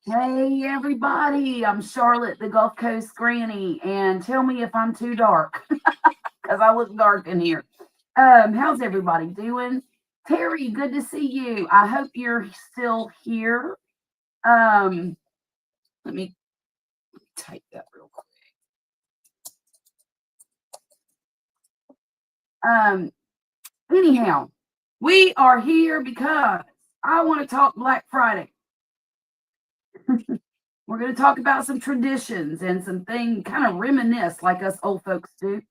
Hey everybody, I'm Charlotte, the Gulf Coast Granny, and tell me if I'm too dark because I look dark in here. How's everybody doing? Terry, good to see you. I hope you're still here. Um, let me type that real quick. Um, Anyhow, we are here because I want to talk Black Friday. We're going to talk about some traditions and some things, kind of reminisce like us old folks do,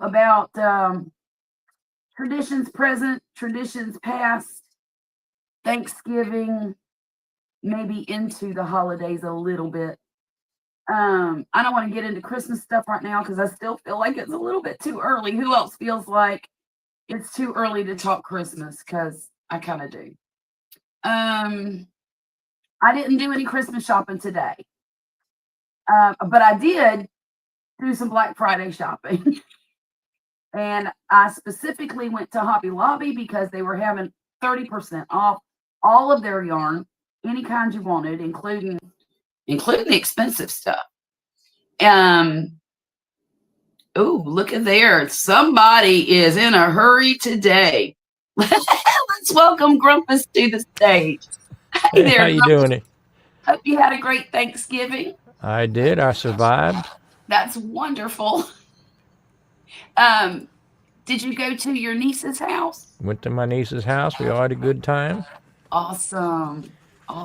about traditions present, traditions past, Thanksgiving, maybe into the holidays a little bit. I don't want to get into Christmas stuff right now because I still feel like it's a little bit too early. Who else feels like it's too early to talk Christmas? Because I kind of do. I didn't do any Christmas shopping today, but I did do some Black Friday shopping. And I specifically went to Hobby Lobby because they were having 30% off all of their yarn, any kind you wanted, including the expensive stuff. Oh, look at there. Somebody is in a hurry today. Let's welcome Grumpus to the stage. Hey there, how you doing it? Hope you had a great Thanksgiving. I did. I survived. That's wonderful. Did you go to your niece's house? Went to my niece's house. We all had a good time. Awesome.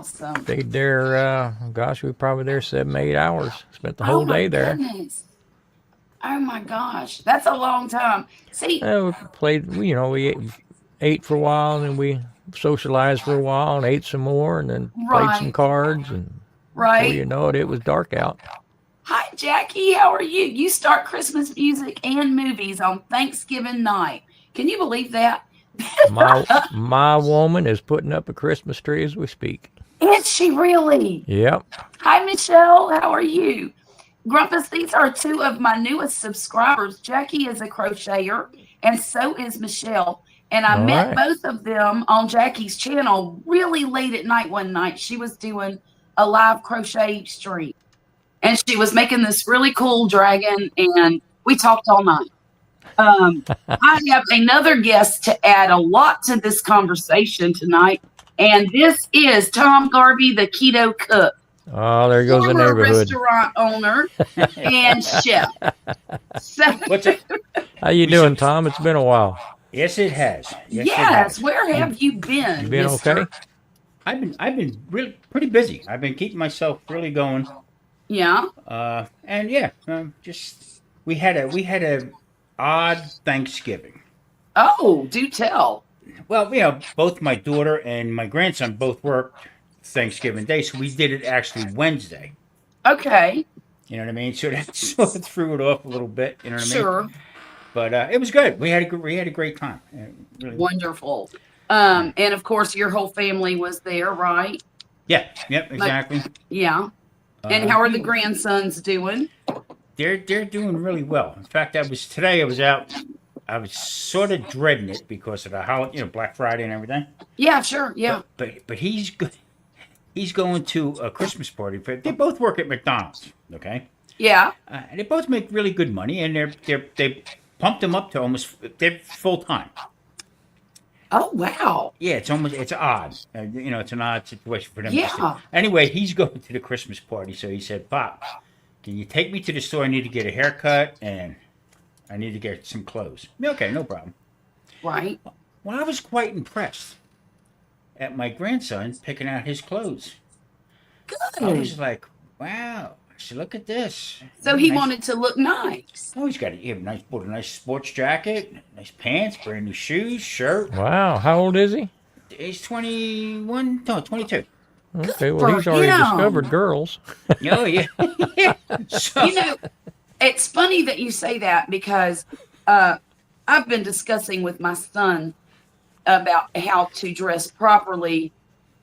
Stayed there, we were probably there 7, 8 hours. Spent the whole day there. Goodness. Oh my gosh. That's a long time. See, we played, we ate for a while, and then we socialized for a while and ate some more, and then played some cards. And before you know it, it was dark out. Hi, Jackie. How are you? You start Christmas music and movies on Thanksgiving night. Can you believe that? My woman is putting up a Christmas tree as we speak. Is she really? Yep. Hi, Michelle. How are you? Grumpus, these are two of my newest subscribers. Jackie is a crocheter, and so is Michelle. And I met both of them on Jackie's channel really late at night one night. She was doing a live crochet stream. And she was making this really cool dragon, and we talked all night. I have another guest to add a lot to this conversation tonight, and this is Tom Garvey, the keto cook. Oh, there goes the neighborhood. Restaurant owner and chef. What's up? How you doing, Tom? It's been a while. Yes, it has. Yes. Where have you been? You been okay? I've been really pretty busy. I've been keeping myself really going. Yeah. Just we had a odd Thanksgiving. Oh, do tell. Well, both my daughter and my grandson both worked Thanksgiving Day, so we did it actually Wednesday. Okay. You know what I mean? So that sort of threw it off a little bit. You know what I mean? Sure. But it was good. We had a great time. Really wonderful. And of course, your whole family was there, right? Yeah. Yep. Exactly. Yeah. And how are the grandsons doing? They're doing really well. In fact, I was out. I was sort of dreading it because of the holiday, Black Friday and everything. Yeah, sure. Yeah. But he's good. He's going to a Christmas party. They both work at McDonald's. Okay. Yeah. And they both make really good money, and they pumped them up to they're full time. Oh wow! Yeah, it's odd. It's an odd situation for them. Yeah. Anyway, he's going to the Christmas party, so he said, "Pop, can you take me to the store? I need to get a haircut and I need to get some clothes." Okay, no problem. Right. Well, I was quite impressed at my grandson picking out his clothes. Good. I was like, "Wow." So look at this. So he wanted to look nice. Oh, he's got bought a nice sports jacket, nice pants, brand new shoes, shirt. Wow. How old is he? He's 21, no, 22. Okay, well, he's already discovered girls. Oh, yeah. So, it's funny that you say that because I've been discussing with my son about how to dress properly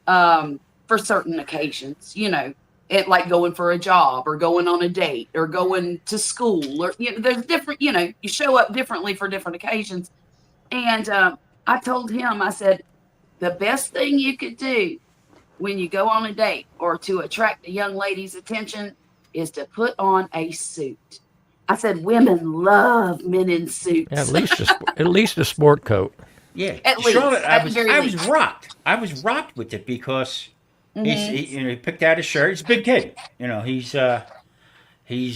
for certain occasions, like going for a job or going on a date or going to school or there's different, you show up differently for different occasions. And I told him, I said, the best thing you could do when you go on a date or to attract a young lady's attention is to put on a suit. I said women love men in suits. At least a sport coat. Yeah, At Charlotte, least, I was rocked. I was rocked with it because he picked out a shirt. He's a big kid. He's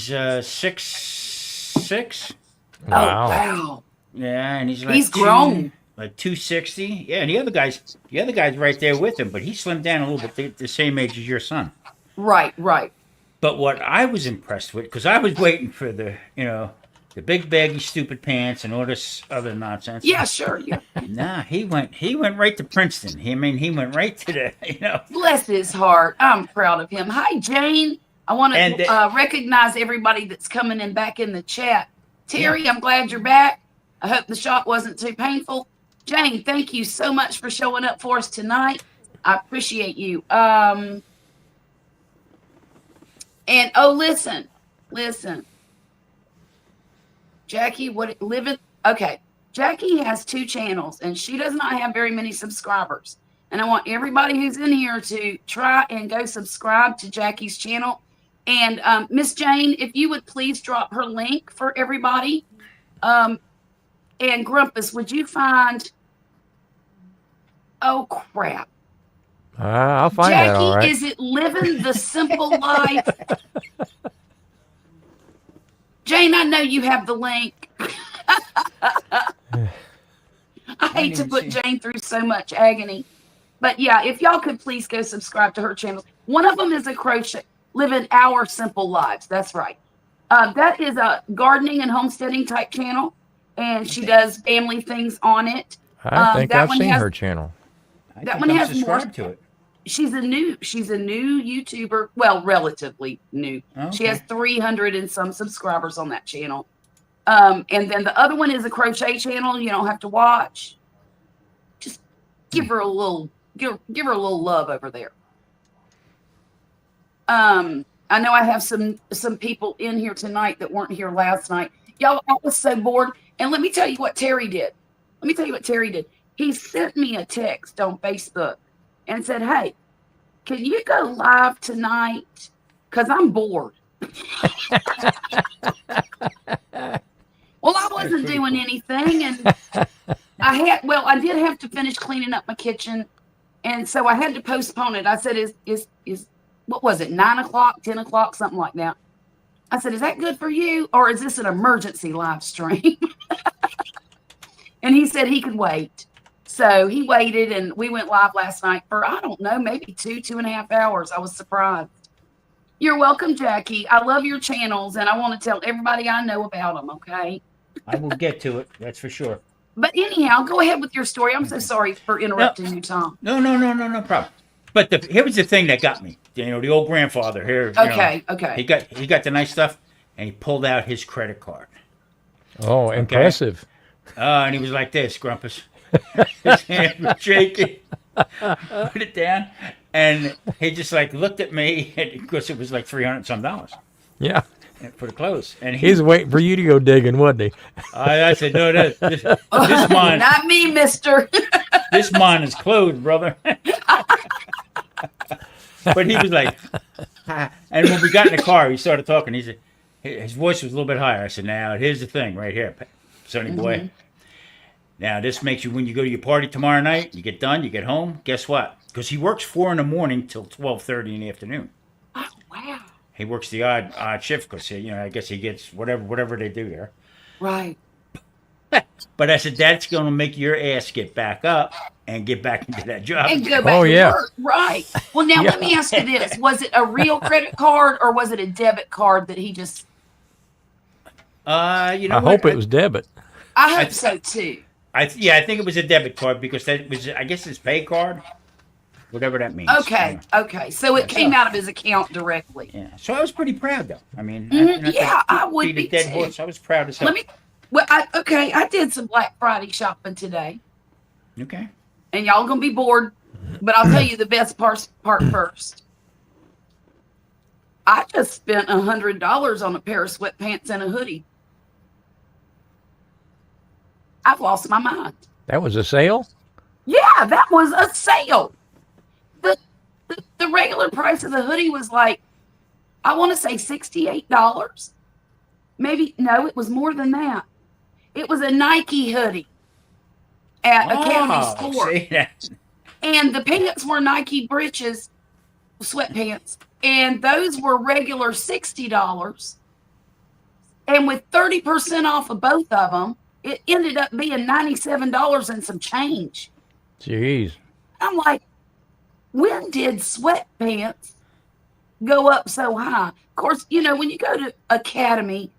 6'6". Wow. Oh, wow. Yeah, and he's grown. Like 260. Yeah, and the other guy's right there with him, but he slimmed down a little bit, the same age as your son. Right. But what I was impressed with, because I was waiting for the big baggy stupid pants and all this other nonsense. Yeah, sure. Yeah. Nah, he went right to Princeton. He went right to the. Bless his heart. I'm proud of him. Hi, Jane. I want to recognize everybody that's coming in back in the chat. Terry, I'm glad you're back. I hope the shot wasn't too painful. Jane, thank you so much for showing up for us tonight. I appreciate you. And listen. Jackie, okay. Jackie has 2 channels and she does not have very many subscribers. And I want everybody who's in here to try and go subscribe to Jackie's channel. And Miss Jane, if you would please drop her link for everybody. And Grumpus, would you find? Oh crap! I'll find Jackie, that. All right. is it living the simple life? Jane, I know you have the link. I hate to put Jane through so much agony, but yeah, if y'all could please go subscribe to her channel. One of them is a crochet, living our simple lives. That's right. That is a gardening and homesteading type channel, and she does family things on it. I think I've seen her channel. That one has more. To it. She's a new YouTuber. Well, relatively new. Okay. She has 300 and some subscribers on that channel. And then the other one is a crochet channel. You don't have to watch. Just give her a little love over there. I know I have some people in here tonight that weren't here last night. Y'all, I was so bored. And let me tell you what Terry did. He sent me a text on Facebook and said, "Hey, can you go live tonight? Because I'm bored." Well, I wasn't doing anything, and I did have to finish cleaning up my kitchen, and so I had to postpone it. I said, "Is what was it, 9 o'clock, 10 o'clock, something like that?" I said, "Is that good for you, or is this an emergency live stream?" And he said he could wait. So he waited, and we went live last night for, I don't know, maybe 2.5 hours. I was surprised. You're welcome, Jackie. I love your channels, and I want to tell everybody I know about them, okay? I will get to it, that's for sure. But anyhow, go ahead with your story. I'm so sorry for interrupting you, Tom. No problem. But here was the thing that got me. The old grandfather here. Okay. He got the nice stuff, and he pulled out his credit card. Oh, okay. Impressive. And he was like this, Grumpus. His hand was shaking. Put it down, and he just looked at me, because it was like $300 some. Yeah. For the clothes, and he's waiting for you to go digging, wasn't he? I said, "No, this mine, not me, Mister. This mine is closed, brother." But he was like, and when we got in the car, he started talking. He said, his voice was a little bit higher. I said, "Now, here's the thing, right here, Sonny boy. Now, this makes you, when you go to your party tomorrow night, you get done, you get home. Guess what? Because he works 4 a.m. till 12:30 in the afternoon. Oh, wow. He works the odd shift because I guess he gets whatever they do there. Right. But I said, that's going to make your ass get back up and get back into that job. And go back to work. Right. Well, now let me ask you this. Was it a real credit card or was it a debit card that he just... I hope it was debit. I hope so, too. I think it was a debit card because that was, I guess, his pay card. Whatever that means. Okay. So it came out of his account directly. Yeah. So I was pretty proud, though. I mean, I would be dead too. horse. I was proud as hell. I did some Black Friday shopping today. Okay. And y'all gonna be bored, but I'll tell you the best part first. I just spent $100 on a pair of sweatpants and a hoodie. I've lost my mind. That was a sale? Yeah, that was a sale. the regular price of the hoodie was like, I want to say $68. Maybe, no, it was more than that. It was a Nike hoodie at Academy Store. See that? And the pants were Nike breeches, sweatpants. And those were regular $60. And with 30% off of both of them, it ended up being $97 and some change. Jeez. I'm like, when did sweatpants go up so high? Of course, you know, when you go to Academy,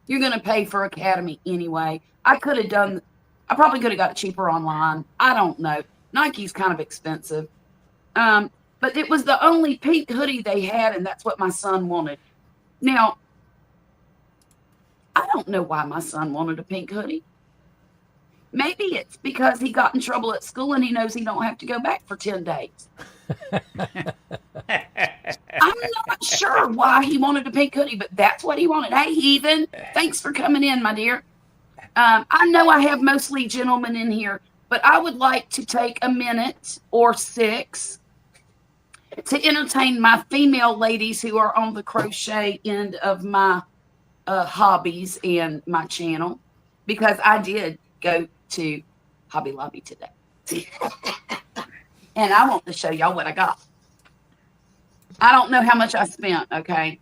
you're going to pay for Academy anyway. I probably could have got it cheaper online. I don't know. Nike's kind of expensive. But it was the only pink hoodie they had, and that's what my son wanted. Now, I don't know why my son wanted a pink hoodie. Maybe it's because he got in trouble at school and he knows he don't have to go back for 10 days. I'm not sure why he wanted a pink hoodie, but that's what he wanted. Hey, Heathen, thanks for coming in, my dear. I know I have mostly gentlemen in here, but I would like to take a minute or 6 to entertain my female ladies who are on the crochet end of my hobbies and my channel, because I did go to Hobby Lobby today. And I want to show y'all what I got. I don't know how much I spent, okay?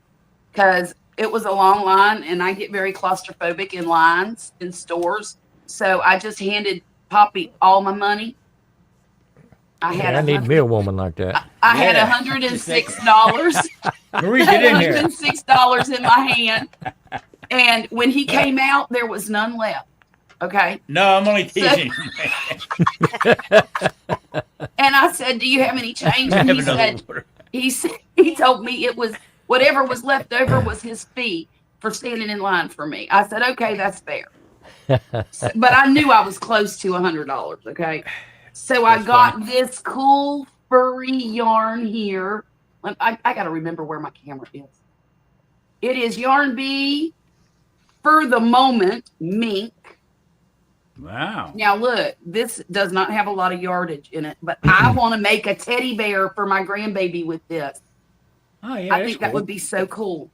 Because it was a long line, and I get very claustrophobic in lines in stores. So I just handed Poppy all my money. I need me a woman like that. I had $106. Marie, get in here. $106 in my hand. And when he came out, there was none left. Okay. No, I'm only teasing. And I said, "Do you have any change?" And he told me it was whatever was left over was his fee for standing in line for me. I said, "Okay, that's fair." But I knew I was close to $100. Okay. So I got this cool furry yarn here. I got to remember where my camera is. It is Yarn Bee For the Moment mink. Wow. Now look, this does not have a lot of yardage in it, but I want to make a teddy bear for my grandbaby with this. Oh yeah, I think that would be so cool.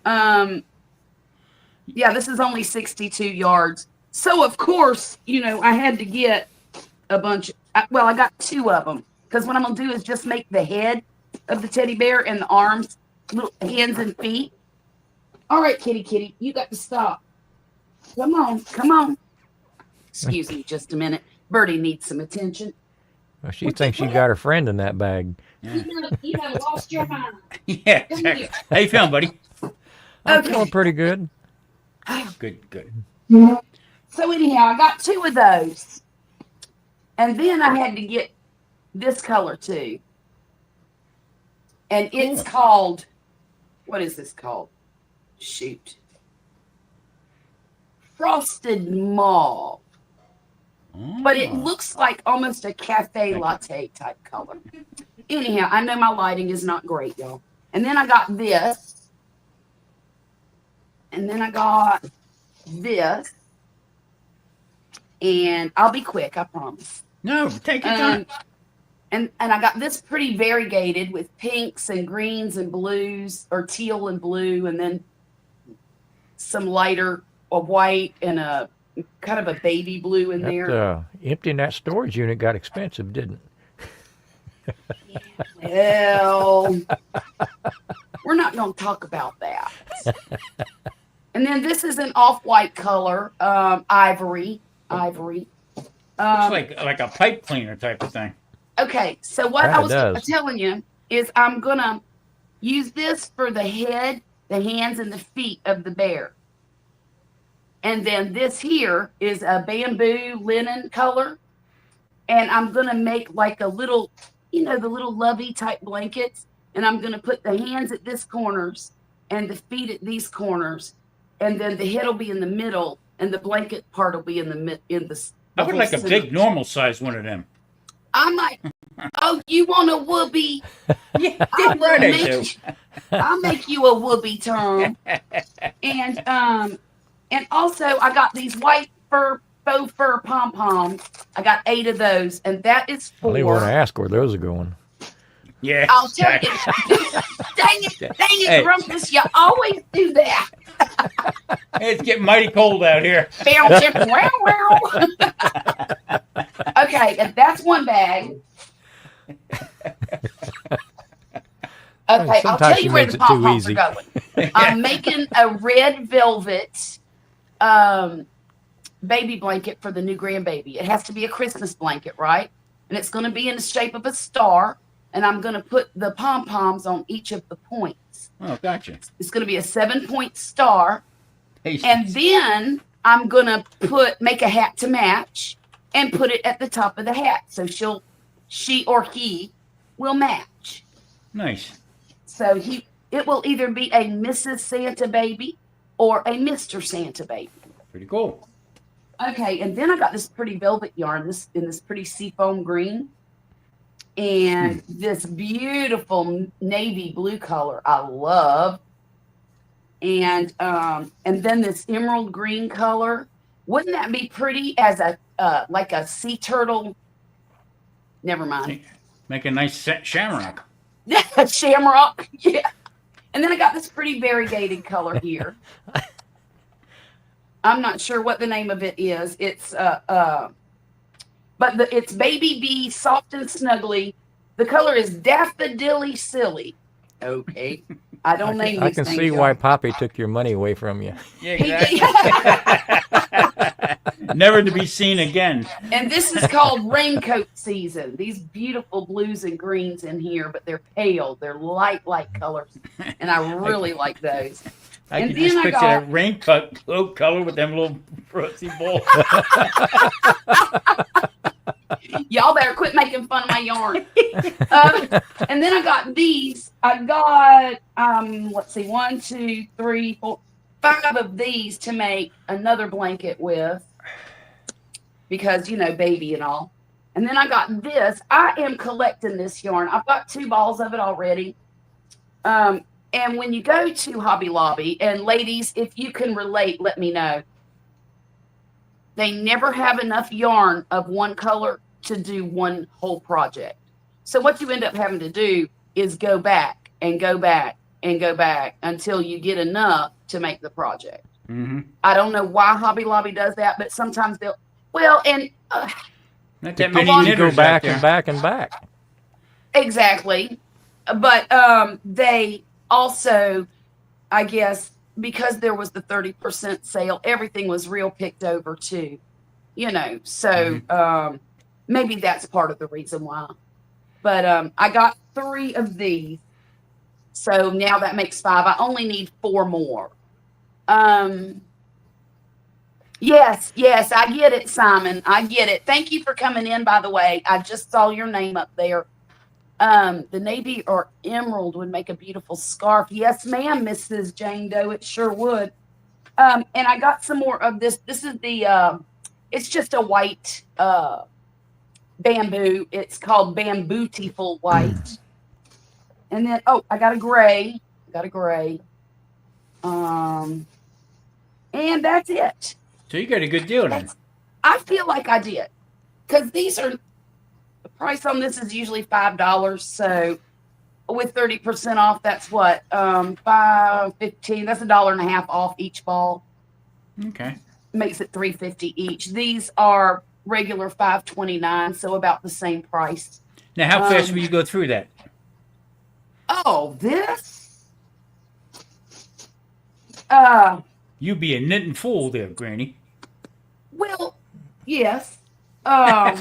Yeah, this is only 62 yards. So of course, you know, I had to get a bunch. Well, I got 2 of them, because what I'm gonna do is just make the head of the teddy bear and the arms, little hands and feet. All right, kitty, you got to stop. Come on. Excuse me just a minute. Birdie needs some attention. Well, she thinks she got her friend in that bag. Yeah. You have lost your mind. Yeah, exactly. How you feeling, buddy? I'm feeling pretty good. Good. So anyhow, I got 2 of those. And then I had to get this color too. And it's called, what is this called? Shoot. Frosted Mauve. But it looks like almost a cafe latte type color. Anyhow, I know my lighting is not great, y'all. And then I got this. And then I got this. And I'll be quick, I promise. No, take your time. And I got this pretty variegated with pinks and greens and blues, or teal and blue, and then some lighter of white and a kind of a baby blue in there. Emptying that storage unit got expensive, didn't it? Well, we're not going to talk about that. And then this is an off-white color, ivory. Looks like a pipe cleaner type of thing. Okay, so what I was telling you is I'm going to use this for the head, the hands, and the feet of the bear. And then this here is a bamboo linen color. And I'm going to make like a little, you know, the little lovey type blankets. And I'm going to put the hands at this corners and the feet at these corners. And then the head will be in the middle and the blanket part will be in the I would like a big normal size one of them. I might. Oh, you want a whoopee? Yeah, right. I'll make you a whoopee, Tom. And also I got these white faux fur pom poms. I got 8 of those, and that is for. I didn't want to ask where those are going. Yeah. I'll tell you. Dang it, Grumpus, you always do that. It's getting mighty cold out here. Okay, and that's one bag. Okay, I'll tell you where the pom-poms are going. I'm making a red velvet baby blanket for the new grandbaby. It has to be a Christmas blanket, right? And it's going to be in the shape of a star. And I'm going to put the pom-poms on each of the points. Oh, gotcha. It's going to be a 7-point star. And then I'm going to make a hat to match and put it at the top of the hat. So she or he will match. Nice. So it will either be a Mrs. Santa baby or a Mr. Santa baby. Pretty cool. Okay, and then I got this pretty velvet yarn, in this pretty seafoam green, and this beautiful navy blue color I love, and then this emerald green color. Wouldn't that be pretty as a like a sea turtle? Never mind. Make a nice shamrock. Shamrock, yeah. And then I got this pretty variegated color here. I'm not sure what the name of it is. It's it's Baby Bee Soft and Snuggly. The color is Daffodilly Silly. Okay. I don't name these I can things, see why Poppy took your money away from you. Yeah, exactly. Never to be seen again. And this is called Raincoat Season. These beautiful blues and greens in here, but they're pale. They're light colors. And I really like those. I can just picture that raincoat color with them little frosty balls. Y'all better quit making fun of my yarn. And then I got these. I got, let's see, 1, 2, 3, 4, 5 of these to make another blanket with. Because, baby and all. And then I got this. I am collecting this yarn. I've got 2 balls of it already. And when you go to Hobby Lobby, and ladies, if you can relate, let me know. They never have enough yarn of one color to do one whole project. So what you end up having to do is go back and go back and go back until you get enough to make the project. Mm-hmm. I don't know why Hobby Lobby does that, but sometimes they'll, not that many knitters go back and back and back. Exactly. But they also, I guess, because there was the 30% sale, everything was real picked over too, so maybe that's part of the reason why. But I got 3 of these, so now that makes 5. I only need 4 more. Yes, I get it, Simon. I get it. Thank you for coming in, by the way. I just saw your name up there. The navy or emerald would make a beautiful scarf. Yes, ma'am, Mrs. Jane Doe. It sure would. And I got some more of this. This is it's just a white bamboo. It's called Bambootiful White. And then, I got a gray. And that's it. So you got a good deal then. I feel like I did. Because these are, the price on this is usually $5. So with 30% off, that's what? $5.15. That's $1.50 off each ball. Okay. Makes it $3.50 each. These are regular $5.29, so about the same price. Now, how fast will you go through that? Oh, this? You be a knitting fool there, Granny. Well, yes. Now,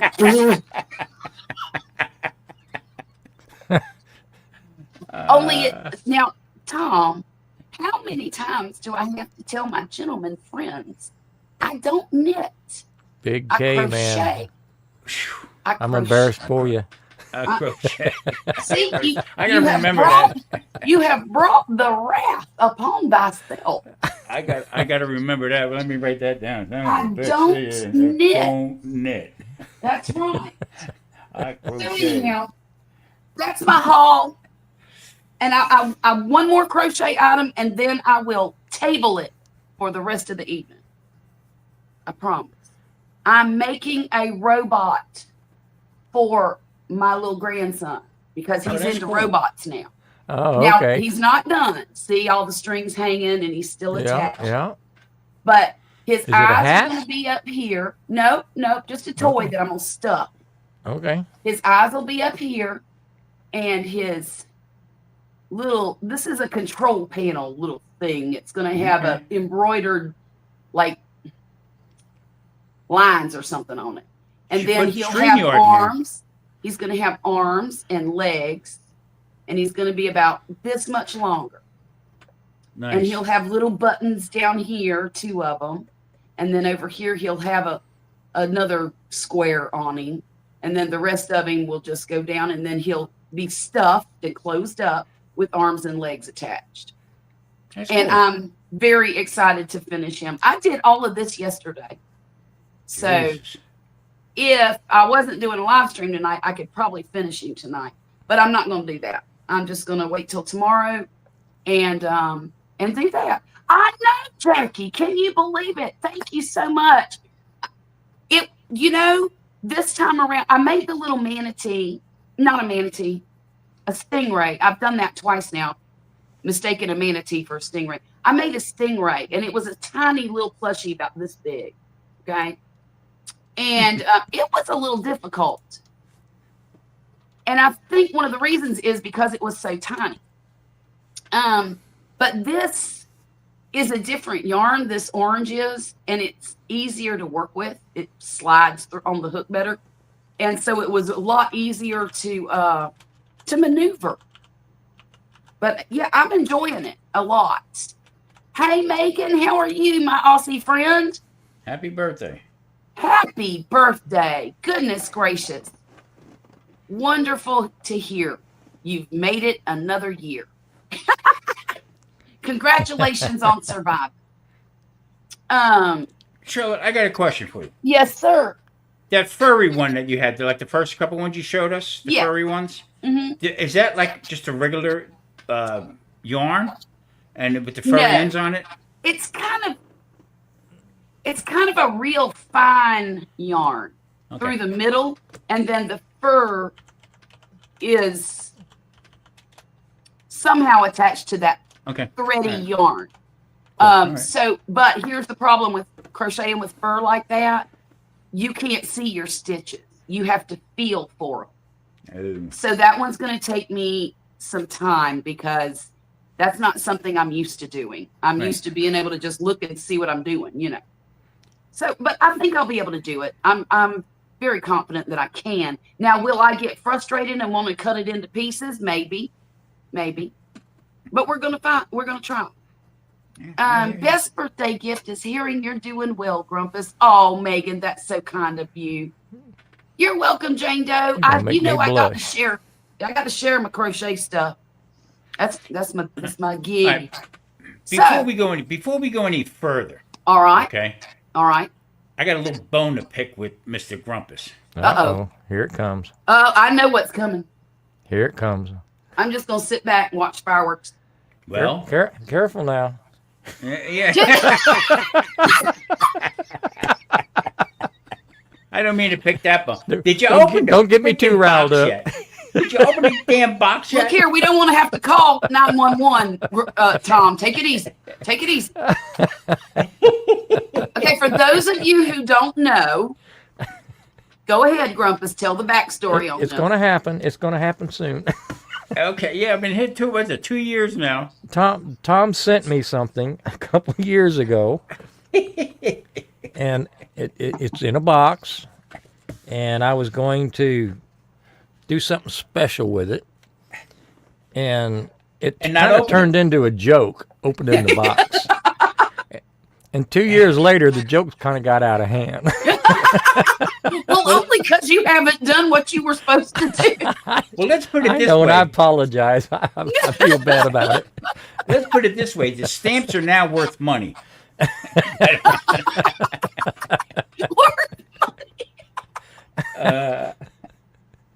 Tom, how many times do I have to tell my gentlemen friends I don't knit? Big K, I man. I I'm embarrassed for you. I crochet. See, I gotta remember that. You have brought the wrath upon thyself. I got to remember that. Let me write that down. I don't knit. Don't knit. That's right. I So crochet. anyhow, that's my haul. And I one more crochet item, and then I will table it for the rest of the evening. I promise. I'm making a robot for my little grandson. because he's into cool. robots now. Oh, now, okay. he's not done. See all the strings hanging, and he's still attached. Yeah. But his eyes are going to be up here. No, just a toy that I'm going to stuff. Okay. His eyes will be up here, and his this is a control panel little thing. It's going to have a embroidered, like, lines or something on it. And then he'll have arms. He's going to have arms and legs, and he's going to be about this much longer. Nice. And he'll have little buttons down here, 2 of them. And then over here, he'll have another square on him. And then the rest of him will just go down, and then he'll be stuffed and closed up with arms and legs attached. That's and cool. I'm very excited to finish him. I did all of this yesterday. So if I wasn't doing a live stream tonight, I could probably finish him tonight. But I'm not going to do that. I'm just going to wait till tomorrow and do that. I know, Jackie. Can you believe it? Thank you so much. This time around, I made the little manatee, not a manatee, a stingray. I've done that twice now, mistaking a manatee for a stingray. I made a stingray, and it was a tiny little plushie about this big, okay? And it was a little difficult. And I think one of the reasons is because it was so tiny. But this is a different yarn, this orange is, and it's easier to work with. It slides on the hook better. And so it was a lot easier to maneuver. But yeah, I'm enjoying it a lot. Hey, Megan, how are you, my Aussie friend? Happy birthday. Happy birthday. Goodness gracious. Wonderful to hear. You've made it another year. Congratulations on surviving. Charlotte, I got a question for you. Yes, sir. That furry one that you had, like the first couple ones you showed us, the furry ones, is that like just a regular yarn, and with the furry ends on it? It's kind of a real fine yarn through the middle, and then the fur is somehow attached to that thready yarn. So, but here's the problem with crocheting with fur like that. You can't see your stitches. You have to feel for them. So that one's going to take me some time because that's not something I'm used to doing. I'm used to being able to just look and see what I'm doing, So, but I think I'll be able to do it. I'm very confident that I can. Now, will I get frustrated and want to cut it into pieces? Maybe. But we're going to try. Best birthday gift is hearing you're doing well, Grumpus. Oh, Megan, that's so kind of you. You're welcome, Jane Doe. I got to share. I got to share my crochet stuff. That's my gig. Right. Before we go any further. All right. Okay. All right. I got a little bone to pick with Mr. Grumpus. Uh-oh. Here it comes. I know what's coming. Here it comes. I'm just gonna sit back and watch fireworks. Well, careful now. Yeah. I don't mean to pick that bone. Did you open? Don't get me too riled up. Yet? Did you open the damn box yet? Look here, we don't want to have to call 911. Tom, take it easy. Take it easy. Okay, for those of you who don't know, go ahead, Grumpus. Tell the backstory on It's going to happen. It's going to happen soon. Okay, yeah, I've been hit 2 years now. Tom sent me something a couple of years ago, and it's in a box, and I was going to do something special with it, and it kind of turned into a joke, opening the box. And 2 years later, the jokes kind of got out of hand. Well, only because you haven't done what you were supposed to do. Well, let's put it this way. And I apologize. I feel bad about it. Let's put it this way. The stamps are now worth money.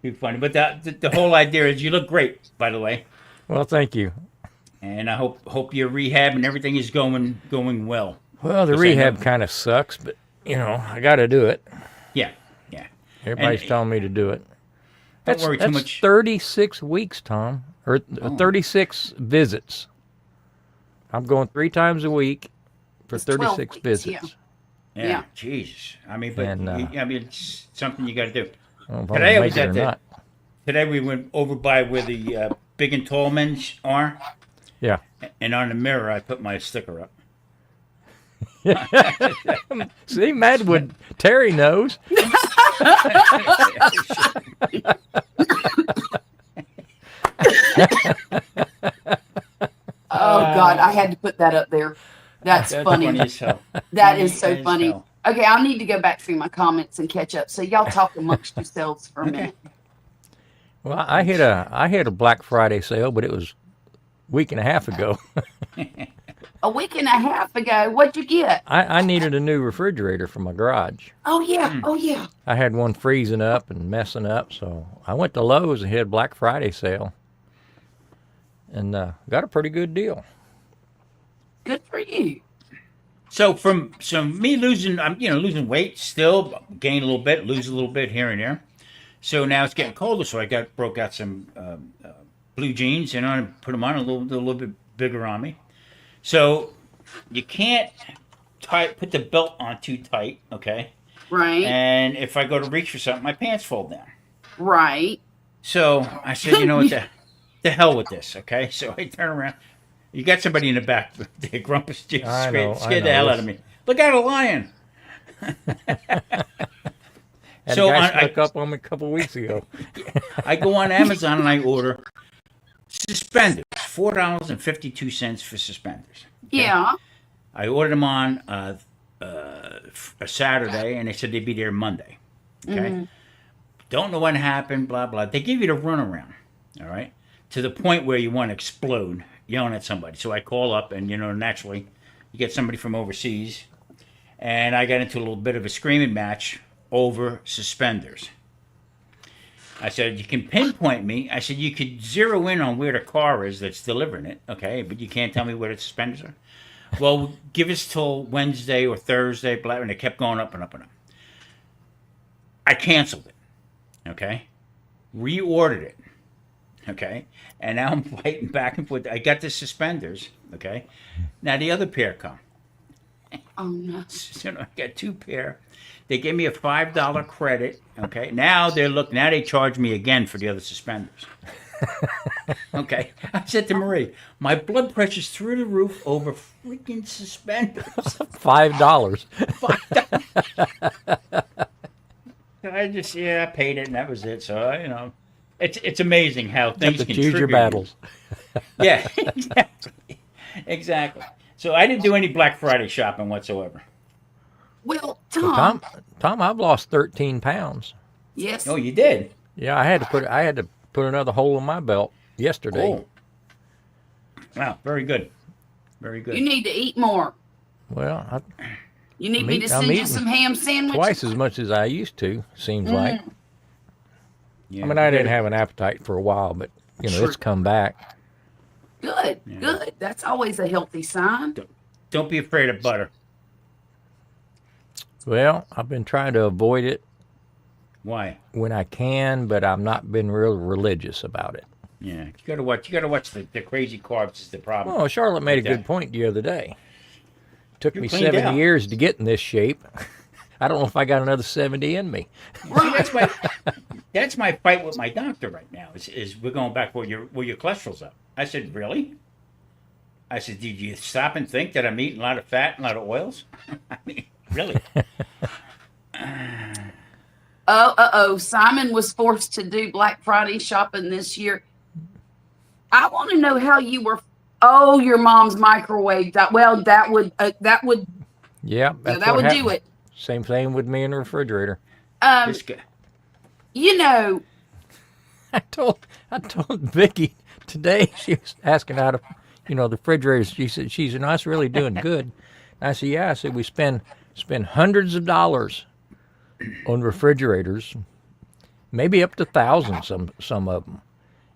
Be funny. But the whole idea is you look great, by the way. Well, thank you. And I hope your rehab and everything is going well. Well, the rehab kind of sucks, but, I got to do it. Yeah. Everybody's telling me to do it. Don't worry too much. 36 weeks, Tom, or 36 visits. I'm going 3 times a week for 36 visits. Yeah, Jesus. I mean, but it's something you got to do. Today I was at Today we went over by where the big and tall men are. Yeah. And on the mirror, I put my sticker up. See, Madwood, Terry knows. Oh God, I had to put that up there. That's funny. That is so funny. Okay, I'll need to go back through my comments and catch up. So y'all talk amongst yourselves for a minute. Well, I hit a Black Friday sale, but it was a week and a half ago. A week and a half ago, what'd you get? I needed a new refrigerator for my garage. Oh yeah, oh yeah. I had one freezing up and messing up, so I went to Lowe's and hit a Black Friday sale, and got a pretty good deal. Good for you. So me losing, I'm losing weight still, gain a little bit, lose a little bit here and there. So now it's getting colder, so I broke out some blue jeans, and put them on a little bit bigger on me. So you can't put the belt on too tight, okay? Right. And if I go to reach for something, my pants fall down. Right. So I said, you know what, the hell with this, okay? So I turn around. You got somebody in the back. The Grumpus just scared the hell out of me. Look out, a lion. So I snuck up on me a couple weeks ago. I go on Amazon and I order suspenders. $4.52 for suspenders. Okay? Yeah. I ordered them on a Saturday, and they said they'd be there Monday. Okay. Mm-hmm. Don't know what happened. Blah blah. They give you the runaround. All right. To the point where you want to explode, yelling at somebody. So I call up, and naturally, you get somebody from overseas, and I got into a little bit of a screaming match over suspenders. I said, you can pinpoint me. I said, you could zero in on where the car is that's delivering it, okay, but you can't tell me where the suspenders are. Well, give us till Wednesday or Thursday, blah, and it kept going up and up and up. I canceled it, okay, reordered it, okay, and now I'm fighting back and forth. I got the suspenders, okay, now the other pair come. Oh, no. So I got 2 pair. They gave me a $5 credit. Okay, now they charge me again for the other suspenders. Okay, I said to Marie, my blood pressure's through the roof over freaking suspenders. $5. I paid it and that was it. So it's amazing how things can choose your battles. Yeah, exactly. So I didn't do any Black Friday shopping whatsoever. Well, Tom, I've lost 13 pounds. Yes. Oh, you did? Yeah, I had to put another hole in my belt yesterday. Oh. Wow, very good. Very good. You need to eat more. Well, you need me to send you some ham sandwiches? Twice as much as I used to, seems like. Yeah, I mean, I didn't have an appetite for a while, but, it's come back. Good, good. That's always a healthy sign. Don't be afraid of butter. Well, I've been trying to avoid it. Why? When I can, but I've not been real religious about it. Yeah, you gotta watch the crazy carbs is the problem. Oh, Charlotte made a good point the other day. Took me 70 years to get in this shape. I don't know if I got another 70 in me. See, that's my fight with my doctor right now. Is we're going back where your cholesterol's up. I said, really? I said, did you stop and think that I'm eating a lot of fat and a lot of oils? I mean, really? Simon was forced to do Black Friday shopping this year. I want to know how you were. Oh, your mom's microwave. That would. Yeah, that would do it. Same thing with me in the refrigerator. This guy. I told Vicky today. She was asking how to, the refrigerators. She said, "It's really doing good." I said, "Yeah." I said, "We spend hundreds of dollars on refrigerators, maybe up to thousands. Some of them,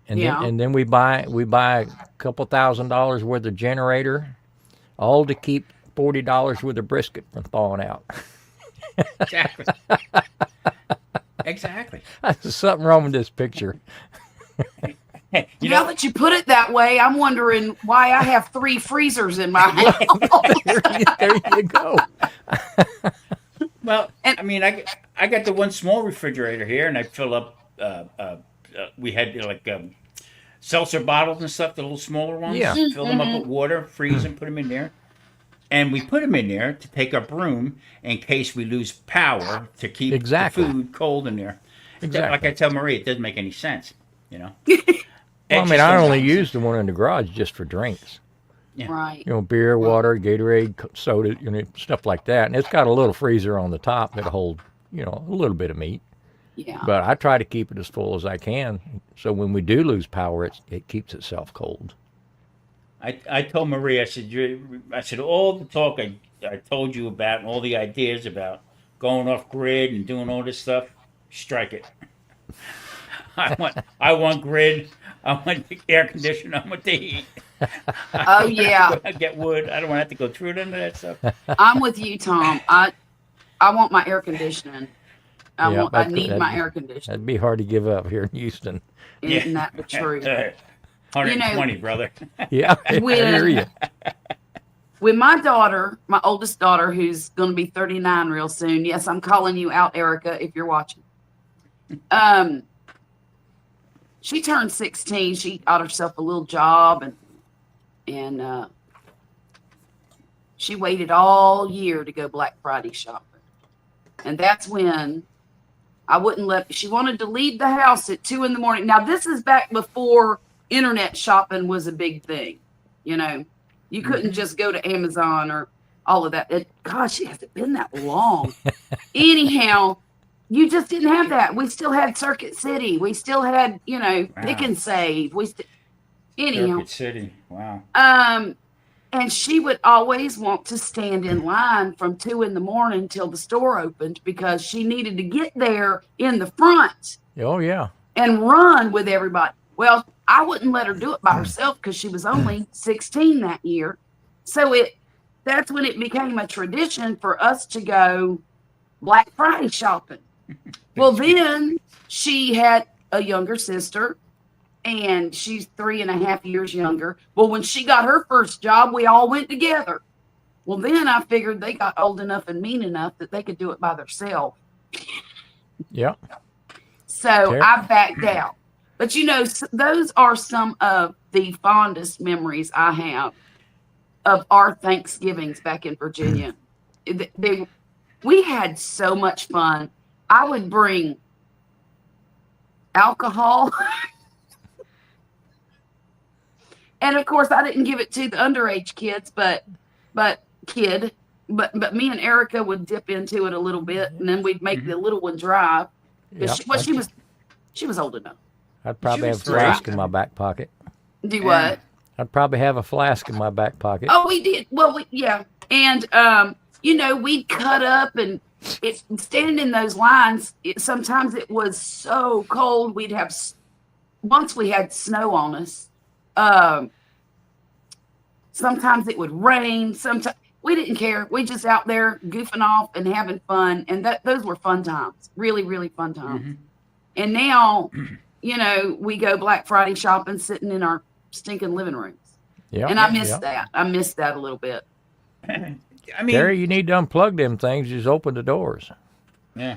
and then we buy a couple $1,000s worth of generator, all to keep $40 worth of brisket from thawing out." Exactly. Exactly. There's something wrong with this picture. Now that you put it that way, I'm wondering why I have 3 freezers in my house. There you go. Well, I mean, I got the one small refrigerator here, and I fill up. We had like seltzer bottles and stuff, the little smaller ones. Yeah. Fill them up with water, freeze them, put them in there, and we put them in there to take our broom in case we lose power to keep Exactly. the food cold in there. Exactly. Like I tell Marie, it doesn't make any sense, you know. Well, I mean, I only use the one in the garage just for drinks. Yeah. Right. You know, beer, water, Gatorade, soda, you know, stuff like that. And it's got a little freezer on the top that'll hold, you know, a little bit of meat. Yeah. But I try to keep it as full as I can, so when we do lose power, it keeps itself cold. I told Marie, I said all the talk I told you about and all the ideas about going off grid and doing all this stuff, strike it. I want grid. I want the air conditioner. I want the heat. Oh yeah. I get wood. I don't want to have to go through none of that stuff. I'm with you, Tom. I want my air conditioning. I need my air conditioning. That'd be hard to give up here in Houston. Isn't that the truth? 120, brother. Yeah, I hear you. When my daughter, my oldest daughter, who's going to be 39 real soon. Yes, I'm calling you out, Erica, if you're watching. She turned 16. She got herself a little job, and she waited all year to go Black Friday shopping. And that's when I wouldn't let. She wanted to leave the house at 2 a.m. Now this is back before internet shopping was a big thing. You know, you couldn't just go to Amazon or all of that. Gosh, it hasn't been that long. Anyhow. You just didn't have that. We still had Circuit City. We still had, you know, Pick and Save. Anyhow. Circuit City. Wow. And she would always want to stand in line from 2 a.m. till the store opened because she needed to get there in the front. Oh yeah. And run with everybody. Well, I wouldn't let her do it by herself because she was only 16 that year. So that's when it became a tradition for us to go Black Friday shopping. Well, then she had a younger sister, and she's 3.5 years younger. Well, when she got her first job, we all went together. Well, then I figured they got old enough and mean enough that they could do it by themselves. Yeah. So I backed out. But, you know, those are some of the fondest memories I have of our Thanksgivings back in Virginia. We had so much fun. I would bring alcohol. And of course I didn't give it to the underage kids, but me and Erica would dip into it a little bit, and then we'd make the little one drive. Yep. She was old enough. I'd probably have a flask in my back pocket. Do what? I'd probably have a flask in my back pocket. Oh, we did. Well, yeah. And you know, we'd cut up and standing in those lines, sometimes it was so cold. Once we had snow on us. Sometimes it would rain. Sometimes we didn't care. We just out there goofing off and having fun. And those were fun times. Really, really fun times. Mm-hmm. And now, you know, we go Black Friday shopping sitting in our stinking living rooms. Yeah. And I miss that. I miss that a little bit. I mean, Gary, you need to unplug them things. Just open the doors. Yeah.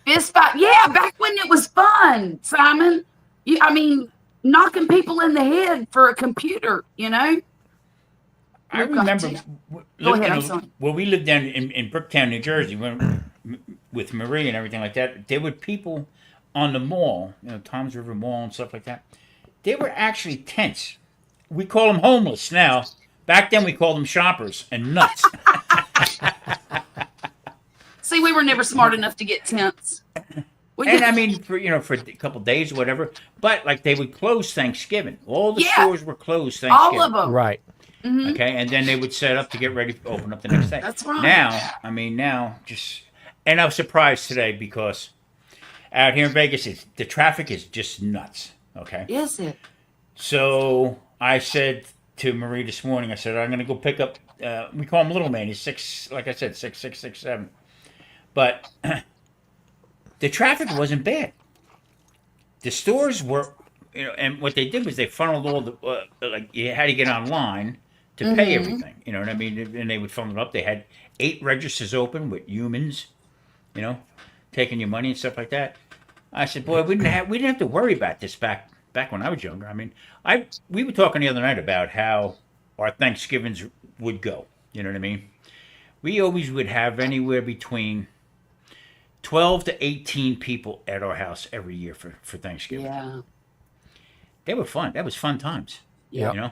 Fist fight. Yeah, back when it was fun, Simon. I mean, knocking people in the head for a computer, you know? I remember Go ahead, I'm sorry. Well, we lived down in Brooktown, New Jersey, with Marie and everything like that. There were people on the mall, you know, Tom's River Mall and stuff like that. They were actually tents. We call them homeless now. Back then, we called them shoppers and nuts. See, we were never smart enough to get tents. And I mean, for a couple of days or whatever. But like they would close Thanksgiving. All the stores were closed Thanksgiving. All of them. Right. Mm-hmm. Okay, and then they would set up to get ready to open up the next day. That's right. Now, and I was surprised today because out here in Vegas, the traffic is just nuts. Okay. Is it? So I said to Marie this morning, I said, I'm going to go pick up, we call him Little Man. He's 6, like I said, 6'6", 6'7". But the traffic wasn't bad. The stores were, and what they did was they funneled all the like you had to get online to pay everything. You know what I mean? And they would funnel it up. They had 8 registers open with humans, taking your money and stuff like that. I said, boy, we didn't have to worry about this back when I was younger. I mean, we were talking the other night about how our Thanksgivings would go. You know what I mean? We always would have anywhere between 12 to 18 people at our house every year for Thanksgiving. Yeah. They were fun. That was fun times. Yeah.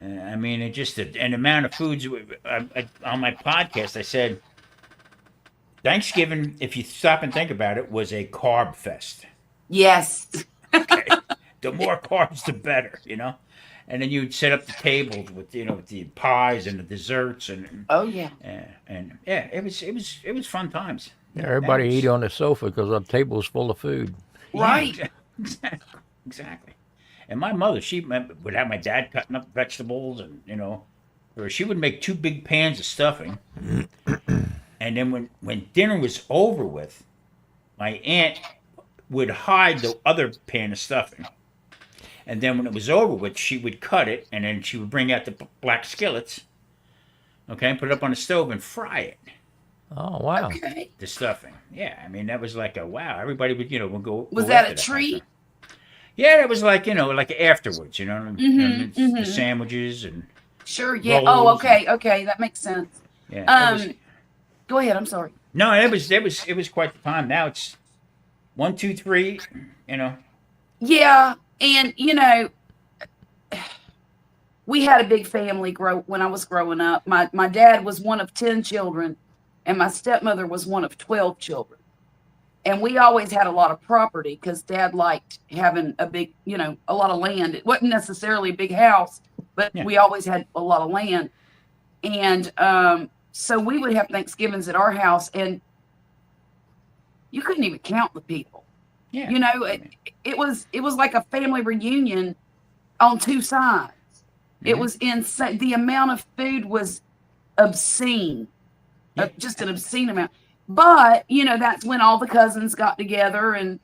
I mean, it just an amount of foods. On my podcast, I said Thanksgiving, if you stop and think about it, was a carb fest. Yes. Okay, the more carbs, the better. And then you'd set up the tables with the pies and the desserts and Oh yeah. and yeah, it was fun times. Yeah, everybody eat on the sofa because the table's full of food. Right. Yeah, exactly. And my mother, she would have my dad cutting up vegetables, and or she would make 2 big pans of stuffing. And then when dinner was over with, my aunt would hide the other pan of stuffing. And then when it was over with, she would cut it, and then she would bring out the black skillets, okay, put it up on the stove and fry it. Oh, wow. Okay. The stuffing. Yeah, I mean, that was like a wow. Everybody would go. Was go that after a treat? Yeah, it was like, like afterwards, the sandwiches and Sure. Yeah. rolls Oh, okay. Okay. That makes sense. yeah. It was, Go ahead. I'm sorry. no, it was quite the time. Now it's 1, 2, 3, Yeah. And, we had a big family when I was growing up. My dad was one of 10 children, and my stepmother was one of 12 children. And we always had a lot of property because Dad liked having a big, a lot of land. It wasn't necessarily a big house, but we always had a lot of land. And so we would have Thanksgivings at our house, and you couldn't even count the people. Yeah. It was like a family reunion on 2 sides. It was insane. The amount of food was obscene, just an obscene amount. But that's when all the cousins got together, and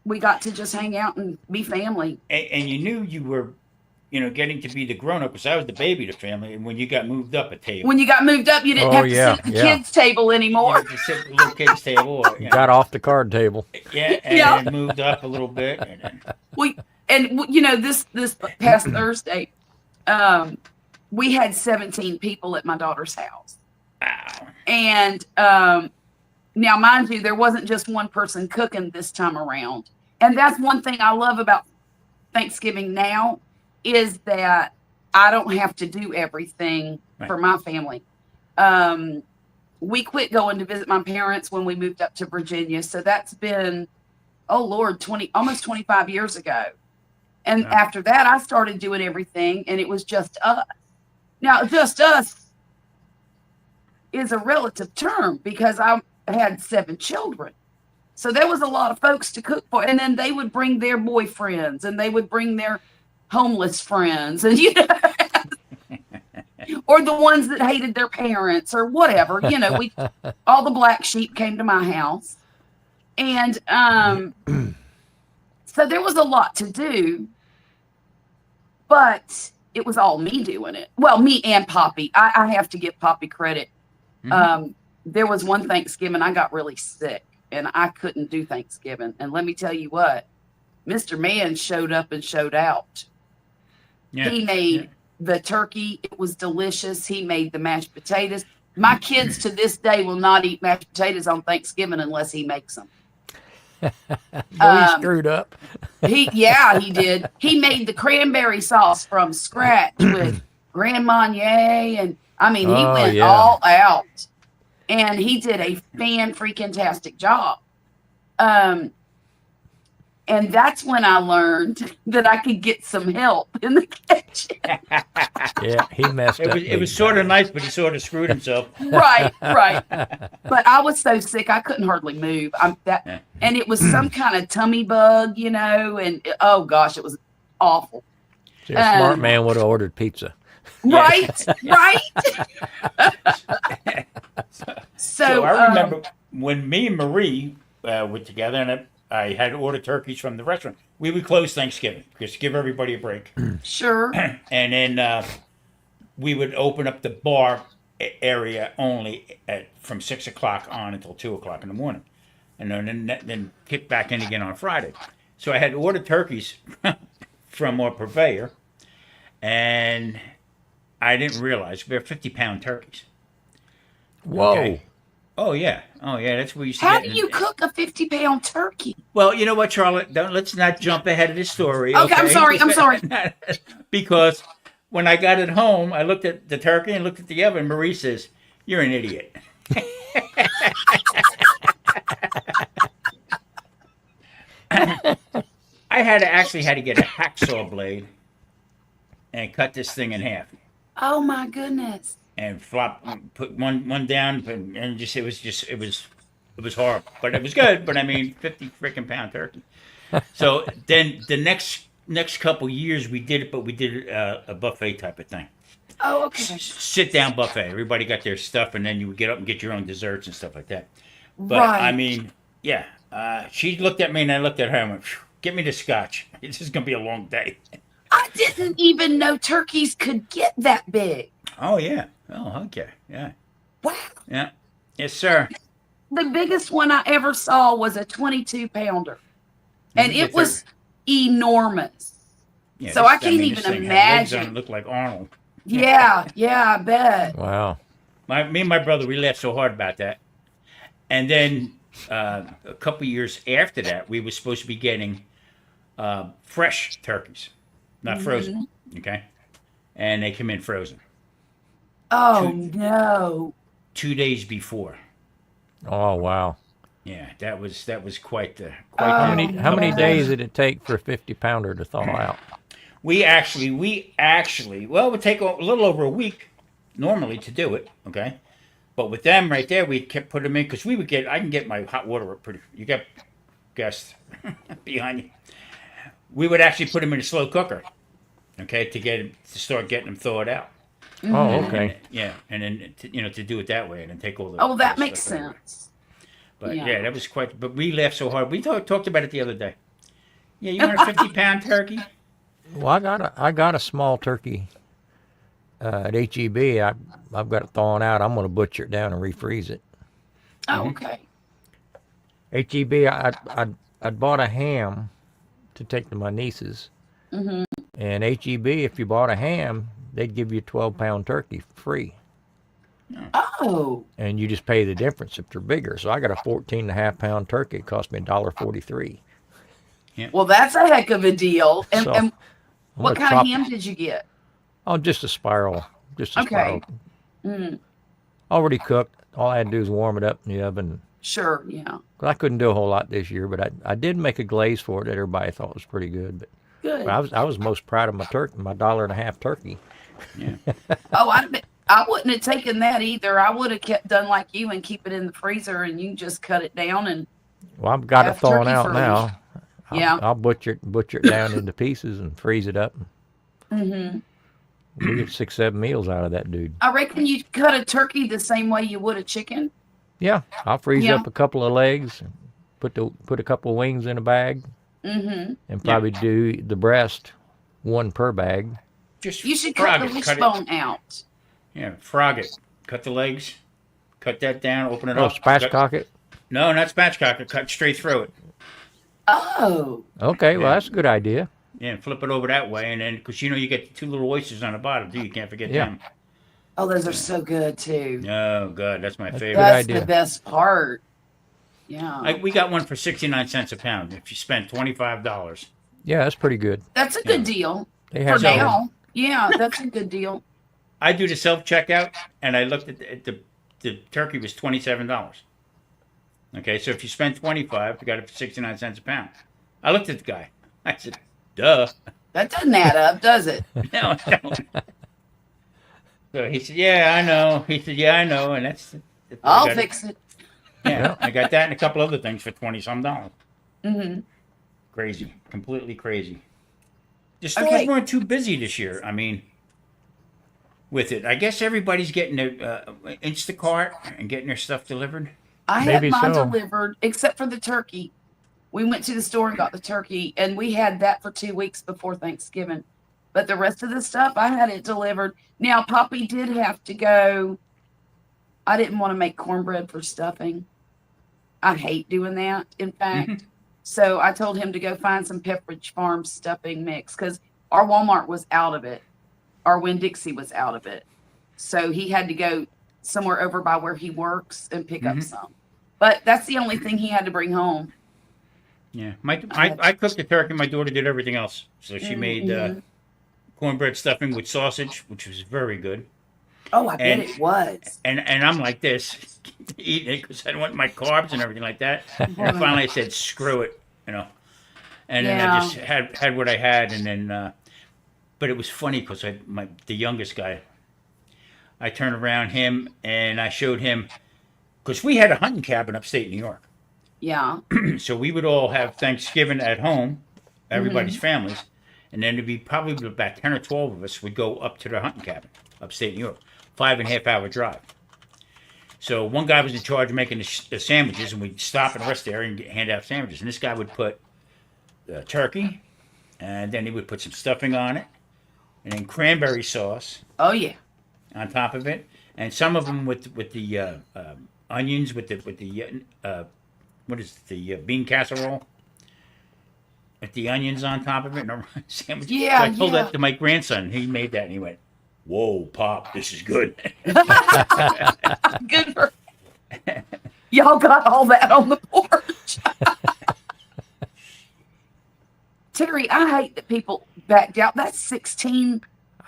we got to just hang out and be family. And you knew you were, getting to be the grown up because I was the baby of the family. And when you got moved up a table, When you got moved up, you didn't have to sit at the kids' table anymore. you sit at the little kids table. Or, Got off the card table. Yeah, and then moved up a little bit. This past Thursday, we had 17 people at my daughter's house. Wow. And now, mind you, there wasn't just one person cooking this time around. And that's one thing I love about Thanksgiving now is that I don't have to do everything for my family. We quit going to visit my parents when we moved up to Virginia. So that's been, almost 25 years ago. And after that, I started doing everything, and it was just us. Now, just us is a relative term because I had 7 children. So there was a lot of folks to cook for. And then they would bring their boyfriends, and they would bring their homeless friends, and or the ones that hated their parents or whatever. All the black sheep came to my house. And so there was a lot to do, but it was all me doing it. Well, me and Poppy. I have to give Poppy credit. There was one Thanksgiving I got really sick, and I couldn't do Thanksgiving. And let me tell you what, Mr. Man showed up and showed out. Yeah. He made the turkey. It was delicious. He made the mashed potatoes. My kids to this day will not eat mashed potatoes on Thanksgiving unless he makes them. He screwed up. He did. He made the cranberry sauce from scratch with Grand Marnier, and he went all out, and he did a fan-freaking-tastic job. And that's when I learned that I could get some help in the kitchen. Yeah, he messed up. It was sort of nice, but he sort of screwed himself. Right. But I was so sick, I couldn't hardly move. And it was some kind of tummy bug, and oh gosh, it was awful. See, a smart man would have ordered pizza. Right. So I remember when me and Marie were together, and I had to order turkeys from the restaurant. We would close Thanksgiving just to give everybody a break, Sure. and then we would open up the bar area only from 6 o'clock on until 2 o'clock in the morning, and then kick back in again on Friday. So I had ordered turkeys from our purveyor, and I didn't realize they're 50-pound turkeys. Whoa. Okay. Oh yeah. That's what we used to How get. do you cook a 50-pound turkey? Well, you know what, Charlotte? Let's not jump ahead of the story. Okay, I'm sorry. Because when I got it home, I looked at the turkey and looked at the oven. Marie says, "You're an idiot." I actually had to get a hacksaw blade and cut this thing in half. Oh my goodness. And put one down, and it was horrible, but it was good. But I mean, 50 freaking pound turkey. So then the next couple years we did it, but we did it a buffet type of thing. Oh, okay. Sit down buffet. Everybody got their stuff, and then you would get up and get your own desserts and stuff like that. But Right. I mean, yeah. She looked at me, and I looked at her, and went, "Get me the scotch. This is gonna be a long day." I didn't even know turkeys could get that big. Oh yeah. Oh okay. Yeah. Wow. Yeah. Yes, sir. The biggest one I ever saw was a 22-pounder. And it was enormous. Yeah, So I can't even imagine. It looked like Arnold. Yeah, I bet. Wow. Me and my brother, we laughed so hard about that. And then a couple years after that, we were supposed to be getting fresh turkeys, not frozen. Okay, and they come in frozen. Oh no! 2 days before. Oh wow. Yeah, that was quite the. How many days did it take for a 50-pounder to thaw out? We actually, well, it would take a little over a week normally to do it. Okay, but with them right there, we kept putting them in because I can get my hot water up pretty. You got guests behind you. We would actually put them in a slow cooker. Okay, to start getting them thawed out. Oh, okay. And then to do it that way and then take all the. Oh, that makes sense. But yeah, that was quite. But we laughed so hard. We talked about it the other day. Yeah, you want a 50-pound turkey? Well, I got a small turkey at HEB. I've got it thawing out. I'm going to butcher it down and refreeze it. Oh, okay. HEB, I bought a ham to take to my nieces. Mm-hmm. And HEB, if you bought a ham, they'd give you a 12-pound turkey free. Oh. And you just pay the difference if they're bigger. So I got a 14.5-pound turkey. It cost me $1.43. Yeah. Well, that's a heck of a deal. And, So, and what kind of chop- ham did you get? Oh, just a spiral. Just a Okay. spiral. Mm, Already cooked. All I had to do is warm it up in the oven. sure, yeah. I couldn't do a whole lot this year, but I did make a glaze for it that everybody thought was pretty good. But Good. I was most proud of my turkey, my $1.50 turkey. Yeah. Oh, I wouldn't have taken that either. I would have done like you and keep it in the freezer, and you just cut it down and. Well, I've got it Have thawing turkey out for now. Yeah. I'll butcher it down into pieces and freeze it up. Mm-hmm. We get 6-7 meals out of that dude. I reckon you cut a turkey the same way you would a chicken. Yeah, I'll freeze Yeah. up a couple of legs, put a couple of wings in a bag, Mm-hmm. and probably do the breast, one per bag. Just You should frog cut the it, cut it. wishbone out. Yeah, frog it. Cut the legs. Cut that down. Open it Oh, up. spatchcock it. No, not spatchcock it. Cut straight through it. Oh. Okay, well Yeah. that's a good idea. Yeah, and flip it over that way, and then because you get the two little oysters on the bottom too. You can't forget Yeah. them. Oh, those are so good too. Oh God, that's my favorite. That's idea. the best part. Yeah. We got one for 69 cents a pound. If you spend $25. Yeah, that's pretty good. That's a good deal. They For have some- now. Yeah, that's a good deal. I do the self checkout, and I looked at the turkey was $27. Okay, so if you spend 25, you got it for 69 cents a pound. I looked at the guy. I said, "Duh." That doesn't add up, does it? No, I don't. So he said, "Yeah, I know." He said, "Yeah, I know," and that's. I'll fix it. Yeah, I got that and a couple other things for $20-some. Mm-hmm. Crazy, completely crazy. The stores Okay. weren't too busy this year. I mean, with it. I guess everybody's getting their Instacart and getting their stuff delivered. I had Maybe mine so. delivered, except for the turkey. We went to the store and got the turkey, and we had that for 2 weeks before Thanksgiving. But the rest of the stuff, I had it delivered. Now, Poppy did have to go. I didn't want to make cornbread for stuffing. I hate doing that, in fact. So I told him to go find some Pepperidge Farm stuffing mix because our Walmart was out of it. Our Winn-Dixie was out of it. So he had to go somewhere over by where he works and pick up some. But that's the only thing he had to bring home. Yeah, I cooked the turkey. My daughter did everything else. So she made cornbread stuffing with sausage, which was very good. Oh, I bet it was. And I'm like this, eating it because I don't want my carbs and everything like that. And finally I said, screw it, you know. And then I just had what I had, and then, but it was funny because the youngest guy, I turned around him and I showed him, because we had a hunting cabin upstate New York. Yeah. So we would all have Thanksgiving at home, everybody's families, and then there'd be probably about 10 or 12 of us would go up to the hunting cabin, upstate New York, 5.5-hour drive. So one guy was in charge of making the sandwiches, and we'd stop in a rest area and hand out sandwiches. And this guy would put turkey, and then he would put some stuffing on it, and then cranberry sauce. Oh yeah. On top of it, and some of them with the onions, with the what is it, the bean casserole, with the onions on top of it, and a sandwich. Yeah, so I told that to my grandson. He made that, and he went, "Whoa, Pop, this is good." Good for y'all. Got all that on the porch. Terry, I hate that people backed out. That's 16.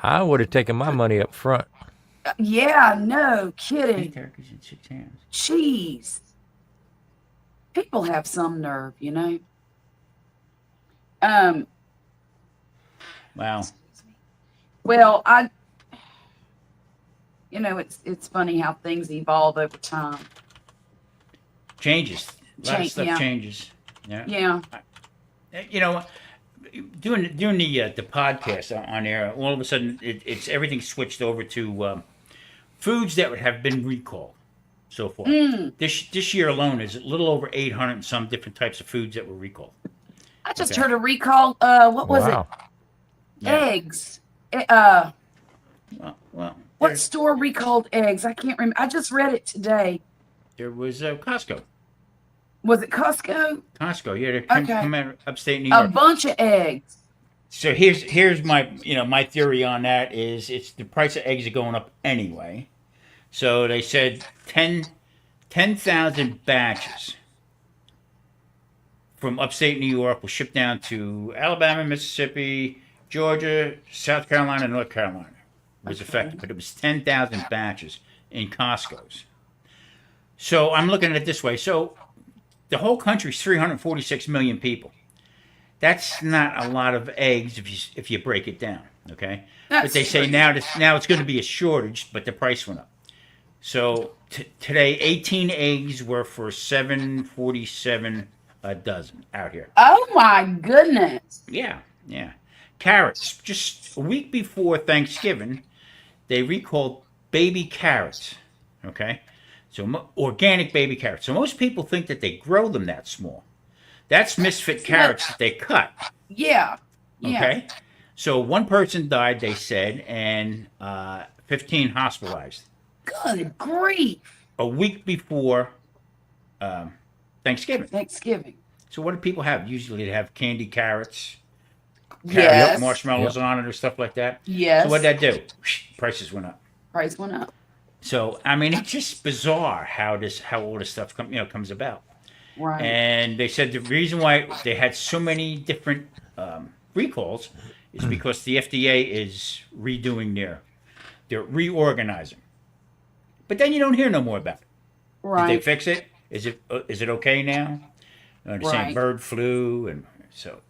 I would have taken my money up front. Yeah, no kidding. Turkeys in 6 hands. Jeez. People have some nerve, you know. Wow. Well, it's funny how things evolve over time. Changes. A lot of stuff changes. Yeah. Yeah. You know, doing the podcast on air, all of a sudden it's everything switched over to foods that have been recalled so far. This year alone is a little over 800 and some different types of foods that were recalled. I just heard a recall. What was it? Yeah. Eggs. Well, what store recalled eggs? I can't remember. I just read it today. There was Costco. Was it Costco? Costco, yeah, they come out of upstate New York. A bunch of eggs. So here's my my theory on that is it's the price of eggs are going up anyway. So they said 10,000 batches from upstate New York will ship down to Alabama, Mississippi, Georgia, South Carolina, North Carolina. Was affected, but it was 10,000 batches in Costco's. So I'm looking at it this way. So the whole country's 346 million people. That's not a lot of eggs if you break it down, okay? But they say now it's going to be a shortage, but the price went up. So today, 18 eggs were for $7.47 a dozen out here. Oh my goodness! Yeah. Carrots. Just a week before Thanksgiving, they recalled baby carrots. Okay, so organic baby carrots. So most people think that they grow them that small. That's misfit carrots that they cut. Yeah. Okay. So one person died, they said, and 15 hospitalized. Good grief! A week before Thanksgiving. So what do people have? Usually they have candy carrots. Yes. Marshmallows on it or stuff like that. Yes. So what did that do? Prices went up. Price went up. So I mean, it's just bizarre how all this stuff comes about. Right. And they said the reason why they had so many different recalls is because the FDA is they're reorganizing. But then you don't hear no more about it. Right. Did they fix it? Is it okay now? They're saying bird flu, and so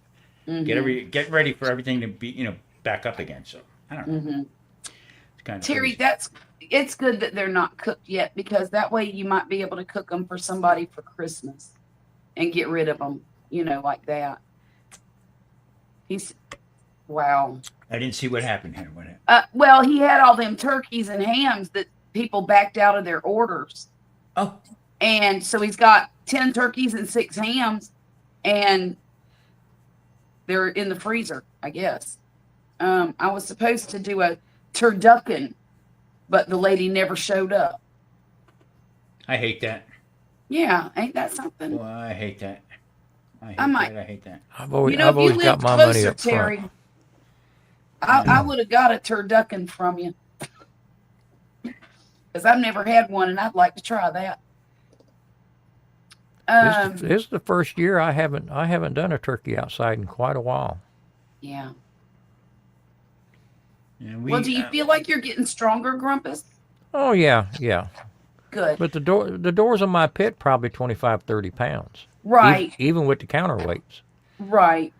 get ready for everything to be back up again. So I don't know. It's kind of Terry, crazy. it's good that they're not cooked yet, because that way you might be able to cook them for somebody for Christmas and get rid of them, like that. Wow. I didn't see what happened here. Well, he had all them turkeys and hams that people backed out of their orders. Oh. And so he's got 10 turkeys and 6 hams, and they're in the freezer, I guess. I was supposed to do a turducken, but the lady never showed up. I hate that. Yeah, ain't that something? Well, I hate that. I hate that. I've always, if I've you always lived got my money closer, up front. Terry, I would have got a turducken from you. Because I've never had one, and I'd like to try that. This is the first year I haven't done a turkey outside in quite a while. Yeah. Yeah, Well, do you feel like you're getting stronger, Grumpus? Oh yeah. Good. But the doors on my pit probably 25, 30 pounds. Right. Even with the counterweights. Right.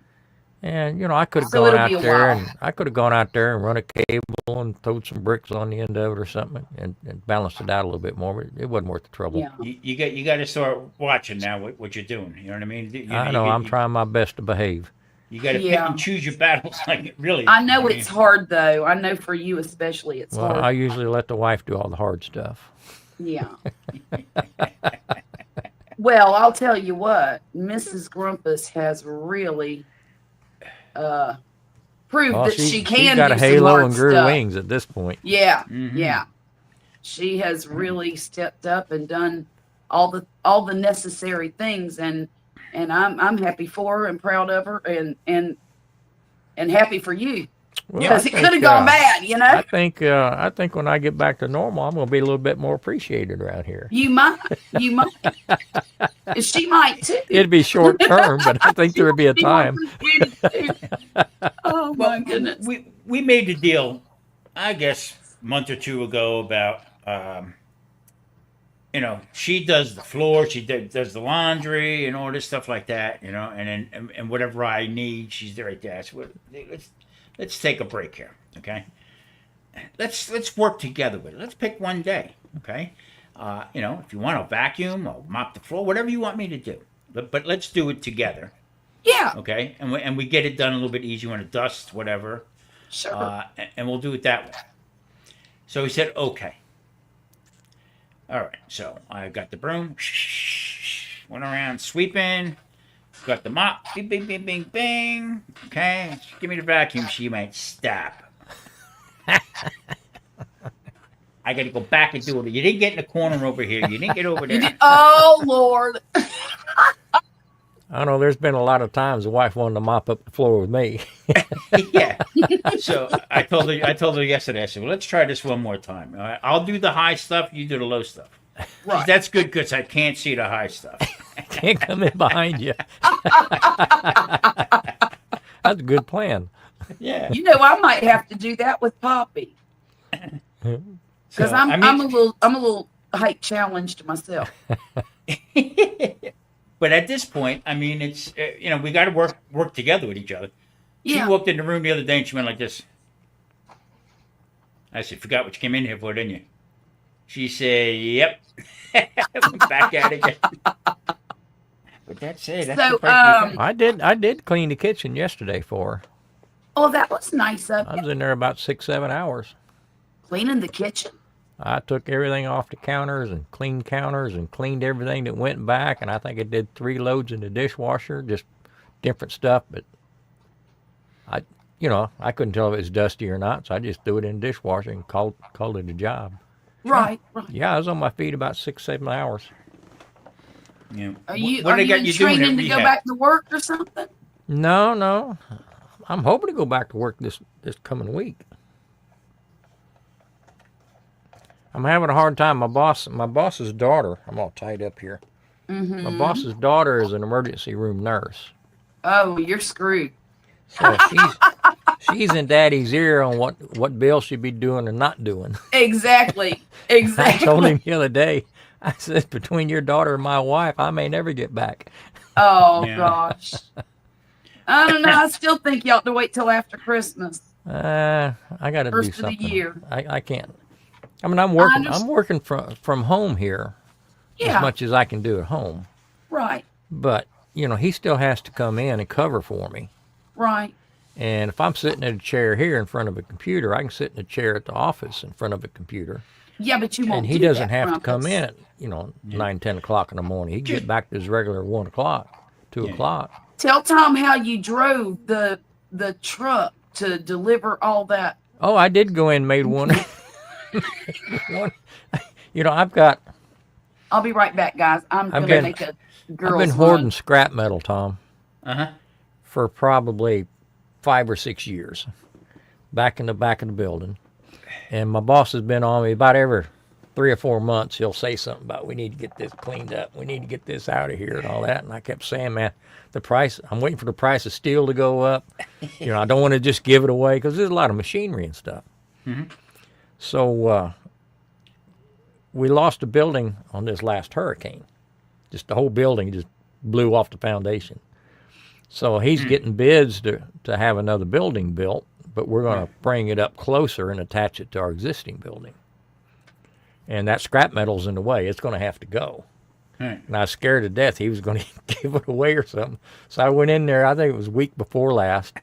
And I could have So gone it'll out be a there while. and I could have gone out there and run a cable and thrown some bricks on the end of it or something and balanced it out a little bit more. But it wasn't worth the trouble. Yeah. You got to start watching now what you're doing. You know what I mean? I know. I'm trying my best to behave. You got to pick and choose your battles. Like really. I know it's hard though. I know for you especially, it's Well, hard. I usually let the wife do all the hard stuff. Yeah. Well, I'll tell you what, Mrs. Grumpus has really proved that she can she's got do a some halo hard and grew stuff. wings at this point. Yeah, Mhm. yeah. She has really stepped up and done all the necessary things, and I'm happy for her and proud of her, and happy for you. Well, Because I it think, could have gone bad, I think when I get back to normal, I'm going to be a little bit more appreciated around here. You might. She might too. It'd be short term, but I think there would be a She time. might appreciate it too. Oh my goodness. We made the deal, I guess, a month or two ago about, she does the floor, she does the laundry and all this stuff like that, and then and whatever I need, she's right there. So let's take a break here, okay? Let's work together with it. Let's pick one day, okay? If you want to vacuum or mop the floor, whatever you want me to do, but let's do it together, Yeah. okay? And we get it done a little bit easier when it dusts, whatever. Sure. And we'll do it that way. So he said, okay. All right, so I got the broom, went around sweeping, got the mop, bing, bing, bing, bing, bing. Okay, give me the vacuum. She might stop. I got to go back and do it. You didn't get in the corner over here. You didn't get over there. Oh Lord. I don't know. There's been a lot of times the wife wanted to mop up the floor with me. Yeah. So I told her yesterday. I said, well, let's try this one more time. All right? I'll do the high stuff. You do the low stuff. Right. That's good because I can't see the high stuff. Can't come in behind you. That's a good plan. Yeah. I might have to do that with Poppy. Because I'm a little height challenged myself. But at this point, I mean, it's we got to work together with each other. Yeah. She walked in the room the other day and she went like this. I said, "Forgot what you came in here for, didn't you?" She said, "Yep." Went back at it again. But that's it. That's So, the price we pay. I did clean the kitchen yesterday for her. Oh, that was nice of I you. was in there about 6-7 hours. Cleaning the kitchen. I took everything off the counters and cleaned everything that went back, and I think I did 3 loads in the dishwasher, just different stuff. But I couldn't tell if it was dusty or not, so I just threw it in the dishwasher and called it a job. Right. Yeah, I was on my feet about 6-7 hours. Yeah. Are you What they got in you doing training at to go rehab? back to work or something? No. I'm hoping to go back to work this coming week. I'm having a hard time. My boss's daughter, I'm all tied up here. Mm-hmm. My boss's daughter is an emergency room nurse. Oh, you're screwed. So she's in daddy's ear on what Bill should be doing and not doing. Exactly. I Exactly. told him the other day, I said, between your daughter and my wife, I may never get back. Oh Yeah. gosh. I don't know. I still think you ought to wait till after Christmas. I got to do First of the something. year. I can't. I mean, I'm understand. working from home here Yeah. as much as I can do at home. Right. But, he still has to come in and cover for me. Right. And if I'm sitting in a chair here in front of a computer, I can sit in a chair at the office in front of a computer. Yeah, but you won't. And he do doesn't that, have to come Grumpus. in at, 9, 10 o'clock in the morning. He can get back to his regular 1 o'clock, 2 o'clock. Tell Tom how you drove the truck to deliver all that. Oh, I did go in and made one. one. I've got. I'll be right back, guys. I'm going to make a girl's I've been hoarding scrap metal, Tom, Uh-huh. for probably 5 or 6 years, back in the back of the building. And my boss has been on me about every 3 or 4 months. He'll say something about, we need to get this cleaned up. We need to get this out of here and all that. And I kept saying, man, I'm waiting for the price of steel to go up. I don't want to just give it away because there's a lot of machinery and stuff. Mm-hmm. So we lost a building on this last hurricane. Just the whole building just blew off the foundation. So he's getting bids to have another building built, but we're going to bring it up closer and attach it to our existing building. And that scrap metal's in the way. It's going to have to go. Right. And I was scared to death he was going to give it away or something. So I went in there, I think it was a week before last.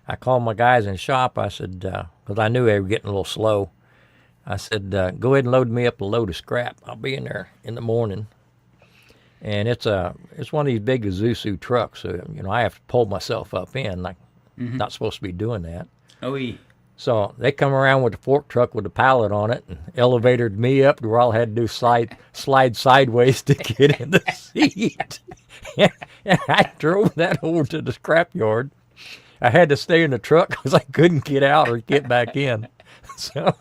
I called my guys in the shop. I said, because I knew they were getting a little slow. I said, go ahead and load me up a load of scrap. I'll be in there in the morning. And it's one of these big Isuzu trucks. So, I have to pull myself up in. Like, not supposed to be doing that. Oh, So they come around with the fork truck with a pallet on it and elevated me up to where all I had to do slide sideways to get in the seat. And I drove that over to the scrap yard. I had to stay in the truck because I couldn't get out or get back in. So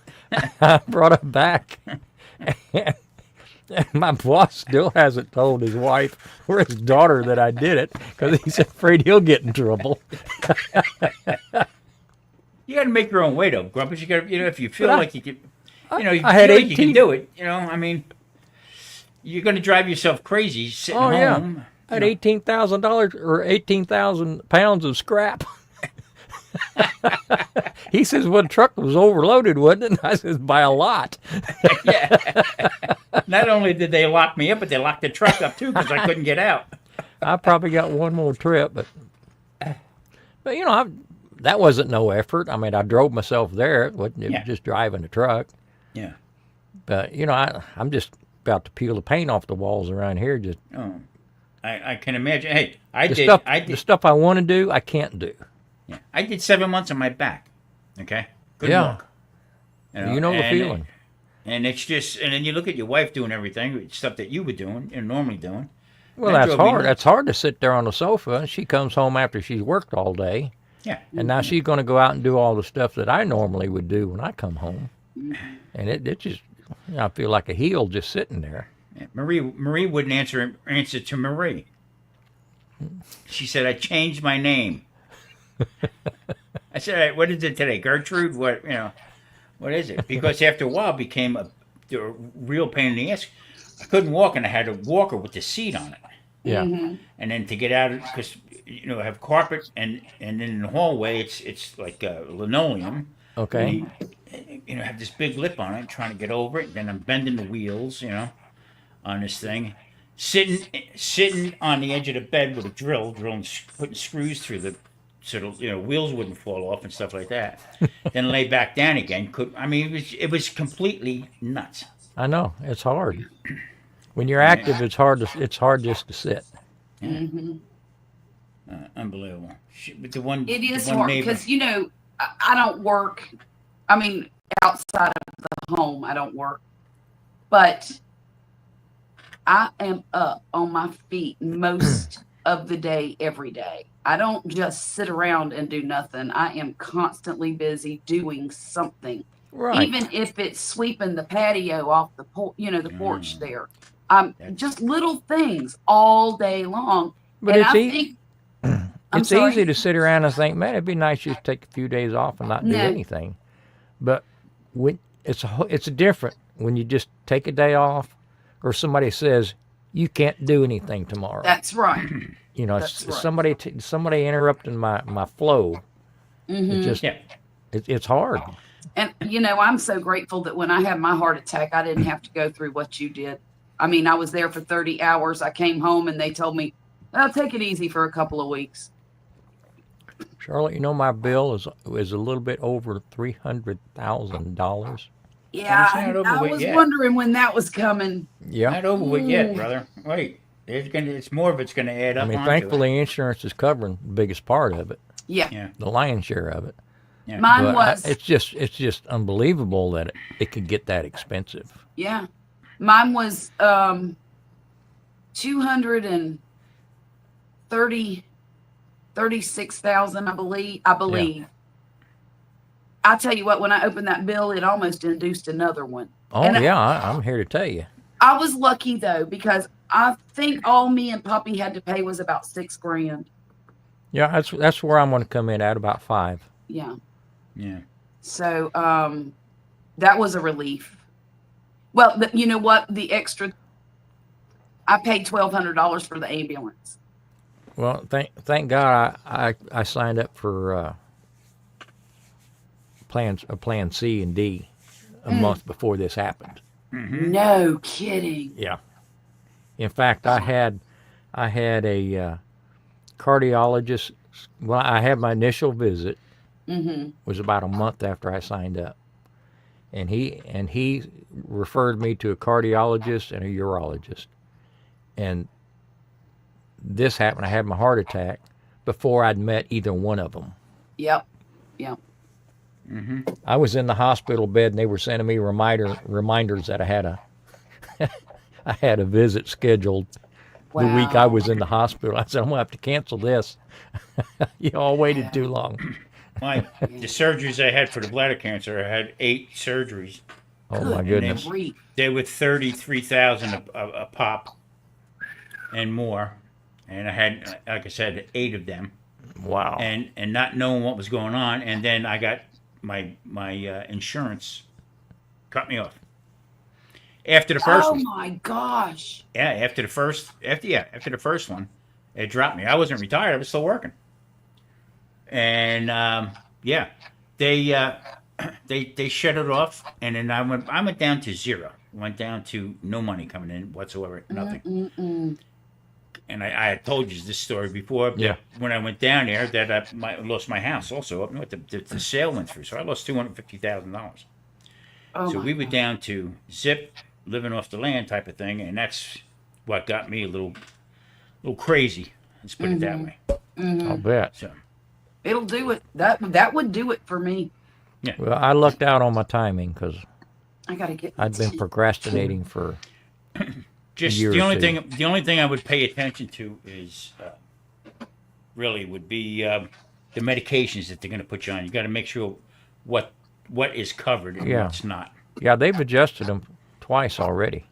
I brought it back. And my boss still hasn't told his wife or his daughter that I did it because he's afraid he'll get in trouble. You got to make your own way, though, Grumpus. You got to, if you feel like you can, you I had feel like 18 you can do it. I mean, you're going to drive yourself crazy sitting home. Yeah. I had $18,000 or 18,000 pounds of scrap. He says, well, the truck was overloaded, wasn't it? And I says, by a lot. Yeah. Not only did they lock me up, but they locked the truck up, too, because I couldn't get out. I probably got one more trip, but that wasn't no effort. I mean, I drove myself there. It was just driving the truck. Yeah. But, I'm just about to peel the paint off the walls around here. Just I can imagine. Hey, the stuff I want to do, I can't do. Yeah. I did 7 months on my back. Okay? Good luck. You know the feeling. And it's just, and then you look at your wife doing everything, stuff that you were doing and normally doing. Well, that's hard. That's hard to sit there on the sofa. And she comes home after she's worked all day. Yeah. And now she's going to go out and do all the stuff that I normally would do when I come home. And it just, I feel like a heel just sitting there. Yeah. Marie wouldn't answer to Marie. She said, I changed my name. I said, what is it today? Gertrude? What is it? Because after a while it became a real pain in the ass. I couldn't walk and I had a walker with the seat on it. Yeah. Mm-hmm. And then to get out, because I have carpet and then in the hallway it's like linoleum. Okay. And have this big lip on it, trying to get over it. Then I'm bending the wheels, on this thing. Sitting on the edge of the bed with a drill, putting screws through so the wheels wouldn't fall off and stuff like that. Then lay back down again. It was completely nuts. I know, it's hard. When you're active, it's hard just to sit. Yeah. Mm-hmm. Unbelievable. But it is hard because I don't work. I mean, outside of the home, I don't work, but I am up on my feet most of the day, every day. I don't just sit around and do nothing. I am constantly busy doing something. Right. Even if it's sweeping the patio off the the porch there. Just little things all day long. But and it's easy to sit around and think, man, it'd be nice just to take a few days off and not do anything. But when it's different when you just take a day off, or somebody says you can't do anything tomorrow. That's right. That's right. Somebody interrupting my flow. Mm-hmm. It's hard. And I'm so grateful that when I had my heart attack, I didn't have to go through what you did. I mean, I was there for 30 hours. I came home and they told me, "Oh, take it easy for a couple of weeks." Charlotte, you know my bill is a little bit over $300,000. Yeah, It's not over I with was yet. wondering when that was coming. Yeah. Not over with yet, brother. Wait, it's more of it's gonna add I up mean, onto thankfully, insurance is covering the biggest part of it, Yeah, it. Yeah. the lion's share of it. Yeah. mine But was. it's just unbelievable that it could get that expensive. Yeah, mine was 236,000, I believe. I tell you what, when I opened that bill, it almost induced another one. Oh And yeah, I'm here to tell you. I was lucky though, because I think all me and Poppy had to pay was about $6,000. Yeah, that's where I'm going to come in at about 5. Yeah. Yeah. So that was a relief. Well, you know what? The extra, I paid $1,200 for the ambulance. Well, thank God I signed up for plan C and D a month before this happened. Mm-hmm. No kidding. Yeah. In fact, I had a cardiologist. Well, I had my initial visit. Was about a month after I signed up, and he referred me to a cardiologist and a urologist, and this happened. I had my heart attack before I'd met either one of them. Yep. I was in the hospital bed, and they were sending me reminders that I had a visit scheduled the week I was in the hospital. I said, I'm gonna have to cancel this. You all waited too long. The surgeries I had for the bladder cancer, I had 8 surgeries. Oh my goodness. They were 33,000 a pop and more, and I had, like I said, 8 of them. Wow. And not knowing what was going on, and then I got my insurance cut me off after the first one. Oh my gosh. Yeah, after the first one, it dropped me. I wasn't retired; I was still working. And they shut it off, and then I went down to zero. Went down to no money coming in whatsoever, nothing. And I had told you this story before. Yeah. When I went down there, that I lost my house also up north. The sale went through, so I lost $250,000. So we were down to zip, living off the land type of thing, and that's what got me a little crazy. Let's put it that way. I'll bet. So It'll do it. That would do it for me. yeah. Well, I lucked out on my timing because I gotta get. I'd been procrastinating for Just year the or only two. thing, the only thing I would pay attention to is really would be the medications that they're going to put you on. You got to make sure what is covered and Yeah. what's not. Yeah, they've adjusted them twice already.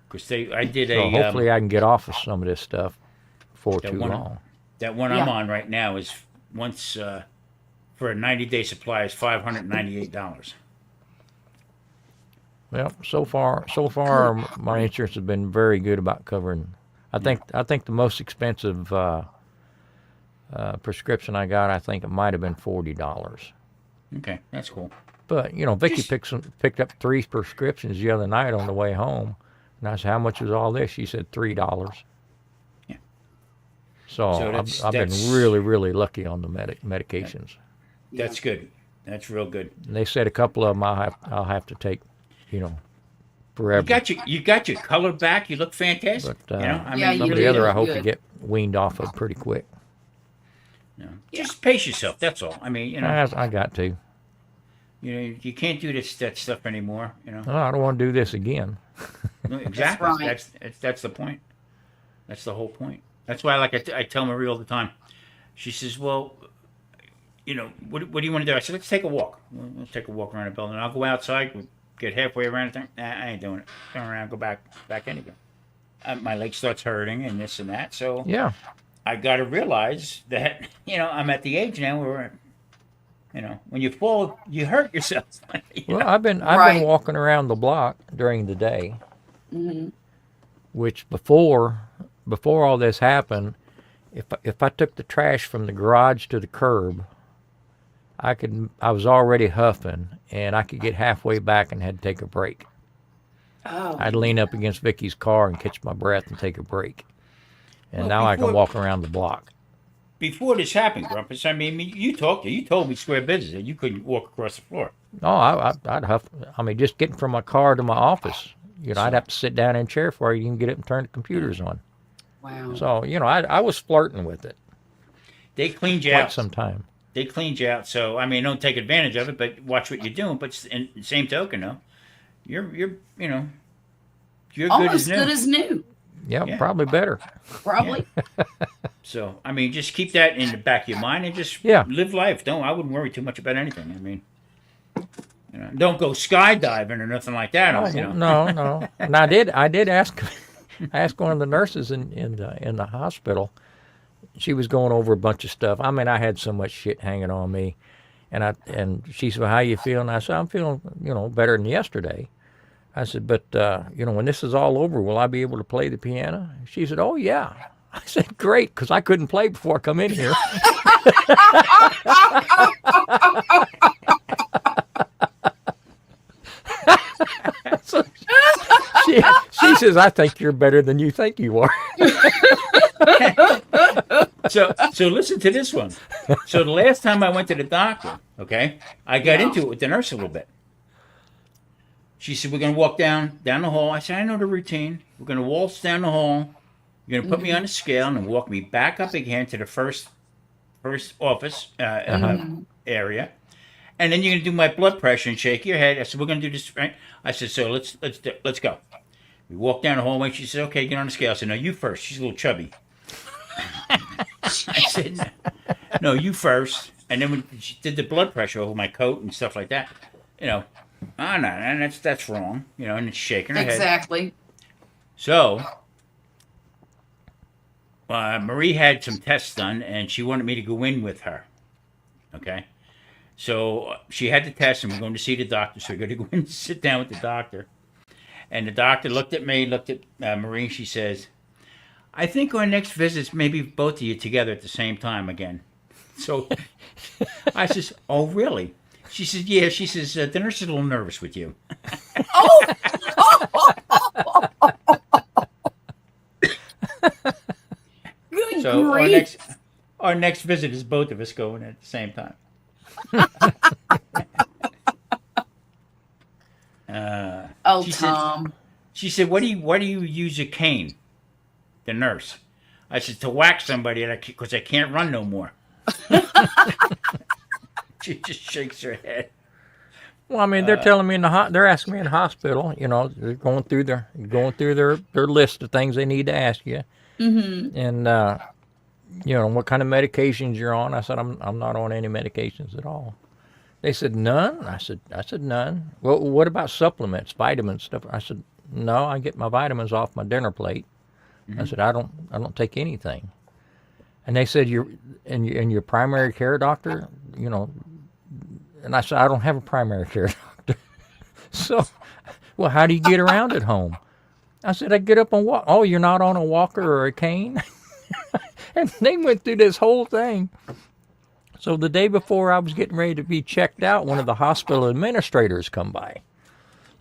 Because I did So a hopefully I can get off of some of this stuff before that too one- long. that one Yeah. I'm on right now is once for a 90-day supply is $598. Well, so far my insurance has been very good about covering. I think the most expensive prescription I got, I think it might have been $40. Okay, that's cool. But you know, Vicky picked up 3 prescriptions the other night on the way home, and I said, "How much was all this?" She said $3. Yeah. So I've been really lucky on the medications. That's good. That's real good. And they said a couple of them I'll have to take, forever. You got your color back. You look fantastic. But, Yeah, some you of do the other look I hope good. to get weaned off of pretty quick. Just pace yourself. That's all. I mean, I got to. You can't do that stuff anymore. No, I don't want to do this again. Exactly. right. That's the point. That's the whole point. That's why, like I tell Marie all the time. She says, "Well, what do you want to do?" I said, "Let's take a walk. We'll take a walk around the building. I'll go outside. We'll get halfway around the thing. Nah, I ain't doing it. Turn around, go back anyway. My leg starts hurting and this and that. So Yeah. I got to realize that I'm at the age now where when you fall, you hurt yourself. Well, I've been Right. walking around the block during the day, which before all this happened, if I took the trash from the garage to the curb, I was already huffing, and I could get halfway back and had to take a break. Oh, I'd lean up against Vicky's car and catch my breath and take a break. And Well, now I can before- walk around the block. before this happened, Grumpus, I mean, you told me square business that you couldn't walk across the floor. Oh, I'd huff. I mean, just getting from my car to my office, I'd have to sit down in a chair before I can get up and turn the computers on. Wow. So, I was flirting with it They cleaned you quite out. some time. They cleaned you out. So, I mean, don't take advantage of it, but watch what you're doing. But in the same token, though, you're good Almost as new. good as new. Yeah, probably better. Probably. So, I mean, just keep that in the back of your mind and just Yeah. live life. I wouldn't worry too much about anything. I mean, don't go skydiving or nothing like that. No. And I did ask one of the nurses in the hospital. She was going over a bunch of stuff. I mean, I had so much shit hanging on me, and she said, well, "How you feeling?" I said, "I'm feeling, better than yesterday." I said, "But when this is all over, will I be able to play the piano?" She said, "Oh yeah." I said, "Great," because I couldn't play before I come in here. So she says, "I think you're better than you think you are." So listen to this one. So the last time I went to the doctor, okay, I got into it with the nurse a little bit. She said, "We're gonna walk down the hall." I said, "I know the routine. We're gonna waltz down the hall. You're gonna put me on the scale and walk me back up again to the first office area, and then you're gonna do my blood pressure and shake your head." I said, "We're gonna do this, right?" I said, "So let's go." We walked down the hallway. She said, "Okay, get on the scale." I said, "No, you first." She's a little chubby. I said, "No, you first." And then when she did the blood pressure over my coat and stuff like that, no, that's wrong, and it's shaking her head. Exactly. So, Marie had some tests done, and she wanted me to go in with her. Okay, so she had the test, and we're going to see the doctor. So we're going to go in and sit down with the doctor. And the doctor looked at me, looked at Marie, and she says, "I think our next visit's maybe both of you together at the same time again." So I says, "Oh, really?" She says, "Yeah." She says, "The nurse is a little nervous with you." Oh! Good So grief. our next visit is both of us going at the same time. Oh, she Tom. She said, "Why do you use a cane?" The nurse. I said, "To whack somebody because I can't run no more." She just shakes her head. Well, I mean, they're telling me they're asking me in the hospital. They're going through their list of things they need to ask you, and what kind of medications you're on. I said, I'm not on any medications at all. They said, "None." I said none. Well, what about supplements, vitamins, stuff? I said, "No, I get my vitamins off my dinner plate." I said, I don't take anything. And they said, "You're your primary care doctor, And I said, "I don't have a primary care doctor." So, well, how do you get around at home? I said, "I get up and walk." "Oh, you're not on a walker or a cane?" And they went through this whole thing. So the day before I was getting ready to be checked out, one of the hospital administrators come by.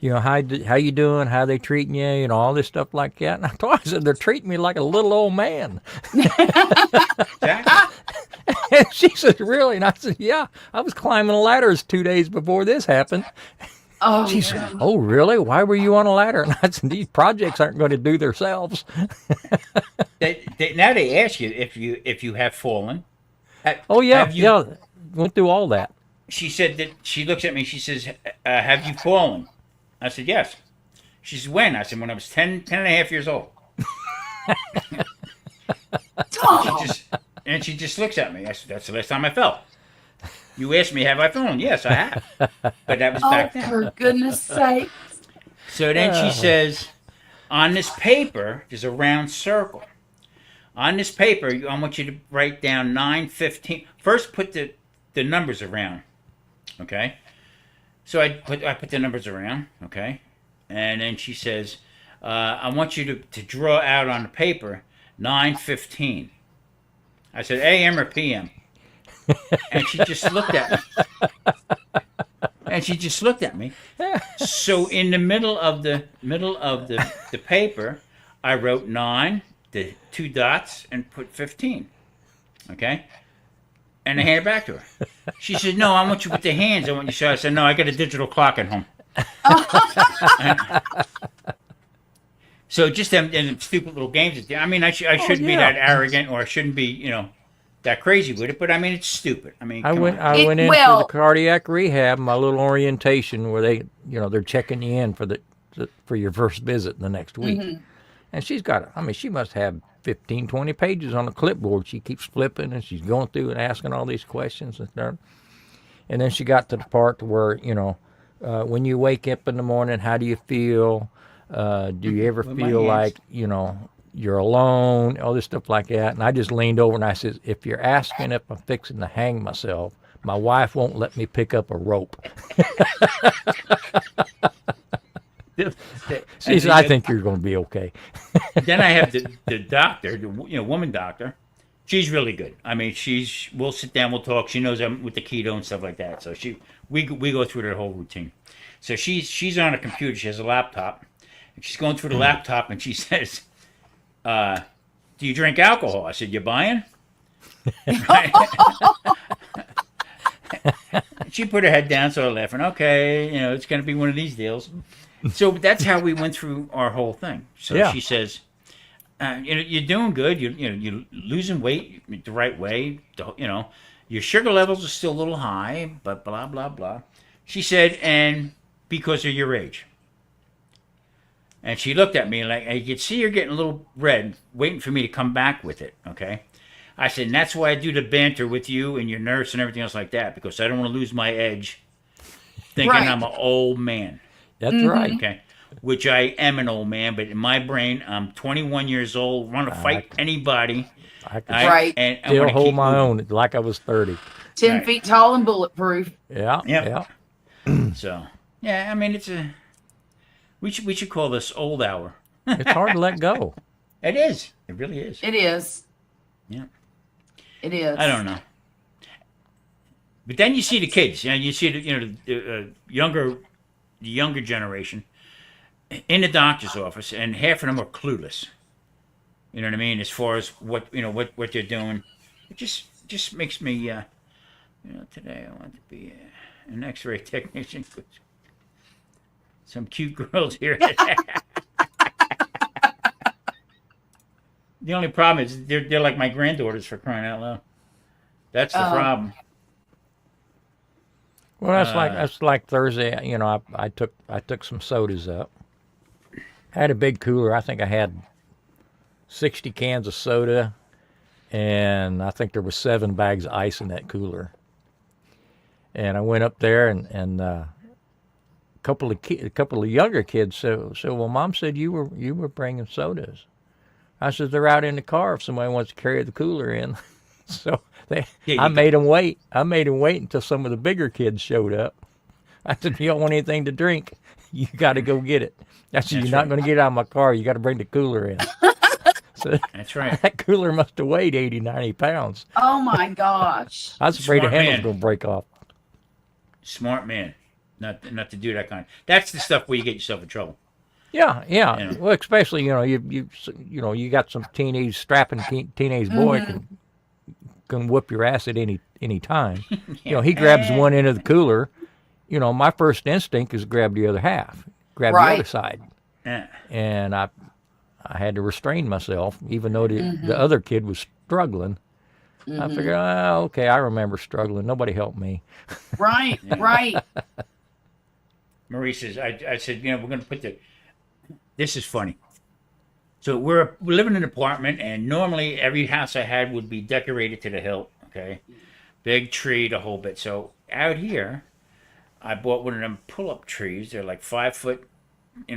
How you doing? How they treating you? All this stuff like that. And I said, "They're treating me like a little old man." And she said, "Really?" And I said, "Yeah, I was climbing ladders 2 days before this happened." Oh, She said, "Oh, really? Why were you on a ladder?" And I said, "These projects aren't going to do themselves." Now they ask you if you have fallen. Oh, yeah, Have you- yeah. Went through all that. She said that she looks at me. She says, "Have you fallen?" I said, "Yes." She said, "When?" I said, "When I was 10 and a half years old." Tom. She just looks at me. I said, "That's the last time I fell." "You asked me, have I fallen?" "Yes, I have." But that was back then. For goodness sake. So then she says, "On this paper, there's a round circle. On this paper, I want you to write down 9:15. First, put the numbers around, okay?" So I put the numbers around, okay? And then she says, "I want you to draw out on the paper 9:15. I said, "AM or PM?" And she just looked at me. So in the middle of the paper, I wrote 9, the 2 dots, and put 15. Okay? And I hand it back to her. She said, no, I want you with the hands. I want you to show. I said, no, I got a digital clock at home. So just them stupid little games. I mean, I shouldn't be that arrogant, or I shouldn't be, that crazy with it. But I mean, it's stupid. I mean, I come went on. I went in for the cardiac rehab, my little orientation where they, they're checking you in for your first visit the next week. And she's got, she must have 15, 20 pages on a clipboard. She keeps flipping and she's going through and asking all these questions and stuff. And then she got to the part where, when you wake up in the morning, how do you feel? Do you ever feel like, you're alone? All this stuff like that. And I just leaned over and I said, if you're asking if I'm fixing to hang myself, my wife won't let me pick up a rope. She said, I think you're going to be okay. Then I have the doctor, woman doctor. She's really good. I mean, we'll sit down, we'll talk. She knows I'm with the keto and stuff like that. So we go through their whole routine. So she's on a computer. She has a laptop. And she's going through the laptop and she says, do you drink alcohol? I said, you buying? She put her head down, started laughing. Okay, it's going to be one of these deals. So that's how we went through our whole thing. So she says, you're doing good. You're losing weight the right way. Your sugar levels are still a little high, but blah, blah, blah. She said, and because of your age. And she looked at me like, I could see her getting a little red, waiting for me to come back with it, okay? I said, and that's why I do the banter with you and your nurse and everything else like that, because I don't want to lose my edge thinking I'm an old man. That's right. Okay. Which I am an old man, but in my brain, I'm 21 years old, want to fight anybody. I can and still hold my own like I was 30. 10 feet tall and bulletproof. Yeah. So, yeah, I mean, we should call this old hour. It's hard to let go. It is. It really is. It is. Yeah. It is. I don't know. But then you see the kids. You see the younger generation in the doctor's office, and half of them are clueless. You know what I mean? As far as what they're doing, it just makes me. Today I want to be an X-ray technician. Some cute girls here. The only problem is they're like my granddaughters, for crying out loud. That's the problem. Well, that's like Thursday. I took some sodas up. I had a big cooler. I think I had 60 cans of soda, and I think there was 7 bags of ice in that cooler. And I went up there, and a couple of younger kids said, "Well, Mom said you were bringing sodas." I said, "They're out in the car if somebody wants to carry the cooler in." So I made them wait. I made them wait until some of the bigger kids showed up. I said, "If you don't want anything to drink, you got to go get it." I said, "You're not going to get out of my car. You got to bring the cooler in." So that's right. That cooler must have weighed 80, 90 pounds. Oh my gosh! I was afraid the handle was going to break off. Smart man, not to do that kind. That's the stuff where you get yourself in trouble. Yeah. Well, especially you got some strapping teenage boy can whoop your ass at any time. He grabs one end of the cooler. My first instinct is to grab the other half, grab the other side, and I had to restrain myself, even though the other kid was struggling. I figured, okay, I remember struggling. Nobody helped me. Right. Marie says, I said, we're going to put this is funny. So we're living in an apartment, and normally every house I had would be decorated to the hilt, okay? Big tree, the whole bit. So out here, I bought one of them pull-up trees. They're like 5 foot,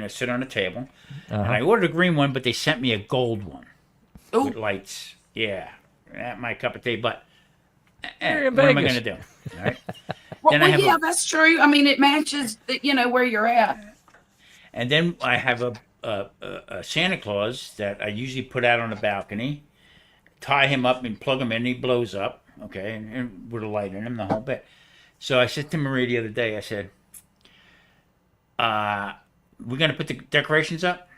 sit on a table. And I ordered a green one, but they sent me a gold one with lights. Yeah, not my cup of tea, but what am I going to do? All right. Well, that's true. I mean, it matches, where you're at. And then I have a Santa Claus that I usually put out on the balcony, tie him up and plug him in. He blows up, okay, and with a light in him, the whole bit. So I said to Marie the other day, I said, we're going to put the decorations up?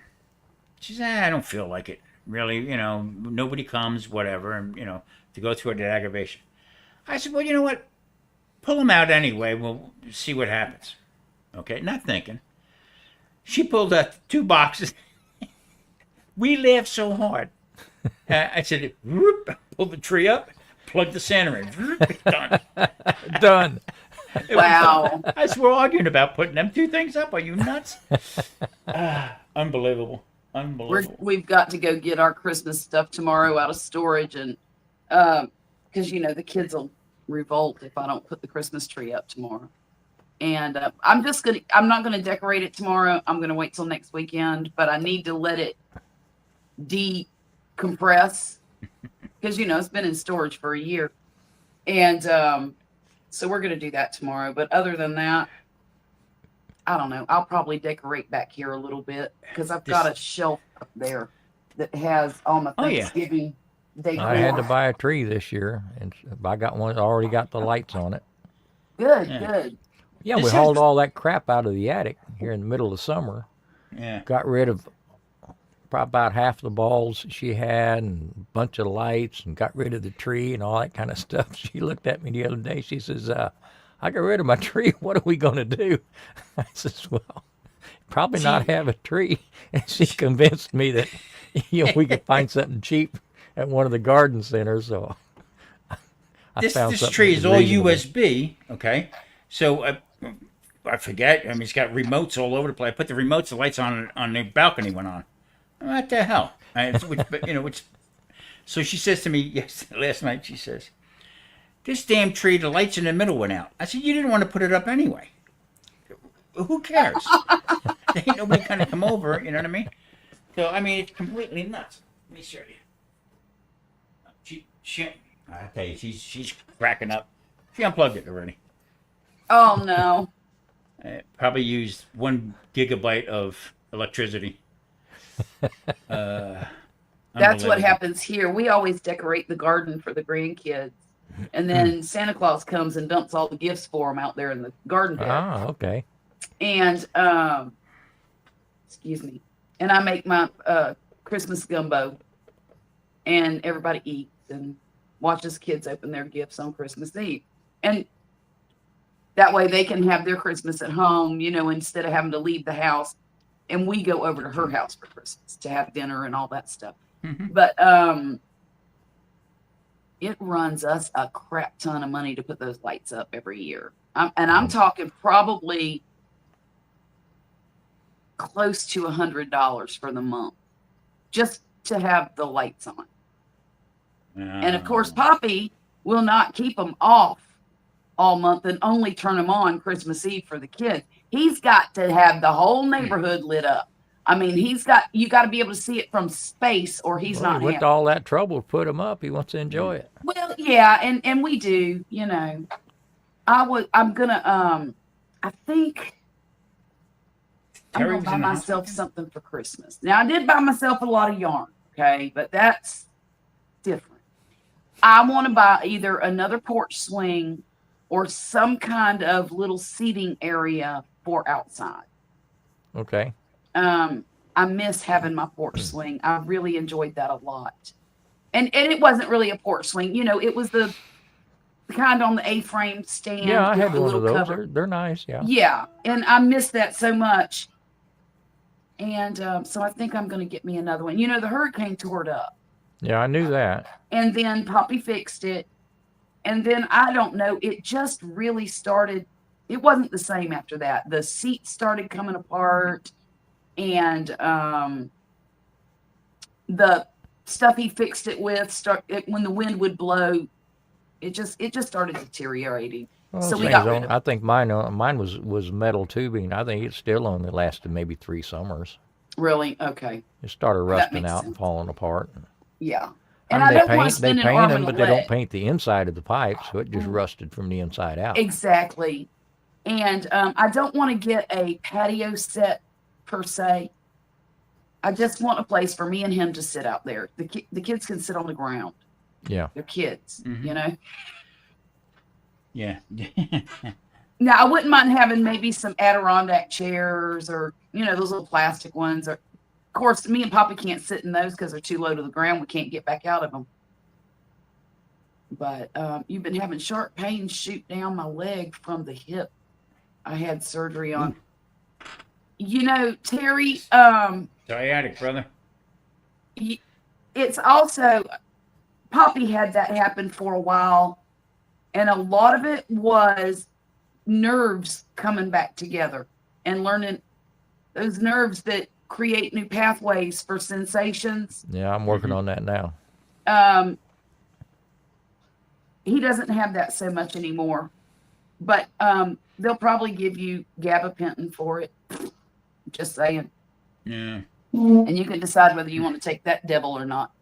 She said, I don't feel like it. Really, nobody comes, whatever. And, to go through that aggravation. I said, well, you know what? Pull them out anyway. We'll see what happens. Okay, not thinking. She pulled out 2 boxes. We laughed so hard. I said, whoop, pull the tree up, plug the Santa in. Whoop, done. Done. Wow. I said, we're arguing about putting them 2 things up. Are you nuts? Unbelievable. Unbelievable. We've got to go get our Christmas stuff tomorrow out of storage, and because the kids will revolt if I don't put the Christmas tree up tomorrow. And I'm not gonna decorate it tomorrow. I'm gonna wait till next weekend, but I need to let it decompress because it's been in storage for a year, and so we're gonna do that tomorrow. But other than that, I don't know. I'll probably decorate back here a little bit because I've got a shelf up there that has all my Thanksgiving decor. I had to buy a tree this year, and I got one that already got the lights on it. Good. Yeah, we hauled all that crap out of the attic here in the middle of summer. Yeah. Got rid of probably about half the balls she had and a bunch of lights and got rid of the tree and all that kind of stuff. She looked at me the other day. She says, I got rid of my tree. What are we going to do? I says, well, probably not have a tree. And she convinced me that we could find something cheap at one of the garden centers. So this tree is all USB, okay? So I forget. I mean, it's got remotes all over the place. I put the remotes, the lights on the balcony went on. What the hell? So she says to me last night, she says, this damn tree, the lights in the middle went out. I said, you didn't want to put it up anyway. Who cares? There ain't nobody going to come over, you know what I mean? So, I mean, it's completely nuts. Let me show you. I tell you, she's cracking up. She unplugged it already. Oh, no. Probably used 1 gigabyte of electricity. That's what happens here. We always decorate the garden for the grandkids. And then Santa Claus comes and dumps all the gifts for them out there in the garden bed. Ah, okay. And, excuse me. And I make my Christmas gumbo. And everybody eats and watches kids open their gifts on Christmas Eve. And that way they can have their Christmas at home, instead of having to leave the house. And we go over to her house for Christmas to have dinner and all that stuff. Mm-hmm. But it runs us a crap ton of money to put those lights up every year. I'm talking probably close to $100 for the month just to have the lights on. And of course, Poppy will not keep them off all month and only turn them on Christmas Eve for the kids. He's got to have the whole neighborhood lit up. I mean, you got to be able to see it from space or he's not with happy. all that trouble to put them up. He wants to enjoy it. Well, yeah. And we do, I'm going to, I think I'm going to buy myself something for Christmas. Now I did buy myself a lot of yarn. Okay. But that's different. I want to buy either another porch swing or some kind of little seating area for outside. Okay. I miss having my porch swing. I really enjoyed that a lot. And it wasn't really a porch swing. It was the kind on the A-frame stand. Yeah, I had one of those. Cover. They're nice, yeah. Yeah, and I miss that so much. And so I think I'm going to get me another one. The hurricane tore it up. Yeah, I knew that. And then Poppy fixed it. And then, I don't know, it just really started. It wasn't the same after that. The seats started coming apart. And the stuff he fixed it with, when the wind would blow, it just started deteriorating. Well, so we got rid of it. I think mine was metal tubing. I think it still only lasted maybe 3 summers. Really? Okay. It started rusting out and falling apart. Yeah. And I mean, they paint them, but they don't paint the inside of the pipe, so it just rusted from the inside out. Exactly. And I don't want to get a patio set per se. I just want a place for me and him to sit out there. The kids can sit on the ground. Yeah. They're kids, Yeah. Now, I wouldn't mind having maybe some Adirondack chairs or, those little plastic ones. Or, of course, me and Papa can't sit in those because they're too low to the ground. We can't get back out of them. But you've been having sharp pains shoot down my leg from the hip. I had surgery on. You know, Terry, Sciatic, brother. it's also, Poppy had that happen for a while, and a lot of it was nerves coming back together and learning those nerves that create new pathways for sensations. Yeah, I'm working on that now. He doesn't have that so much anymore, but they'll probably give you gabapentin for it. Just saying. Yeah. And you can decide whether you want to take that devil or not.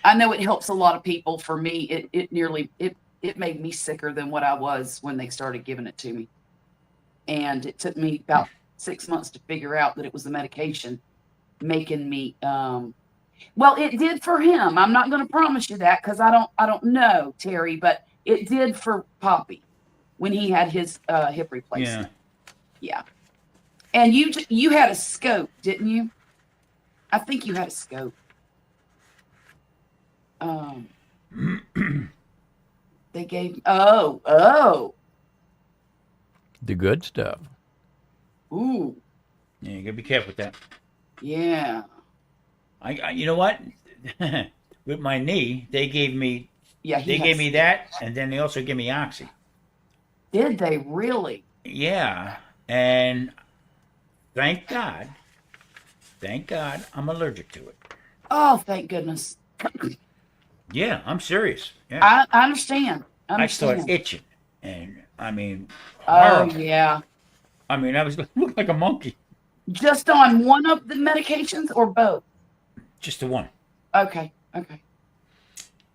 I know it helps a lot of people. For me, it made me sicker than what I was when they started giving it to me. And it took me about 6 months to figure out that it was the medication making me well, it did for him. I'm not going to promise you that because I don't know, Terry, but it did for Poppy when he had his hip replacement. Yeah. And you had a scope, didn't you? I think you had a scope. They gave the good stuff. Ooh. Yeah, you gotta be careful with that. Yeah. I you know what? With my knee, they gave me gave me that, and then they also gave me Oxy. Did they really? Yeah, and thank God, I'm allergic to it. Oh, thank goodness. Yeah, I'm serious. Yeah. I understand. I started itching, and I mean, oh horrible. yeah. I mean, I was looked like a monkey. Just on one of the medications or both? Just the one. Okay.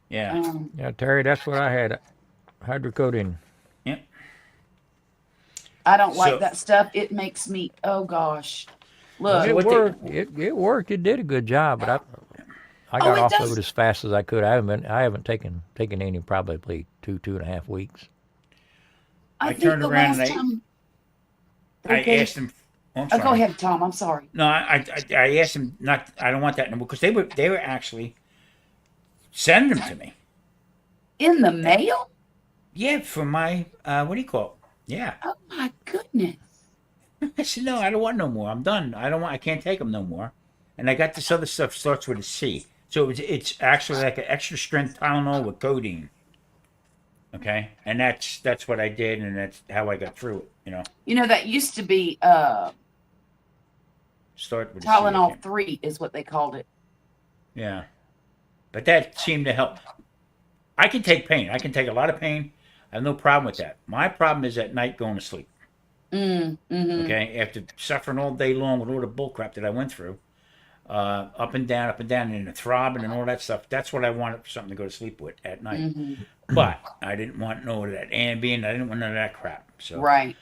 Yeah. Yeah, Terry, that's what I had. Hydrocodone. Yeah. I don't like that stuff. It makes me, oh gosh. Look. It worked. It worked. It did a good job, but I got off of it as fast as I could. I haven't taken any probably 2.5 weeks. I turned around and I asked them. Oh, I'm sorry. Go ahead, Tom. I'm sorry. No, I asked them not. I don't want that anymore because they were actually sending them to me in the mail. Yeah, for my what do you call it? Yeah. Oh my goodness. I said no, I don't want no more. I'm done. I can't take them no more. And I got this other stuff starts with a C. So it's actually like an extra strength Tylenol with codeine. Okay, and that's what I did, and that's how I got through it. You know that used to be start with Tylenol 3 is what they called it. Yeah, but that seemed to help. I can take pain. I can take a lot of pain. I have no problem with that. My problem is at night going to sleep. Okay, after suffering all day long with all the bullcrap that I went through, up and down, and the throbbing and all that stuff. That's what I wanted, something to go to sleep with at night. But I didn't want no of that Ambien. I didn't want none of that crap. So right.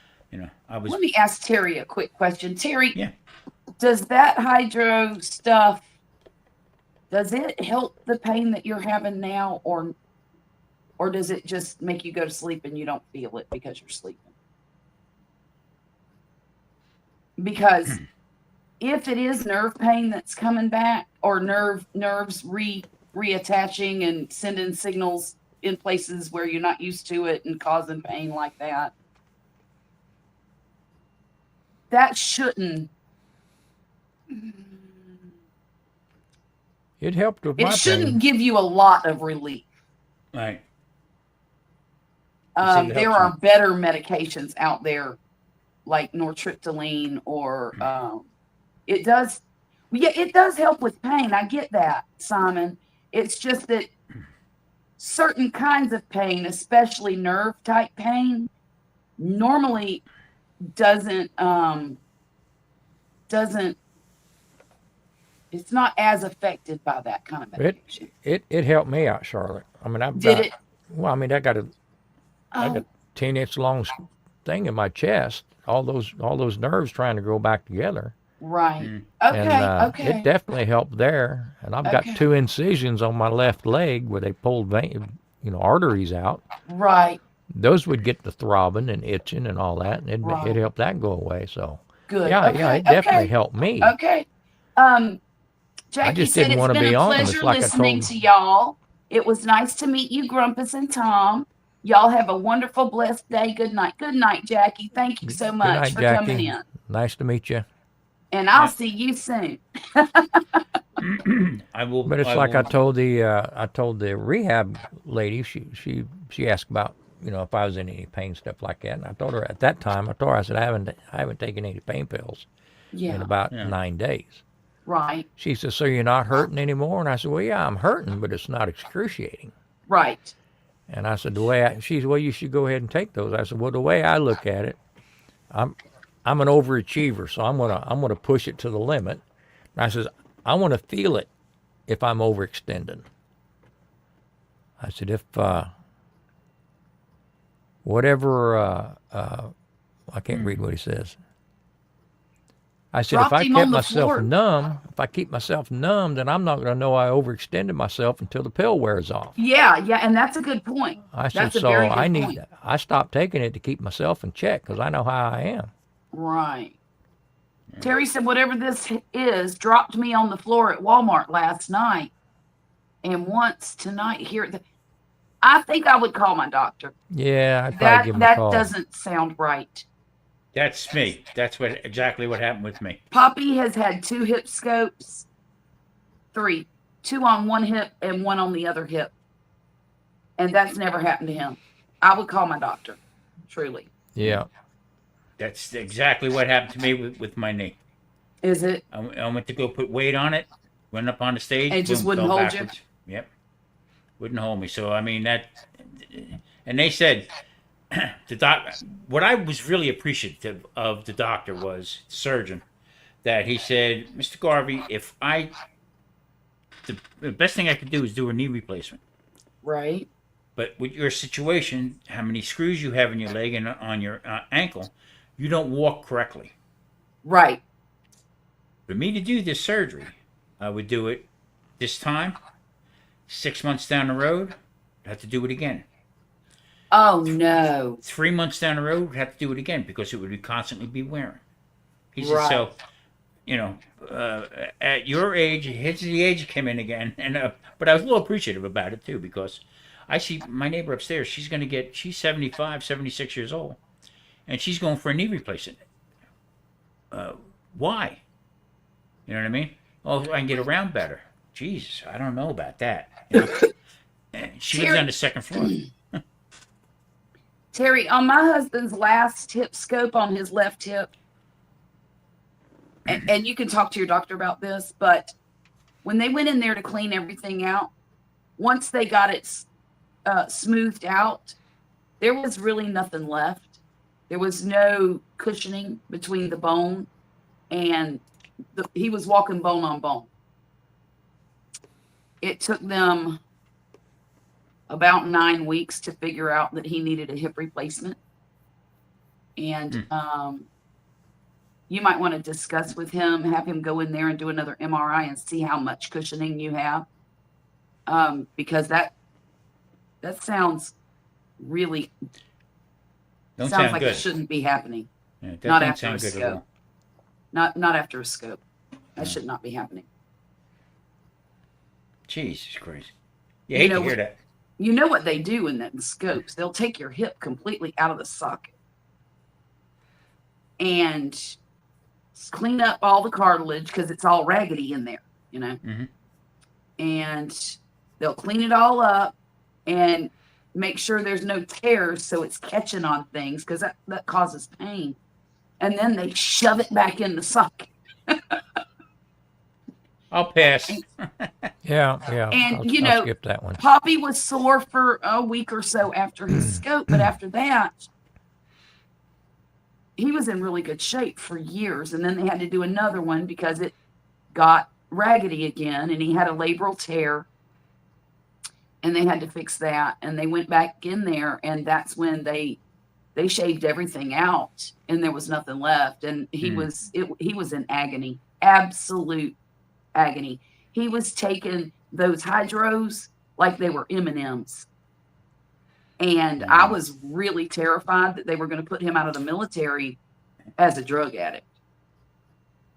I was. Let me ask Terry a quick question. Terry, yeah. Does that hydro stuff, does it help the pain that you're having now, or does it just make you go to sleep and you don't feel it because you're sleeping? Because if it is nerve pain that's coming back, or nerves reattaching and sending signals in places where you're not used to it and causing pain like that, that shouldn't. It helped with my pain. It shouldn't give you a lot of relief. Right. There are better medications out there, like nortriptyline, or it does. Yeah, it does help with pain. I get that, Simon. It's just that certain kinds of pain, especially nerve type pain, normally doesn't. It's not as affected by that kind of medication. It helped me out, Charlotte. I mean, I got a 10-inch long thing in my chest. All those nerves trying to grow back together. Right. Okay. It definitely helped there. And I've got 2 incisions on my left leg where they pulled arteries out. Right. Those would get the throbbing and itching and all that, and it helped that go away. So good. Yeah, it definitely helped me. Okay. Jackie I just said didn't it's want to been be a on. pleasure It's like listening I told to y'all. It was nice to meet you, Grumpus and Tom. Y'all have a wonderful, blessed day. Good night. Good night, Jackie. Thank you so Good much night, for coming Jackie. in. Nice to meet you. And I'll Yeah. see you soon. I will. But it's I like will, I told the rehab lady. She asked about if I was in any pain, stuff like that. And I told her at that time. I said I haven't taken any pain pills in Yeah, about Yeah. 9 days. right, She said, so you're not hurting anymore? And I said, well, yeah, I'm hurting, but it's not excruciating. right. And I said, she said, well, you should go ahead and take those. I said, well, the way I look at it, I'm an overachiever, so I'm gonna push it to the limit. And I says, I want to feel it if I'm overextending. I said, if whatever, I can't read what he says. I said, Dropped if I him kept on the myself floor. numb, if I keep myself numb, then I'm not going to know I overextended myself until the pill wears off. Yeah, and that's a good point. I said, That's a so very good I need, point. I stopped taking it to keep myself in check because I know how I am. Right. Terry said, whatever this is, dropped me on the floor at Walmart last night and once tonight here at the. I think I would call my doctor. Yeah, I'd probably give him a That call. doesn't sound right. That's me. That's exactly what happened with me. Poppy has had 2 hip scopes, 3, 2 on one hip and 1 on the other hip. And that's never happened to him. I would call my doctor, truly. Yeah. That's exactly what happened to me with my knee. Is it? I went to go put weight on it, went up on the stage, And it just boom, wouldn't fell hold you? backwards. Yep, wouldn't hold me. So I mean that, and they said the doc. What I was really appreciative of the doctor was the surgeon, that he said, Mr. Garvey, the best thing I could do is do a knee replacement. Right. But with your situation, how many screws you have in your leg and on your ankle, you don't walk correctly. Right. For me to do this surgery, I would do it this time. 6 months down the road, I'd have to do it again. Oh, no. 3 months down the road, I'd have to do it again because it would constantly be wearing. He said, Right. so, at your age, it's the age came in again. And but I was a little appreciative about it too, because I see my neighbor upstairs, she's 75, 76 years old, and she's going for a knee replacement. Why? You know what I mean? Oh, I can get around better. Jesus, I don't know about that. And she lives on the second floor. Terry, on my husband's last hip scope on his left hip, and you can talk to your doctor about this, but when they went in there to clean everything out, once they got it smoothed out, there was really nothing left. There was no cushioning between the bone, and he was walking bone on bone. It took them about 9 weeks to figure out that he needed a hip replacement. And you might want to discuss with him, have him go in there and do another MRI and see how much cushioning you have. Because that sounds really Don't sounds sound like good. it shouldn't be happening. Yeah, that Not don't after sound a good at scope. all. Not after a scope. That should not be happening. Jesus Christ. You You hate know, to hear that. You know what they do in that scopes? They'll take your hip completely out of the socket and clean up all the cartilage because it's all raggedy in there, you know. Mm-hmm. And they'll clean it all up and make sure there's no tears so it's catching on things because that causes pain. And then they shove it back in the socket. I'll pass. Yeah. And, I'll skip that one. Poppy was sore for a week or so after his scope, but after that, he was in really good shape for years. And then they had to do another one because it got raggedy again, and he had a labral tear, and they had to fix that. And they went back in there, and that's when they shaved everything out, and there was nothing left. And he was in agony, absolute agony. He was taking those hydros like they were M&Ms. And I was really terrified that they were going to put him out of the military as a drug addict.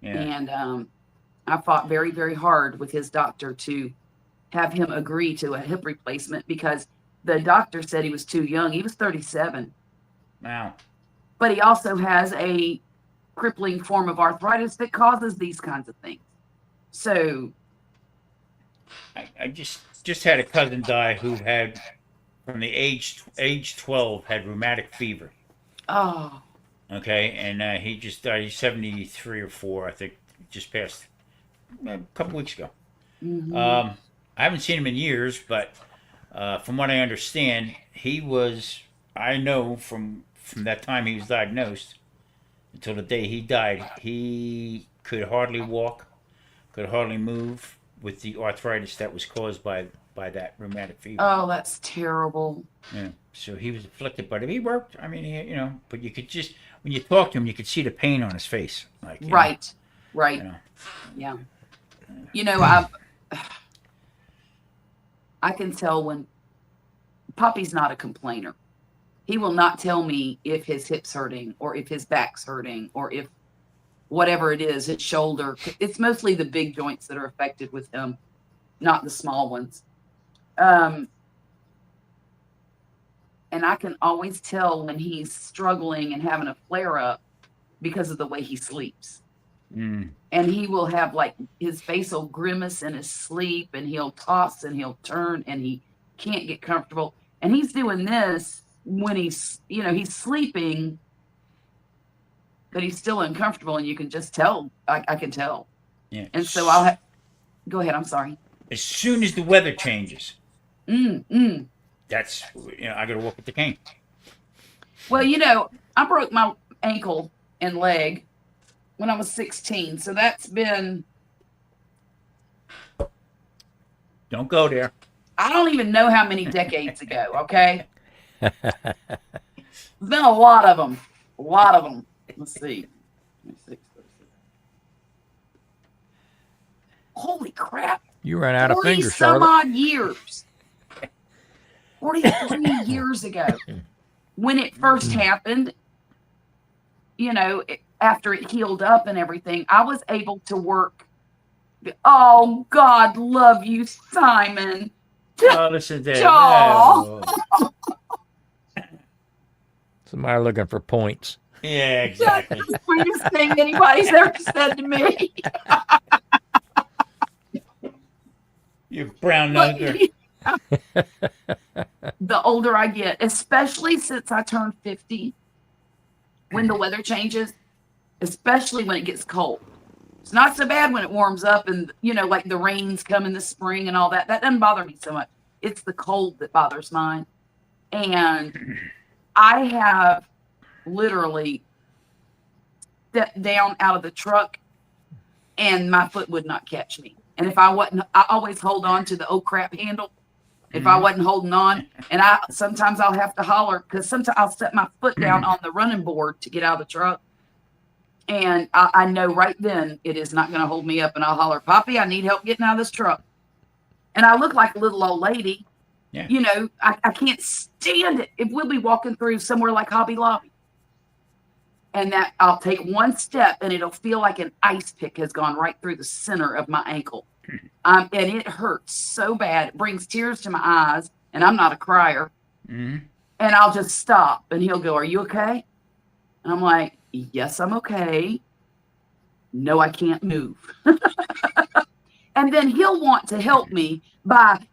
Yeah. And I fought very, very hard with his doctor to have him agree to a hip replacement because the doctor said he was too young. He was 37. Wow. But he also has a crippling form of arthritis that causes these kinds of things. So I just had a cousin die who had, from the age 12, had rheumatic fever. oh, Okay, and he just died. He's 73 or 4, I think. Just passed a couple weeks ago. I haven't seen him in years, but from what I understand, he was. I know from that time he was diagnosed until the day he died, he could hardly walk, could hardly move with the arthritis that was caused by that rheumatic fever. oh, that's terrible. Yeah. So he was afflicted, but he worked. I mean, but you could just, when you talk to him, you could see the pain on his face. Like, Right. Yeah. I can tell when Poppy's not a complainer. He will not tell me if his hip's hurting or if his back's hurting or if whatever it is, his shoulder. It's mostly the big joints that are affected with him, not the small ones. And I can always tell when he's struggling and having a flare up because of the way he sleeps. And he will have like his face will grimace in his sleep and he'll toss and he'll turn and he can't get comfortable. And he's doing this when he's sleeping, but he's still uncomfortable and you can just tell. I can tell. Yeah. And so go ahead. I'm sorry. As soon as the weather changes, that's, I got to walk with the cane. Well, I broke my ankle and leg when I was 16. So that's been. Don't go there. I don't even know how many decades ago. Okay. There's been a lot of them. Let's see. Holy crap. You ran out of 40 fingers, some Charlotte. odd years. 43 years ago. When it first happened, after it healed up and everything, I was able to work. Oh, God love you, Simon. Oh, listen to that. Aw. Somebody looking for points. Yeah, exactly. That's the sweetest thing anybody's ever said to me. You brown nugget. The older I get, especially since I turned 50, when the weather changes, especially when it gets cold. It's not so bad when it warms up and, like the rains come in the spring and all that. That doesn't bother me so much. It's the cold that bothers mine. And I have literally stepped down out of the truck and my foot would not catch me. And if I wasn't, I always hold on to the oh crap handle. If I wasn't holding on, and sometimes I'll have to holler because sometimes I'll set my foot down on the running board to get out of the truck. And I know right then it is not going to hold me up. And I'll holler, Poppy, I need help getting out of this truck. And I look like a little old lady. Yeah. I can't stand it. If we'll be walking through somewhere like Hobby Lobby. And that I'll take one step and it'll feel like an ice pick has gone right through the center of my ankle. And it hurts so bad. It brings tears to my eyes. And I'm not a crier. And I'll just stop. And he'll go, are you okay? And I'm like, yes, I'm okay. No, I can't move. And then he'll want to help me by,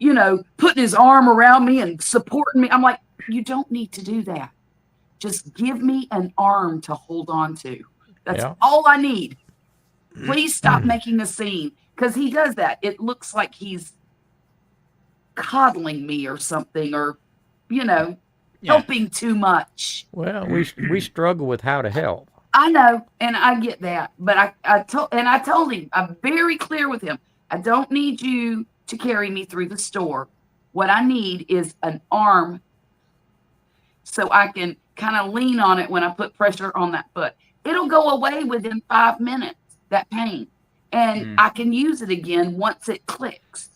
putting his arm around me and supporting me. I'm like, you don't need to do that. Just give me an arm to hold on to. That's all I need. Please stop making a scene. Because he does that. It looks like he's coddling me or something or, helping too much. Well, we struggle with how to help. I know, and I get that. But I told him, I'm very clear with him. I don't need you to carry me through the store. What I need is an arm so I can kind of lean on it when I put pressure on that foot. It'll go away within 5 minutes, that pain. And I can use it again once it clicks.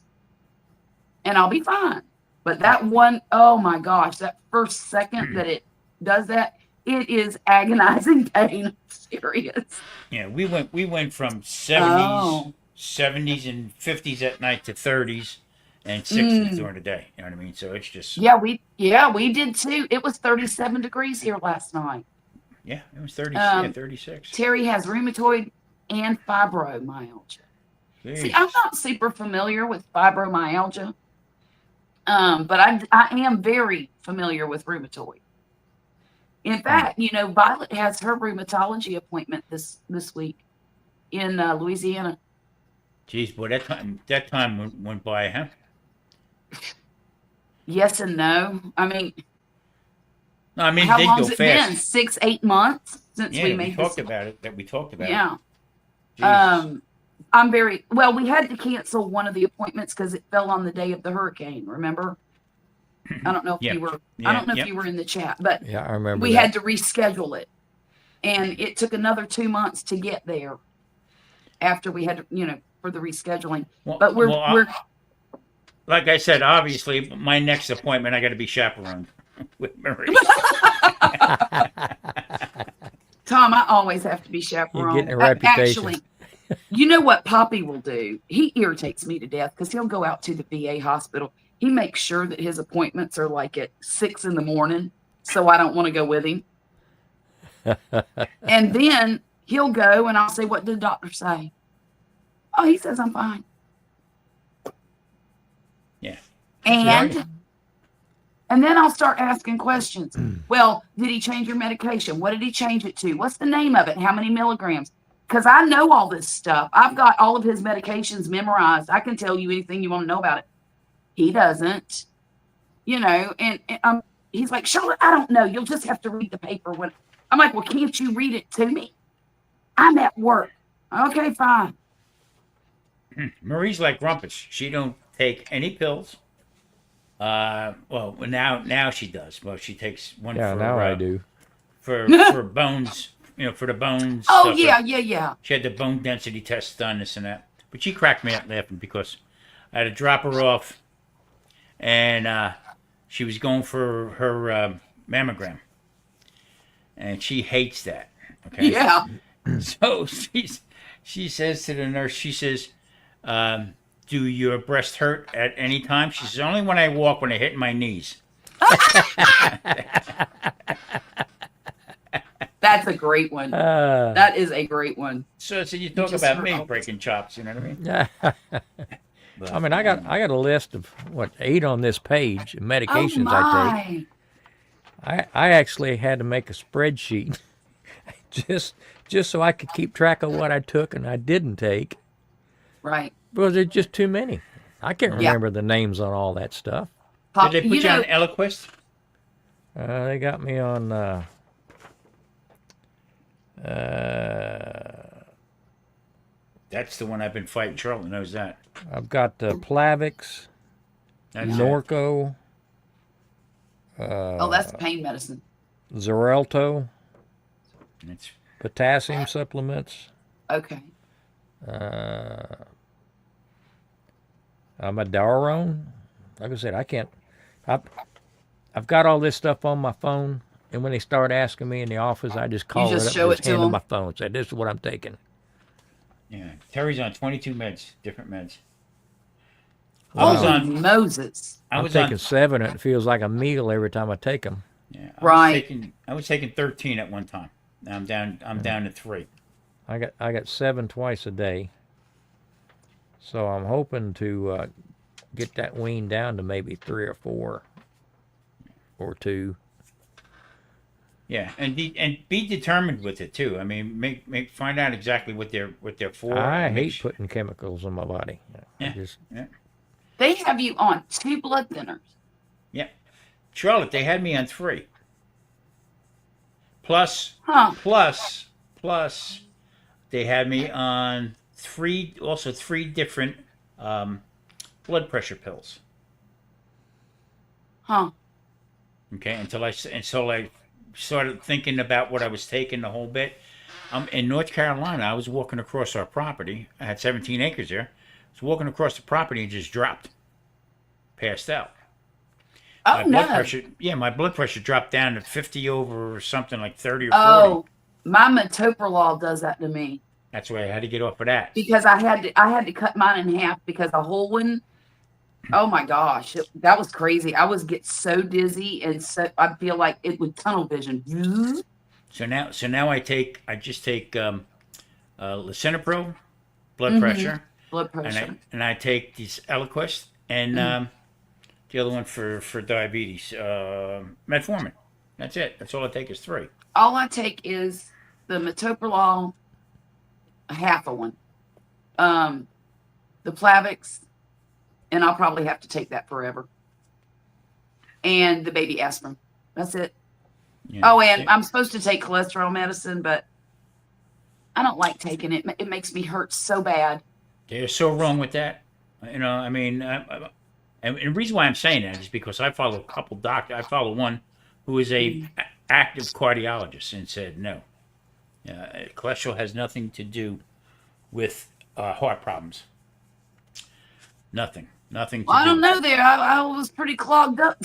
And I'll be fine. But that one, oh my gosh, that first second that it does that, it is agonizing pain. Serious. Yeah, we went from 70s and 50s at night to 30s and 60s during the day. You know what I mean? So it's just we did too. It was 37 degrees here last night. yeah, it was 36. Terry has rheumatoid and fibromyalgia. Jeez. See, I'm not super familiar with fibromyalgia, but I am very familiar with rheumatoid. In fact, Violet has her rheumatology appointment this week in Louisiana. Jeez, boy, that time went by, huh? Yes and no. I mean, no, I mean, how they long's go it fast. been? 6-8 months since we made talked about it. That we talked about. Yeah. Jeez. I'm very well. We had to cancel one of the appointments because it fell on the day of the hurricane. Remember? I don't know if you were. I don't know if you were in the chat, but Yeah, I remember. We had to reschedule it, and it took another 2 months to get there. After we had to, for the rescheduling. Well, but we're like I said, obviously, my next appointment I got to be chaperoned with Marie. Tom, I always have to be chaperoned. You're getting a reputation. Actually, you know what Poppy will do? He irritates me to death because he'll go out to the VA hospital. He makes sure that his appointments are like at 6 a.m, so I don't want to go with him. And then he'll go and I'll say, "What did the doctor say?" "Oh, he says I'm fine." Yeah. And then I'll start asking questions. Well, did he change your medication? What did he change it to? What's the name of it? How many milligrams? Because I know all this stuff. I've got all of his medications memorized. I can tell you anything you want to know about it. He doesn't, and he's like, "Charlotte, I don't know. You'll just have to read the paper." I'm like, "Well, can't you read it to me? I'm at work." "Okay, fine." Marie's like Grumpus. She don't take any pills. Well, now she does. Well, she takes one. Yeah, for, now I do. For bones, for the bones. Oh, stuff. yeah. She had the bone density test done, this and that. But she cracked me up laughing because I had to drop her off, and she was going for her mammogram, and she hates that. Okay. Yeah. So she says to the nurse, she says, "Do your breasts hurt at any time?" She says, "Only when I walk, when I hit my knees." That's a great one. That is a great one. So you talk about me breaking chops, you know what I mean? Yeah. I mean, I got a list of 8 on this page of medications I take. I actually had to make a spreadsheet just so I could keep track of what I took and I didn't take. Right. Because there's just too many. I can't remember the names on all that stuff. Did they put you on Eliquis? They got me on. That's the one I've been fighting. Charlotte knows that. I've got Plavix, Norco. That's pain medicine. Xarelto. It's potassium supplements. Okay. Darone. Like I said, I can't. I've got all this stuff on my phone, and when they start asking me in the office, I just call it up and just hand them my phone and say, "This is what I'm taking." Yeah, Terry's on 22 meds, different meds. I was on Moses. I'm taking 7, and it feels like a meal every time I take them. Yeah, right. I was taking 13 at one time. Now I'm down to 3. I got 7 twice a day. So I'm hoping to get that weaned down to maybe 3 or 4 or 2. Yeah, and be determined with it too. I mean, find out exactly what they're for. I hate putting chemicals in my body. Yeah. They have you on 2 blood thinners. Yeah, Charlotte, they had me on 3. Plus, they had me on 3 different blood pressure pills. Huh. Okay, until I started thinking about what I was taking the whole bit. In North Carolina, I was walking across our property. I had 17 acres there. I was walking across the property and just dropped, passed out. Oh, My blood pressure dropped down to 50 over something like 30 or 40. Oh, my metoprolol does that to me. That's why I had to get off of that. Because I had to cut mine in half because a whole one Oh my gosh, that was crazy. I was get so dizzy and so I feel like it would tunnel vision. So now I just take lisinopril, blood Mm-hmm. pressure, Blood and I pressure. and I take these Eliquis and Mm. the other one for diabetes, metformin. That's it. That's all I take is three. All I take is the metoprolol, a half a one, um, the Plavix, and I'll probably have to take that forever, and the baby aspirin. That's it. Yeah. Oh, and I'm supposed to take cholesterol medicine, but I don't like taking it. It makes me hurt so bad. They're so wrong with that. I mean, and the reason why I'm saying that is because I follow a couple doctors. I follow one who is a Mm. active cardiologist and said no, cholesterol has nothing to do with heart problems. Nothing Well, to I do don't with know it. there. I was pretty clogged up.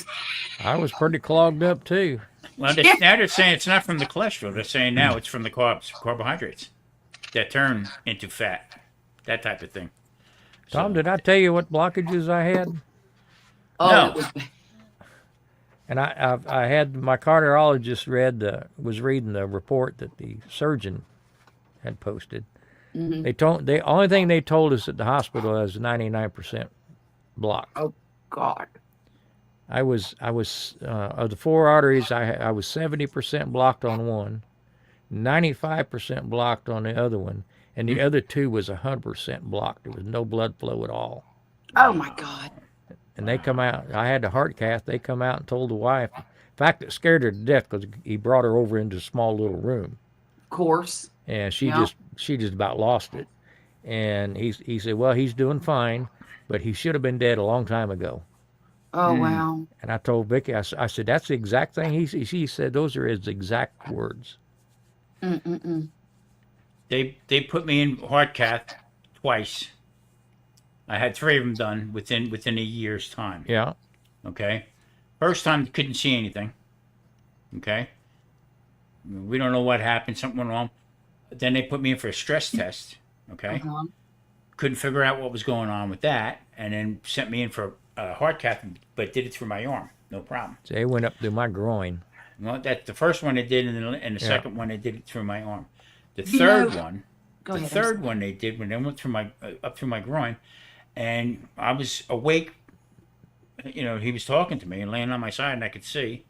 I was pretty clogged up too. Well, now they're saying it's not from the cholesterol. They're saying now it's from the carbohydrates that turn into fat, that type of thing. Tom, So did I tell you what blockages I had? Oh, no, it was. And I had my cardiologist was reading the report that the surgeon had posted. Mhm. The only thing they told us at the hospital was 99% blocked. Oh God. I was of the four arteries, I was 70% blocked on one, 95% blocked on the other one, and the other two was 100% blocked. There was no blood flow at all. Oh my God. And they come out. I had the heart cath. They come out and told the wife. In fact, it scared her to death because he brought her over into a small little room, Of course. and she Yeah. just about lost it. And he said, well, he's doing fine, but he should have been dead a long time ago. Oh wow. And I told Vicky, I said, that's the exact thing. She said, those are his exact words. Mm-mm-mm. they put me in heart cath twice. I had three of them done within a year's time. Yeah. Okay, first time couldn't see anything. Okay, we don't know what happened. Something went wrong. Then they put me in for a stress test. Okay, Uh-huh. couldn't figure out what was going on with that, and then sent me in for a heart cath, but did it through my arm, no problem. So they went up through my groin. Well, that the first one they did, and the Yeah. second one they did it through my arm. The You third know- one, Go the ahead. third one they did when they went through my up through my groin, and I was awake. He was talking to me and laying on my side, and I could see.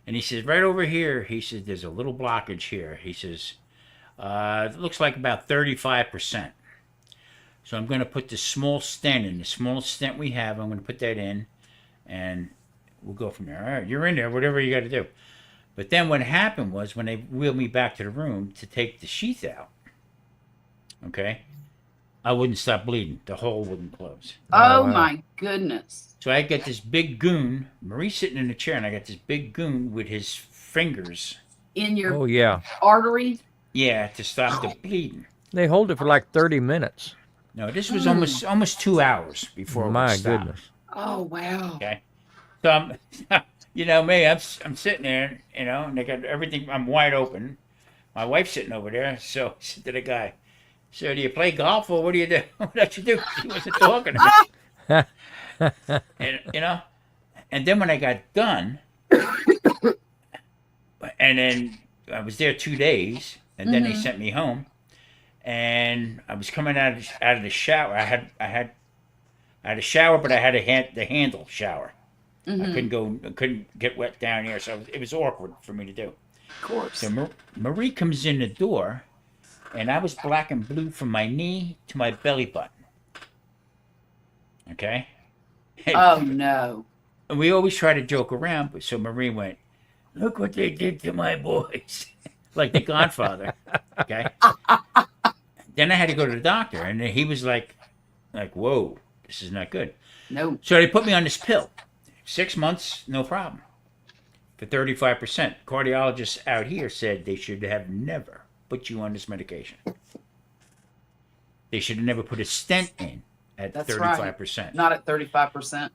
And he says, right over here, he says, there's a little blockage here. He says, it looks like about 35%. So I'm going to put this small stent in, the smallest stent we have. I'm going to put that in, and we'll go from there. All right, you're in there, whatever you got to do. But then what happened was when they wheeled me back to the room to take the sheath out, okay, I wouldn't stop bleeding. The hole wouldn't close. Oh wow. my goodness. So I got this big goon, Marie's sitting in the chair, and I got this big goon with his fingers, In your Oh, yeah. artery. yeah, to stop the bleeding. They hold it for like 30 minutes. No, this was almost 2 hours before it would My stop. goodness. Oh wow. Okay, so me, I'm sitting there, and they got everything. I'm wide open. My wife's sitting over there, so I said to the guy, "So do you play golf or what do you do? What you do?" He wasn't talking to me, and then when I got done, and then I was there 2 days, and then they sent me home, and I was coming out of the shower. I had a shower, but I had the handle shower. I couldn't get wet down here, so it was awkward for me to do. Of course. So Marie comes in the door, and I was black and blue from my knee to my belly button. Okay? Oh no. And we always try to joke around, but so Marie went, "Look what they did to my boys." Like the Godfather. Okay? Then I had to go to the doctor, and he was like, whoa, this is not good. No. So they put me on this pill. 6 months, no problem. For 35%. Cardiologists out here said they should have never put you on this medication. They should have never put a stent in at That's 35%. Not at 35%.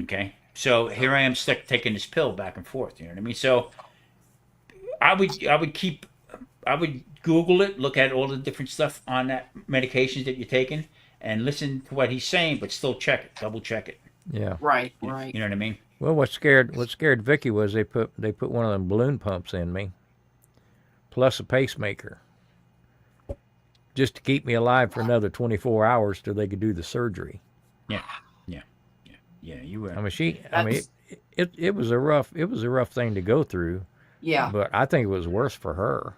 Okay. So here I am stuck taking this pill back and forth. You know what I mean? So I would Google it, look at all the different stuff on that medications that you're taking, and listen to what he's saying, but still check it, double check it. Yeah. Right, You right. know what I mean? Well, what scared Vicky was they put one of them balloon pumps in me, plus a pacemaker, just to keep me alive for another 24 hours till they could do the surgery. Yeah, yeah, yeah, yeah. You were. I mean, That's it was a rough thing to go through, yeah, but I think it was worse for her.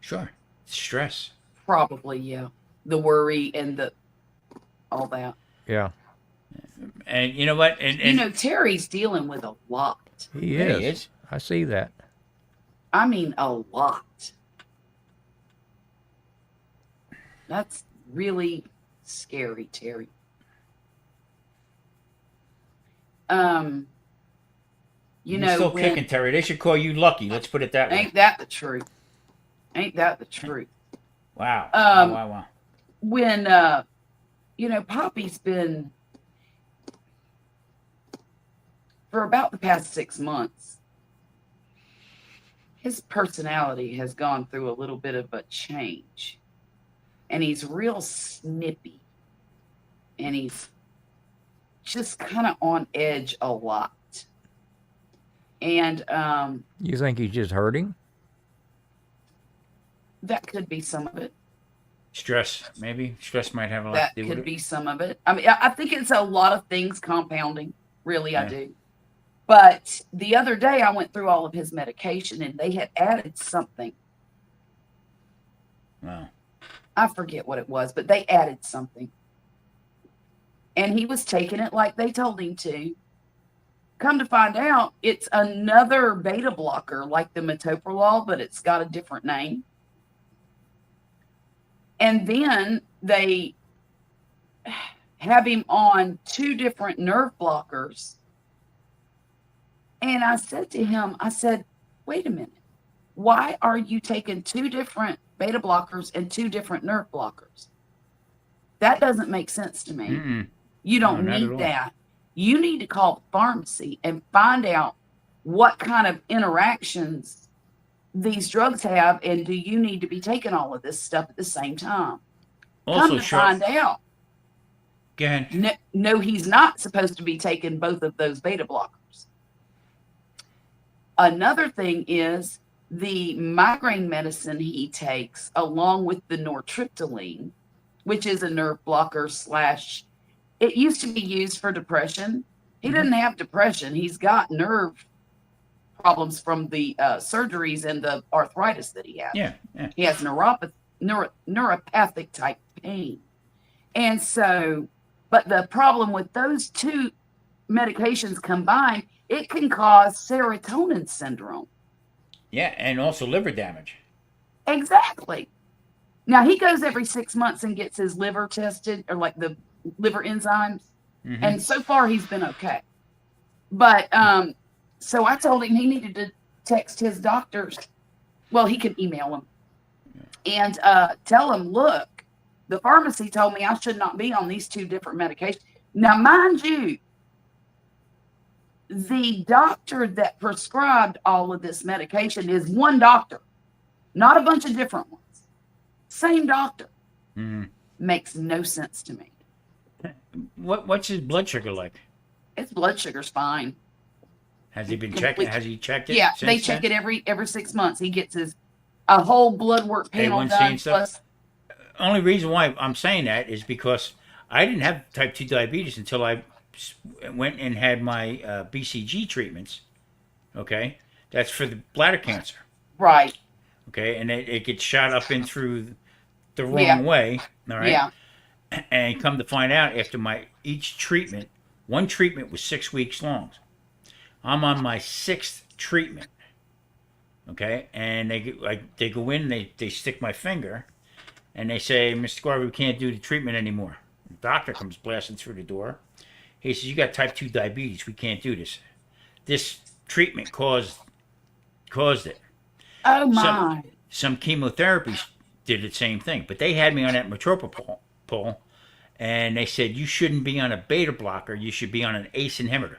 Sure. Stress. probably yeah. The worry and the all that. Yeah, And you know what? And Terry's dealing with a lot. he yeah, he is. is. I see that. I mean, a lot. That's really scary, Terry. Um, You're still kicking, Terry. They should call you Lucky. Let's put it that way. ain't that the truth? Ain't that the truth? Wow. Um, Wow. When Poppy's been for about the past 6 months, his personality has gone through a little bit of a change. And he's real snippy. And he's just kind of on edge a lot. And You think he's just hurting? that could be some of it. Stress, maybe. Stress might have a lot That to do with could it. be some of it. I mean, I think it's a lot of things compounding. Really, I Yeah. do. But the other day, I went through all of his medication, and they had added something. Wow. I forget what it was, but they added something. And he was taking it like they told him to. Come to find out, it's another beta blocker like the metoprolol, but it's got a different name. And then they have him on 2 different nerve blockers. And I said to him, wait a minute. Why are you taking 2 different beta blockers and 2 different nerve blockers? That doesn't make sense to me. Mm-mm. You don't No, not at need all. that. You need to call the pharmacy and find out what kind of interactions these drugs have, and do you need to be taking all of this stuff at the same time? Also, Come to Charlotte. find out, Go ahead. no, he's not supposed to be taking both of those beta blockers. Another thing is the migraine medicine he takes, along with the nortriptyline, which is a nerve blocker / it used to be used for depression. He Mhm. doesn't have depression. He's got nerve problems from the surgeries and the arthritis that he has. Yeah. He has neuropathic type pain. And so, but the problem with those 2 medications combined, it can cause serotonin syndrome. Yeah, and also liver damage. Exactly. Now, he goes every 6 months and gets his liver tested, or like the liver enzymes. Mm-hmm. And so far, he's been okay. But so I told him he needed to text his doctors. Well, he can email them and tell them, look, the pharmacy told me I should not be on these 2 different medications. Now, mind you, the doctor that prescribed all of this medication is one doctor, not a bunch of different ones. Same doctor. Mm-hmm. Makes no sense to me. What's his blood sugar like? His blood sugar's fine. Has he been checking? Has he checked it? Yeah, they since check then? it every 6 months. He gets a whole blood work panel A1C done. and stuff? Only reason why I'm saying that is because I didn't have type 2 diabetes until I went and had my BCG treatments. Okay, that's for the bladder cancer. Right. Okay, and it gets shot up in through the wrong Yeah. way. All right. Yeah. And come to find out, after each treatment, one treatment was 6 weeks long. I'm on my 6th treatment. Okay, and they go in, they stick my finger, and they say, Mr. Garvey, we can't do the treatment anymore. The doctor comes blasting through the door. He says, you got type 2 diabetes. We can't do this. This treatment caused it. Oh my. Some chemotherapies did the same thing, but they had me on that metropropol, and they said you shouldn't be on a beta blocker. You should be on an ACE inhibitor.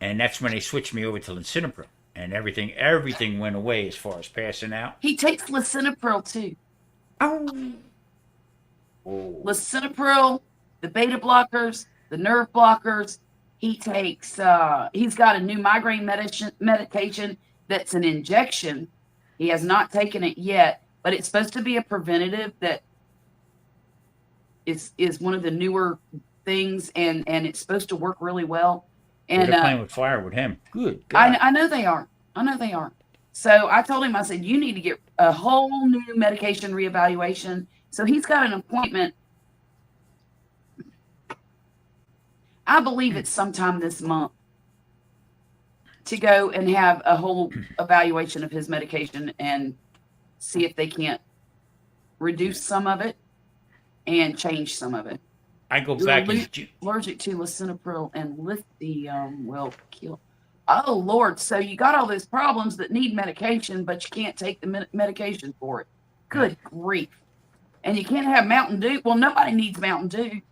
And that's when they switched me over to lisinopril, and everything went away as far as passing out. He takes lisinopril too. Oh. Lisinopril, the beta blockers, the nerve blockers. He takes, he's got a new migraine medication that's an injection. He has not taken it yet, but it's supposed to be a preventative that is one of the newer things, and it's supposed to work really well. And they're playing with fire with him. Good God. I know they are. I know they are. So I told him, I said, you need to get a whole new medication reevaluation. So he's got an appointment. I believe it's sometime this month to go and have a whole evaluation of his medication and see if they can't reduce some of it and change some of it. I go back allergic to lisinopril and lithium will kill. Oh Lord! So you got all those problems that need medication, but you can't take the medication for it. Good grief! And you can't have Mountain Dew. Well, nobody needs Mountain Dew.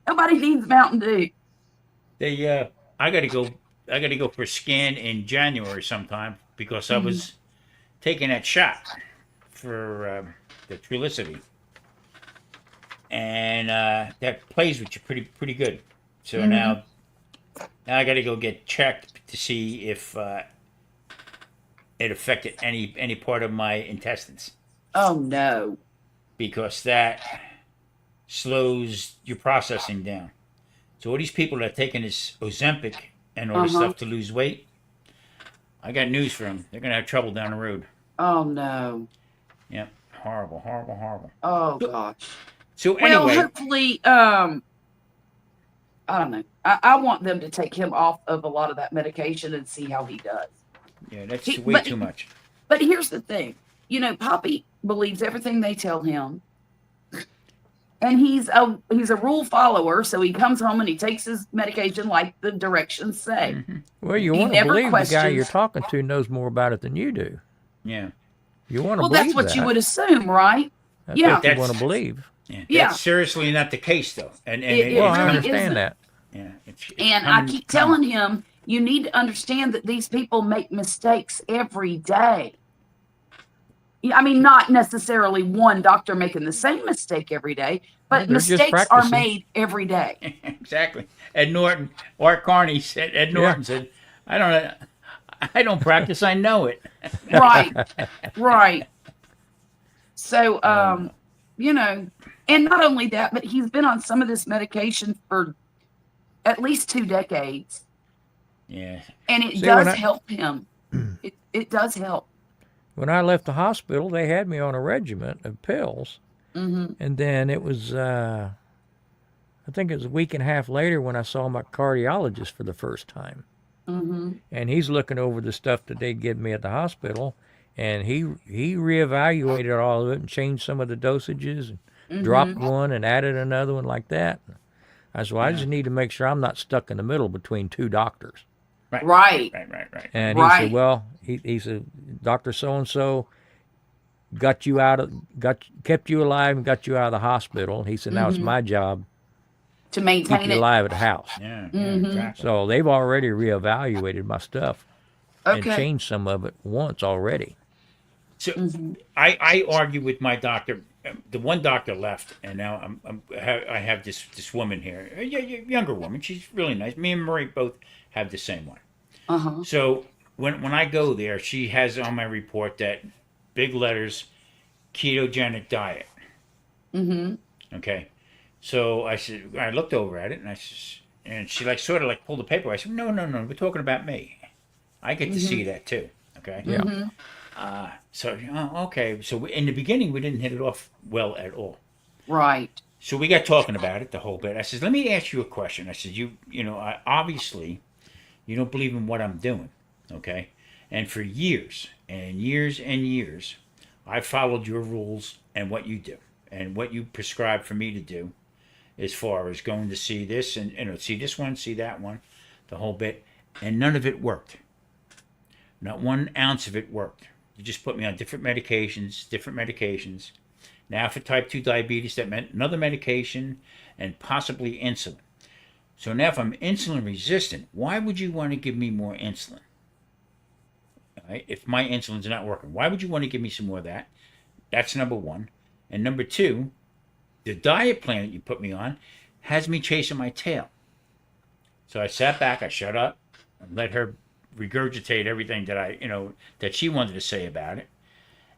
Nobody needs Mountain Dew. I gotta go for a scan in January sometime because I was taking that shot for the Trulicity, and that plays with you pretty good. So now I got to go get checked to see if it affected any part of my intestines. Oh no! Because that slows your processing down. So all these people that are taking this Ozempic and all this stuff to lose weight, I got news for them. They're gonna have trouble down the road. Oh no! Yep, horrible. Oh gosh. So anyway, well, hopefully, I don't know. I want them to take him off of a lot of that medication and see how he does. Yeah, that's way too much. But here's the thing. You know, Poppy believes everything they tell him. And he's a rule follower, so he comes home and he takes his medication like the directions say. Well, you want to believe the guy you're talking to knows more about it than you do. Yeah. You want to believe that's what you would assume, right? That's what you want to believe. Yeah. That's seriously not the case, though. And well, I understand that. Yeah. And I keep telling him, you need to understand that these people make mistakes every day. I mean, not necessarily one doctor making the same mistake every day, but mistakes are made every day. Exactly. Ed Norton, Art Carney said, said, I don't practice, I know it. Right. So, you know, and not only that, but he's been on some of this medication for at least 2 decades. Yeah. And it does help him. It does help. When I left the hospital, they had me on a regimen of pills. And then it was, I think it was a week and a half later when I saw my cardiologist for the first time. And he's looking over the stuff that they give me at the hospital. And he reevaluated all of it and changed some of the dosages and dropped one and added another one like that. I said, well, I just need to make sure I'm not stuck in the middle between 2 doctors. Right. And he said, well, he said, Dr. So-and-so kept you alive and got you out of the hospital. He said, now it's my job to maintain keep you alive at the house. Yeah, exactly. So they've already reevaluated my stuff and changed some of it once already. So I argue with my doctor. The one doctor left, and now I have this woman here, a younger woman. She's really nice. Me and Marie both have the same one. So when I go there, she has on my report that big letters, ketogenic diet. Okay. So I looked over at it, and she sort of pulled the paper. I said, no, we're talking about me. I get to see that too. Okay. Yeah. Okay. So in the beginning, we didn't hit it off well at all. Right. So we got talking about it the whole bit. I said, let me ask you a question. I said, obviously, you don't believe in what I'm doing, okay? And for years and years and years, I followed your rules and what you do and what you prescribe for me to do, as far as going to see this and see this one, see that one, the whole bit, and none of it worked. Not 1 ounce of it worked. You just put me on different medications. Now for type 2 diabetes, that meant another medication and possibly insulin. So now if I'm insulin resistant, why would you want to give me more insulin? Right? If my insulin's not working, why would you want to give me some more of that? That's number 1. And number 2, the diet plan that you put me on has me chasing my tail. So I sat back, I shut up, and let her regurgitate everything that that she wanted to say about it.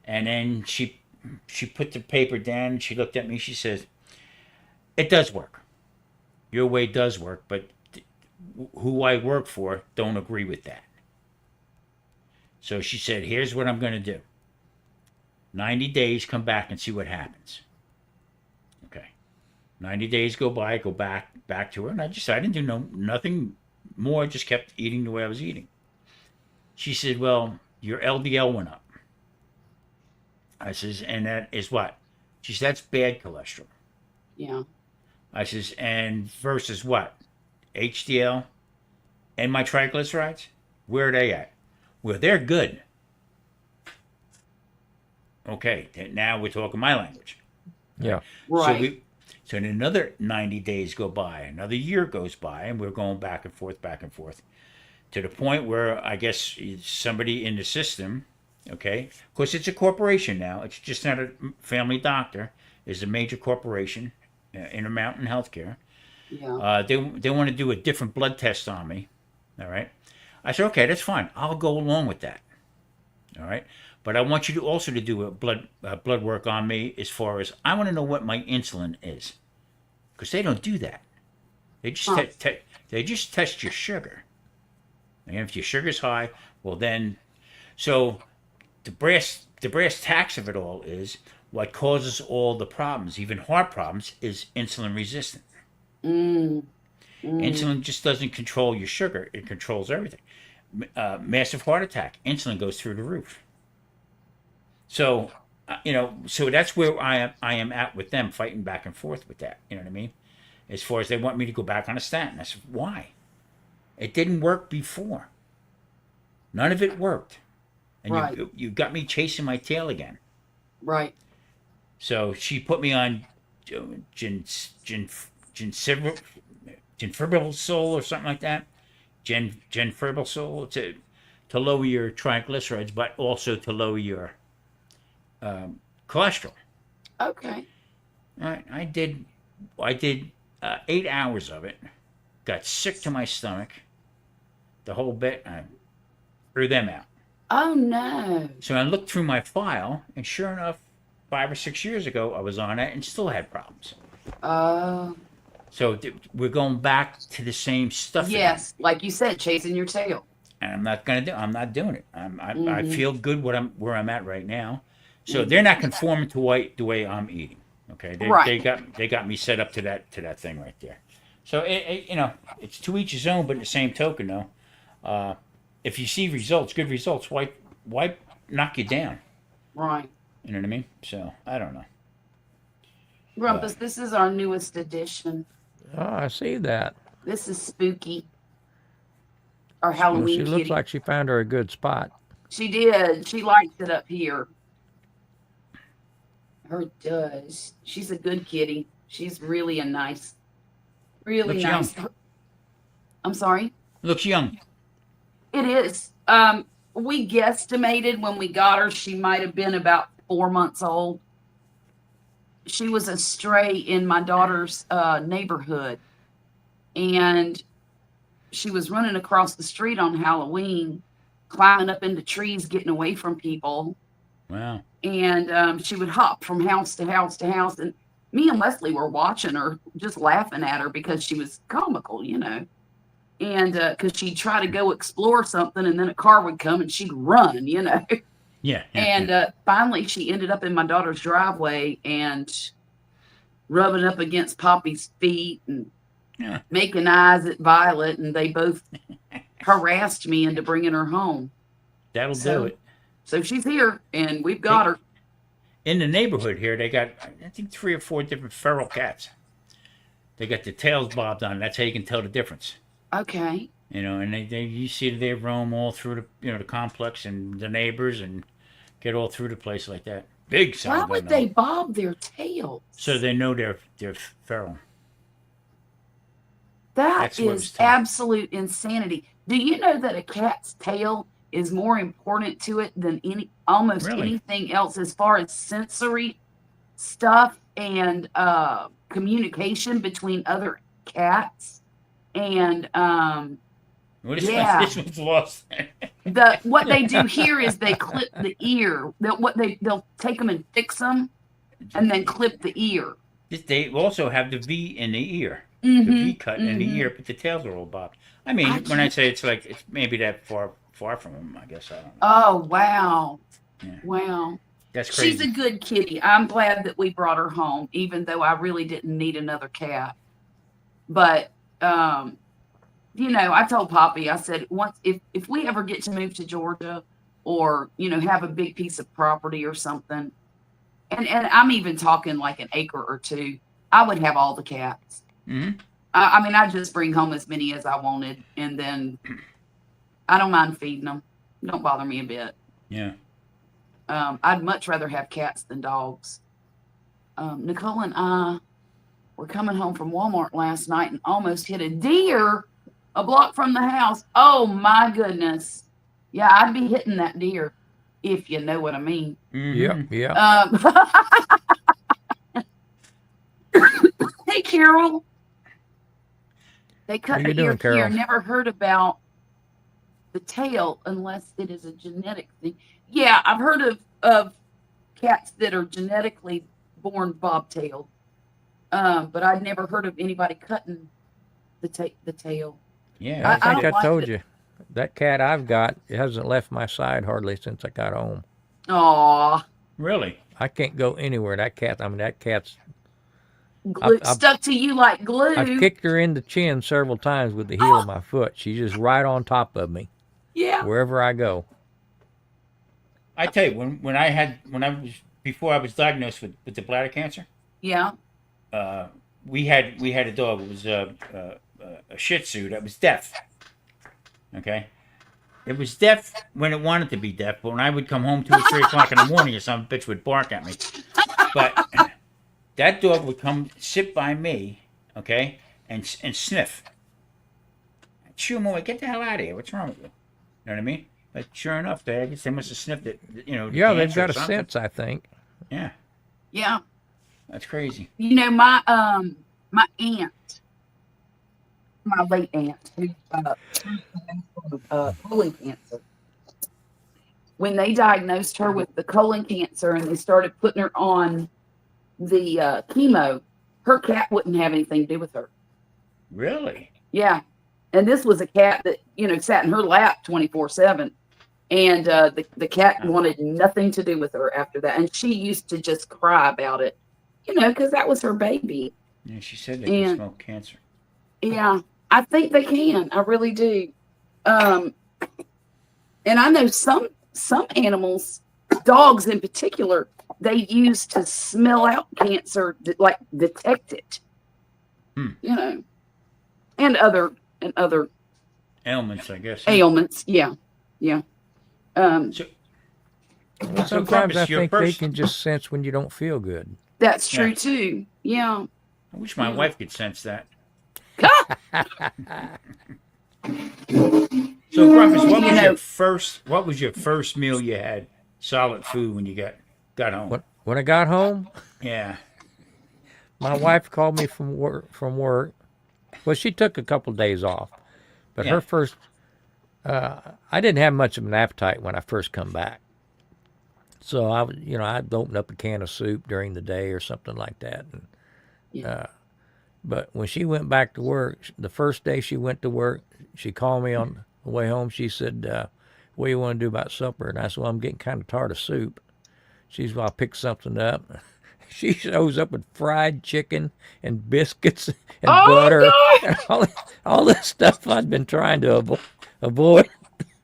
And then she put the paper down and she looked at me. She says, "It does work. Your way does work, but who I work for don't agree with that." So she said, "Here's what I'm going to do. 90 days, come back and see what happens." Okay. 90 days go by, I go back to her, and I didn't do nothing more, just kept eating the way I was eating. She said, "Well, your LDL went up." I says, "And that is what?" She said, "That's bad cholesterol." Yeah. I says, "And versus what? HDL and my triglycerides? Where are they at?" "Well, they're good." Okay, now we're talking my language. Yeah. Right. So then another 90 days go by, another year goes by, and we're going back and forth, to the point where I guess somebody in the system, okay, of course it's a corporation now, it's just not a family doctor, it's a major corporation, Intermountain Healthcare. Yeah. They want to do a different blood test on me, all right? I said, okay, that's fine, I'll go along with that, all right? But I want you to also to do a blood work on me, as far as I want to know what my insulin is, because they don't do that. They just they just test your sugar, and if your sugar's high, well then, so the brass tacks of it all is what causes all the problems, even heart problems, is insulin resistant. Insulin just doesn't control your sugar; it controls everything. Massive heart attack, insulin goes through the roof. So, so that's where I am at with them, fighting back and forth with that. You know what I mean? As far as they want me to go back on a statin. I said, why? It didn't work before. None of it worked. And Right. you got me chasing my tail again. Right. So she put me on Genfibrosol or something like that. Genfibrosol to lower your triglycerides, but also to lower your cholesterol. Okay. I did 8 hours of it. Got sick to my stomach. The whole bit. I threw them out. Oh no. So I looked through my file, and sure enough, 5 or 6 years ago, I was on it and still had problems. So we're going back to the same stuff. Yes, again. Like you said, chasing your tail. And I'm not doing it. I feel good where I'm at right now. So they're not conforming to the way I'm eating. Okay, they got me set up to that thing right there. So it's to each his own, but in the same token, though, if you see good results, why knock you down? Right. You know what I mean? So I don't know. Grumpus, this is our newest edition. Oh, I see that. This is Spooky. Our Halloween kitty. She looks like she found her a good spot. She did. She liked it up here. Her does. She's a good kitty. She's really nice. Looks nice. Young. I'm sorry? Looks young. It is. We guesstimated when we got her, she might have been about 4 months old. She was a stray in my daughter's neighborhood. And she was running across the street on Halloween, climbing up into trees, getting away from people. Wow. And she would hop from house to house to house. And me and Leslie were watching her, just laughing at her because she was comical, And because she'd try to go explore something, and then a car would come and she'd run, Yeah. And finally, she ended up in my daughter's driveway and rubbing up against Poppy's feet and making eyes at Violet, and they both harassed me into bringing her home. That'll do it. So she's here, and we've got her. In the neighborhood here, they got, I think, 3 or 4 different feral cats. They got the tails bobbed on. That's how you can tell the difference. Okay. And you see they roam all through the complex and the neighbors and get all through the place like that. Big sound. Why would they bob their tails? So they know they're feral. That's is absolute insanity. Do you know that a cat's tail is more important to it than almost anything else as far as sensory stuff and communication between other cats. And yeah, this one's lost. what they do here is they clip the ear. They'll take them and fix them, and then clip the ear. They also have the V in the ear, the Mm-hmm. V cut in the ear, but the tails are all bobbed. I mean, when I say it's like it's maybe that far from them, I guess I don't know. Oh wow, Yeah. wow. That's crazy. She's a good kitty. I'm glad that we brought her home, even though I really didn't need another cat. But you know, I told Poppy, I said, once if we ever get to move to Georgia, or you know, have a big piece of property or something, and I'm even talking like an acre or two, I would have all the cats. Mm-hmm. I mean, I'd just bring home as many as I wanted, and then I don't mind feeding them. Don't bother me a bit. Yeah. I'd much rather have cats than dogs. Nicole and I were coming home from Walmart last night and almost hit a deer a block from the house. Oh my goodness. Yeah, I'd be hitting that deer, if you know what I mean. Mm-hmm. Yeah. Hey, Carol. They cut How you the ear doing, Carol? here. Never heard about the tail unless it is a genetic thing. Yeah, I've heard of cats that are genetically born bobtailed, but I'd never heard of anybody cutting the tail. Yeah. I think don't I like told it. you. That cat I've got, it hasn't left my side hardly since I got home. Aw, Really? I can't go anywhere. That cat's. stuck to you like glue. I've kicked her in the chin several times with the heel of my foot. She's just right on top of me Yeah. wherever I go. I tell you, before I was diagnosed with the bladder cancer, Yeah. we had a dog. It was a Shih Tzu that was deaf. Okay, it was deaf when it wanted to be deaf, but when I would come home 2 or 3 o'clock in the morning, some bitch would bark at me. But that dog would come sit by me, okay, and sniff. Shoo him away. Get the hell out of here. What's wrong with you? You know what I mean? But sure enough, I guess they must have sniffed it. You know. Yeah, the they've cancer or got a something. sense, I think. Yeah, Yeah. that's crazy. You know, my aunt, my late aunt, who colon cancer. When they diagnosed her with the colon cancer and they started putting her on the chemo, her cat wouldn't have anything to do with her. Really? Yeah. And this was a cat that, you know, sat in her lap 24/7. And the cat wanted nothing to do with her after that. And she used to just cry about it, you know, because that was her baby. Yeah, she said they could smoke cancer. Yeah, I think they can. I really do. And I know some animals, dogs in particular, they use to smell out cancer, like detect it. You know, and other Ailments, I guess. ailments. Yeah, yeah. So Sometimes Grumpus, I your think they first- can just sense when you don't feel good. That's true Yeah. too. Yeah. I wish my wife could sense that. So Grumpus, what was your first meal you had? Solid food when you got home. When I got home, Yeah. my wife called me from work. Well, she took a couple days off, but Yeah. her first, I didn't have much of an appetite when I first come back. So I'd open up a can of soup during the day or something like that. And, Yeah. but when she went back to work, the first day she went to work, she called me on the way home. She said, "What do you want to do about supper?" And I said, "Well, I'm getting kind of tired of soup." She said, "Well, I'll pick something up." She shows up with fried chicken and biscuits and butter, and all this stuff I'd been trying to avoid.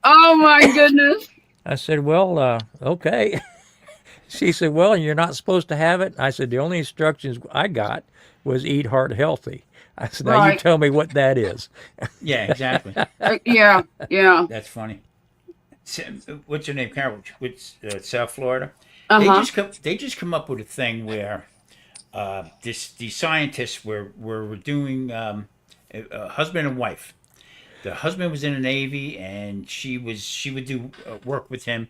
Oh my goodness. I said, "Well, okay." She said, "Well, you're not supposed to have it." I said, "The only instructions I got was eat heart healthy." I said, "Now you Right. tell me what that is." Yeah, exactly. Yeah. That's funny. What's your name, Carol? Which South Florida? Uh-huh. They just come up with a thing where these scientists were doing a husband and wife. The husband was in the Navy, and she would do work with him,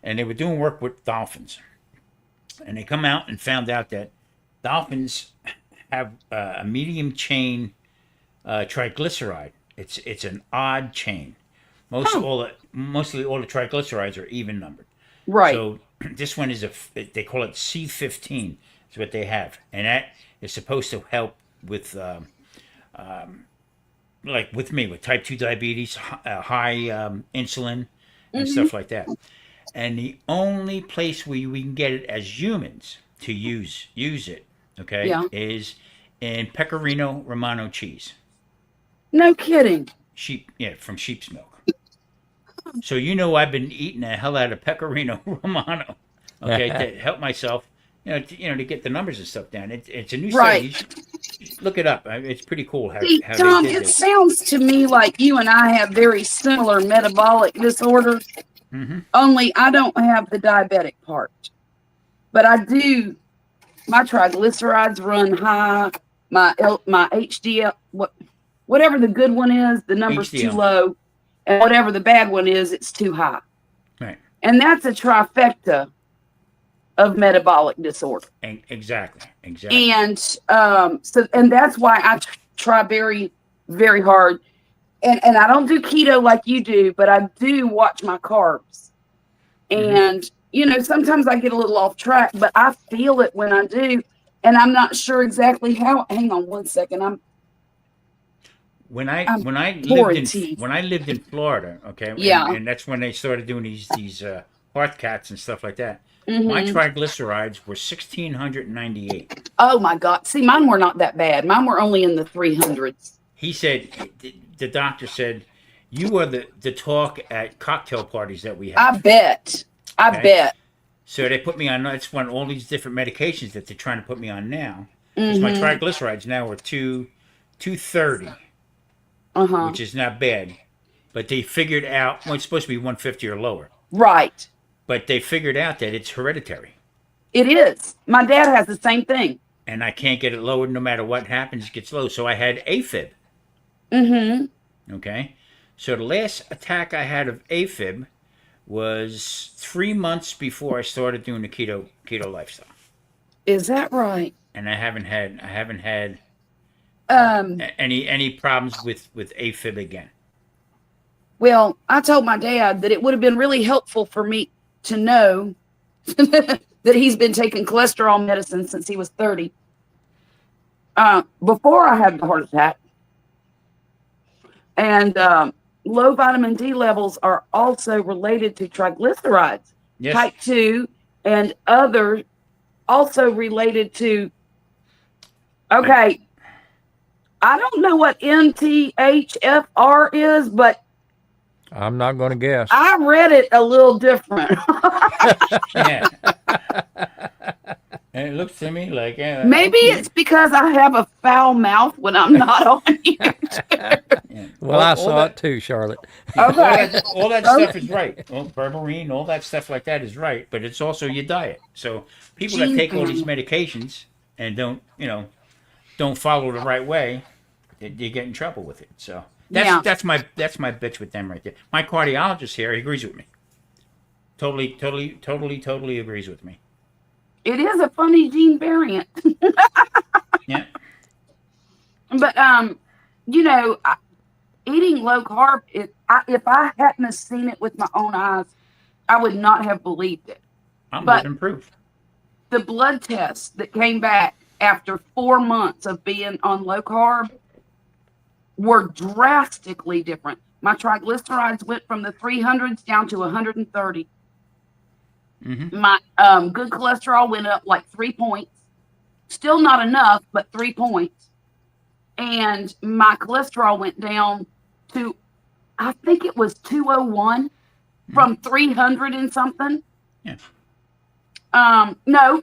and they were doing work with dolphins. And they come out and found out that dolphins have a medium chain triglyceride. It's an odd chain. Mostly all the triglycerides are even numbered. Right. So this one is they call it C15. Is what they have, and that is supposed to help with like with me with type 2 diabetes, high insulin, and stuff like that. And the only place where we can get it as humans to use it, okay, is in Pecorino Romano cheese. No kidding. From sheep's milk. So I've been eating the hell out of Pecorino Romano, okay, to help myself, to get the numbers and stuff down. It's a new study. Look it up. It's pretty cool how Tom, they did it this. sounds to me like you and I have very similar metabolic disorders. Mm-hmm. Only I don't have the diabetic part, but I do. My triglycerides run high. My HDL, whatever the good one is, the number's HDL. too low, and whatever the bad one is, it's too high. Right. And that's a trifecta of metabolic disorder. Exactly. And and that's why I try very, very hard. And I don't do keto like you do, but I do watch my carbs. And, sometimes I get a little off track, but I feel it when I do. And I'm not sure exactly how. Hang on one second. When I lived in Florida, okay, and that's when they started doing these heart caths and stuff like that. Mm-hmm. My triglycerides were 1,698. Oh my God! See, mine were not that bad. Mine were only in the 300s. He said, the doctor said, you are the talk at cocktail parties that we have. I bet. So they put me on. It's one of all these different medications that they're trying to put me on now. Because my triglycerides now are 230. Which is not bad, but they figured out it's supposed to be 150 or lower. Right. But they figured out that it's hereditary. It is. My dad has the same thing. And I can't get it lowered no matter what happens. It gets low. So I had AFib. Okay. So the last attack I had of AFib was 3 months before I started doing the keto lifestyle. Is that right? And I haven't had any problems with AFib again. Well, I told my dad that it would have been really helpful for me to know that he's been taking cholesterol medicine since he was 30. Before I had the heart attack. And low vitamin D levels are also related to triglycerides. Yes. Type 2 and other also related to, okay, I don't know what MTHFR is, but I'm not going to guess. I read it a little different. Yeah. And it looks to me like... maybe it's because I have a foul mouth when I'm not on YouTube. Yeah. Well, I saw it too, Charlotte. Okay. All that stuff is right. Berberine, all that stuff like that is right, but it's also your diet. So people that take all these medications and don't follow the right way, you get in trouble with it. So that's my bitch with them right there. My cardiologist here agrees with me. Totally agrees with me. It is a funny gene variant. Yeah. But eating low carb, if I hadn't have seen it with my own eyes, I would not have believed it. I'm living proof. The blood tests that came back after 4 months of being on low carb were drastically different. My triglycerides went from the 300s down to 130. Mm-hmm. My good cholesterol went up like 3 points. Still not enough, but 3 points. And my cholesterol went down to, I think it was 201 from 300 and something. Yeah. No.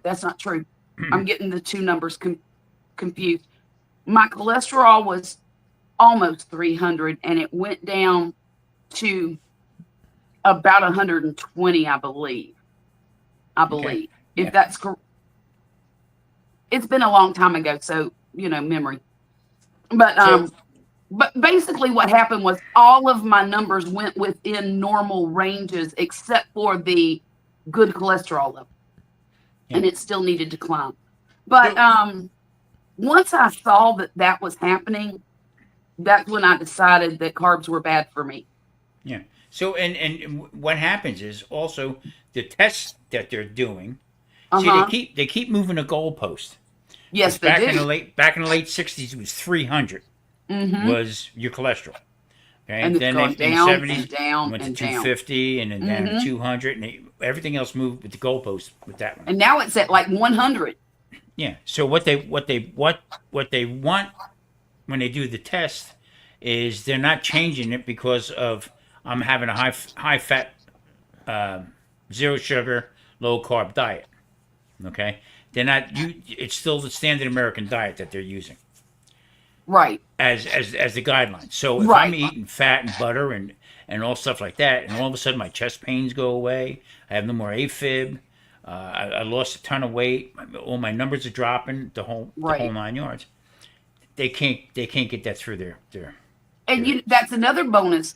That's not true. I'm getting the two numbers confused. My cholesterol was almost 300 and it went down to about 120, I believe. Okay. If that's correct. It's been a long time ago, so memory. But but basically what happened was all of my numbers went within normal ranges except for the good cholesterol level, and Yeah. it still needed to climb. But once I saw that was happening, that's when I decided that carbs were bad for me. Yeah. So and what happens is also the tests that they're doing. See, they keep moving the goalpost. Yes, Because they do. back in the late '60s, it was 300 was your cholesterol. Okay, And it's then gone in the down '70s and down went to and down. 250, and then down to 200, and everything else moved with the goalpost with that one. And now it's at like 100. Yeah. So what they want when they do the test is they're not changing it because of I'm having a high fat, zero sugar, low carb diet. Okay, they're not. It's still the standard American diet that they're using. Right. As the guidelines. So if I'm eating fat and butter and all stuff like that, and all of a sudden my chest pains go away, I have no more AFib, I lost a ton of weight, all my numbers are dropping, the whole 9 yards. They can't get that through their. And that's another bonus.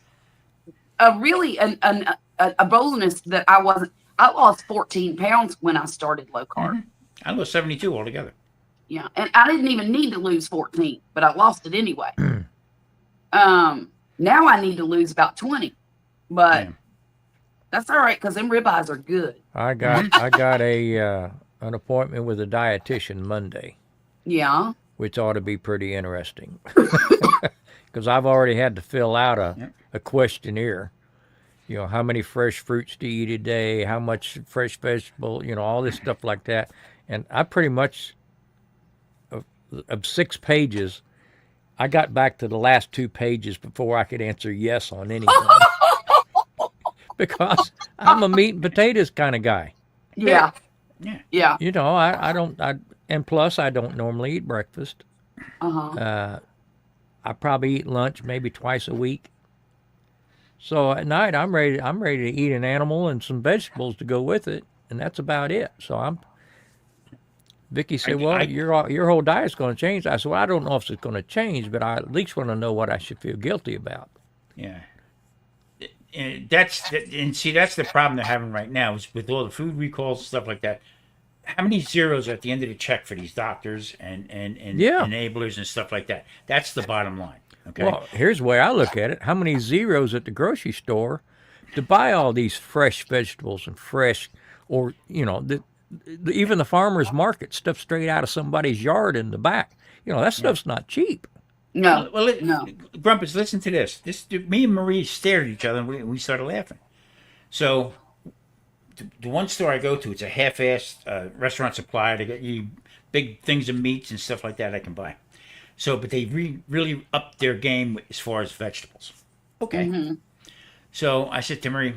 Really a bonus that I lost 14 pounds when I started low carb. I lost 72 altogether. Yeah, and I didn't even need to lose 14, but I lost it anyway. Now I need to lose about 20, but that's all right because them ribeyes are good. I got an appointment with a dietitian Monday. Yeah, which ought to be pretty interesting because I've already had to fill out a questionnaire. You know, how many fresh fruits do you eat a day? How much fresh vegetable? You know, all this stuff like that. And I pretty much of 6 pages, I got back to the last 2 pages before I could answer yes on anything. Because I'm a meat and potatoes kind of guy. Yeah. You know, I don't, and plus I don't normally eat breakfast. I probably eat lunch maybe twice a week. So at night I'm ready to eat an animal and some vegetables to go with it, and that's about it. So Vicky said, "Well, your whole diet's going to change." I said, "Well, I don't know if it's going to change, but I at least want to know what I should feel guilty about." Yeah, and that's the problem they're having right now is with all the food recalls and stuff like that. How many zeros are at the end of the check for these doctors and enablers and stuff like that? That's the bottom line. Okay. Well, here's the way I look at it: how many zeros at the grocery store to buy all these fresh vegetables and fresh, or you know, even the farmers market stuff straight out of somebody's yard in the back. You know, that stuff's not cheap. No. No. Grumpus, listen to this. Me and Marie stared at each other and we started laughing. So, the one store I go to, it's a half-assed restaurant supply. They got you big things of meats and stuff like that I can buy. So, but they really upped their game as far as vegetables. Okay. So I said to Marie,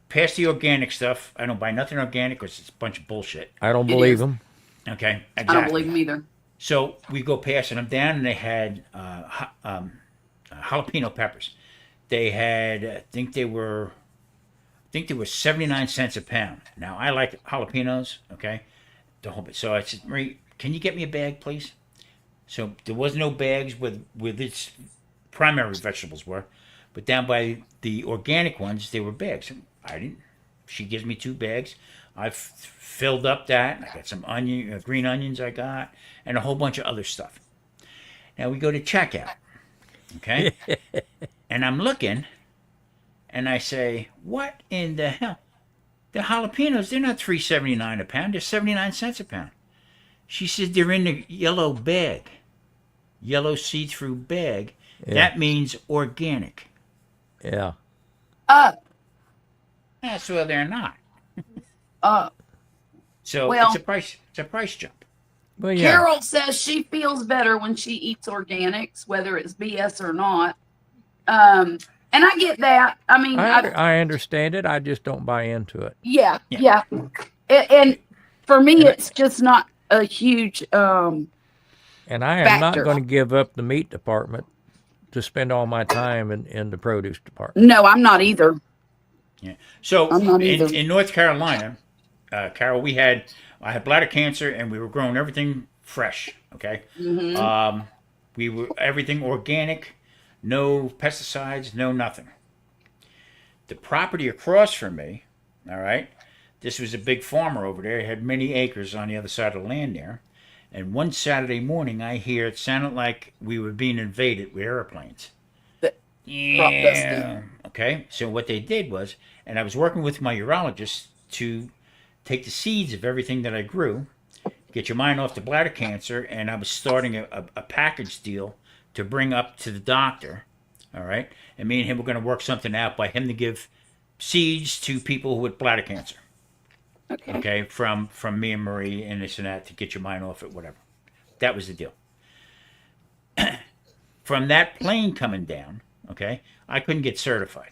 pass the organic stuff. I don't buy nothing organic because it's a bunch of bullshit. I don't believe them. Okay, exactly. I don't believe them either. So we go passing them down, and they had jalapeno peppers. They had, I think they were 79 cents a pound. Now I like jalapenos. Okay, the whole bit. So I said, Marie, can you get me a bag, please? So there was no bags with its primary vegetables were. But down by the organic ones, they were bags. I didn't. She gives me 2 bags. I filled up that. I got some green onions I got, and a whole bunch of other stuff. Now we go to checkout. Okay? And I'm looking, and I say, what in the hell? The jalapenos, they're not $3.79 a pound. They're 79 cents a pound. She said they're in the yellow bag. Yellow see-through bag. Yeah. That means organic. Yeah. That's well, they're not. So well, it's a price jump. Well, yeah. Carol says she feels better when she eats organics, whether it's BS or not. And I get that. I mean, I understand it. I just don't buy into it. Yeah. And for me, it's just not a huge and I am factor. not going to give up the meat department to spend all my time in the produce department. No, I'm not either. Yeah. So I'm not either. In North Carolina, Carol, I had bladder cancer, and we were growing everything fresh. Okay. We were everything organic, no pesticides, no nothing. The property across from me, all right, This was a big farmer over there. He had many acres on the other side of the land there. And one Saturday morning, I hear it sounded like we were being invaded with airplanes. The crop dusting. Yeah. Okay. So what they did was, and I was working with my urologist to take the seeds of everything that I grew, get your mind off the bladder cancer, and I was starting a package deal to bring up to the doctor. All right. And me and him were going to work something out by him to give seeds to people with bladder cancer. Okay, from me and Marie and this and that to get your mind off it, whatever. That was the deal. From that plane coming down, okay, I couldn't get certified.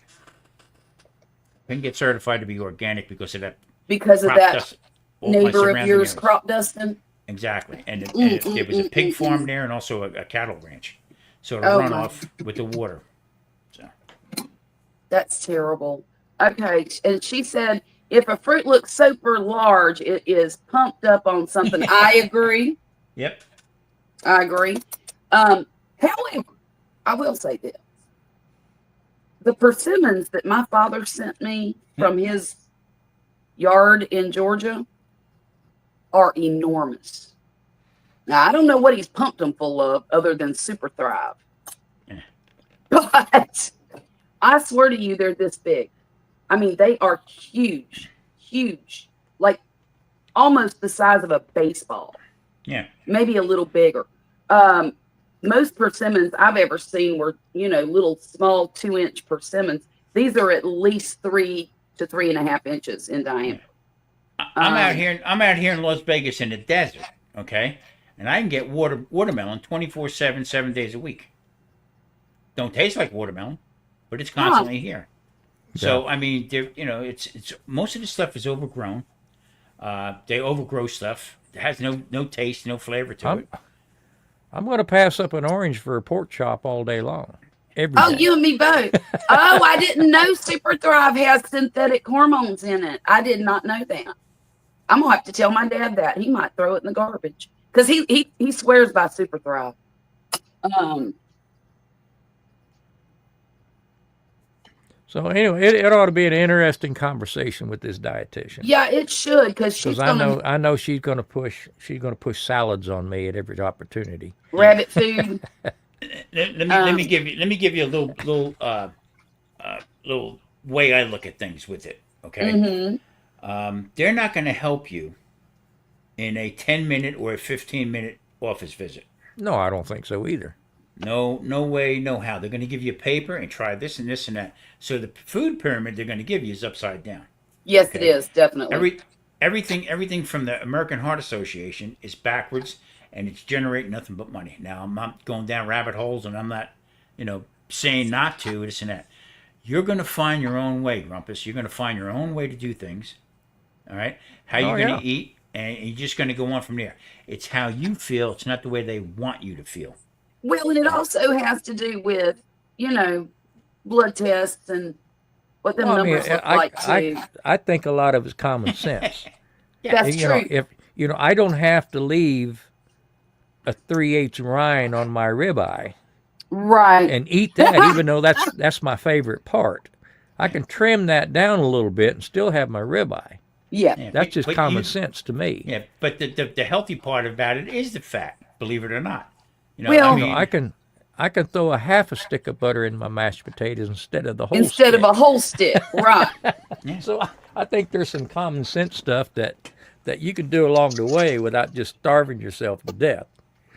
Couldn't get certified to be organic because of that. Because of that dust, neighbor of yours crop dusting? Exactly. And there was a pig farm there and also a cattle ranch. So it'll run off with the water. So that's terrible. Okay, and she said, if a fruit looks super large, it is pumped up on something. I agree. Yep. I agree. However, I will say this. The persimmons that my father sent me from his yard in Georgia are enormous. Now, I don't know what he's pumped them full of other than Super Thrive. Yeah. But I swear to you, they're this big. I mean, they are huge, huge, like almost the size of a baseball. Yeah. Maybe a little bigger. Most persimmons I've ever seen were, little small 2-inch persimmons. These are at least 3 to 3.5 inches in diameter. I'm out here in Las Vegas in the desert, okay? And I can get watermelon 24/7, 7 days a week. Don't taste like watermelon, but it's constantly here. So I mean, it's most of the stuff is overgrown. They overgrow stuff. It has no taste, no flavor to it. I'm going to pass up an orange for a pork chop all day long. Every day. You and me both. Oh, I didn't know Super Thrive has synthetic hormones in it. I did not know that. I'm gonna have to tell my dad that. He might throw it in the garbage because he swears by Super Thrive. So anyway, it ought to be an interesting conversation with this dietitian. Yeah, it should because I know she's gonna push salads on me at every opportunity. Rabbit food. Let me give you a little way I look at things with it. Okay, they're not going to help you in a 10-minute or a 15-minute office visit. No, I don't think so either. No way, no how. They're going to give you a paper and try this and this and that. So the food pyramid they're going to give you is upside down. Yes, okay? It is, definitely. Everything from the American Heart Association is backwards, and it's generating nothing but money. Now, I'm not going down rabbit holes, and I'm not, saying not to, this and that. You're going to find your own way, Grumpus. You're going to find your own way to do things, all right? How you're going to eat, and you're just going to go on from there. It's how you feel. It's not the way they want you to feel. Well, and it also has to do with, blood tests and what them numbers look like, too. I think a lot of it's common sense. Yeah, that's true. If I don't have to leave a 3/8 rind on my ribeye, right, and eat that, even though that's my favorite part. I can trim that down a little bit and still have my ribeye. Yeah, that's just common sense to me. Yeah, but the healthy part about it is the fat. Believe it or not. I can throw a half a stick of butter in my mashed potatoes instead of the whole stick. Of a whole stick, right. Yeah. So I think there's some common sense stuff that you can do along the way without just starving yourself to death.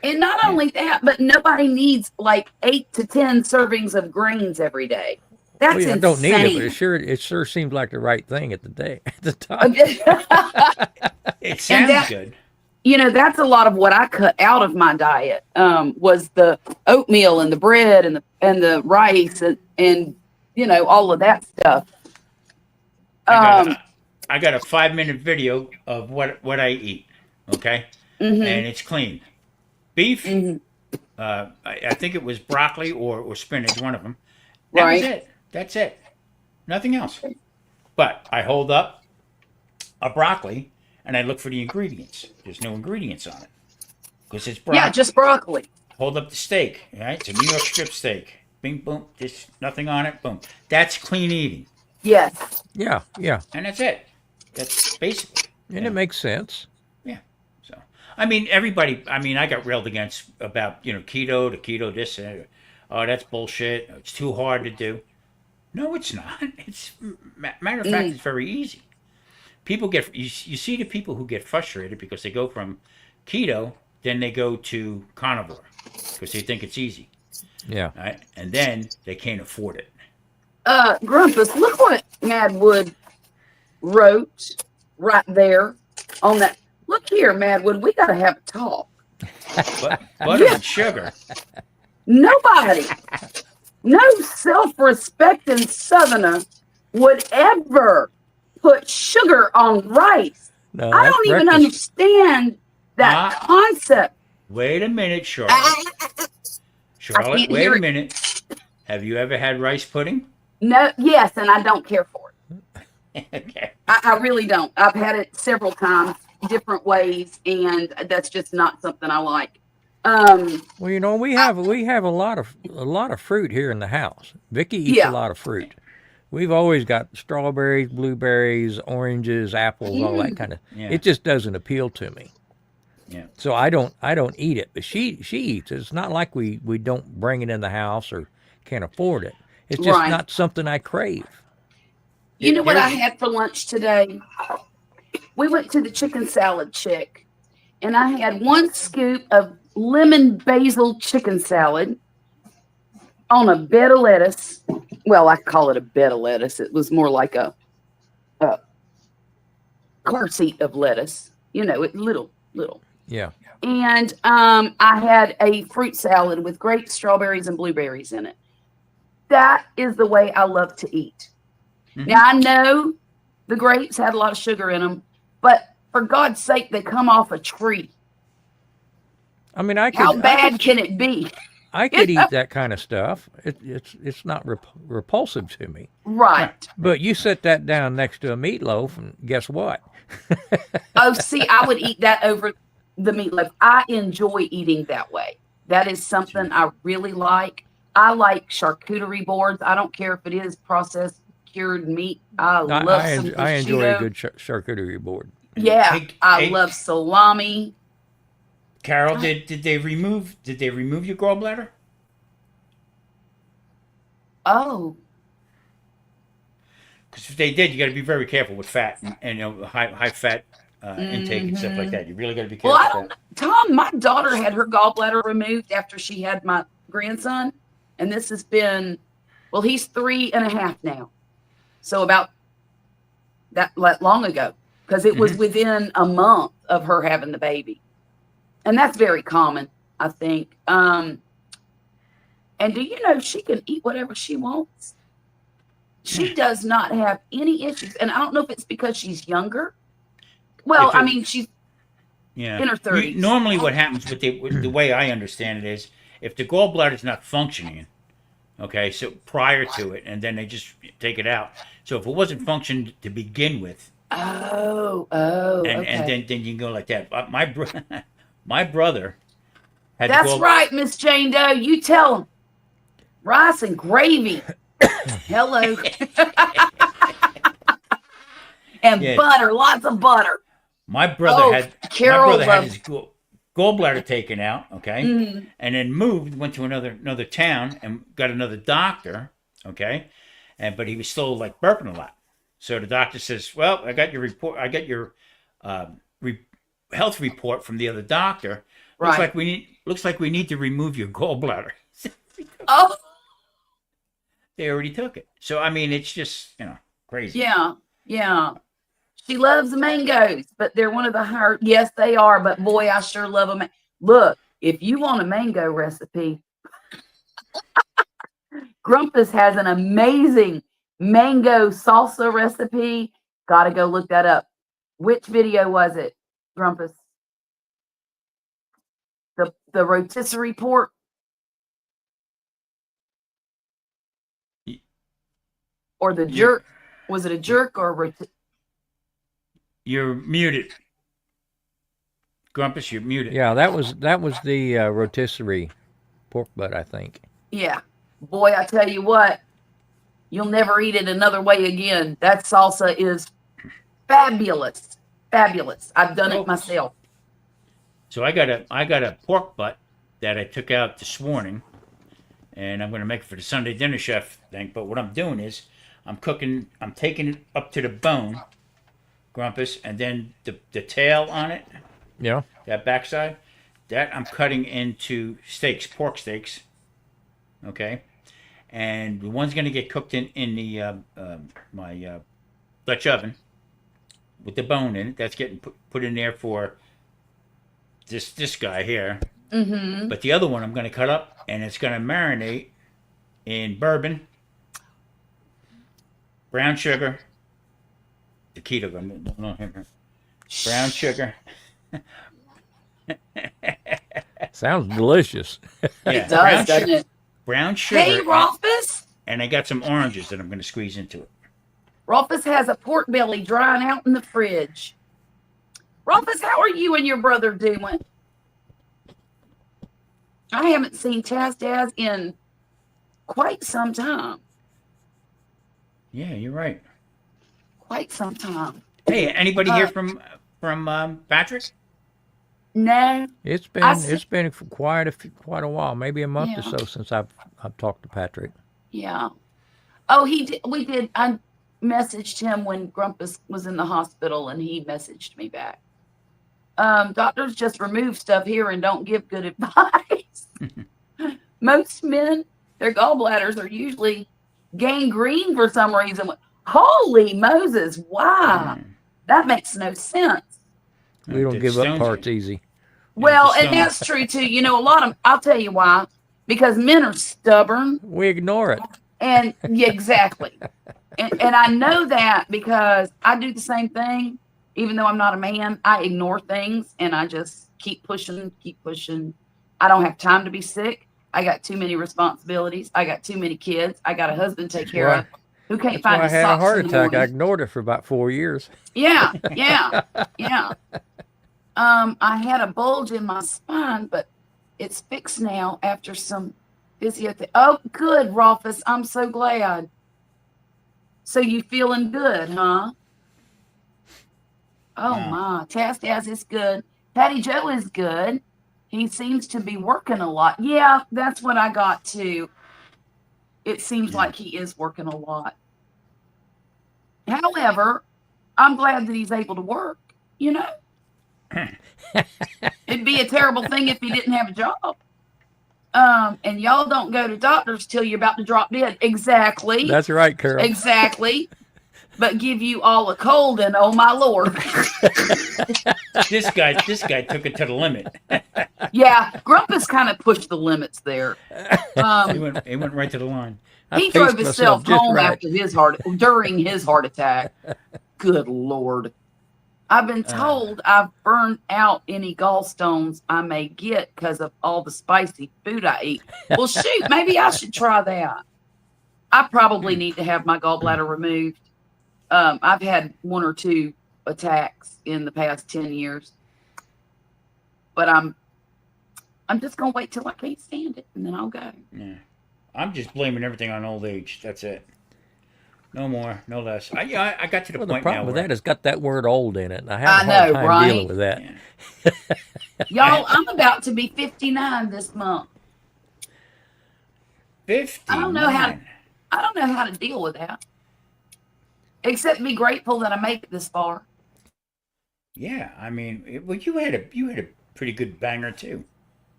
And not only that, but nobody needs like 8 to 10 servings of grains every day. That's insane. I don't need it, but it sure seems like the right thing at the time. It sounds good. That's a lot of what I cut out of my diet. Was the oatmeal and the bread and the rice and all of that stuff. I got a 5-minute video of what I eat. Okay, and it's clean. Beef. I think it was broccoli or spinach, one of them. That was it. That's it. Nothing else. But I hold up a broccoli. And I look for the ingredients. There's no ingredients on it. Because it's broccoli. Yeah, just broccoli. Hold up the steak. Right? It's a New York strip steak. Bing, boom. There's nothing on it. Boom. That's clean eating. Yes. Yeah. And that's it. That's basically. And it makes sense. Yeah. So, I mean, everybody. I mean, I got railed against about keto, the keto this and that. Oh, that's bullshit. It's too hard to do. No, it's not. It's matter of fact, it's very easy. People get you see the people who get frustrated because they go from keto, then they go to carnivore because they think it's easy. Yeah. Right? And then they can't afford it. Grumpus, look what Madwood wrote right there on that. Look here, Madwood, we got to have a talk. Butter and sugar. Nobody, no self-respecting Southerner would ever put sugar on rice. No, I don't even understand that concept. Wait a minute, Charlotte. Charlotte, wait a minute. Have you ever had rice pudding? No, yes, and I don't care for it. Okay. I really don't. I've had it several times, different ways, and that's just not something I like. Well, you know, we have a lot of fruit here in the house. Vicky eats a lot of fruit. We've always got strawberries, blueberries, oranges, apples, all that kind of. Yeah. It just doesn't appeal to me. Yeah. So I don't eat it, but she eats it. It's not like we don't bring it in the house or can't afford it. It's just not something I crave. You know what I had for lunch today? We went to the chicken salad chick, and I had 1 scoop of lemon basil chicken salad on a bed of lettuce. Well, I call it a bed of lettuce. It was more like a car seat of lettuce. You know, it little. Yeah. And I had a fruit salad with grapes, strawberries, and blueberries in it. That is the way I love to eat. Mm-hmm. Now, I know the grapes had a lot of sugar in them, but for God's sake, they come off a tree. I mean, how bad can it be? I could eat that kind of stuff. It's not repulsive to me. Right. But you set that down next to a meatloaf, and guess what? Oh, see, I would eat that over the meatloaf. I enjoy eating that way. That is something I really like. I like charcuterie boards. I don't care if it is processed cured meat. I enjoy a good charcuterie board. Yeah, I love salami. Carol, did they remove your gallbladder? Oh. Because if they did, you got to be very careful with fat and high fat intake and stuff like that. You really got to be careful. Well, Tom, my daughter had her gallbladder removed after she had my grandson, and this has been, well, he's 3.5 now, so about that long ago, because it was within a month of her having the baby, and that's very common, I think. And do you know she can eat whatever she wants? She does not have any issues. And I don't know if it's because she's younger. Well, I mean, she's in her 30s. Normally what happens with the way I understand it is if the gallbladder is not functioning, okay, so prior to it, and then they just take it out. So if it wasn't functioning to begin with. And then you can go like that. My brother had That's right, Miss Jane Doe. You tell him. Rice and gravy. Hello. And butter, lots of butter. My brother had his gallbladder taken out, okay, and then went to another town and got another doctor, okay, but he was still like burping a lot. So the doctor says, "Well, I got your report. I got your health report from the other doctor. Looks like we need to remove your gallbladder." Oh. They already took it. So, I mean, it's just, crazy. Yeah. She loves mangoes, but they're one of the higher. Yes, they are, but boy, I sure love them. Look, if you want a mango recipe, Grumpus has an amazing mango salsa recipe. Got to go look that up. Which video was it, Grumpus? The rotisserie pork? Or the jerk? Was it a jerk or a You're muted. Grumpus, you're muted. Yeah, that was the rotisserie pork butt, I think. Yeah. Boy, I tell you what, you'll never eat it another way again. That salsa is Fabulous. Fabulous. I've done it myself. So I got a pork butt that I took out this morning, and I'm going to make it for the Sunday dinner chef thing. But what I'm doing is I'm taking it up to the bone, Grumpus, and then the tail on it, Yeah. that backside, that I'm cutting into steaks, pork steaks. Okay, and the one's going to get cooked in the my Dutch oven with the bone in it. That's getting put in there for this guy here. Mm-hmm. But the other one I'm going to cut up, and it's going to marinate in bourbon, brown sugar, taquito, brown sugar. Sounds delicious. Yeah, It does, doesn't it? Brown sugar. Hey, Rolfus. And I got some oranges that I'm going to squeeze into it. Rolfus has a pork belly drying out in the fridge. Rolfus, how are you and your brother doing? I haven't seen Taz Daz in quite some time. Yeah, you're right. Quite some time. Hey, anybody here from Patrick? No. It's been for quite a while, maybe a month or so since I've talked to Patrick. Yeah. Oh, he did. We did. I messaged him when Grumpus was in the hospital, and he messaged me back. Doctors just remove stuff here and don't give good advice. Most men, their gallbladders are usually gangrene for some reason. Holy Moses! Wow, that makes no sense. We don't give up parts easy. Well, and that's true too. You know, a lot of, I'll tell you why. Because men are stubborn. We ignore it. And yeah, exactly. And I know that because I do the same thing. Even though I'm not a man, I ignore things and I just keep pushing. I don't have time to be sick. I got too many responsibilities. I got too many kids. I got a husband to take care of who can't find his socks. I had a heart attack. I ignored it for about 4 years. Yeah. I had a bulge in my spine, but it's fixed now after some physiotherapy. Oh, good, Rolfus. I'm so glad. So you feeling good, huh? Oh, my. Taz is good. Patty Joe is good. He seems to be working a lot. Yeah, that's what I got, too. It seems like he is working a lot. However, I'm glad that he's able to work, you know? It'd be a terrible thing if he didn't have a job. And y'all don't go to doctors till you're about to drop dead. Exactly. That's right, Carol. Exactly. But give you all a cold and oh my Lord. This guy took it to the limit. Yeah, Grumpus kind of pushed the limits there. He went right to the line. He drove himself home after during his heart attack. Good Lord. I've been told I've burned out any gallstones I may get because of all the spicy food I eat. Well, shoot, maybe I should try that. I probably need to have my gallbladder removed. I've had 1 or 2 attacks in the past 10 years. But I'm just going to wait till I can't stand it, and then I'll go. Yeah. I'm just blaming everything on old age. That's it. No more, no less. I got to the point now. The problem with that has got that word old in it, and I have a hard time dealing with that. Yeah. Y'all, I'm about to be 59 this month. 59. I don't know how to deal with that. Except be grateful that I made it this far. Yeah, I mean, you had a pretty good banger too.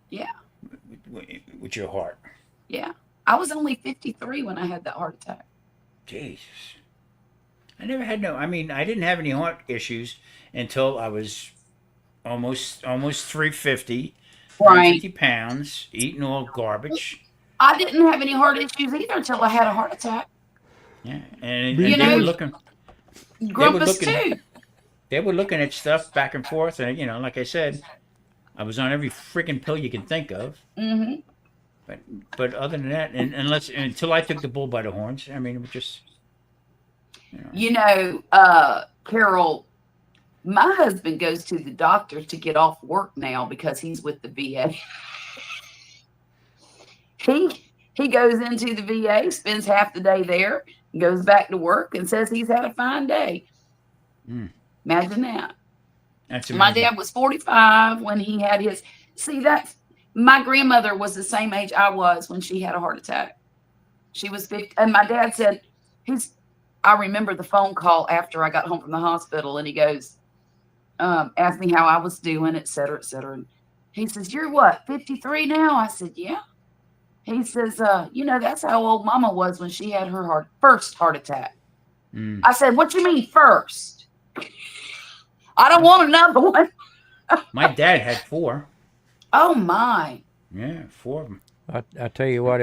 Yeah. With your heart. Yeah, I was only 53 when I had that heart attack. Jesus. I never had I didn't have any heart issues until I was almost 350, right. 350 pounds, eating all garbage. I didn't have any heart issues either until I had a heart attack. Yeah, and they were looking. Grumpus too. They were looking at stuff back and forth, and like I said, I was on every freaking pill you can think of. Mm-hmm. But other than that, until I took the bull by the horns, I mean, it was just. Carol, my husband goes to the doctor to get off work now because he's with the VA. He goes into the VA, spends half the day there, goes back to work, and says he's had a fine day. Imagine that. That's My amazing. dad was 45 when he had his. See, that's my grandmother was the same age I was when she had a heart attack. She was 50. And my dad said, I remember the phone call after I got home from the hospital, and he goes, asked me how I was doing, et cetera, et cetera. And he says, "You're what, 53 now?" I said, "Yeah." He says, that's how old Mama was when she had her first heart attack. I said, "What you mean first? I don't want another one." My dad had 4. Oh my. Yeah, 4 of them. I tell you what,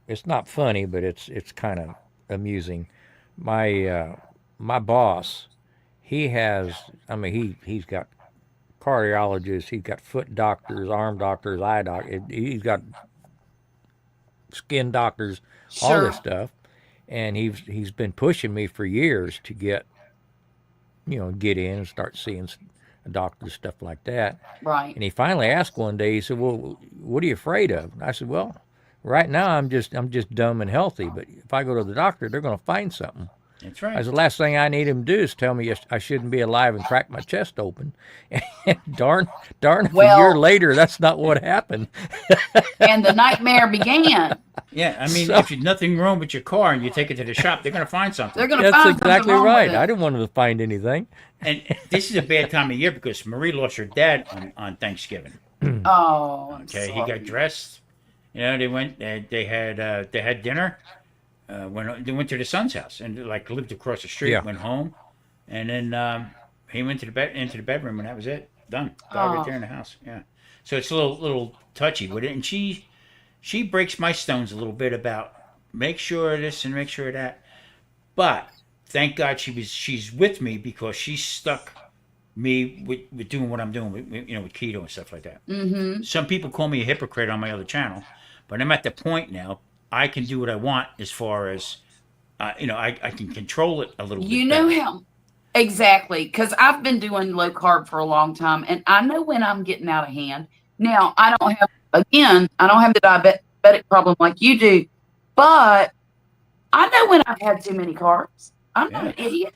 it's not funny, but it's kind of amusing. My boss, he has, I mean, he's got cardiologists, he's got foot doctors, arm doctors, eye doctors, he's got skin doctors, all Sure. this stuff, and he's been pushing me for years to get in and start seeing a doctor, stuff like that. Right. And he finally asked one day, he said, "Well, what are you afraid of?" And I said, "Well, right now I'm just dumb and healthy, but if I go to the doctor, they're going to find something." That's I right. said, "The last thing I need him to do is tell me I shouldn't be alive and crack my chest open." And darn, if a year Well, later, that's not what happened. and the nightmare began. Yeah, I mean, So if there's nothing wrong with your car and you take it to the shop, they're going to find something. They're going to that's find something exactly wrong right. with I it. didn't want him to find anything. And this is a bad time of year because Marie lost her dad on Thanksgiving. Oh, I'm Okay, he sorry. got dressed. They went. They had dinner. They went to the son's house and like lived across the street. Yeah. Went home, and then he went to into the bedroom, and that was it. Done. Died right Oh, there in the house. Yeah. So it's a little touchy with it, and she breaks my stones a little bit about make sure of this and make sure of that. But thank God she's with me because she stuck me with doing what I'm doing with keto and stuff like that. mm-hmm. Some people call me a hypocrite on my other channel, but I'm at the point now I can do what I want as far as I can control it a little You bit know better. how exactly, because I've been doing low carb for a long time, and I know when I'm getting out of hand. Now, I don't have the diabetic problem like you do, but I know when I've had too many carbs. I'm not Yeah, an idiot,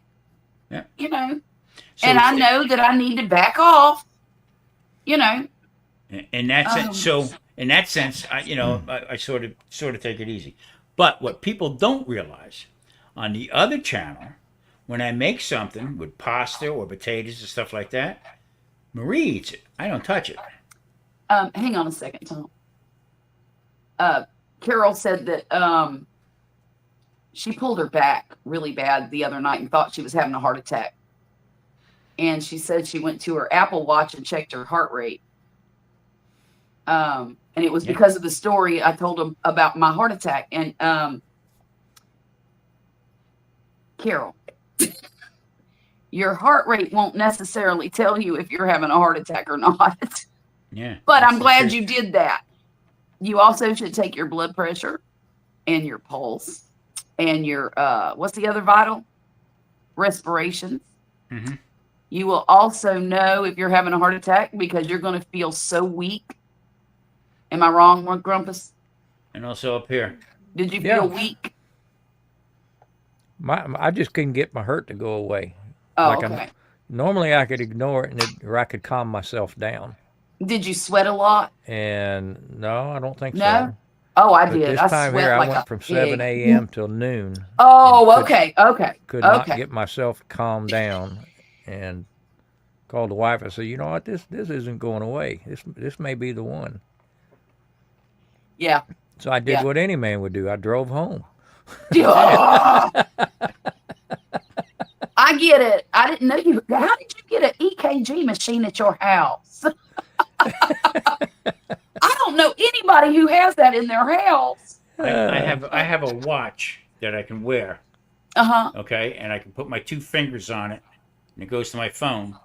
yeah. you know, So and I know that I need to back off, you know. in that sense, Um, so in that sense, I sort of take it easy. But what people don't realize on the other channel, when I make something with pasta or potatoes and stuff like that, Marie eats it. I don't touch it. hang on a second, Tom. Carol said that she pulled her back really bad the other night and thought she was having a heart attack. And she said she went to her Apple Watch and checked her heart rate. And it was Yeah. because of the story I told them about my heart attack. And Carol, your heart rate won't necessarily tell you if you're having a heart attack or not. Yeah. But that's I'm the glad truth. you did that. You also should take your blood pressure and your pulse and your what's the other vital? Respirations. Mm-hmm. You will also know if you're having a heart attack because you're going to feel so weak. Am I wrong, Grumpus? And also up here. Did you Yeah. feel weak? I just couldn't get my hurt to go away. Oh, Like okay. normally I could ignore it or I could calm myself down. Did you sweat a lot? And no, I don't think No? so. Oh, I But did. this I time sweat here, I like went a from 7 pig. a.m. till noon. Oh, and okay. Could not Okay. get myself calmed down, and called the wife. I said, "You know what? This isn't going away. This may be the one." Yeah. So I did Yeah. what any man would do. I drove home. I get it. I didn't know you. How did you get an EKG machine at your house? I don't know anybody who has that in their house. I have a watch that I can wear, Uh-huh. okay, and I can put my 2 fingers on it, and it goes to my phone,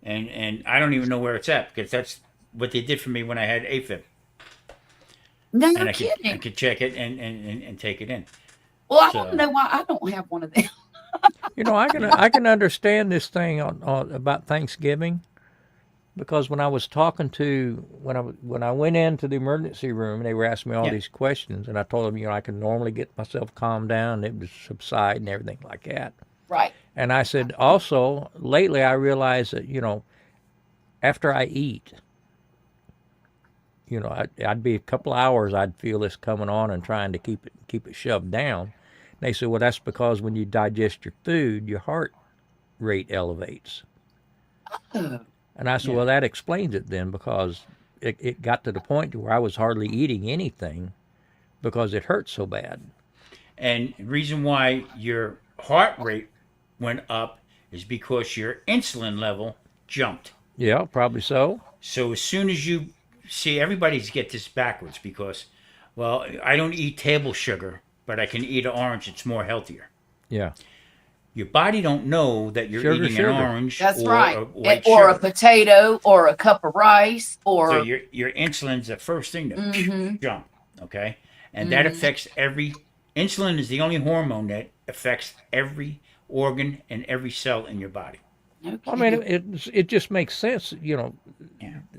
and I don't even know where it's at because that's what they did for me when I had AFib, No and I kidding. could check it and take it in. Well, I So don't know why I don't have one of them. I can understand this thing on about Thanksgiving, because when I was talking to when I went into the emergency room, they were asking me all yeah, these questions, and I told them I can normally get myself calmed down, and it would subside and everything like that. Right. And I said, also, lately I realized that, after I eat, I'd be a couple of hours, I'd feel this coming on and trying to keep it shoved down. And they said, well, that's because when you digest your food, your heart rate elevates. Oh, And I said, Yeah. well, that explains it then, because it got to the point to where I was hardly eating anything because it hurt so bad. And the reason why your heart rate went up is because your insulin level jumped. Yeah, probably so. So as soon as you see, everybody's get this backwards because, well, I don't eat table sugar, but I can eat an orange. It's more healthier. Yeah. Your body don't know that you're Sugar, eating sugar. an orange that's or right. a white Or a sugar. potato, or a cup of rice, or So your insulin's the first thing to jump, okay? And that affects insulin is the only hormone that affects every organ and every cell in your body. no I mean, kidding. it just makes sense. Yeah.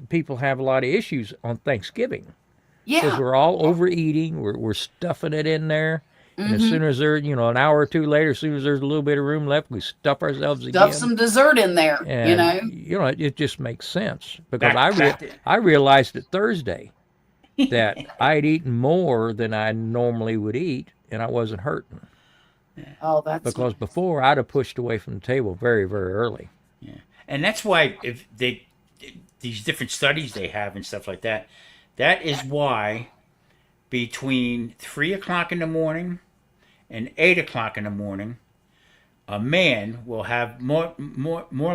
People have a lot of issues on Thanksgiving because Yeah. we're all overeating. We're stuffing it in there. And as soon as an hour or two later, as soon as there's a little bit of room left, we stuff ourselves Stuff again. some dessert in there, And it just makes sense because Back to- I realized it Thursday that I had eaten more than I normally would eat, and I wasn't hurting Oh, that's because before I'd have pushed away from the table very, very early. And that's why if these different studies they have and stuff like that, that is why between 3 o'clock in the morning and 8 o'clock in the morning, a man will have more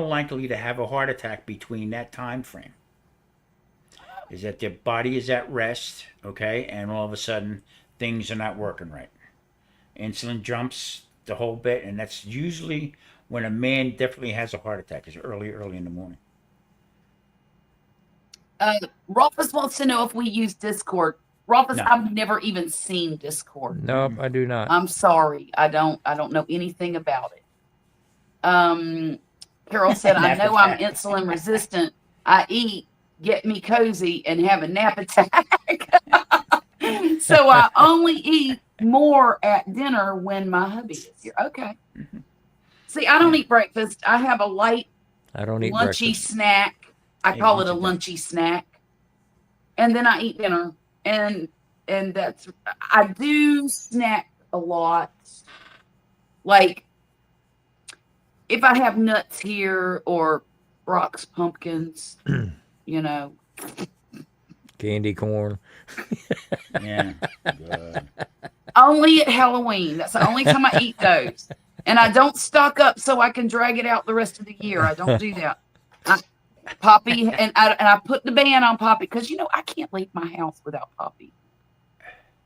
likely to have a heart attack between that time frame. Is that their body is at rest, okay, and all of a sudden things are not working right. Insulin jumps the whole bit, and that's usually when a man definitely has a heart attack. Is early in the morning. Rolfus wants to know if we use Discord. Rolfus, No. I've never even seen Discord. Nope, I do not. I'm sorry. I don't know anything about it. Carol said, I know I'm insulin resistant. I eat, get me cozy, and have a nap attack. So I only eat more at dinner when my hubby is here. Okay. See, I don't eat breakfast. I have a light, I don't eat lunchy breakfast. snack. I Hey, call it a lunchy lunchy snack. And then I eat dinner. And that's, I do snack a lot. Like, if I have nuts here or Brock's pumpkins, Candy corn. Yeah. Good. only at Halloween. That's the only time I eat those. And I don't stock up so I can drag it out the rest of the year. I don't do that. Poppy, and I put the ban on Poppy because, I can't leave my house without Poppy.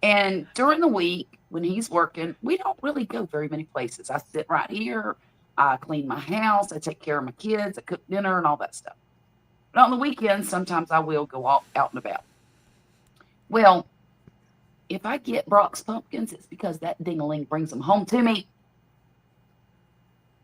And during the week when he's working, we don't really go very many places. I sit right here. I clean my house. I take care of my kids. I cook dinner and all that stuff. But on the weekends, sometimes I will go out and about. Well, if I get Brock's pumpkins, it's because that ding-a-ling brings them home to me.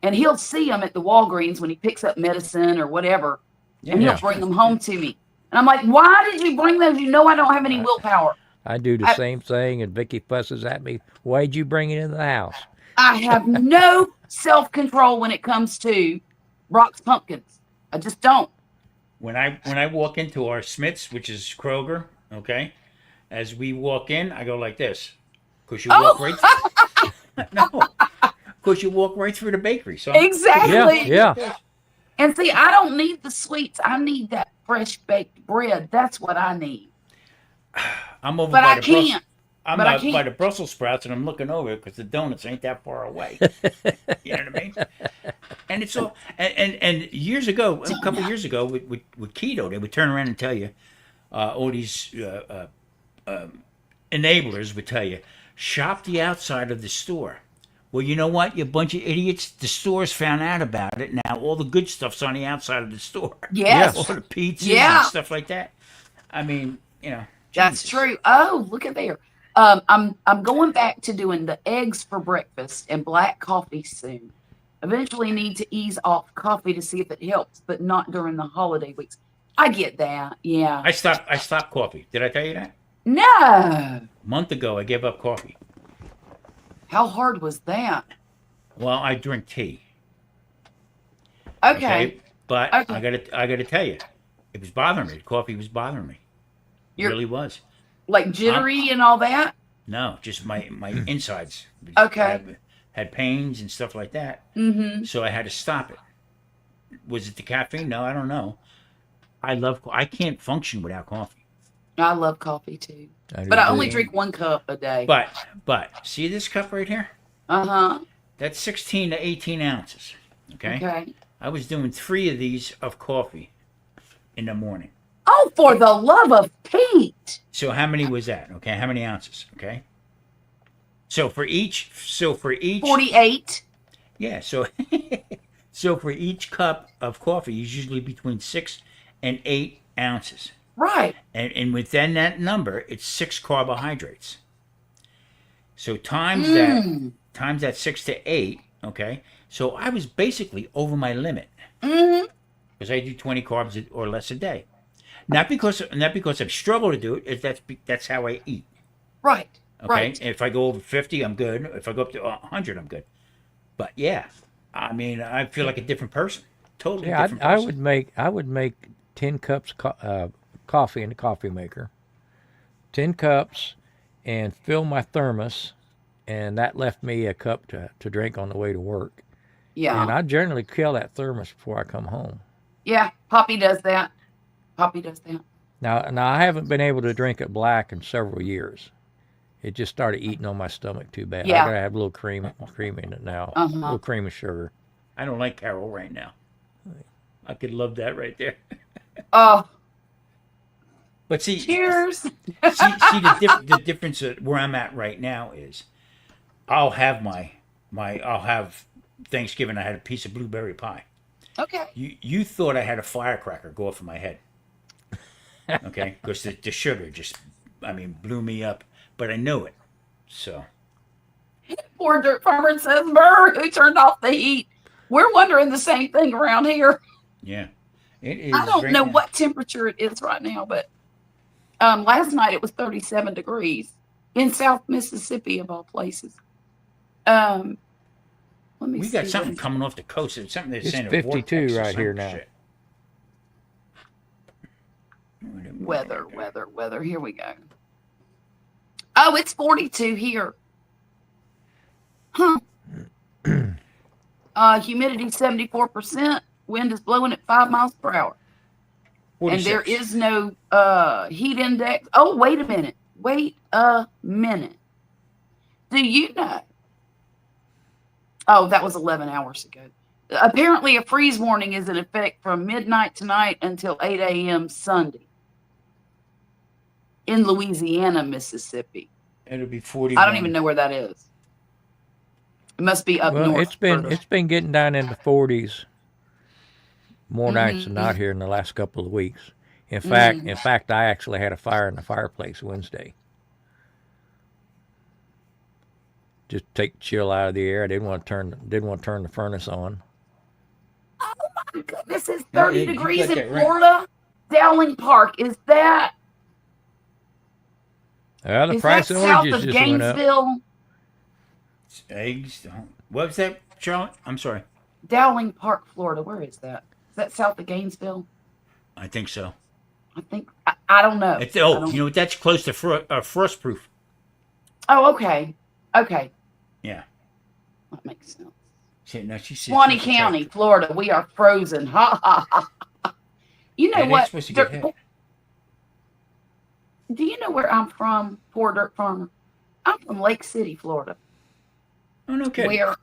And he'll see them at the Walgreens when he picks up medicine or whatever, and he'll Yeah. bring them home to me. And I'm like, why did you bring those? You know I don't have any willpower. I do the same thing, and Vicky fusses at me. Why'd you bring it in the house? I have no self-control when it comes to Brock's pumpkins. I just don't. When I walk into our Smith's, which is Kroger, okay, as we walk in, I go like this, because you walk right. No, because you walk right through the bakery. So Exactly. Yeah. And see, I don't need the sweets. I need that fresh baked bread. That's what I need. I'm over But by I the Brussels. can't. I'm But I out by can't. the Brussels sprouts, and I'm looking over because the donuts ain't that far away. You know what I mean? And it's all and years ago, a couple years ago, with keto, they would turn around and tell you, all these enablers would tell you, shop the outside of the store. Well, you know what, you bunch of idiots. The stores found out about it. Now all the good stuff's on the outside of the store. Yes. All the pizzas Yeah. and stuff like that. I mean, That's Jesus. true. Oh, look at there. I'm going back to doing the eggs for breakfast and black coffee soon. Eventually need to ease off coffee to see if it helps, but not during the holiday weeks. I get that. Yeah. I stopped coffee. Did I tell you that? No. A month ago, I gave up coffee. How hard was that? Well, I drink tea. Okay. But Okay. I gotta tell you, it was bothering me. The coffee was bothering me. It You're really was. like jittery and all that? No, just my insides Okay. had pains and stuff like that. Mm-hmm. So I had to stop it. Was it the caffeine? No, I don't know. I can't function without coffee. I love coffee too. I But do I only too. drink 1 cup a day. But see this cup right here? Uh-huh. That's 16 to 18 ounces. Okay. Okay. I was doing 3 of these of coffee in the morning. Oh, for the love of Pete. So how many was that? Okay, how many ounces? Okay. So for each 48. yeah, so so for each cup of coffee is usually between 6 and 8 ounces. Right. And within that number, it's 6 carbohydrates. So times that 6 to 8, okay? So I was basically over my limit Mm-hmm. because I do 20 carbs or less a day. Not because I've struggled to do it, that's how I eat. Right. Okay? Right. If I go over 50, I'm good. If I go up to 100, I'm good. But yeah, I mean, I feel like a different person. Totally Yeah, different I person. would make 10 cups coffee in the coffee maker, 10 cups, and fill my thermos, and that left me a cup to drink on the way to work. Yeah. And I generally kill that thermos before I come home. Yeah. Poppy does that. Poppy does that. Now I haven't been able to drink it black in several years. It just started eating on my stomach too bad. Yeah. I gotta have a little cream in it now. A Uh-huh. little cream and sugar. I don't like Carol right now. I could love that right there. Oh, But see, cheers. the difference where I'm at right now is, I'll have I'll have Thanksgiving. I had a piece of blueberry pie. Okay. You thought I had a firecracker go off in my head, okay? Because the sugar just, blew me up. But I know it, so Poor dirt farmer says, "Brr, who turned off the heat?" We're wondering the same thing around here. yeah, it is. I don't right know now. what temperature it is right now, but last night it was 37 degrees in South Mississippi, of all places. Let me We see. got something coming off the coast. It's something they're It's saying. a 52 vortex or right here some now. shit. Weather. Here we go. Oh, it's 42 here. Huh. Humidity 74%. Wind is blowing at 5 miles per hour. 46. And there is no heat index. Oh, wait a minute. Do you know? Oh, that was 11 hours ago. Apparently, a freeze warning is in effect from midnight tonight until 8 a.m. Sunday in Louisiana, Mississippi. It'll be 40. I don't even know where that is. It must be up Well, north. it's been getting down in the 40s more nights Mm-hmm. than not here in the last couple of weeks. In fact, I actually had a fire in the fireplace Wednesday. Just take the chill out of the air. I didn't want to turn the furnace on. Oh my goodness, it's Yeah, 30 you degrees got in that right. Florida. Dowling Park, is that Well, the is price that of south oranges of just went up. Gainesville? Eggs. What was that, Charlotte? I'm sorry. Dowling Park, Florida. Where is that? Is that south of Gainesville? I think so. I think I don't know. It's, I oh, don't- you know what? That's close to frostproof. Oh, okay. Yeah. That makes sense. Now she said Swanee she's County, Florida. We are frozen. Ha ha ha. You know And it's what? supposed to get hit. Do you know where I'm from, poor dirt farmer? I'm from Lake City, Florida. Oh, no kidding. Where,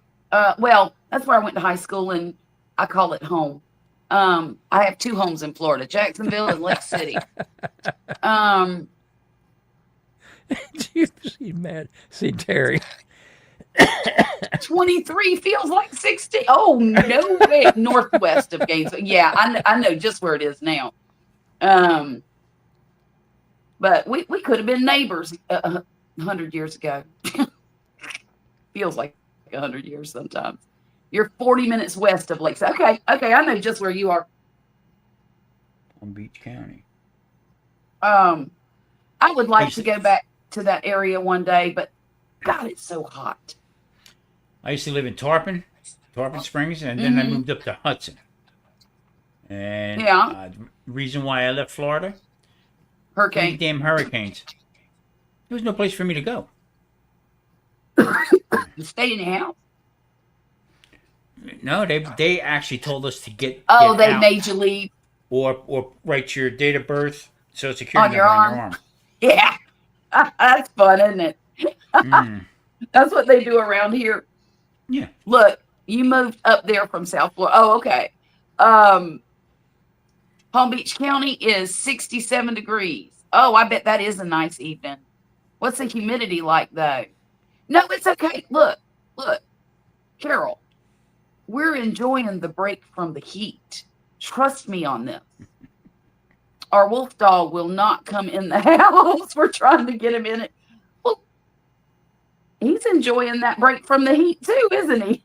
well, that's where I went to high school, and I call it home. I have 2 homes in Florida, Jacksonville and Lake City. See Terry. 23 feels like 60. Oh, no way. Northwest of Gainesville. Yeah, I know just where it is now. But we could have been neighbors 100 years ago. Feels like 100 years sometimes. You're 40 minutes west of Lakes. Okay, I know just where you are. Palm Beach County. I would like to go back to that area one day, but God, it's so hot. I used to live in Tarpon Springs, and then I moved up to Hudson. And the reason why I left Florida, Hurricane. damn hurricanes. There was no place for me to go. Stay in the house. No, they actually told us to get. Oh, they out. made you leave. Or write your date of birth, Social Security On your number on your arm. arm. Yeah, that's fun, isn't it? That's what they do around here. Yeah. Look, you moved up there from South Florida. Oh, okay. Palm Beach County is 67 degrees. Oh, I bet that is a nice evening. What's the humidity like, though? No, it's okay. Look, Carol, we're enjoying the break from the heat. Trust me on this. Our wolf dog will not come in the house. We're trying to get him in it. Well, he's enjoying that break from the heat too, isn't he?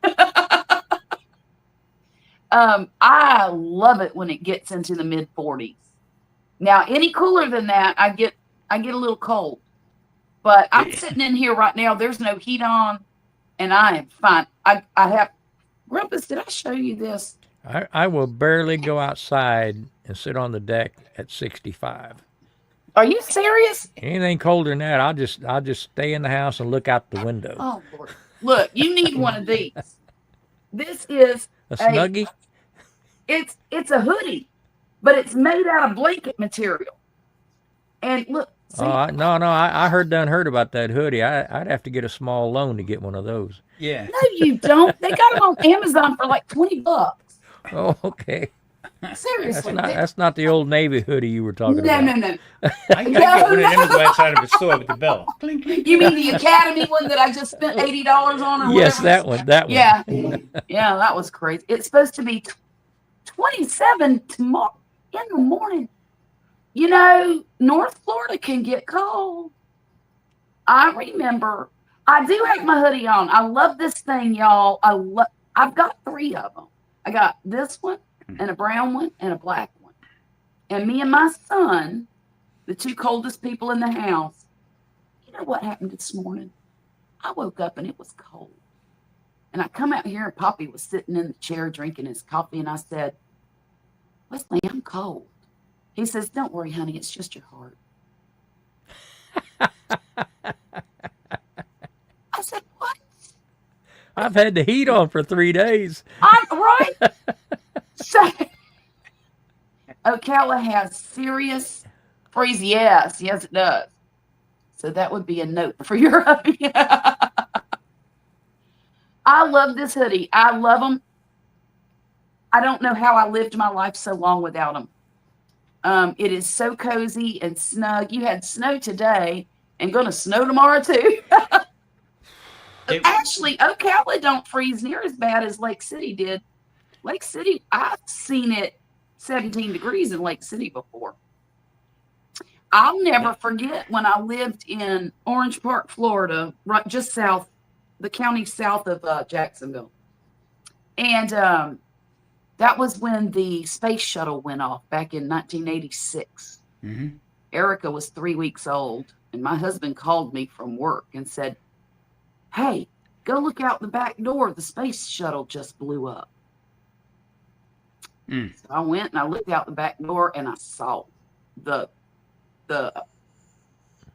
I love it when it gets into the mid 40s. Now, any cooler than that, I get a little cold. But I'm sitting in here right now. There's no heat on, and I am fine. I have Grumpus. Did I show you this? I will barely go outside and sit on the deck at 65. Are you serious? Anything colder than that, I'll just stay in the house and look out the window. Oh Lord! Look, you need one of these. This is A Snuggie? It's a hoodie, but it's made out of blanket material. And look, see, No, I heard about that hoodie. I'd have to get a small loan to get one of those. Yeah. No, you don't. They got them on Amazon for like $20. Oh, okay. Seriously, That's not the old Navy hoodie you were talking about. No. I get one of them and go outside of a store with the bell. Clink, clink. You mean the Academy one that I just spent $80 on? Or Yes, whatever? that one. Yeah, that was crazy. It's supposed to be 27 tomorrow in the morning. You know, North Florida can get cold. I remember. I do have my hoodie on. I love this thing, y'all. I've got 3 of them. I got this one and a brown one and a black one. And me and my son, the 2 coldest people in the house, you know what happened this morning? I woke up and it was cold. And I come out here and Poppy was sitting in the chair drinking his coffee. And I said, Wesley, I'm cold. He says, don't worry, honey. It's just your heart. I said, what? I've had the heat on for 3 days. I'm right. So, Ocala has serious freeze. Yes, it does. So that would be a note for your hubby. I love this hoodie. I love them. I don't know how I lived my life so long without them. It is so cozy and snug. You had snow today and going to snow tomorrow too. Actually, Ocala don't freeze near as bad as Lake City did. Lake City, I've seen it 17 degrees in Lake City before. I'll never forget when I lived in Orange Park, Florida, right just south, the county south of Jacksonville. And that was when the space shuttle went off back in 1986. Mm-hmm. Erica was 3 weeks old, and my husband called me from work and said, hey, go look out the back door. The space shuttle just blew up. So I went and I looked out the back door and I saw the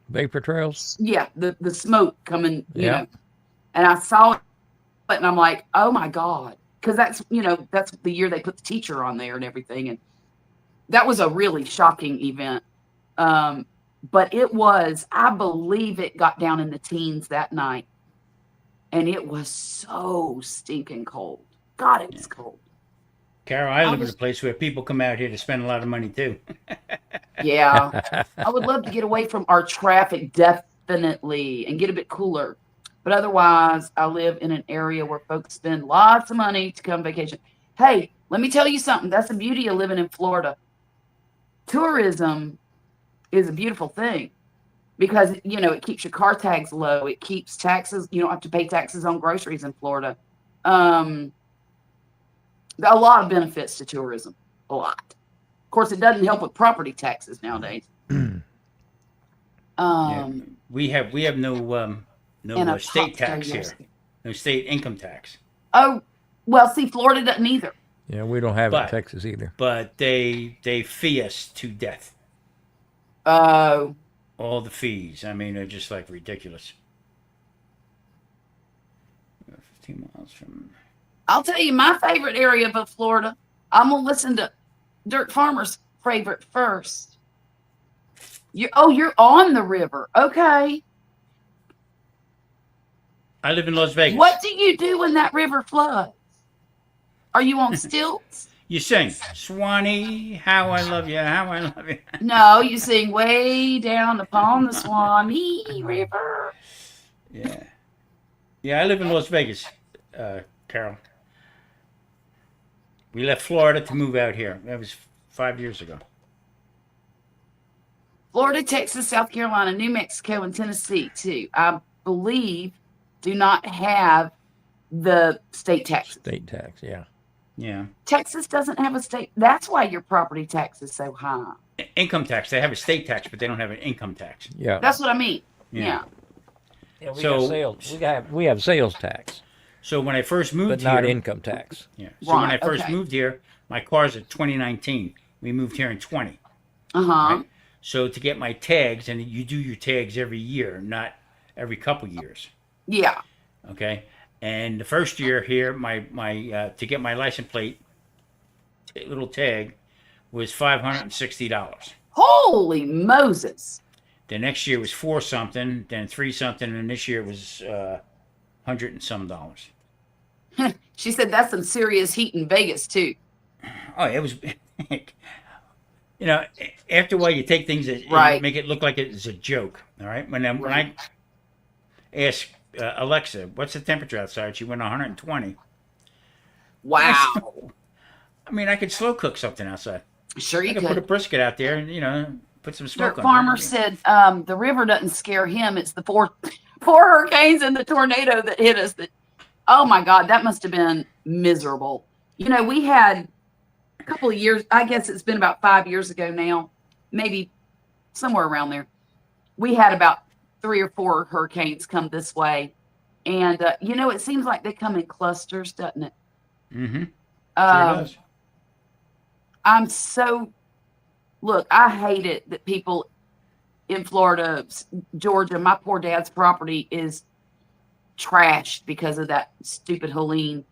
vapor trails. Yeah, the smoke coming, you know. And I saw it and I'm like, oh my God. Because that's the year they put the teacher on there and everything. And that was a really shocking event. But it was, I believe it got down in the teens that night. And it was so stinking cold. God, it was cold. Carol, I live in a place where people come out here to spend a lot of money too. Yeah. I would love to get away from our traffic, definitely, and get a bit cooler. But otherwise, I live in an area where folks spend lots of money to come vacation. Hey, let me tell you something. That's the beauty of living in Florida. Tourism is a beautiful thing because, it keeps your car tags low. It keeps taxes. You don't have to pay taxes on groceries in Florida. A lot of benefits to tourism. A lot. Of course, it doesn't help with property taxes nowadays. We have no state tax here. no state income tax. Oh, well, see, Florida doesn't either. Yeah, we don't have it in But- Texas either. But they fee us to death. Oh, All the fees. I mean, they're just like ridiculous. 15 miles from. I'll tell you my favorite area of Florida. I'm gonna listen to Dirt Farmer's favorite first. You're on the river. Okay. I live in Las Vegas. What do you do when that river floods? Are you on stilts? You sing, Swanee, how I love you, how I love you. No, you sing way down upon the Swanee River. Yeah. Yeah, I live in Las Vegas, Carol. We left Florida to move out here. That was 5 years ago. Florida, Texas, South Carolina, New Mexico, and Tennessee, too, I believe, do not have the state taxes. State tax, yeah. Yeah. Texas doesn't have a state. That's why your property tax is so high. Income tax. They have a state tax, but they don't have an income tax. Yeah. That's what I mean. Yeah. Yeah. we So- got sales. We have sales tax, So when I first moved but here, not income tax. yeah. So when I Right, first okay. moved here, my car's a 2019. We moved here in 20. Uh-huh. Right? So to get my tags, and you do your tags every year, not every couple years. Yeah. Okay. And the first year here, my to get my license plate little tag was $560. Holy Moses. The next year was 4 something, then 3 something, and this year it was $100 and some dollars. She said that's some serious heat in Vegas, too. Oh, it was. You know, after a while, you take things that Right. make it look like it's a joke. All right. When I asked Alexa, "What's the temperature outside?" She went 120. Wow. I mean, I could slow cook something outside. Sure I you could put a could. brisket out there and put some smoke Dirt on Farmer it. said the river doesn't scare him. It's the four hurricanes and the tornado that hit us. Oh, my God, that must have been miserable. You know, we had a couple of years, I guess it's been about 5 years ago now, maybe somewhere around there. We had about 3 or 4 hurricanes come this way. And, it seems like they come in clusters, doesn't it? Mm-hmm. Sure Um, does. Look, I hate it that people in Florida, Georgia, my poor dad's property is trashed because of that stupid Helene.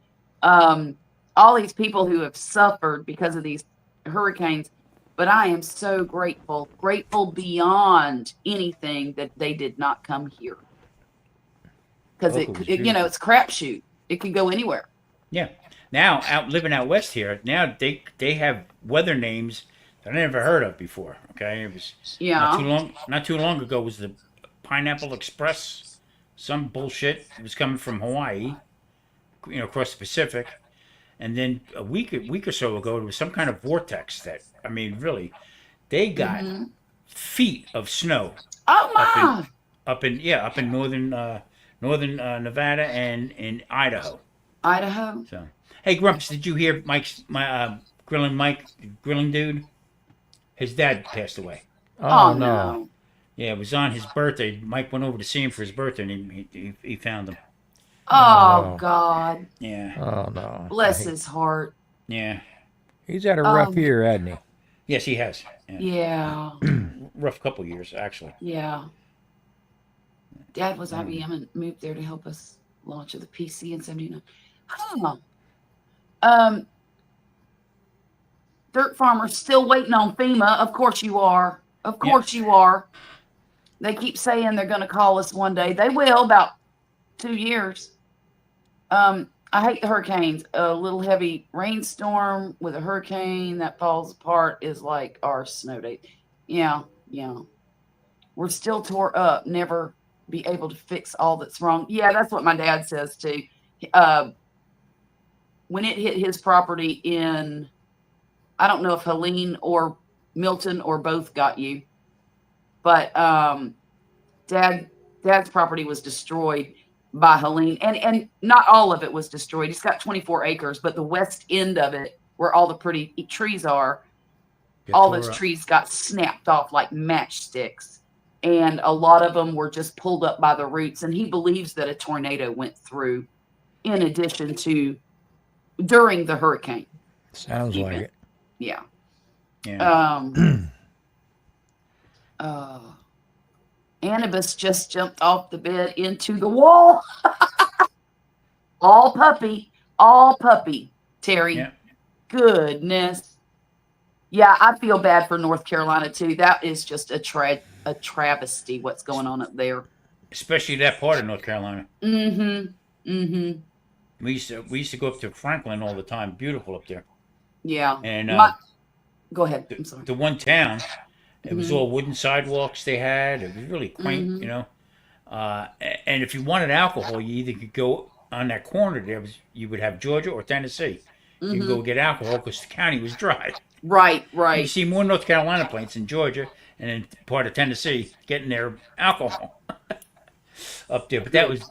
All these people who have suffered because of these hurricanes, but I am so grateful beyond anything that they did not come here. Because Local was it's crapshoot. It can go anywhere. Yeah. Now, living out west here, now they have weather names that I never heard of before. Okay, it was Yeah. not too long ago was the Pineapple Express, some bullshit. It was coming from Hawaii, across the Pacific, and then a week or so ago, it was some kind of vortex that really, they got feet of snow Oh my! up in northern Nevada and in Idaho. Idaho. So, hey, Grumpus, did you hear grilling dude? His dad passed away. Oh no. Yeah, it was on his birthday. Mike went over to see him for his birthday, and he found him. Oh no. God. Yeah, Oh no. Bless his heart. yeah. He's had a rough year, hasn't he? Yes, he has. Yeah. Yeah. Rough couple years, actually. Yeah. Dad was IBM and moved there to help us launch of the PC in '79. Huh. Dirt Farmer's still waiting on FEMA. Of course you are. Of course you are. They keep saying they're going to call us one day. They will, about 2 years. I hate the hurricanes. A little heavy rainstorm with a hurricane that falls apart is like our snow day. Yeah. We're still tore up, never be able to fix all that's wrong. Yeah, that's what my dad says too. When it hit his property in, I don't know if Helene or Milton or both got you, but Dad's property was destroyed by Helene, and not all of it was destroyed. He's got 24 acres, but the west end of it, where all the pretty trees are, all those trees got snapped off like matchsticks, and a lot of them were just pulled up by the roots. And he believes that a tornado went through in addition to during the hurricane. Sounds like it. Yeah. Yeah. Annabis just jumped off the bed into the wall. All puppy, Terry. Yeah. Goodness. Yeah, I feel bad for North Carolina too. That is just a travesty what's going on up there. Especially that part of North Carolina. Mm-hmm. Mm-hmm. We used to go up to Franklin all the time. Beautiful up there. Yeah. And go ahead. I'm sorry. the one town, it was all wooden sidewalks they had. It was really quaint, you know. And if you wanted alcohol, you either could go on that corner there. You would have Georgia or Tennessee. You could go get alcohol because the county was dry. Right. You see more North Carolina planes in Georgia and in part of Tennessee getting their alcohol up there. But that was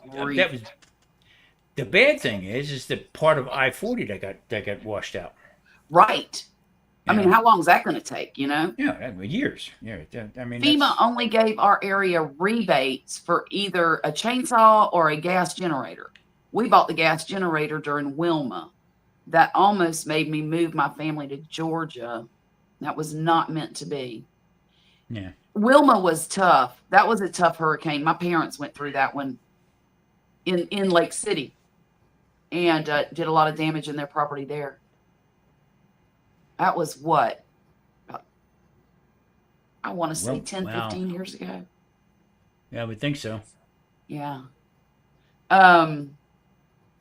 the bad thing is the part of I-40 that got washed out. Right. I mean, how long is that going to take, you know? Yeah, years. Yeah, I mean, FEMA only gave our area rebates for either a chainsaw or a gas generator. We bought the gas generator during Wilma. That almost made me move my family to Georgia. That was not meant to be. Yeah. Wilma was tough. That was a tough hurricane. My parents went through that one in Lake City and did a lot of damage in their property there. That was what? I want to say 10, 15 years ago. Yeah, I would think so. Yeah.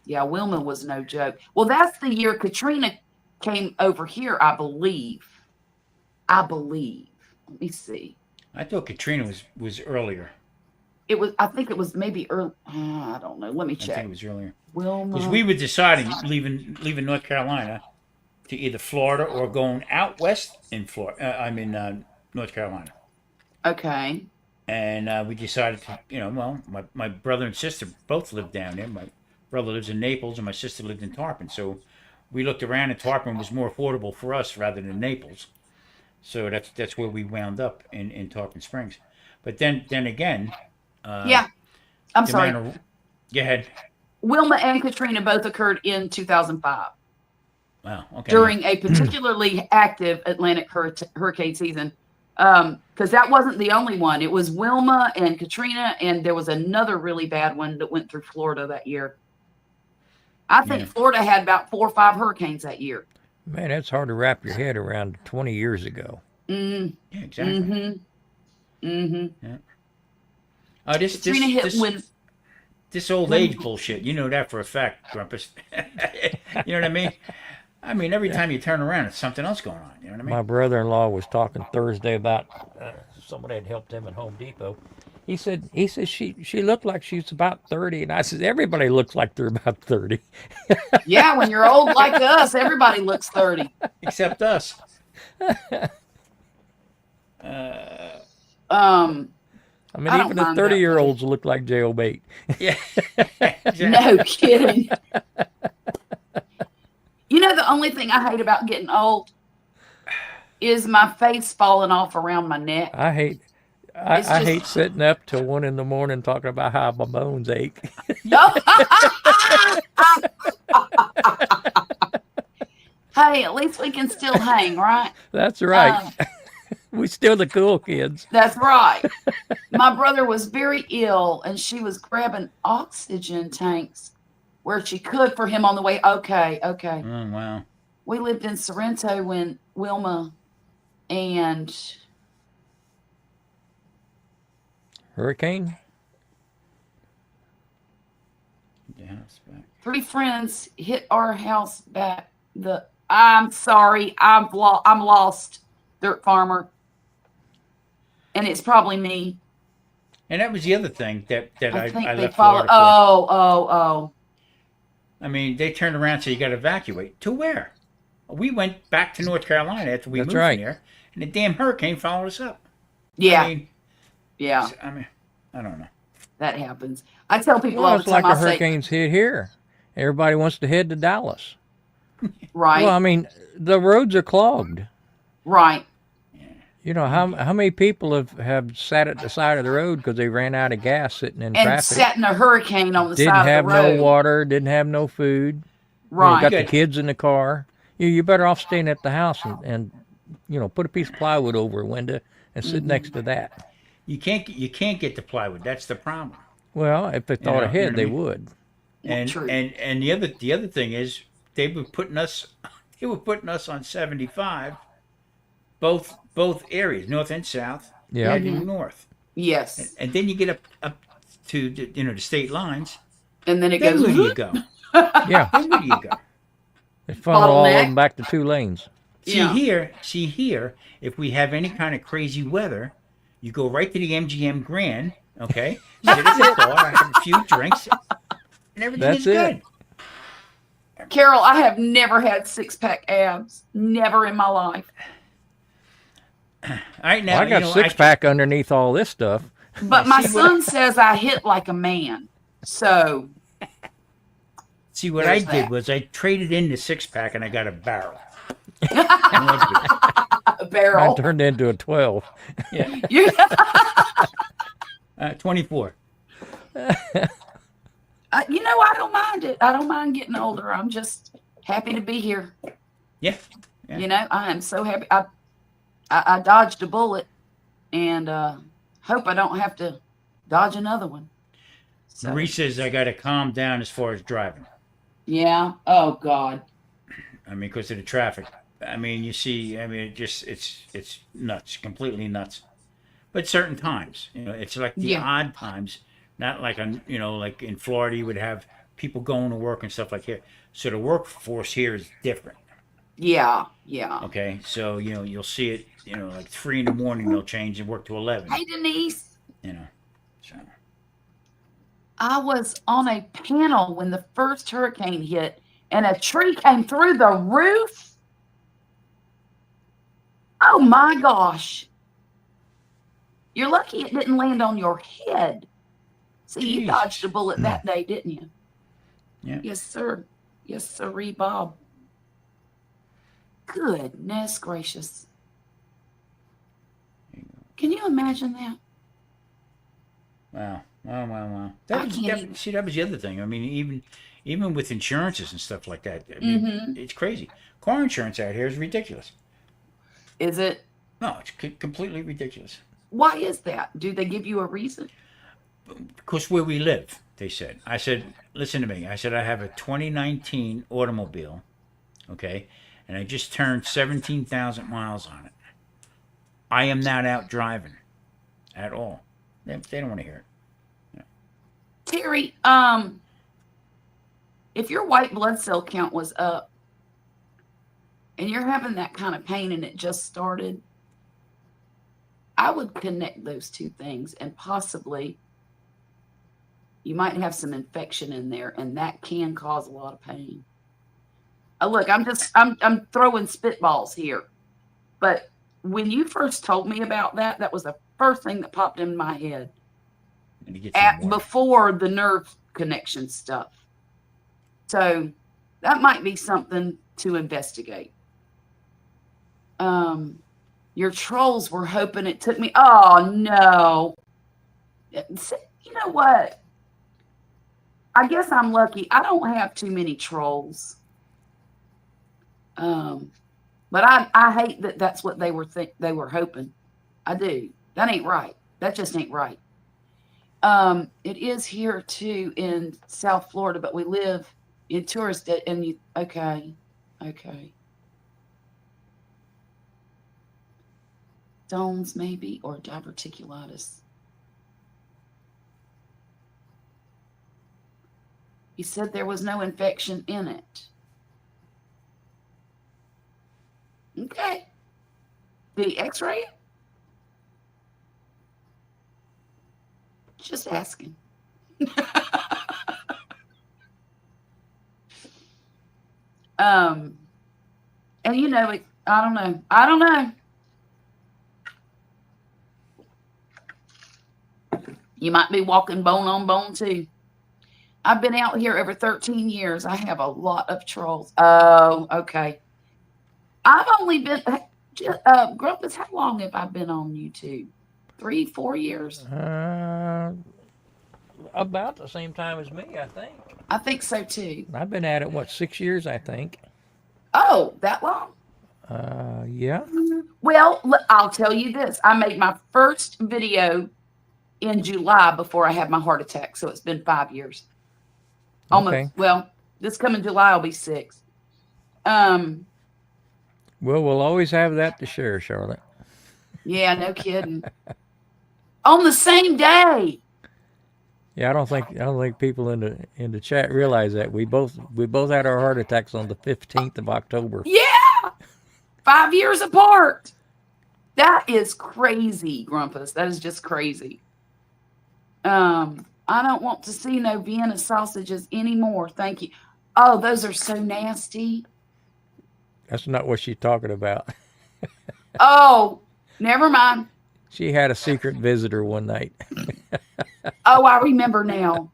Yeah, Wilma was no joke. Well, that's the year Katrina came over here, I believe. Let me see. I thought Katrina was earlier. I think it was maybe early. I don't know. Let me check. I think it was earlier. Wilma. Because we were deciding leaving North Carolina to either Florida or going out west in Florida. North Carolina. Okay. And we decided to, my brother and sister both lived down there. My brother lives in Naples and my sister lived in Tarpon. So we looked around and Tarpon was more affordable for us rather than Naples. So that's where we wound up in Tarpon Springs. But then again. Yeah. I'm sorry. Go ahead. Wilma and Katrina both occurred in 2005. Wow. Okay. During a particularly active Atlantic hurricane season. Because that wasn't the only one. It was Wilma and Katrina, and there was another really bad one that went through Florida that year. I think Florida had about 4 or 5 hurricanes that year. Man, that's hard to wrap your head around 20 years ago. Mm-hmm. Yeah, exactly. Mm-hmm. Yeah. This old age bullshit, you know that for a fact, Grumpus. You know what I mean? I mean, every time you turn around, it's something else going on. You know what I mean? My brother-in-law was talking Thursday about somebody had helped him at Home Depot. He said she looked like she was about 30, and I said everybody looks like they're about 30. Yeah, when you're old like us, everybody looks 30, except us. I mean, even the 30-year-olds look like jailbait. Yeah. Exactly. No kidding. You know, the only thing I hate about getting old is my face falling off around my neck. I hate sitting up till 1 a.m. talking about how my bones ache. Hey, at least we can still hang, right? That's right. We still the cool kids. That's right. My brother was very ill, and she was grabbing oxygen tanks where she could for him on the way. Okay. Oh, wow. We lived in Sorrento when Wilma and Hurricane? Yeah, it's back. 3 friends hit our house back. I'm sorry, I'm lost, Dirt Farmer. And it's probably me. And that was the other thing that I think left they followed. Florida for. Oh. I mean, they turned around and said, you got to evacuate. To where? We went back to North Carolina after we moved here, and the damn hurricane followed us up. Yeah. I mean, I don't know. That happens. I tell people all the it's time, like a hurricane's hit here. Everybody wants to head to Dallas. Right. Well, I mean, the roads are clogged. Right. You You know how many people have sat at the side of the road because they ran out of gas sitting in And traffic? sat in a hurricane on the Didn't side of have the no road. water, didn't have no food. Right. Got Good. the kids in the car. You're better off staying at the house and put a piece of plywood over a window and sit next to that. You can't get the plywood. That's the problem. Well, if they thought You know ahead, what I they mean? would. And True. and the other thing is they were putting us on 75, both areas, north and south, Yeah. heading north. Yes. And then you get up to the state lines. And then it Then goes. where do you go? Yeah. Then where do you go? They funnel all of Bottleneck. them back to 2 lanes. Yeah. See here, if we have any kind of crazy weather, you go right to the MGM Grand, okay? Sit at the bar, have a few drinks, and everything That's is it. good. Carol, I have never had 6-pack abs. Never in my life. All right, now Well, I got you know, 6-pack underneath all this stuff. But my See what son says I hit like a man. So See, what There's I did that. was I traded in the 6-pack and I got a barrel. And that's good. a I barrel. turned into a 12. Yeah, You- 24. I don't mind it. I don't mind getting older. I'm just happy to be here. Yeah, yeah. I am so happy. I dodged a bullet, and hope I don't have to dodge another one. So, Marie says I got to calm down as far as driving. yeah. Oh God. I mean, because of the traffic. I mean, you see, I mean, it's nuts, completely nuts. But certain times, it's like the Yeah. odd times, not like like in Florida, you would have people going to work and stuff like here. So the workforce here is different. Yeah. Yeah. Okay, so you'll see it, like 3 in the morning they'll change and work to 11. Hey Denise, So I was on a panel when the first hurricane hit, and a tree came through the roof. Oh my gosh. You're lucky it didn't land on your head. See, you Jeez. dodged a bullet that day, didn't you? Yeah. Yes, sir. Yes, sirree, Bob. Goodness gracious. Can you imagine that? wow. I That can't even- that was the other thing. I mean, even with insurances and stuff like that, I mean, Mm-hmm. it's crazy. Car insurance out here is ridiculous. Is it? No, it's completely ridiculous. Why is that? Do they give you a reason? Because where we live, they said. I said, listen to me. I said, I have a 2019 automobile, okay, and I just turned 17,000 miles on it. I am not out driving at all. They don't want to hear it. Terry, if your white blood cell count was up and you're having that kind of pain and it just started, I would connect those two things, and possibly you might have some infection in there, and that can cause a lot of pain. Look, I'm throwing spitballs here, but when you first told me about that, that was the first thing that popped in my head And to get some water. before the nerve connection stuff. So that might be something to investigate. Your trolls were hoping it took me. Oh no. You know what? I guess I'm lucky. I don't have too many trolls. But I hate that that's what they were hoping. I do. That ain't right. That just ain't right. It is here too in South Florida, but we live in tourist and you okay. Stones maybe, or diverticulitis. He said there was no infection in it. Okay. Did he x-ray it? Just asking. And I don't know. You might be walking bone on bone too. I've been out here over 13 years. I have a lot of trolls. Oh, okay. I've only been, Grumpus, how long have I been on YouTube? 3, 4 years? About the same time as me, I think. I think so too. I've been at it, 6 years, I think. Oh, that long? Yeah. Well, I'll tell you this. I made my first video in July before I had my heart attack. So it's been 5 years. Almost. Okay. Well, this coming July will be 6. Well, we'll always have that to share, Charlotte. Yeah, no kidding. On the same day. Yeah, I don't think people in the chat realize that we both had our heart attacks on the 15th of October. Yeah, 5 years apart. That is crazy, Grumpus. That is just crazy. I don't want to see no Vienna sausages anymore. Thank you. Oh, those are so nasty. That's not what she's talking about. Oh, never mind. She had a secret visitor one night. Oh, I remember now.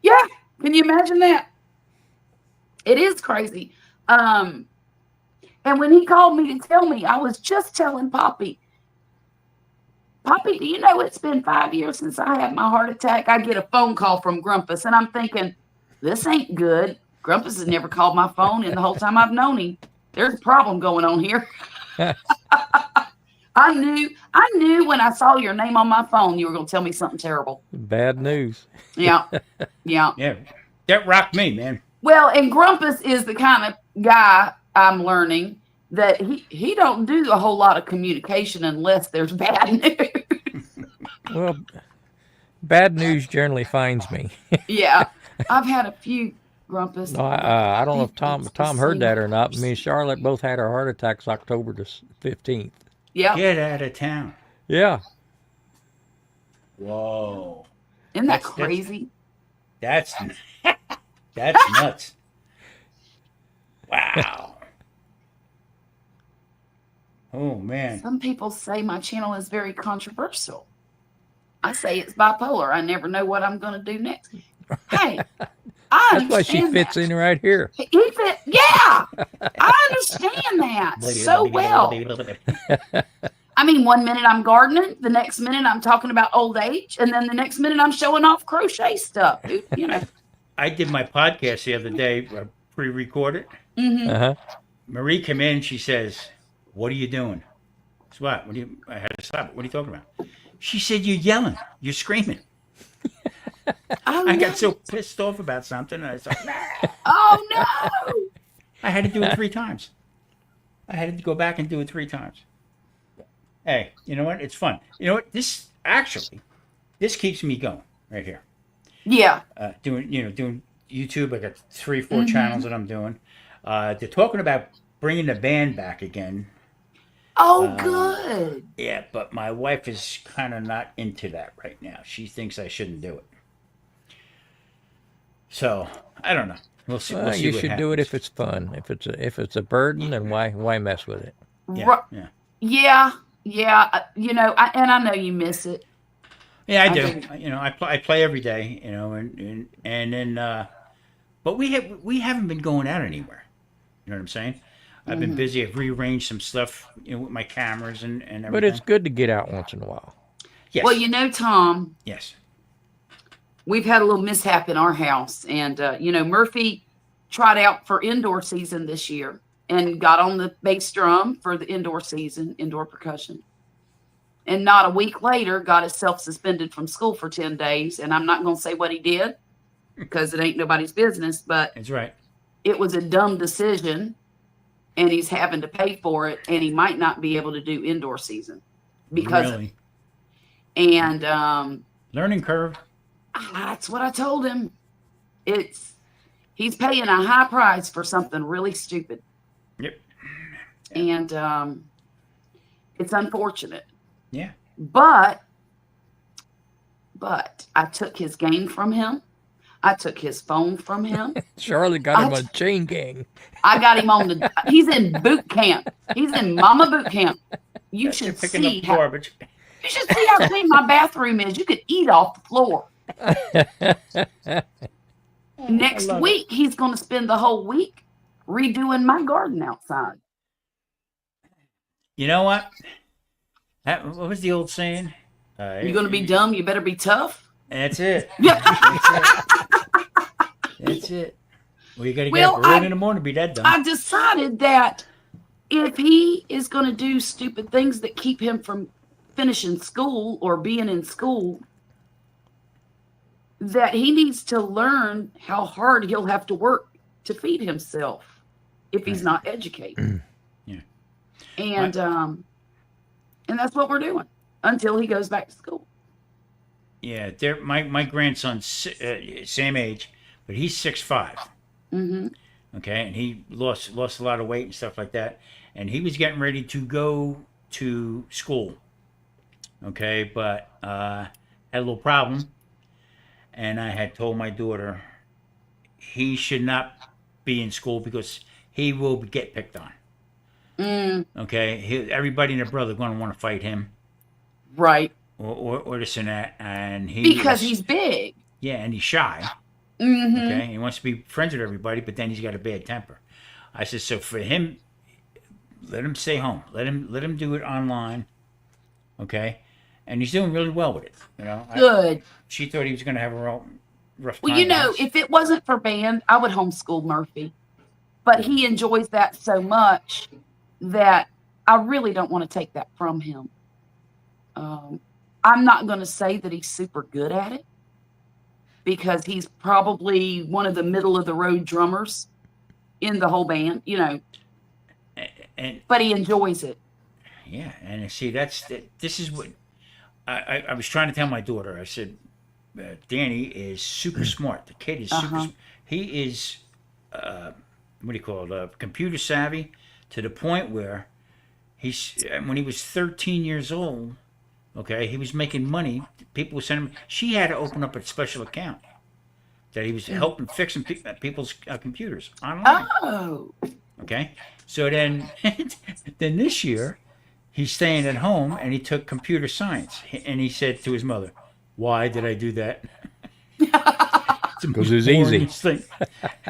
Yeah, can you imagine that? It is crazy. And when he called me to tell me, I was just telling Poppy, do you know it's been 5 years since I had my heart attack? I get a phone call from Grumpus, and I'm thinking, this ain't good. Grumpus has never called my phone in the whole time I've known him. There's a problem going on here. I knew when I saw your name on my phone, you were going to tell me something terrible. Bad news. Yeah. Yeah, that rocked me, man. Well, and Grumpus is the kind of guy I'm learning that he don't do a whole lot of communication unless there's bad news. Well, bad news generally finds me. Yeah, I've had a few, Grumpus. No, I don't know if Tom heard that or not. Me and Charlotte both had our heart attacks October the 15th. Yeah. Get out of town. Yeah. Whoa. Isn't that crazy? That's nuts. Wow. Oh, man. Some people say my channel is very controversial. I say it's bipolar. I never know what I'm going to do next. Hey, That's why she fits in right here. Yeah, I understand that so well. I mean, 1 minute I'm gardening, the next minute I'm talking about old age, and then the next minute I'm showing off crochet stuff. You know. I did my podcast the other day, pre-recorded. Mm-hmm. Uh-huh. Marie came in. She says, "What are you doing?" I said, "What? I had to stop it. What are you talking about?" She said, "You're yelling. You're screaming." I got so pissed off about something. And I was like, nah. Oh, no. I had to do it 3 times. I had to go back and do it 3 times. Hey, you know what? It's fun. You know what? This keeps me going right here. Yeah. Doing YouTube. I got 3, 4 channels that I'm doing. They're talking about bringing the band back again. Oh, good. Yeah, but my wife is kind of not into that right now. She thinks I shouldn't do it. So I don't know. We'll see. We'll see You what should happens. do it if it's fun. If it's a burden, then why mess with it? Yeah. Yeah. You know, I know you miss it. Yeah, I do. You know, I play every day. You know, and then, but we haven't been going out anywhere. You know what I'm saying? I've been busy. I've rearranged some stuff, with my cameras and everything. But it's good to get out once in a while. Yes. Well, you know, Tom. Yes. We've had a little mishap in our house, and Murphy tried out for indoor season this year and got on the bass drum for the indoor season, indoor percussion. And not a week later, got himself suspended from school for 10 days. And I'm not going to say what he did because it ain't nobody's business, but That's right. it was a dumb decision, and he's having to pay for it, and he might not be able to do indoor season because of it. And Learning curve. that's what I told him. He's paying a high price for something really stupid. Yep. And it's unfortunate. Yeah. But I took his game from him. I took his phone from him. Charlotte got him on chain gang. I got him he's in boot camp. He's in mama boot camp. You should Picking see up how garbage. you should see how clean my bathroom is. You could eat off the floor. Next week, he's going to spend the whole week redoing my garden outside. You know what? What was the old saying? You're going to be dumb, you better be tough. That's it. Yeah. That's it. Well, you got to get up early in the morning to be that dumb. I decided that if he is going to do stupid things that keep him from finishing school or being in school, that he needs to learn how hard he'll have to work to feed himself if he's not educated. Yeah. And that's what we're doing until he goes back to school. Yeah, my grandson's same age, but he's 6'5". Mm-hmm. Okay, and he lost a lot of weight and stuff like that, and he was getting ready to go to school. Okay, but had a little problem, and I had told my daughter he should not be in school because he will get picked on. Okay, everybody and their brother going to want to fight him, right? Or this and that, and because he's big. Yeah, and he's shy. Mm-hmm. Okay, he wants to be friends with everybody, but then he's got a bad temper. I said, so for him, let him stay home. Let him do it online. Okay, and he's doing really well with it. You know, good. She thought he was going to have a rough time. Well, you know, if it wasn't for band, I would homeschool Murphy, but he enjoys that so much that I really don't want to take that from him. I'm not going to say that he's super good at it, because he's probably one of the middle of the road drummers in the whole band, you know. But he enjoys it. Yeah, and see, this is what I was trying to tell my daughter. I said, Danny is super smart. The kid is super smart. He is, what do you call it, computer savvy to the point where when he was 13 years old, okay, he was making money. People would send him. She had to open up a special account that he was helping fixing people's computers online. Oh. Okay, so then this year, he's staying at home and he took computer science. And he said to his mother, "Why did I do that?" Because it was easy.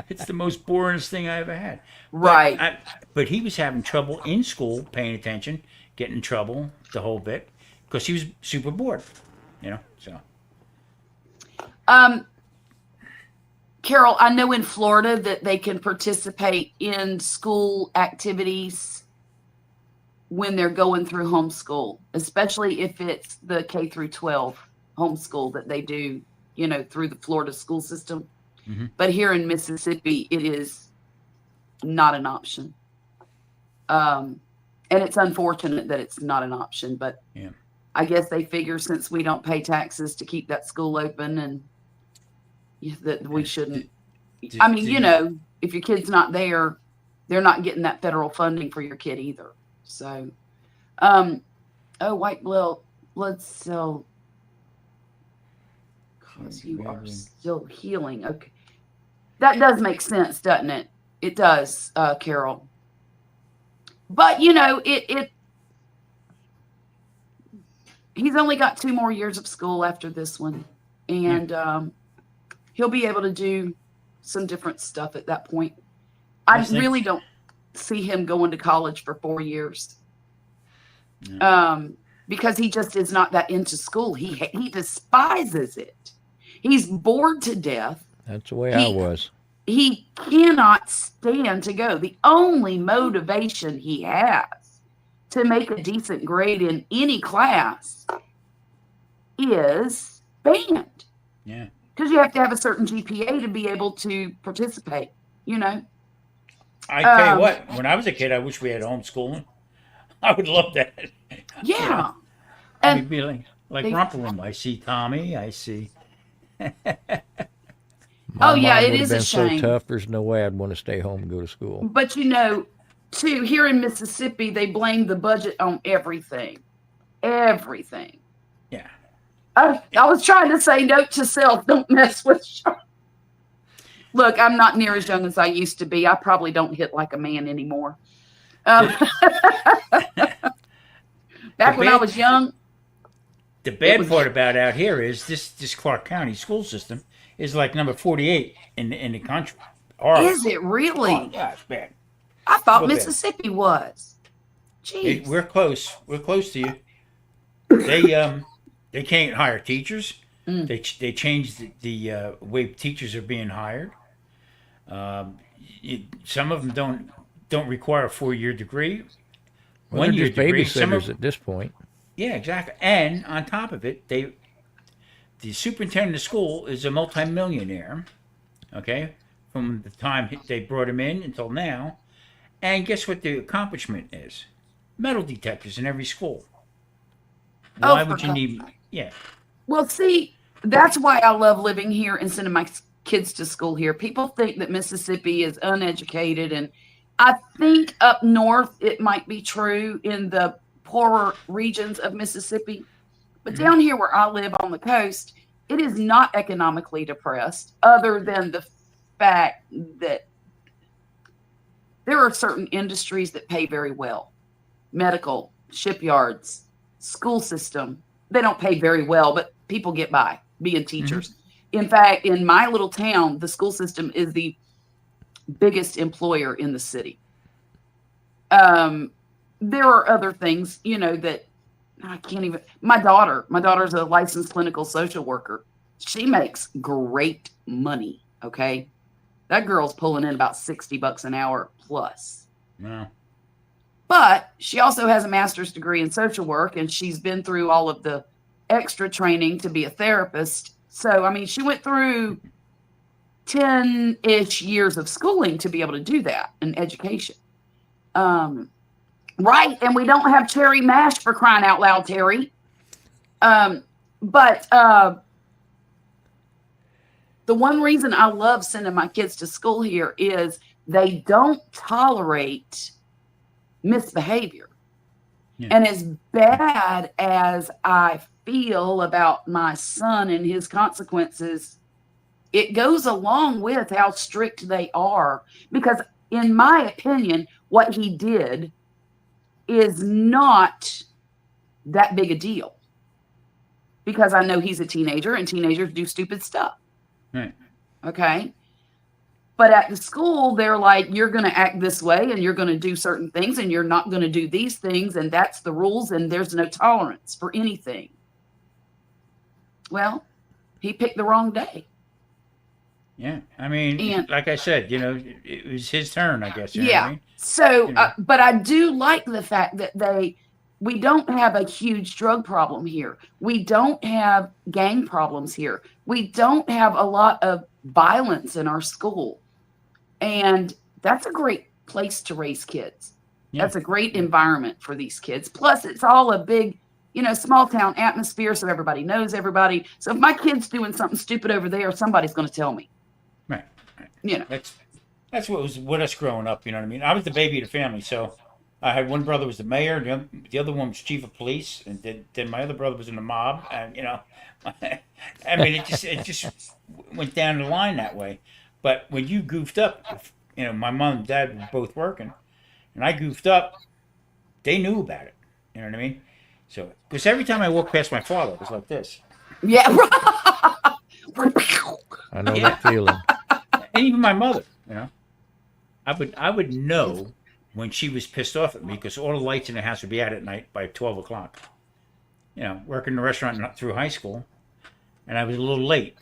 It's the most boringest thing I ever had. Right. But he was having trouble in school, paying attention, getting in trouble, the whole bit, because he was super bored. You know, so. Carol, I know in Florida that they can participate in school activities when they're going through homeschool, especially if it's the K through 12 homeschool that they do, you know, through the Florida school system. Mm-hmm. But here in Mississippi, it is not an option. And it's unfortunate that it's not an option, but yeah. I guess they figure since we don't pay taxes to keep that school open, and that we shouldn't. I mean, you know, if your kid's not there, they're not getting that federal funding for your kid either. So, white blood cell, because you are still healing. Okay. That does make sense, doesn't it? It does, Carol. But, you know, he's only got 2 more years of school after this one. And he'll be able to do some different stuff at that point. I really don't see him going to college for 4 years. No. Because he just is not that into school. He despises it. He's bored to death. That's the way I was. He cannot stand to go. The only motivation he has to make a decent grade in any class is band. Yeah. Because you have to have a certain GPA to be able to participate, you know. I tell you what, when I was a kid, I wish we had homeschooling. I would love that. Yeah. You know? And I'd be like romper room. I see Tommy. I see. It is a shame. So tough. There's no way I'd want to stay home and go to school. But you know, too, here in Mississippi, they blame the budget on everything. Everything. Yeah. I was trying to say, note to self, don't mess with Sean. Look, I'm not near as young as I used to be. I probably don't hit like a man anymore. Back when I was young. The bad part about out here is this Clark County school system is like number 48 in the country. Horrible. Is it really? Oh, yeah, it's bad. I thought Real bad. Mississippi was. Jeez. We're close. We're close to you. They can't hire teachers. They changed the way teachers are being hired. Some of them don't require a 4-year degree. Well, One they're year just degree. babysitters at this point. Yeah, exactly. And on top of it, the superintendent of school is a multimillionaire. Okay, from the time they brought him in until now. And guess what the accomplishment is? Metal detectors in every school. Why would you need? Yeah. Well, see, that's why I love living here and sending my kids to school here. People think that Mississippi is uneducated, and I think up north it might be true in the poorer regions of Mississippi. But down here where I live on the coast, it is not economically depressed, other than the fact that there are certain industries that pay very well. Medical, shipyards, school system. They don't pay very well, but people get by being teachers. In fact, in my little town, the school system is the biggest employer in the city. There are other things, that I can't even. My daughter's a licensed clinical social worker. She makes great money. Okay. That girl's pulling in about $60 an hour plus. Wow. But she also has a master's degree in social work, and she's been through all of the extra training to be a therapist. So, I mean, she went through 10-ish years of schooling to be able to do that in education. Right. And we don't have cherry mash, for crying out loud, Terry. But the one reason I love sending my kids to school here is they don't tolerate misbehavior. Yeah. And as bad as I feel about my son and his consequences, it goes along with how strict they are. Because in my opinion, what he did is not that big a deal. Because I know he's a teenager and teenagers do stupid stuff. Right. Okay. But at the school, they're like, you're going to act this way and you're going to do certain things and you're not going to do these things. And that's the rules. And there's no tolerance for anything. Well, he picked the wrong day. Yeah. I mean, like I said, it was his turn, I guess. You know yeah. what I mean? So, but I do like the fact that we don't have a huge drug problem here. We don't have gang problems here. We don't have a lot of violence in our school. And that's a great place to raise kids. Yeah. That's a great environment for these kids. Plus, it's all a big, small town atmosphere, so everybody knows everybody. So if my kid's doing something stupid over there, somebody's going to tell me. Right. That's what was with us growing up, you know what I mean? I was the baby of the family, so I had one brother was the mayor, the other one was chief of police, and then my other brother was in the mob, and I mean, it just went down the line that way. But when you goofed up, my mom and dad were both working, and I goofed up, they knew about it. You know what I mean? So, because every time I walked past my father, it was like this. Yeah. I know that feeling. And even my mother, I would know when she was pissed off at me because all the lights in the house would be out at night by 12 o'clock. Working in the restaurant through high school, and I was a little late.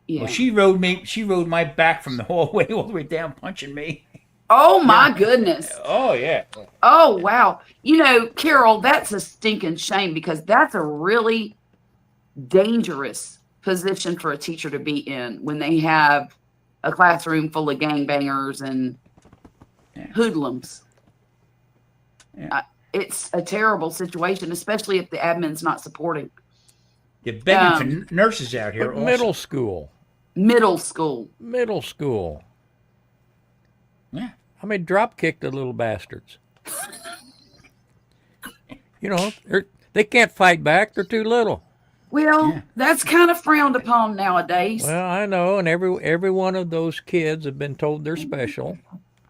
Yeah. Well, she rode my back from the hallway all the way down, punching me. Oh my goodness. Oh yeah. Oh wow. Carol, that's a stinking shame because that's a really dangerous position for a teacher to be in when they have a classroom full of gangbangers and hoodlums. Yeah. It's a terrible situation, especially if the admin's not supporting. You're begging for nurses out here. Middle school. Middle school. Yeah. I mean, drop kick the little bastards. They can't fight back. They're too little. Well, that's kind of frowned upon nowadays. Well, I know, and every one of those kids have been told they're special.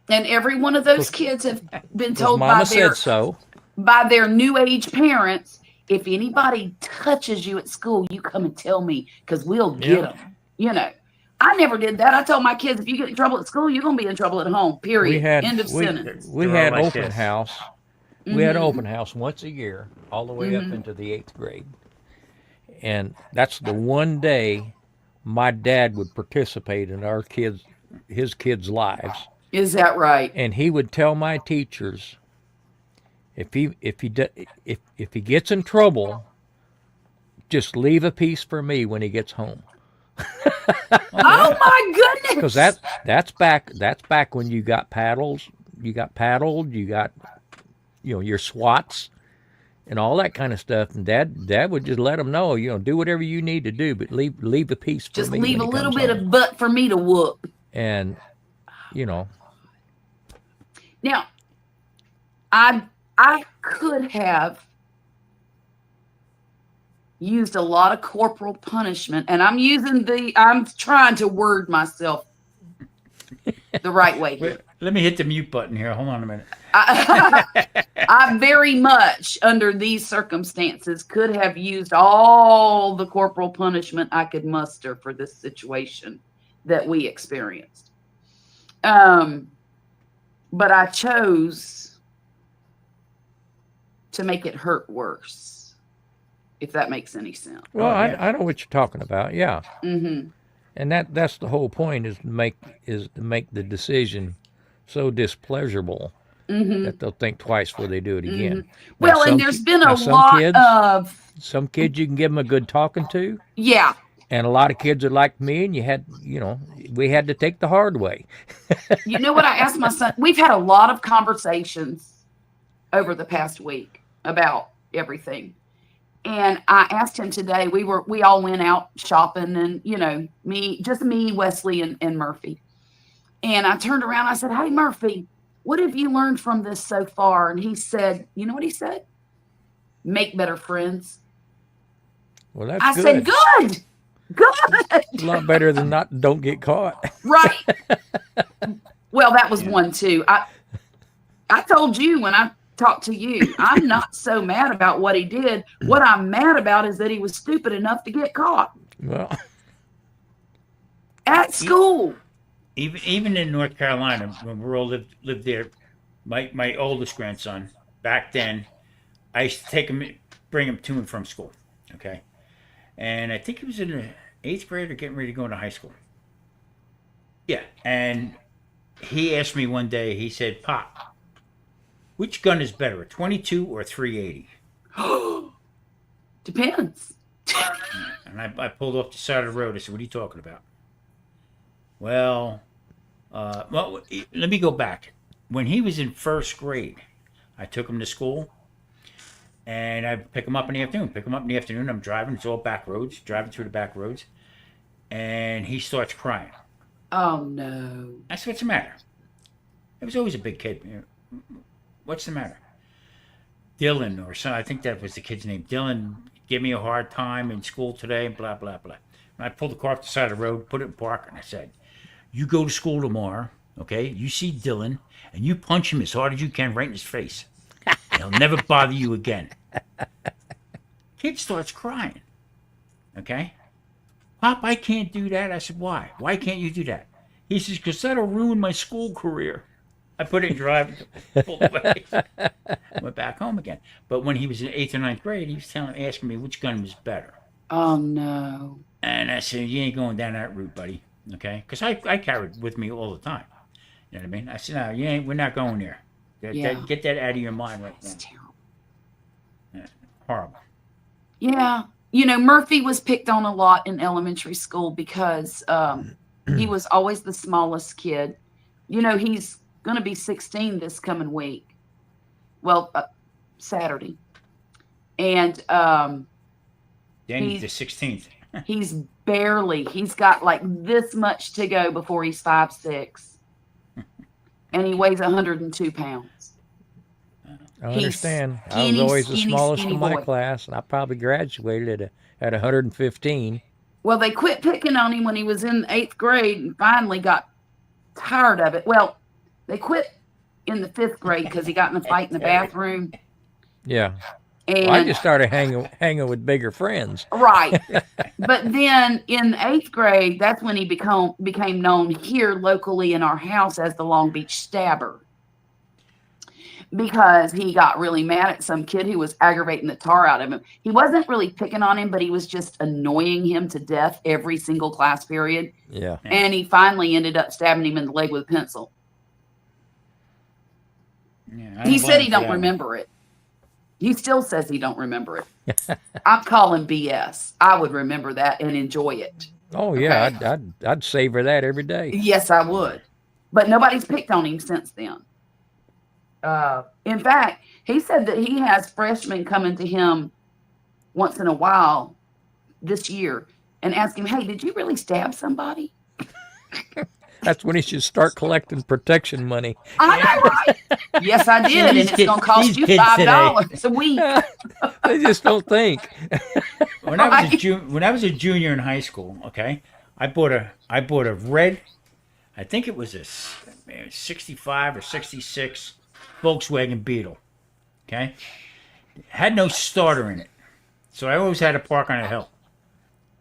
And every one of those kids have been told Mama said so. By their new age parents, if anybody touches you at school, you come and tell me because we'll get them. I never did that. I told my kids, if you get in trouble at school, you're going to be in trouble at home, period. End of sentence. We They're had all like open this. house. We had open house once a year, all the way up into the 8th grade. And that's the one day my dad would participate in his kids' lives. Is that right? And he would tell my teachers, if he gets in trouble, just leave a piece for me when he gets home. Oh my goodness! Because that's back when you got paddles, you got your SWATs and all that kind of stuff. And Dad would just let them know, do whatever you need to do, but leave a piece for just me. Just leave when a he little comes bit home. of butt for me to whoop. And Now, I could have used a lot of corporal punishment, and I'm trying to word myself the right way here. Wait, let me hit the mute button here. Hold on a minute. I very much, under these circumstances, could have used all the corporal punishment I could muster for this situation that we experienced. But I chose to make it hurt worse, if that makes any sense. Well, I know what you're talking about. Yeah. Mm-hmm. And that's the whole point, is to make the decision so displeasurable that they'll think twice before they do it again. Well, and there's been a lot of some kids you can give them a good talking to. Yeah. And a lot of kids are like me, and we had to take the hard way. You know what I asked my son? We've had a lot of conversations over the past week about everything. And I asked him today, we all went out shopping, and, me, Wesley, and Murphy. And I turned around, I said, "Hey, Murphy, what have you learned from this so far?" And he said, you know what he said? Make better friends. Well, that's good. I said, good. A lot better than don't get caught. Right. Well, that was one too. I told you when I talked to you, I'm not so mad about what he did. What I'm mad about is that he was stupid enough to get caught. Well, at school. Even in North Carolina, when we all lived there, my oldest grandson, back then, I used to take him, bring him to and from school. Okay. And I think he was in the 8th grade or getting ready to go into high school. Yeah. And he asked me one day, he said, "Pop, which gun is better, a 22 or a 380? Depends. And I pulled off the side of the road. I said, "What are you talking about?" Well, let me go back. When he was in 1st grade, I took him to school. And I pick him up in the afternoon. I'm driving. It's all back roads. Driving through the back roads. And he starts crying. Oh, no. I said, "What's the matter?" He was always a big kid. "What's the matter?" Dylan, or so, I think that was the kid's name. "Dylan gave me a hard time in school today, blah, blah, blah." And I pulled the car off the side of the road, put it in park, and I said, "You go to school tomorrow, okay? You see Dylan, and you punch him as hard as you can right in his face. He'll never bother you again." Kid starts crying. Okay? "Pop, I can't do that." I said, "Why? Why can't you do that?" He says, "Because that'll ruin my school career." I put it in drive, pulled away, went back home again. But when he was in 8th or 9th grade, he was asking me which gun was better. Oh, no. And I said, "You ain't going down that route, buddy." Okay? Because I carried with me all the time. You know what I mean? I said, "No, we're not going there. Get that out of your mind right now." It's terrible. Yeah, horrible. Yeah. Murphy was picked on a lot in elementary school because he was always the smallest kid. He's going to be 16 this coming week. Well, Saturday. And Danny's the 16th. he's got like this much to go before he's 5'6". And he weighs 102 pounds. I understand. Skinny, I was always the skinny, smallest skinny in my boy. class, and I probably graduated at 115. Well, they quit picking on him when he was in 8th grade and finally got tired of it. Well, they quit in the 5th grade because he got in a fight in the bathroom. Yeah. And Well, I just started hanging with bigger friends. right. But then in the 8th grade, that's when he became known here locally in our house as the Long Beach Stabber. Because he got really mad at some kid who was aggravating the tar out of him. He wasn't really picking on him, but he was just annoying him to death every single class period. Yeah. And he finally ended up stabbing him in the leg with a pencil. Yeah, He said he don't remember it. He still says he don't remember it. I'm calling BS. I would remember that and enjoy it. Oh yeah, Okay. I'd savor that every day. Yes, I would. But nobody's picked on him since then. In fact, he said that he has freshmen coming to him once in a while this year and ask him, "Hey, did you really stab somebody?" That's when he should start collecting protection money. I know, right? Yes, I did, and it's going to cost these you kids $5 a week. They just don't think. When I was a junior in high school, okay, I bought a red, I think it was a 65 or 66 Volkswagen Beetle. Okay, had no starter in it, so I always had to park on a hill,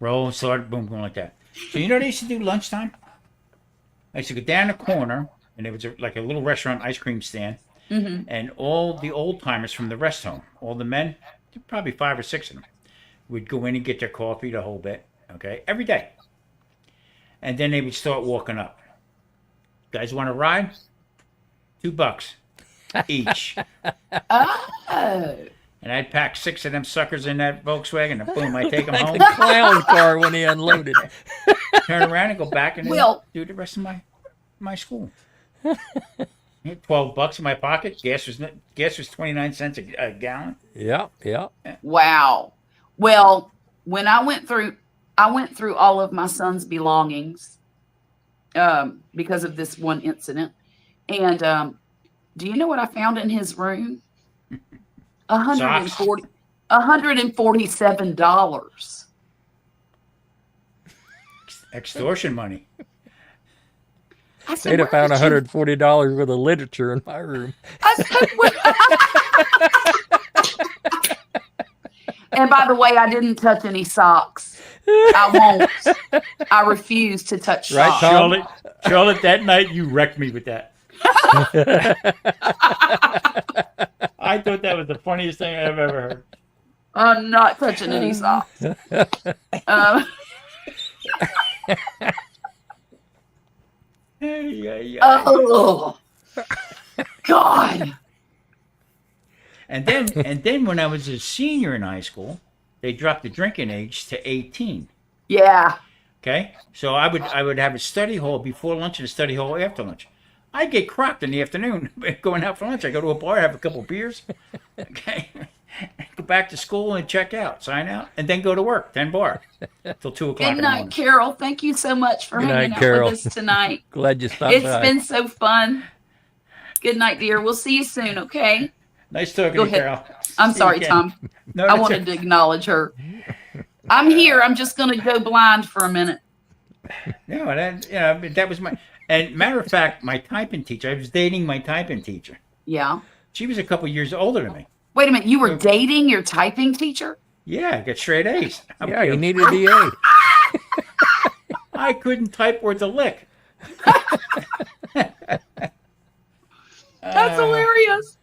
roll, start, boom, boom, like that. So you know what I used to do lunchtime? I used to go down the corner, and there was like a little restaurant ice cream stand, and all the old timers from the rest home, all the men, probably 5 or 6 of them, would go in and get their coffee, the whole bit, okay, every day. And then they would start walking up. Guys want to ride? $2 each. Oh. And I'd pack 6 of them suckers in that Volkswagen, and boom, I'd take them home, The clown car when he unloaded. turn around and go back and then do the rest of my school. $12 in my pocket. Gas was 29 cents a gallon. Yeah. Wow. Well, when I went through all of my son's belongings because of this one incident. And do you know what I found in his room? $147. Extortion money. They'd have found $140 worth of literature in my room. And by the way, I didn't touch any socks. I won't. I refuse to touch socks. Tom? Charlotte, that night you wrecked me with that. I thought that was the funniest thing I've ever heard. I'm not touching any socks. Oh, God. And then when I was a senior in high school, they dropped the drinking age to 18. Yeah. Okay, so I would have a study hall before lunch and a study hall after lunch. I get crocked in the afternoon going out for lunch. I go to a bar, have a couple of beers, okay, go back to school and check out, sign out, and then go to work, then bar, till 2 o'clock in Good the night, morning. Carol. Thank you so much for hanging out Carol. with us tonight. Glad you stopped It's by. been so fun. Good night, dear. We'll see you soon, okay? Nice talking Go to you, ahead. Carol. I'm See you sorry, again. Tom. No, I that's wanted okay. to acknowledge her. I'm here. I'm just going to go blind for a minute. No, that was my. And matter of fact, my typing teacher. I was dating my typing teacher. Yeah. She was a couple years older than me. Wait a minute. You were dating your typing teacher? Yeah, I got straight A's. Yeah, you needed a DA. I couldn't type worth a lick. That's hilarious.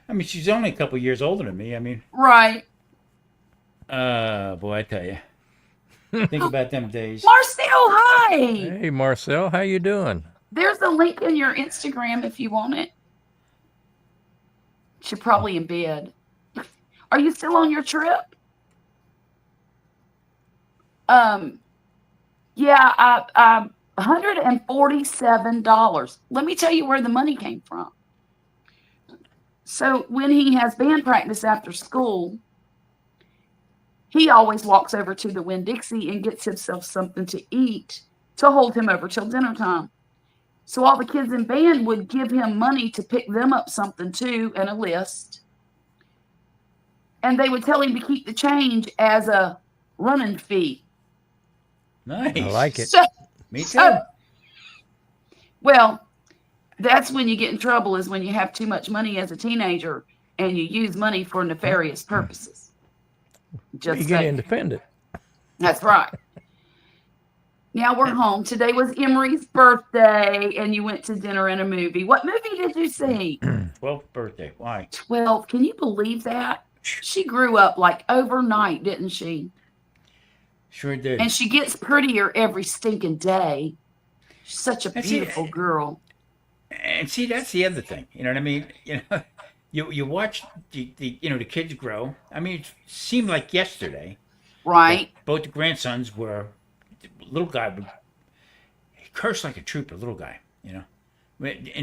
I mean, she's only a couple years older than me. I mean, Right. boy, I tell you. Think about them days. Marcel, hi. Hey, Marcel, how you doing? There's a link in your Instagram if you want it. She's probably in bed. Are you still on your trip? Yeah, $147. Let me tell you where the money came from. So when he has band practice after school, he always walks over to the Winn-Dixie and gets himself something to eat to hold him over till dinner time. So all the kids in band would give him money to pick them up something too, and a list. And they would tell him to keep the change as a running fee. Nice. I like it. So, Me too. well, that's when you get in trouble, is when you have too much money as a teenager and you use money for nefarious purposes. Just You get saying. independent. That's right. Now we're home. Today was Emery's birthday, and you went to dinner and a movie. What movie did you see? 12th birthday. Why? 12. Can you believe that? She grew up like overnight, didn't she? Sure did. And she gets prettier every stinking day. She's such a beautiful girl. And see, that's the other thing. You know what I mean? You watch the the kids grow. I mean, it seemed like yesterday. Right. Both the grandsons were. The little guy would curse like a trooper. Little guy, In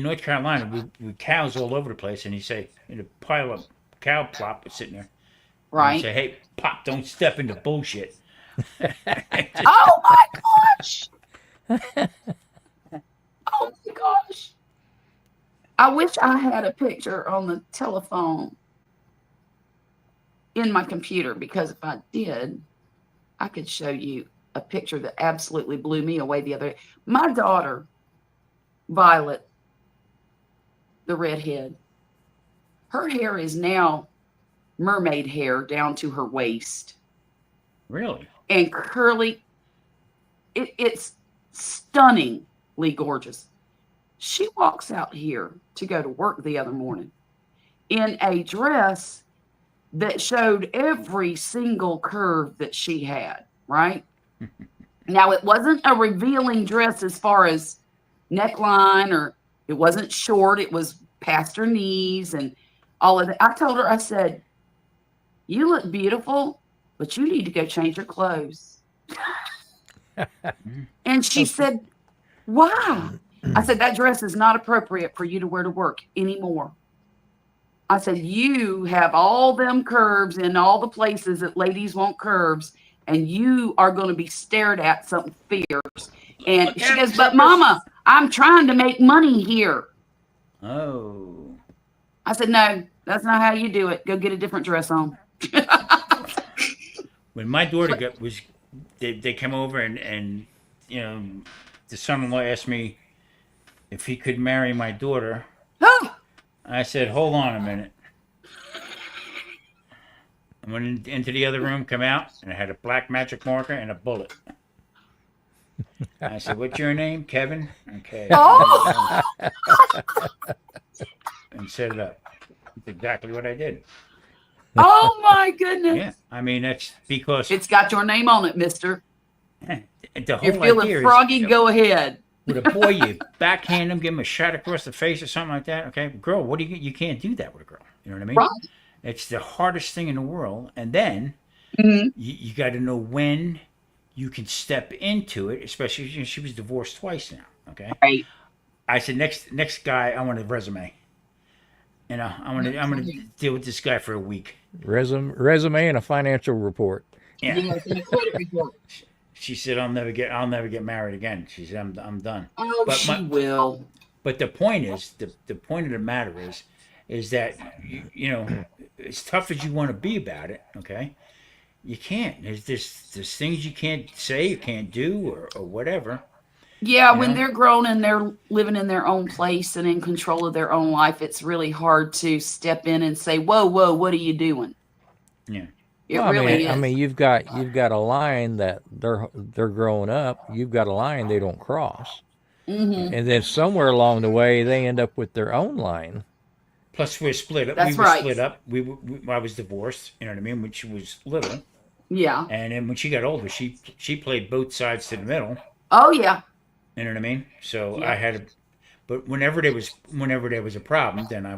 North Carolina, we cows all over the place, and he'd say, in a pile of cow plop was sitting there. Right. And he'd say, "Hey, Pop, don't step into bullshit." Oh my gosh! Oh my gosh! I wish I had a picture on the telephone in my computer, because if I did, I could show you a picture that absolutely blew me away the other day. My daughter, Violet, the redhead, her hair is now mermaid hair down to her waist. Really? And curly. It's stunningly gorgeous. She walks out here to go to work the other morning in a dress that showed every single curve that she had, right? Now, it wasn't a revealing dress as far as neckline, or it wasn't short. It was past her knees and all of that. I told her, I said, "You look beautiful, but you need to go change your clothes." And she said, "Why?" I said, "That dress is not appropriate for you to wear to work anymore." I said, "You have all them curves in all the places that ladies want curves, and you are going to be stared at something fierce." And she goes, "But Mama, I'm trying to make money here." Oh. I said, "No, that's not how you do it. Go get a different dress on." When my daughter they came over and the son-in-law asked me if he could marry my daughter. I said, "Hold on a minute." I went into the other room, come out, and I had a black magic marker and a bullet. I said, "What's your name?" "Kevin." "Okay." Oh! And set it up. That's exactly what I did. Oh my goodness. Yeah, I mean, that's because It's got your name on it, mister. the whole You're feeling idea froggy, is, go ahead. with a boy, you backhand him, give him a shot across the face or something like that. Okay, girl, what do you can't do that with a girl. You know what I mean? Right. It's the hardest thing in the world. And then Mhm. you got to know when you can step into it, especially she was divorced twice now. Okay. Right. I said, next guy, I want a resume. I'm gonna deal with this guy for a week. Resume and a financial report. Yeah. Yes, and a credit report. She said, I'll never get married again. She said, I'm done. Oh, But she will. But the point is, the point of the matter is that as tough as you want to be about it, okay, you can't. There's things you can't say, you can't do, or whatever. Yeah, when they're grown and they're living in their own place and in control of their own life, it's really hard to step in and say, "Whoa, what are you doing?" Yeah. It Well, really is. I mean, you've got a line that they're growing up. You've got a line they don't cross, and then somewhere along the way they end up with their own line. Plus, we're split up. That's we were right. split up. I was divorced. You know what I mean? When she was little, Yeah. and then when she got older, she played both sides to the middle. Oh, yeah. You know what I mean? So Yeah. I had to, but whenever there was a problem, then I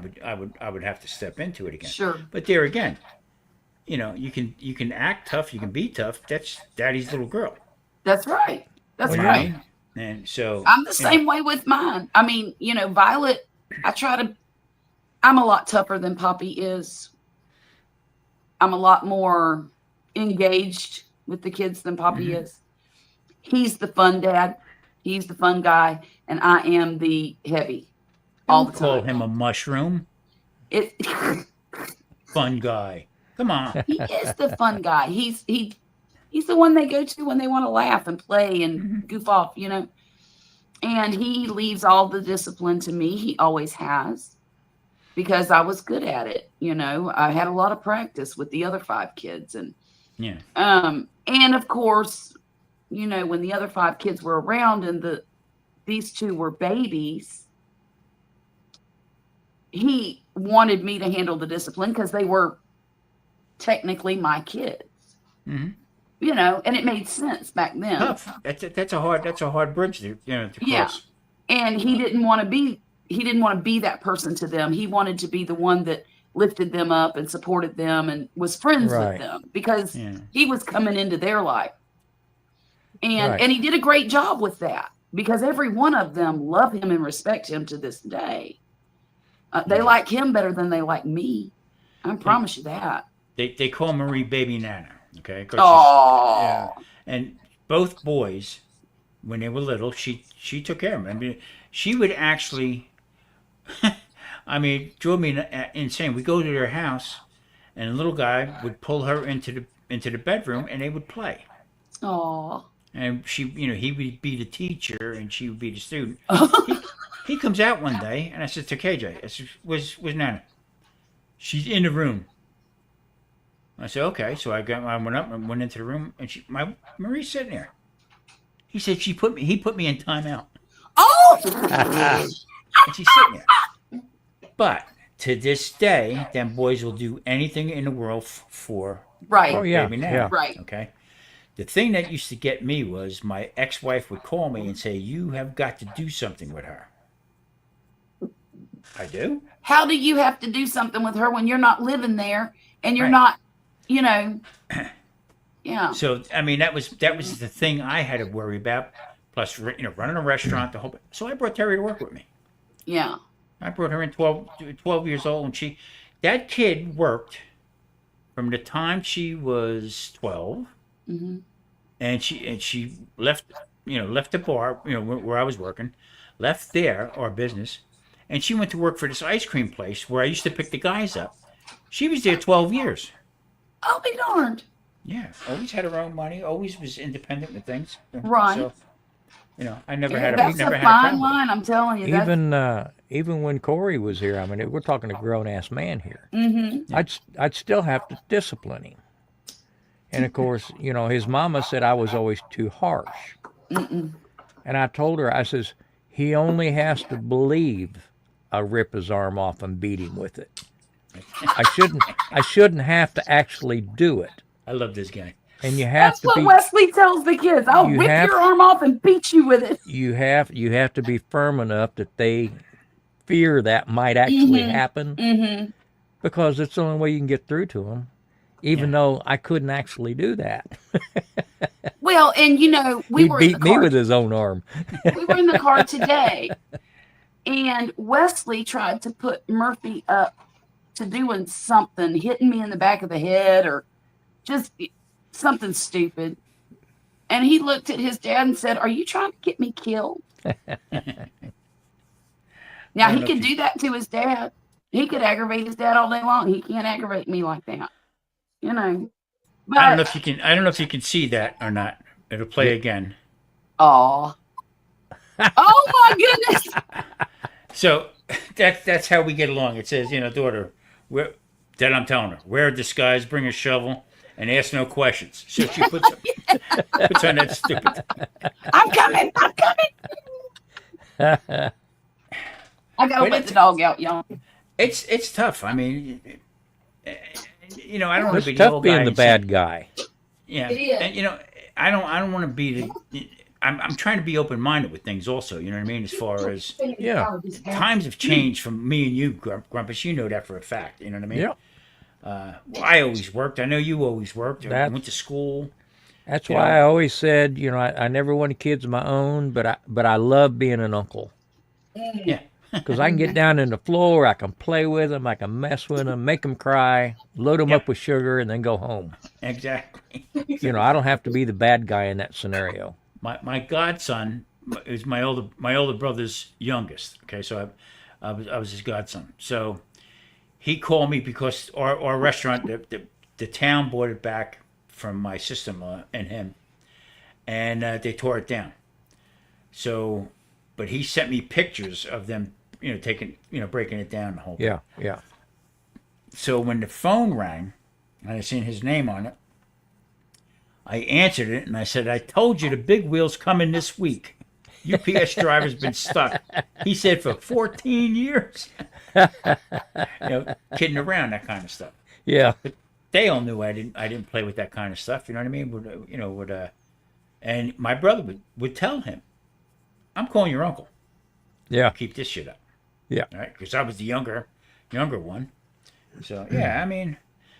would have to step into it again. Sure. But there again, you can act tough, you can be tough. That's Daddy's little girl. That's right. That's You know what I right. mean? And so I'm the same way with mine. I mean, Violet, I'm a lot tougher than Poppy is. I'm a lot more engaged with the kids than Poppy is. He's the fun dad. He's the fun guy, and I am the heavy all the Don't call time. him a mushroom. It, Fun guy. Come on. he is the fun guy. He's the one they go to when they want to laugh and play and goof off, And he leaves all the discipline to me. He always has. because I was good at it. I had a lot of practice with the other 5 kids, and of course, when the other 5 kids were around and these 2 were babies, he wanted me to handle the discipline because they were technically my kids. Mm-hmm. And it made sense back then. Tough. That's a hard bridge to cross. Yeah. And he didn't want to be that person to them. He wanted to be the one that lifted them up and supported them and was friends with them, because he was coming into their life. And he did a great job with that, because every one of them love him and respect him to this day. They like him better than they like me. I promise you that. They call Marie Baby Nana. Okay. Oh. And both boys, when they were little, she took care of them. I mean, she would actually, drove me insane. We go to their house, and a little guy would pull her into the bedroom, and they would play. Oh. And she, he would be the teacher, and she would be the student. He comes out one day, and I said to KJ, I said, "Where's Nana?" "She's in the room." I said, "Okay." So I went up and went into the room, and Marie's sitting there. He said he put me in timeout. Oh! And she's sitting there. But to this day, them boys will do anything in the world for Baby Nana. Yeah. Right. Okay. The thing that used to get me was my ex-wife would call me and say, "You have got to do something with her." I do? How do you have to do something with her when you're not living there and you're not, yeah. So, that was the thing I had to worry about. Plus, running a restaurant, the whole. So I brought Terry to work with me. Yeah. I brought her in 12 years old, and that kid worked from the time she was 12, and she left the bar, where I was working, left there, our business, and she went to work for this ice cream place where I used to pick the guys up. She was there 12 years. I'll be darned. Yeah, always had her own money, always was independent with things. Right. So, I never had that's a a fine line, I'm telling you. Even when Corey was here, we're talking a grown-ass man here. Mm-hmm. I'd still have to discipline him. And of course, his mama said I was always too harsh. Mm-mm. And I told her, I says, he only has to believe I rip his arm off and beat him with it. I shouldn't have to actually do it. I love this guy. And you have That's what Wesley tells the kids. I'll rip your arm off and beat you with it. You have to be firm enough that they fear that might actually happen, because it's the only way you can get through to them. Even though I couldn't actually do that. Well, and he beat me with his own arm. We were in the car today, and Wesley tried to put Murphy up to doing something, hitting me in the back of the head or just something stupid. And he looked at his dad and said, "Are you trying to get me killed?" Now, he could do that to his dad. He could aggravate his dad all day long. He can't aggravate me like that. But I don't know if you can see that or not. It'll play again. Oh my goodness. So that's how we get along. It says, daughter, that I'm telling her, wear a disguise, bring a shovel, and ask no questions. So she puts on that stupid. I'm coming. I gotta let the dog out, y'all. It's tough. I don't want to be It's the tough old being guy the bad guy. Yeah, It is. and I don't want to be the. I'm trying to be open minded with things also. You know what I mean? As far as times have changed from me and you, Grumpus. You know that for a fact. You know what I mean? Yeah. I always worked. I know you always worked. I went to school. That's why I always said, I never wanted kids of my own, but I love being an uncle. Yeah. Because I can get down in the floor, I can play with them, I can mess with them, make them cry, load them up with sugar, and then go home. Exactly. I don't have to be the bad guy in that scenario. My godson is my older brother's youngest. Okay, so I was his godson. So he called me because our restaurant, the town bought it back from my sister-in-law and him, and they tore it down. So, but he sent me pictures of them breaking it down the whole. Yeah, yeah. So when the phone rang, and I seen his name on it, I answered it and I said, "I told you the big wheel's coming this week. UPS driver's been stuck." He said for 14 years. Kidding around, that kind of stuff. Yeah. But they all knew I didn't play with that kind of stuff. You know what I mean? And my brother would tell him, "I'm calling your uncle. Yeah. Keep this shit up." Yeah. All right, because I was the younger one. So yeah, I mean,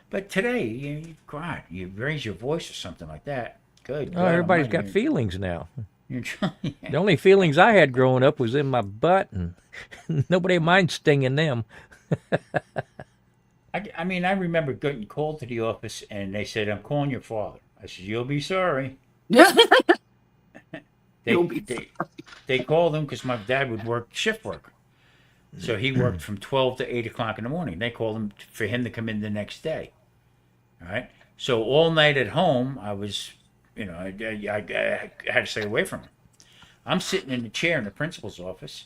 but today, God, you raise your voice or something like that. Good. Oh, everybody's got feelings now. You're trying. The only feelings I had growing up was in my butt, and nobody minds stinging them. I mean, I remember getting called to the office, and they said, "I'm calling your father." I said, "You'll be sorry." They called him because my dad would work shift work. So he worked from 12 to 8 o'clock in the morning. They called him for him to come in the next day. All right. So all night at home, I was, I had to stay away from him. I'm sitting in the chair in the principal's office.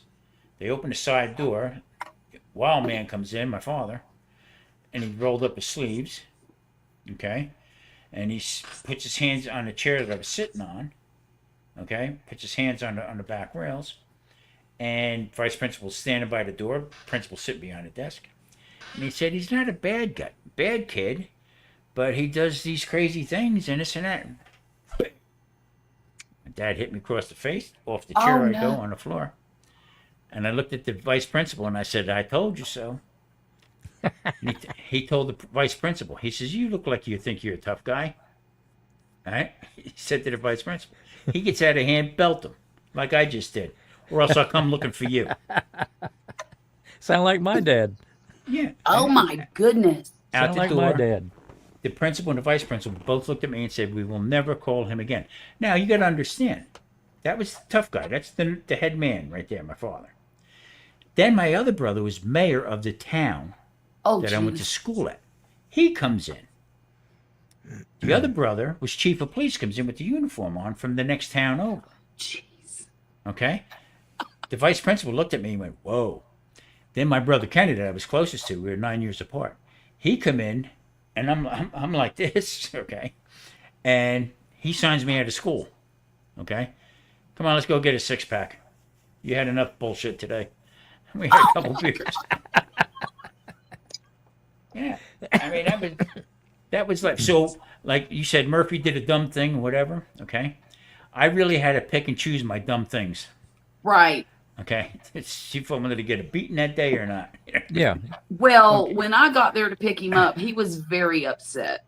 They open the side door. Wild man comes in, my father, and he rolled up his sleeves. Okay. And he puts his hands on the chair that I was sitting on. Okay. Puts his hands on the back rails. And vice principal's standing by the door. Principal sitting behind the desk. And he said, "He's not a bad kid, but he does these crazy things and this and that." My dad hit me across the face. Off the chair I go on the floor. And I looked at the vice principal and I said, "I told you so." He told the vice principal, he says, "You look like you think you're a tough guy." All right? He said to the vice principal. He gets out of hand, belt him, like I just did. Or else I'll come looking for you. Sound like my dad. Yeah. Oh my goodness. Out Sound the like door, my dad. the principal and the vice principal both looked at me and said, "We will never call him again." Now, you got to understand, that was the tough guy. That's the head man right there, my father. Then my other brother was mayor of the town that I went to school at. He comes in. The other brother was chief of police, comes in with the uniform on from the next town over. Jeez. Okay? The vice principal looked at me and went, "Whoa." Then my brother Kenny, that I was closest to, we were 9 years apart. He come in, and I'm like this, okay? And he signs me out of school, okay? "Come on, let's go get a 6-pack. You had enough bullshit today." We had a couple beers. Yeah, I mean that was like, so like you said, Murphy did a dumb thing or whatever, okay? I really had to pick and choose my dumb things. Right. Okay, see if I wanted to get a beating that day or not. Yeah. Well, when I got there to pick him up, he was very upset.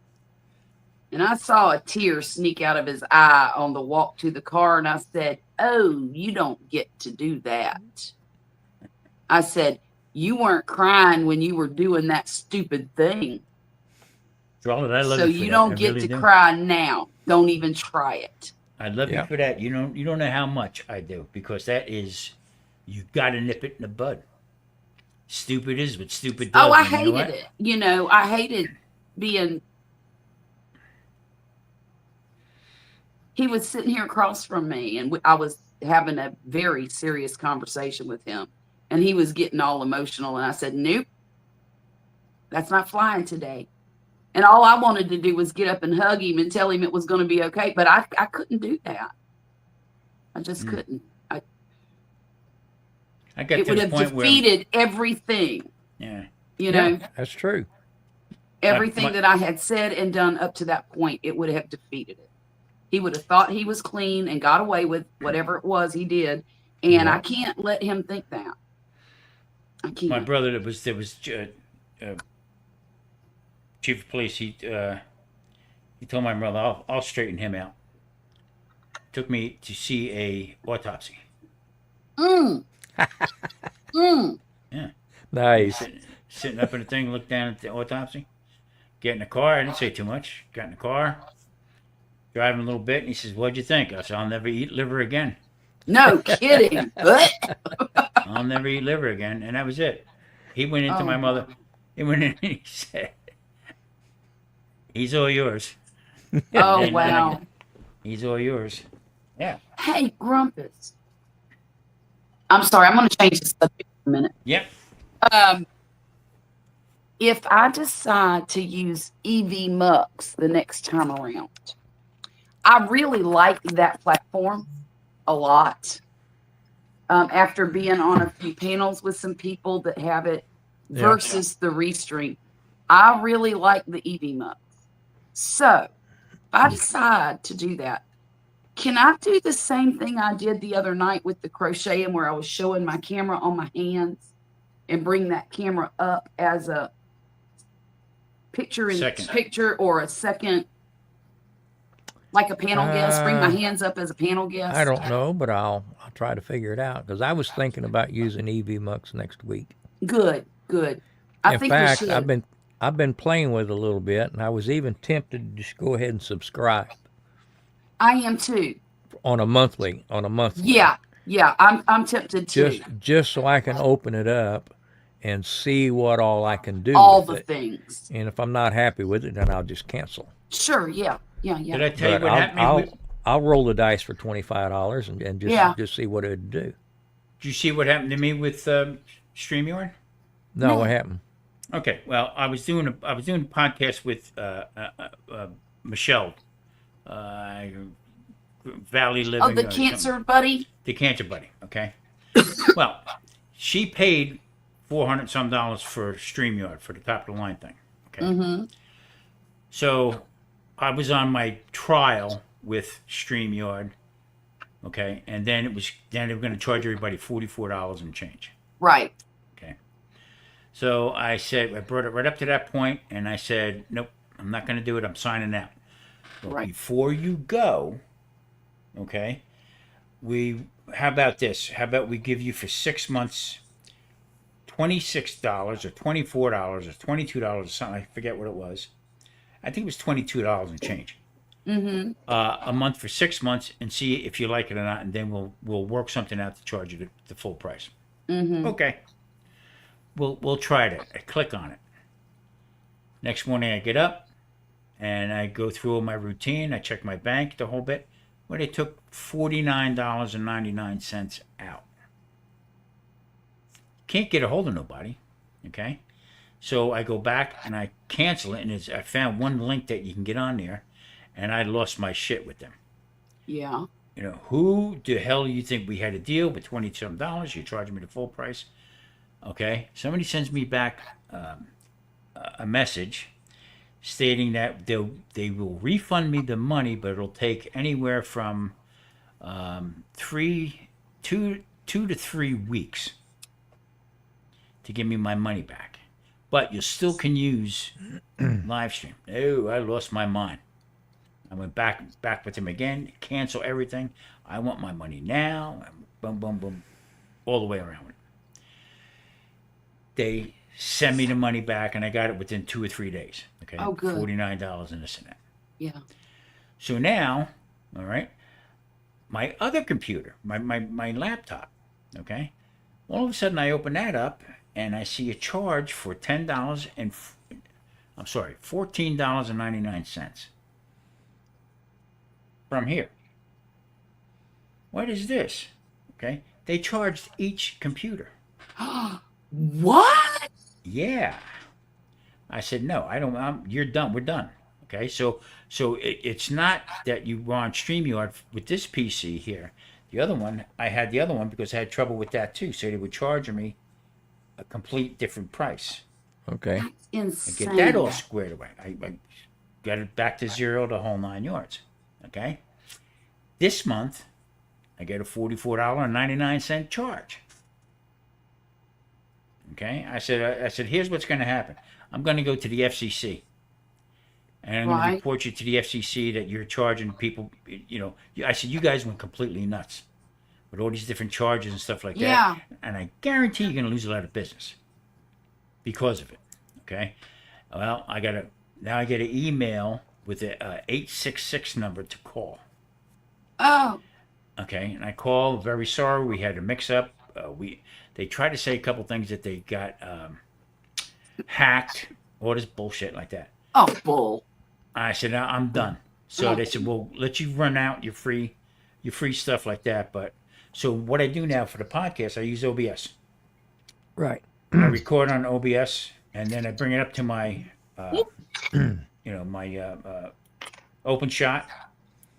And I saw a tear sneak out of his eye on the walk to the car. And I said, "Oh, you don't get to do that." I said, "You weren't crying when you were doing that stupid thing. So you don't get to cry now. Don't even try it." I love you for that. You don't know how much I do, because that is, you got to nip it in the bud. Stupid is what stupid does. Oh, I hated it. I hated being. He was sitting here across from me, and I was having a very serious conversation with him, and he was getting all emotional. And I said, "Nope, that's not flying today." And all I wanted to do was get up and hug him and tell him it was going to be okay. But I couldn't do that. I just couldn't. It would have defeated everything. Yeah. That's true. Everything that I had said and done up to that point, it would have defeated it. He would have thought he was clean and got away with whatever it was he did. And I can't let him think that. I can't. My brother, there was chief of police. He told my brother, "I'll straighten him out." Took me to see a autopsy. Yeah. Nice. Sitting up in the thing, looked down at the autopsy. Get in the car. I didn't say too much. Got in the car, driving a little bit, and he says, "What'd you think?" I said, "I'll never eat liver again." No kidding. What? "I'll never eat liver again," and that was it. He went into my mother. He went in and he said, "He's all yours." Oh, wow. He's all yours. Yeah. Hey, Grumpus. I'm sorry. I'm going to change the subject. a minute. Yep. If I decide to use EV Mux the next time around, I really like that platform a lot. After being on a few panels with some people that have it versus the Restream, I really like the EV Mux. So, if I decide to do that, can I do the same thing I did the other night with the crocheting where I was showing my camera on my hands and bring that camera up as a picture or a second, like a panel guest, bring my hands up as a panel guest? I don't know, but I'll try to figure it out because I was thinking about using EV Mux next week. Good. In fact, I've been playing with it a little bit, and I was even tempted to just go ahead and subscribe. I am too. On a monthly. Yeah, I'm tempted too. Just so I can open it up and see what all I can do. All with the things. And if I'm not happy with it, then I'll just cancel. Sure. Yeah. Did I tell you what happened? I'll roll the dice for $25 and just see what it'd do. Did you see what happened to me with StreamYard? No, what happened? Okay, well, I was doing a podcast with Michelle, Valley Living. Oh, the cancer buddy. The cancer buddy. Okay. Well, she paid $400 some for StreamYard for the top of the line thing. Okay. Mm-hmm. So I was on my trial with StreamYard. Okay, and then they were going to charge everybody $44 and change. Right. Okay. So I brought it right up to that point, and I said, nope, I'm not going to do it. I'm signing out. But right. Before you go, okay, how about this? How about we give you for 6 months $26 or $24 or $22 or something. I forget what it was. I think it was $22 and change. Mm-hmm. A month for 6 months and see if you like it or not, and then we'll work something out to charge you the full price. Mm-hmm. Okay. We'll try it. I click on it. Next morning I get up and I go through my routine. I check my bank, the whole bit. Well, they took $49.99 out. Can't get a hold of nobody. Okay. So I go back and I cancel it, and I found one link that you can get on there, and I lost my shit with them. Yeah. You know, who the hell do you think we had a deal with $20-some? You're charging me the full price. Okay. Somebody sends me back a message stating that they will refund me the money, but it'll take anywhere from 2 to 3 weeks to give me my money back. But you still can use live stream. Oh, I lost my mind. I went back with him again, cancel everything. I want my money now. And boom, boom, boom, all the way around. They sent me the money back, and I got it within 2 or 3 days. Okay, oh, good. $49 and this and that. Yeah. So now, all right, my other computer, my laptop. Okay, all of a sudden I open that up, and I see a charge for $14.99 from here. What is this? Okay, they charged each computer. What? Yeah. I said, no, I don't. You're done. We're done. Okay, so it's not that you were on StreamYard with this PC here. The other one, I had the other one because I had trouble with that too. So they were charging me a complete different price. Okay. That's insane. And get that all squared away. I got it back to zero, the whole 9 yards. Okay. This month, I get a $44.99 charge. Okay. I said, here's what's going to happen. I'm going to go to the FCC. And I'm going to report you to the FCC that you're charging people, you know. I said, you guys went completely nuts with all these different charges and stuff like that. And I guarantee you're going to lose a lot of business because of it. Okay. Well, now I get an email with a 866 number to call. Oh. Okay. And I call, very sorry, we had a mix up. They tried to say a couple things that they got hacked, all this bullshit like that. Oh, bull. I said, no, I'm done. So they said, we'll let you run out your free stuff like that. But so what I do now for the podcast, I use OBS. Right. I record on OBS, and then I bring it up to my, my open shot,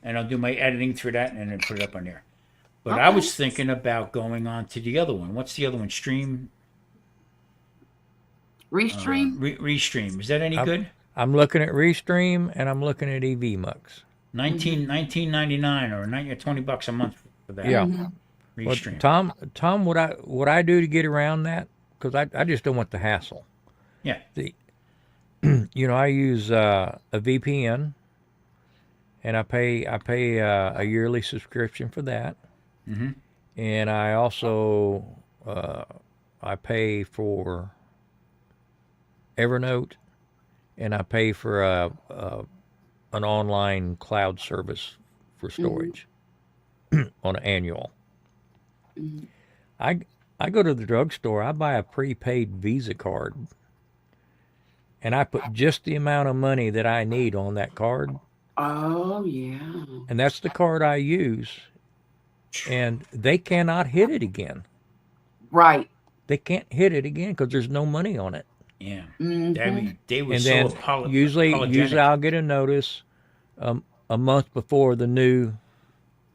and I'll do my editing through that, and then put it up on there. But I was thinking about going on to the other one. What's the other one? Stream. Restream. Restream. Is that any good? I'm looking at Restream and I'm looking at EVMux. $19.99 or $20 a month for that. Yeah. Well, Restream. Tom, what I do to get around that? Because I just don't want the hassle. Yeah. I use a VPN, and I pay a yearly subscription for that. Mm-hmm. And I also I pay for Evernote, and I pay for an online cloud service for storage on an annual. Mm-hmm. I go to the drugstore, I buy a prepaid Visa card, and I put just the amount of money that I need on that card. Oh, yeah. And that's the card I use, and they cannot hit it again. Right. They can't hit it again because there's no money on it. Yeah. Mm-hmm. They were And so then usually apologetic. I'll get a notice a month before the new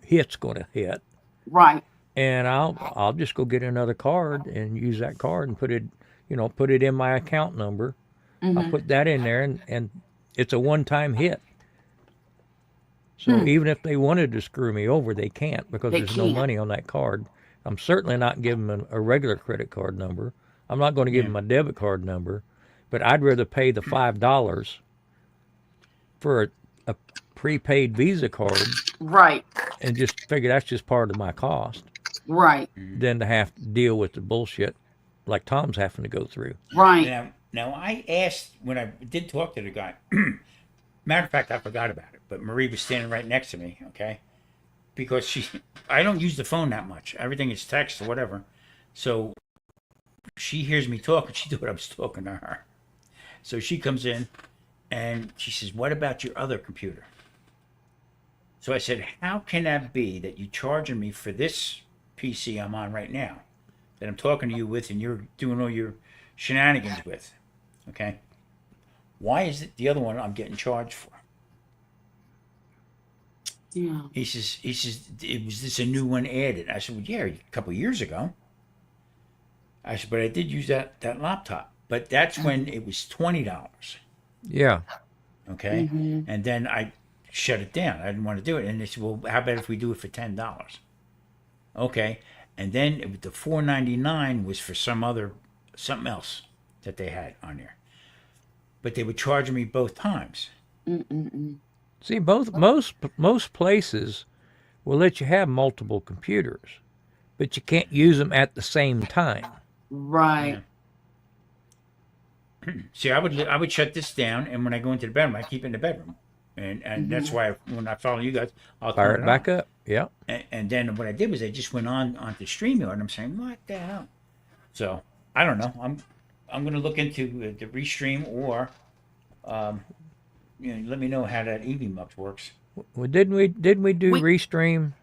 hit's going to hit, Right. and I'll just go get another card and use that card and put it in my account number. I'll put that in there, and it's a one-time hit. So even if they wanted to screw me over, they can't because there's no money on that card. I'm certainly not giving them a regular credit card number. I'm not going to give them a debit card number, but I'd rather pay the $5 for a prepaid Visa card, Right. and just figure that's just part of my cost, Right. than to have to deal with the bullshit like Tom's having to go through. Right. Now I asked when I did talk to the guy. Matter of fact, I forgot about it, but Marie was standing right next to me. Okay, because I don't use the phone that much. Everything is text or whatever. So she hears me talk, and she thought I was talking to her. So she comes in, and she says, "What about your other computer?" So I said, "How can that be that you're charging me for this PC I'm on right now, that I'm talking to you with, and you're doing all your shenanigans with? Okay, why is it the other one I'm getting charged for?" Yeah. He says, "Was this a new one added?" I said, "Well, yeah, a couple of years ago." I said, "But I did use that laptop, but that's when it was $20." Yeah. Okay, and then I shut it down. I didn't want to do it, and they said, "Well, how about if we do it for $10?" Okay, and then the $4.99 was for something else that they had on there, but they were charging me both times. See, most places will let you have multiple computers, but you can't use them at the same time. Right. See, I would shut this down, and when I go into the bedroom, I keep it in the bedroom, and that's why when I follow you guys, I'll Fire turn it back up. Yeah. And then what I did was I just went onto StreamYard, and I'm saying, what the hell? So I don't know. I'm going to look into the Restream, or let me know how that EVMux works. Well, didn't we do Restream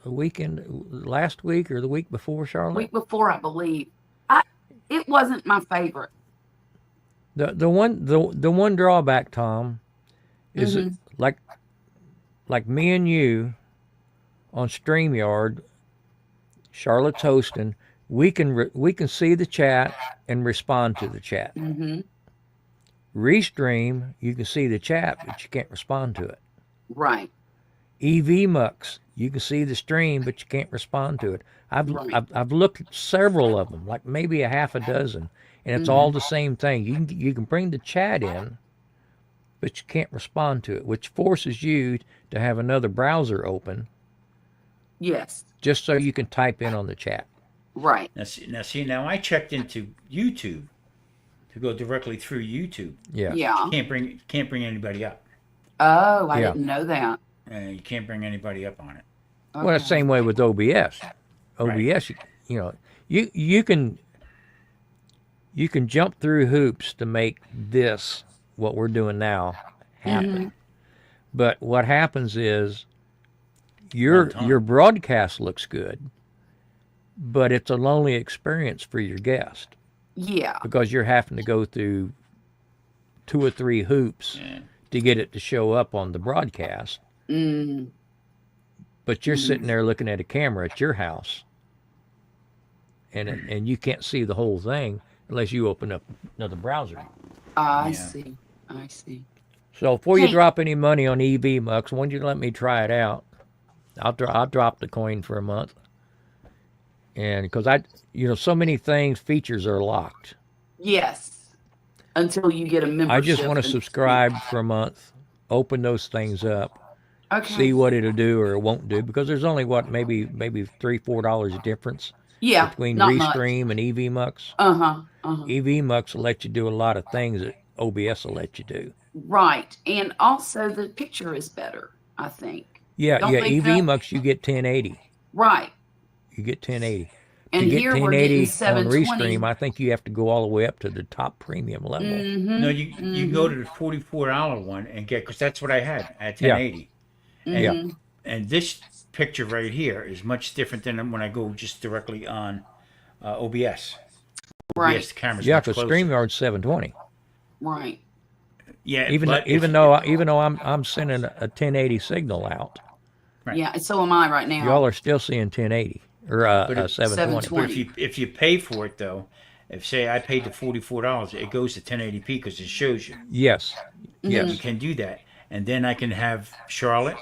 last week or the week before, Charlotte? Week before, I believe. It wasn't my favorite. The one drawback, Tom, is that like me and you on StreamYard, Charlotte's hosting, we can see the chat and respond to the chat. Restream, you can see the chat, but you can't respond to it. Right. EVMux, you can see the stream, but you can't respond to it. I've looked at several of them, like maybe a half a dozen, and it's all the same thing. You can bring the chat in, but you can't respond to it, which forces you to have another browser open. Yes. Just so you can type in on the chat. Right. Now I checked into YouTube to go directly through YouTube. Yeah. Yeah. You can't bring anybody up. Oh, I didn't know that. You can't bring anybody up on it. Okay. Well, the same way with OBS. OBS, you can jump through hoops to make this what we're doing now happen. But what happens is your broadcast looks good, but it's a lonely experience for your guest Yeah. because you're having to go through 2 or 3 hoops Yeah. to get it to show up on the broadcast. Mm. But you're sitting there looking at a camera at your house, and you can't see the whole thing unless you open up another browser. I Yeah. see. I see. So before you Hey. drop any money on EV Mux, why don't you let me try it out? I'll drop the coin for a month, and because so many features are locked. Yes. Until you get a membership. I just want to and- subscribe for a month, open those things up, Okay. see what it'll do or it won't do, because there's only maybe $3-4 difference Yeah. between Not much. Restream and EV Mux. Uh-huh. EV Mux will let you do a lot of things that OBS will let you do. Right. And also the picture is better, I think. Yeah, Don't they EV feel- Mux you get 1080. Right. You get 1080. And To get here we're getting 1080 on 720. Restream, I think you have to go all the way up to the top premium level. Mm-hmm. No, you can go to the $44 one and get, because that's what I had at Yeah. 1080. And, Yeah. and this picture right here is much different than when I go just directly on OBS. Right. OBS, the camera's Yeah, much because closer. StreamYard's 720. Right. Yeah, Even but even though I'm sending a 1080 signal out, Right. Yeah, and so am I right now. y'all are still seeing 1080 or But it- 720. But if you pay for it though, if say I paid the $44, it goes to 1080p because it shows you. Yes, You yes, can do that, and then I can have Charlotte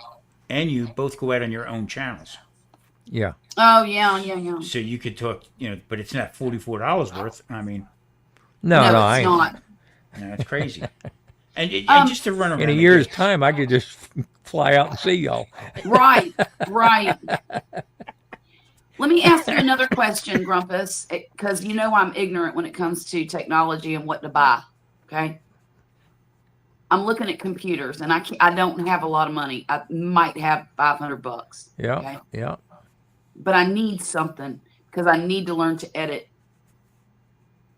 and you both go out on your own channels, yeah. Oh, yeah. so you could talk. But it's not $44 worth. I mean, No, it's I ain't. not. that's crazy. And just to run around In a the year's gates. time, I could just fly out and see y'all. Right. Let me ask you another question, Grumpus, because I'm ignorant when it comes to technology and what to buy. Okay. I'm looking at computers, and I don't have a lot of money. I might have $500. Yeah, Okay. yeah. But I need something because I need to learn to edit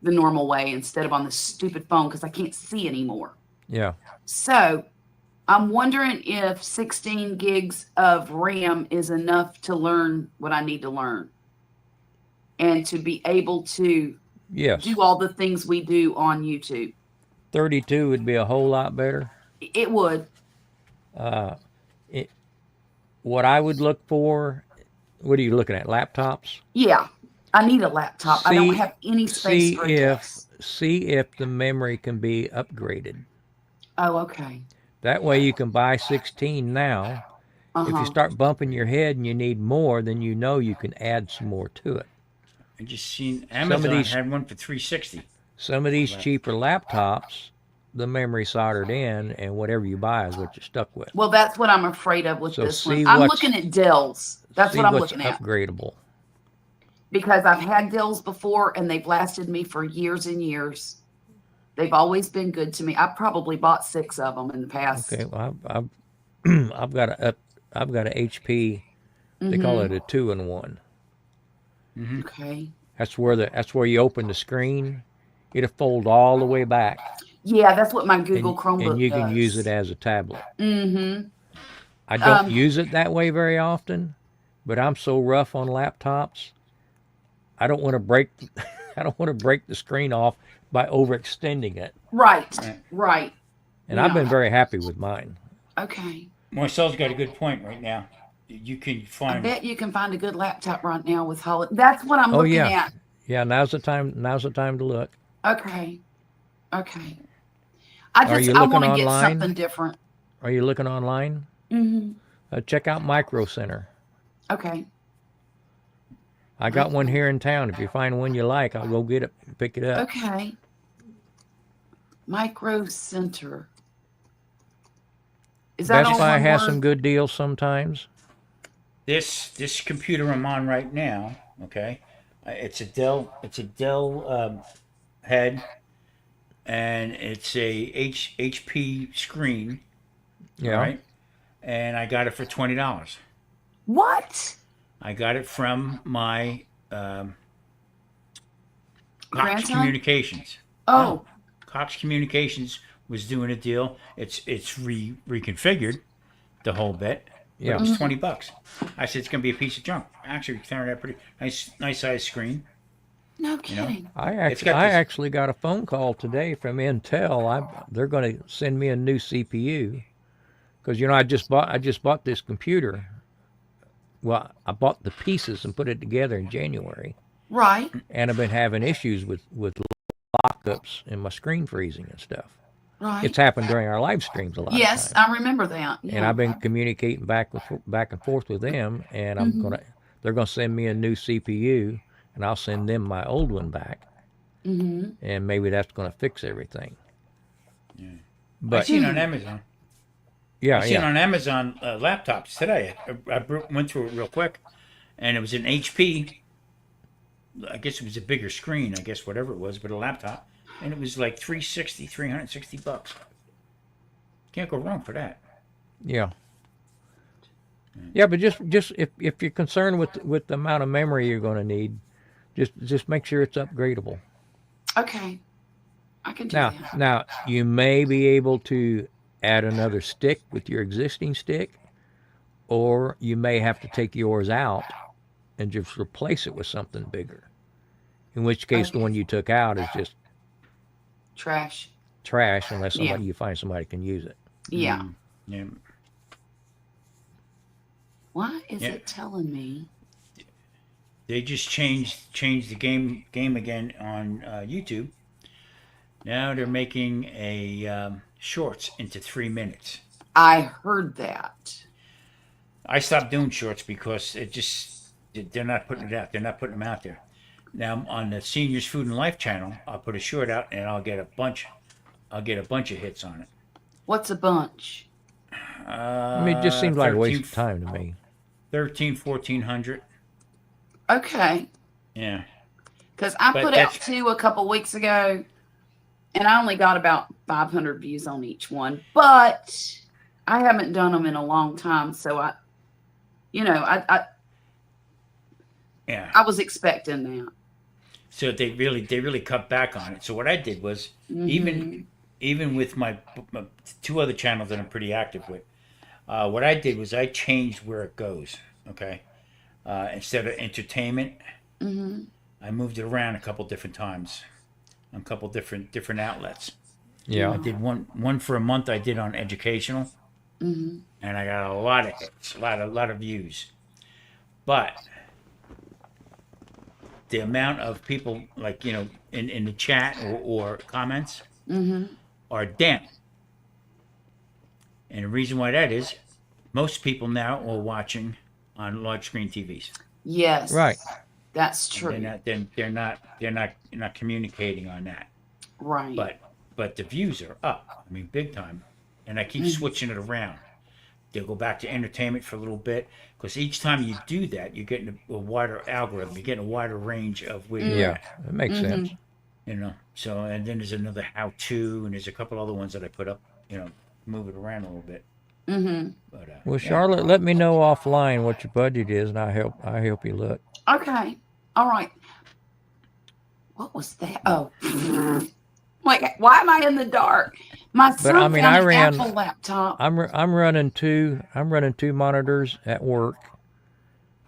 the normal way instead of on the stupid phone because I can't see anymore. Yeah. So I'm wondering if 16 gigs of RAM is enough to learn what I need to learn and to be able to Yes. do all the things we do on YouTube. 32 would be a whole lot better. It would. What I would look for, what are you looking at? Laptops? Yeah. I need a laptop. I don't See- have any space See for a if desk. the memory can be upgraded. Oh, okay. That way you can buy 16 now. If Uh-huh. you start bumping your head and you need more, then you can add some more to it. I just seen Amazon these- had one for $360. Some of these cheaper laptops, the memory soldered in, and whatever you buy is what you're stuck with. Well, that's what I'm afraid of with So this see one. I'm what's- looking at Dells. That's See what I'm what's looking at. upgradable. Because I've had Dells before and they've lasted me for years and years. They've always been good to me. I probably bought 6 of them in the past. Okay, well, I've got a HP. They call Mm-hmm. it a 2-in-1. Okay. That's where you open the screen. It'll fold all the way back, Yeah, that's what my Google and, Chromebook and you does. can use it as a tablet. Mm-hmm. I don't use it that way very often, but I'm so rough on laptops. I don't want to break. I don't want to break the screen off by overextending it. Right. And I've been No. very happy with mine. Okay. Marcel's got a good point right now. You can I find bet you can find a good laptop right now with Holly. That's what I'm Oh, looking yeah. at. Yeah, now's the time. Now's the time to look. Okay. I Are you I looking want to get online? something different. Are you looking online? Mm-hmm. Check out Micro Center. Okay. I got one here in town. If you find one you like, I'll go get it, pick it up. Okay. Micro Center. Is that Best all Buy one has word? some good deals sometimes. this computer I'm on right now. Okay, it's a Dell head, and it's a HP screen. Yeah. Right, and I got it for $20. What? I got it from my Cox Grandson? Communications. Oh, Cox Communications was doing a deal. It's reconfigured the whole bit. But Yeah. it was $20. I said it's gonna be a piece of junk. Actually, it turned out pretty nice size screen. No You know, kidding. it's got I this. actually got a phone call today from Intel. They're going to send me a new CPU because I just bought this computer. Well, I bought the pieces and put it together in January, Right. and I've been having issues with lockups and my screen freezing and stuff. Right. It's happened during our live streams a lot of Yes, times, I remember that. and Yeah. I've been communicating back and forth with them, and Mm-hmm. they're gonna send me a new CPU, and I'll send them my old one back, Mm-hmm. and maybe that's gonna fix everything. Yeah. I But seen on Amazon. yeah, I seen yeah, on Amazon laptops today. I went through it real quick, and it was an HP. I guess it was a bigger screen. I guess whatever it was, but a laptop, and it was like $360 Can't go wrong for that. yeah. Yeah, but just if you're concerned with the amount of memory you're going to need, just make sure it's upgradable. Okay. I can do Now, that. now you may be able to add another stick with your existing stick, or you may have to take yours out and just replace it with something bigger. In which case, the Okay. one you took out is just Trash. trash unless Yeah. you find somebody can use it. Yeah. Yeah. Why is Yeah. it telling me? They just changed the game again on YouTube. Now they're making a shorts into 3 minutes. I heard that. I stopped doing shorts because they're not putting it out. They're not putting them out there. Now on the Seniors Food and Life channel, I'll put a short out and I'll get a bunch of hits on it. What's a bunch? I mean, it just seems like a waste of time to me. 1,400. Okay. Yeah. Because I But put out two a couple weeks ago, and I only got about 500 views on each one. But I haven't done them in a long time, so I Yeah. I was expecting that. So they really cut back on it. So what I did was even with my two other channels that I'm pretty active with, what I did was I changed where it goes. Okay, instead of entertainment, Mm-hmm. I moved it around a couple different times, on a couple different outlets. Yeah. I did one for a month. I did on educational, Mm-hmm. and I got a lot of hits, a lot of views. But the amount of people like in the chat or comments Mm-hmm. are down. And the reason why that is, most people now are watching on large screen TVs. Yes. Right. That's true. They're not communicating on that. Right. But the views are up. I mean, big time. And I keep switching it around. They'll go back to entertainment for a little bit because each time you do that, you're getting a wider algorithm. You're getting a wider range of where you're Yeah, at. it makes sense. So and then there's another how-to, and there's a couple other ones that I put up. Move it around a little bit. Mm-hmm. But Well, yeah. Charlotte, let me know offline what your budget is, and I help you look. Okay. All right. What was that? Oh. Like, why am I in the dark? My son I mean, found I an ran- Apple laptop. I'm running two monitors at work.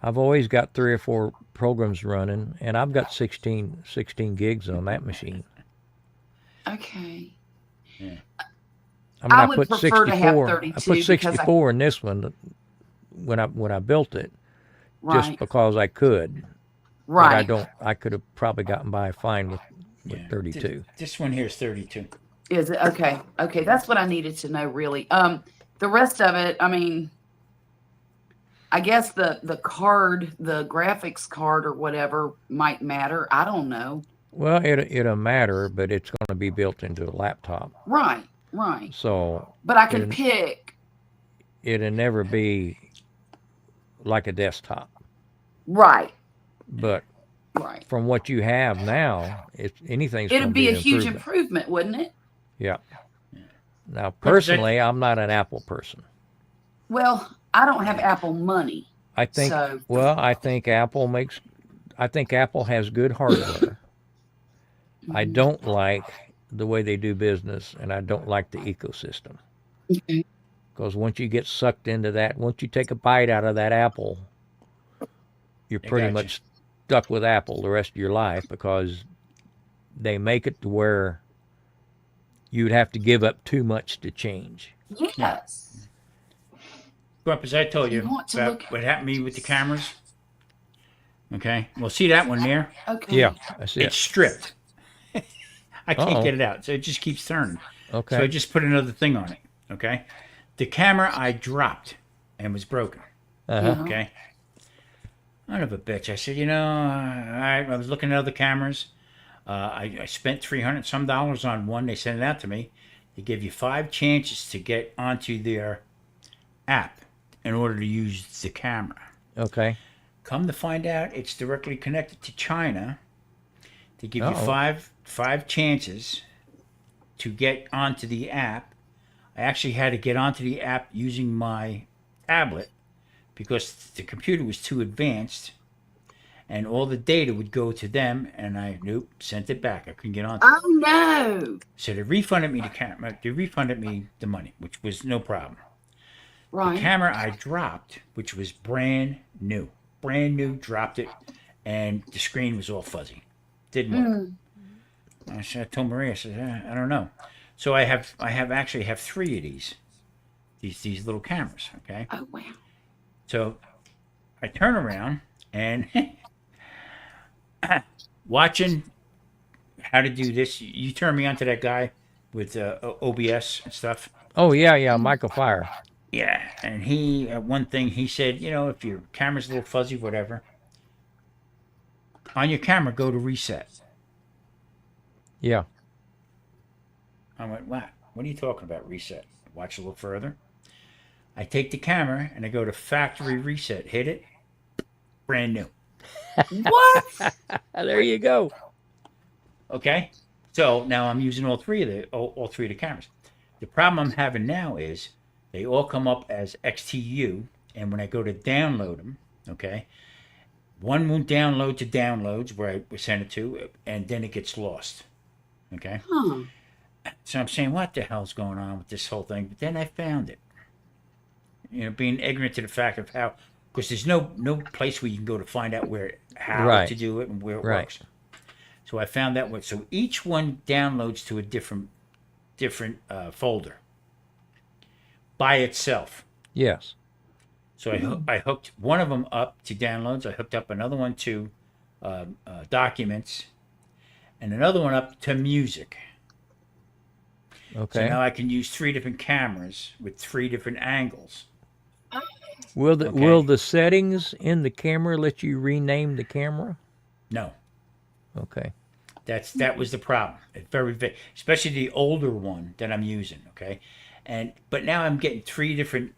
I've always got 3 or 4 programs running, and I've got 16 gigs on that machine. Okay. I mean, I I would put prefer to have 64. I 32 put because 64 in this one when I built it, just Right. because I could. But Right. I could have probably gotten by fine with Yeah. 32. This one here is 32. Is it okay? Okay, that's what I needed to know, really. The rest of it, I mean, I guess the card, the graphics card or whatever might matter. I don't know. Well, it'll matter, but it's going to be built into a laptop, Right. Right. so But I can It'll- pick. it'll never be like a desktop. Right. But Right. from what you have now, anything's going It'd to be be a an huge improvement. improvement, wouldn't it? Yeah. Now, personally, I'm not an Apple person. Well, I don't have Apple money. I think So- I think Apple has good hardware. I don't like the way they do business, and I don't like the ecosystem. Okay. Because once you get sucked into that, once you take a bite out of that apple, you're pretty gotcha. much stuck with apple the rest of your life because they make it to where you'd have to give up too much to change. Yes. Grumpus, I told you You want to about look- what happened to me with the cameras. Okay. Well, see that one there? Okay. Yeah, that's It's it. stripped. I can't Uh-oh. get it out, so it just keeps turning. Okay. So I just put another thing on it. Okay. The camera I dropped and was broken. Uh-huh. Okay. Son of a bitch. I said, I was looking at other cameras. I spent $300 some on one. They sent it out to me. They give you 5 chances to get onto their app in order to use the camera. Okay. Come to find out, it's directly connected to China. They give you Uh-oh. five chances to get onto the app. I actually had to get onto the app using my tablet because the computer was too advanced, and all the data would go to them, and I sent it back. I couldn't get onto it. Oh no. So they refunded me the camera. They refunded me the money, which was no problem. The Right. camera I dropped, which was brand new, dropped it, and the screen was all fuzzy. Didn't work. I told Maria, I said, I don't know. So I actually have 3 of these little cameras. Okay. Oh wow. So I turn around and watching how to do this. You turn me onto that guy with OBS and stuff. Oh, yeah, Michael Fire. Yeah, and he one thing he said, if your camera's a little fuzzy, whatever, on your camera go to reset. Yeah. I went, what? What are you talking about, reset? Watch a little further. I take the camera and I go to factory reset. Hit it. Brand new. What? There you go. Okay. So now I'm using all three of the cameras. The problem I'm having now is they all come up as XTU, and when I go to download them, okay, one won't download to downloads where I send it to, and then it gets lost. Okay. Huh. So I'm saying, what the hell's going on with this whole thing? But then I found it. Being ignorant to the fact of how, because there's no place where you can go to find out how Right. to do it and where it Right. works. So I found that one. So each one downloads to a different folder by itself. Yes. So I hooked one of them up to downloads. I hooked up another one to documents, and another one up to music. Okay. So now I can use 3 different cameras with 3 different angles. Will the Okay. will the settings in the camera let you rename the camera? No, Okay. that was the problem. It's especially the older one that I'm using. Okay, but now I'm getting three different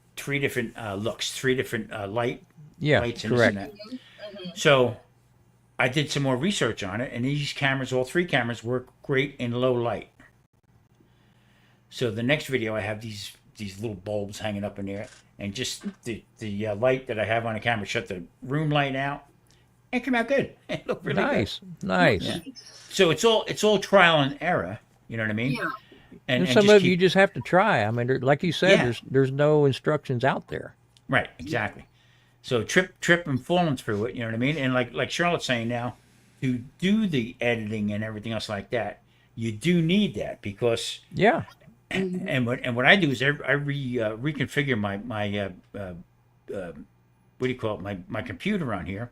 looks, 3 different Yeah. lights and Correct. this and that. So I did some more research on it, and these cameras, all 3 cameras, work great in low light. So the next video, I have these little bulbs hanging up in there, and just the light that I have on the camera shut the room light out. It came out good. It looked really Nice. Nice. Yeah. good. So it's all trial and error. You know what I mean? Yeah. And some just of you just have to try. I mean, like you said, Yeah. there's no instructions out there. Right, exactly. So trip and falling through it, you know what I mean? And like Charlotte's saying now, to do the editing and everything else like that, you do need that because Yeah. and what I do is I reconfigure my what do you call it, my computer on here.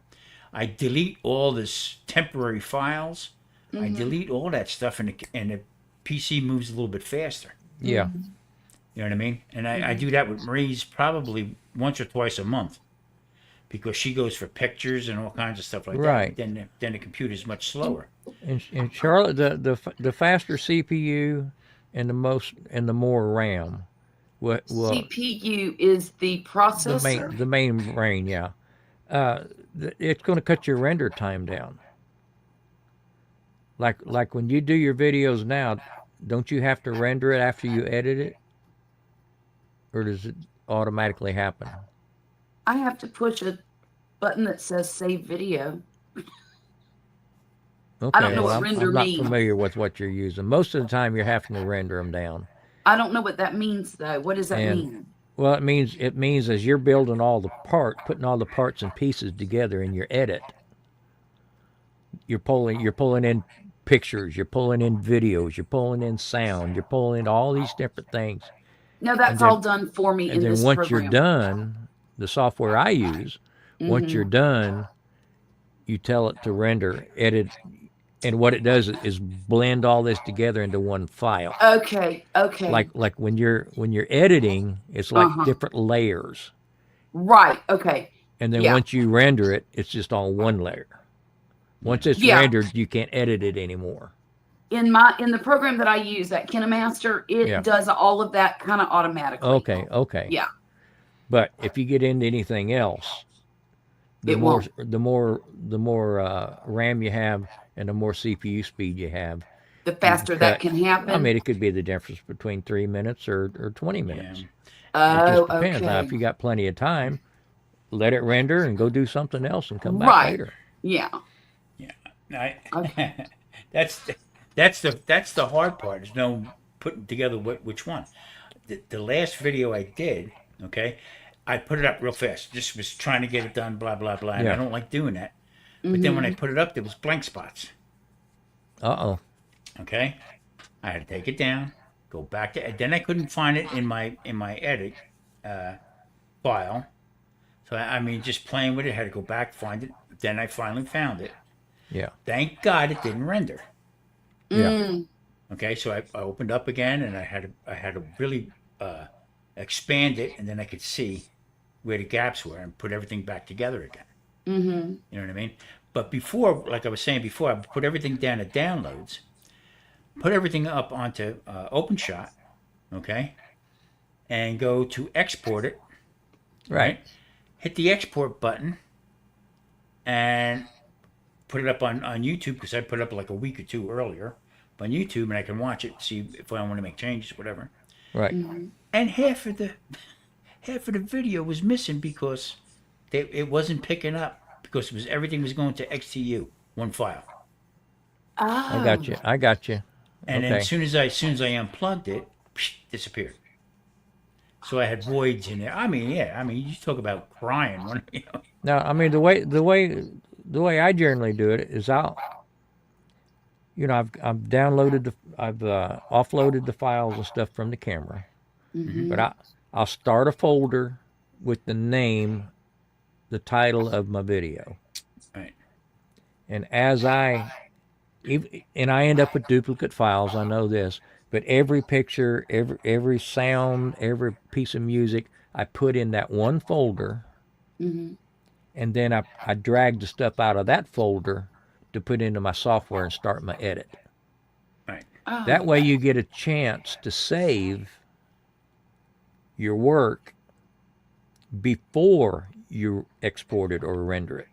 I delete all this temporary files. I delete all that stuff, and the PC moves a little bit faster. Yeah. You know what I mean? And I do that with Marie's probably once or twice a month because she goes for pictures and all kinds of stuff like Right. that. Then the computer's much slower. And Charlotte, the faster CPU and the more RAM. What CPU is the processor. the main brain, yeah. It's going to cut your render time down. Like when you do your videos now, don't you have to render it after you edit it, or does it automatically happen? I have to push a button that says save video. Okay, don't know what I'm render not means. familiar with what you're using. Most of the time, you're having to render them down. I don't know what that means though. What does that And- mean? Well, it means as you're building all the putting all the parts and pieces together in your edit, you're pulling in pictures, you're pulling in videos, you're pulling in sound, you're pulling in all these different things, No, and that's then all done for me and in then this once you're program. done, the software I use, once you're done, you tell it to render, edit, and what it does is blend all this together into one file. Okay, Like okay. like when you're editing, it's like Uh-huh. different layers, Right, okay. and then Yeah. once you render it, it's just all one layer. Once it's Yeah. rendered, you can't edit it anymore. In the program that I use, that KineMaster, it Yeah. does all of that kind of automatically. Okay. Okay. Yeah, But if you get into anything else, the it more won't. RAM you have and the more CPU speed you have, The you can faster that cut. can I happen. mean, it could be the difference between 3 minutes or 20 Yeah. minutes. It Oh, just depends. Now, okay. if you got plenty of time, let it render and go do something else and come back Right. later. Yeah. Yeah. Okay. That's the hard part is no putting together which one. The last video I did, okay, I put it up real fast. Just was trying to get it done, blah blah blah. And I Yeah. don't like doing that. But then when I put it up, there was blank spots. Uh-oh. Okay, I had to take it down, go back to. Then I couldn't find it in my edit file. So I mean, just playing with it, had to go back find it. Then I finally found it. Yeah. Thank God it didn't render. Yeah. Okay, so I opened up again, and I had to really expand it, and then I could see where the gaps were and put everything back together again. You know what I mean? But before, like I was saying before, I put everything down to downloads, put everything up onto OpenShot, okay, and go to export it, Right. hit the export button, and put it up on YouTube because I put it up like a week or two earlier on YouTube, and I can watch it, see if I want to make changes, whatever. Right. And half of the video was missing because it wasn't picking up because everything was going to XTU, one file. I got you. I got you. And then Okay. as soon as I unplugged it, disappeared. So I had voids in there. I mean, yeah. I mean, you talk about crying. Now, I mean, the way I generally do it is I've downloaded I've offloaded the files and stuff from the camera, but I'll start a folder with the name, the title of my video, Right. and and I end up with duplicate files. I know this, but every picture, every sound, every piece of music, I put in that one folder, and then I drag the stuff out of that folder to put into my software and start my edit. Right. That way you get a chance to save your work before you export it or render it.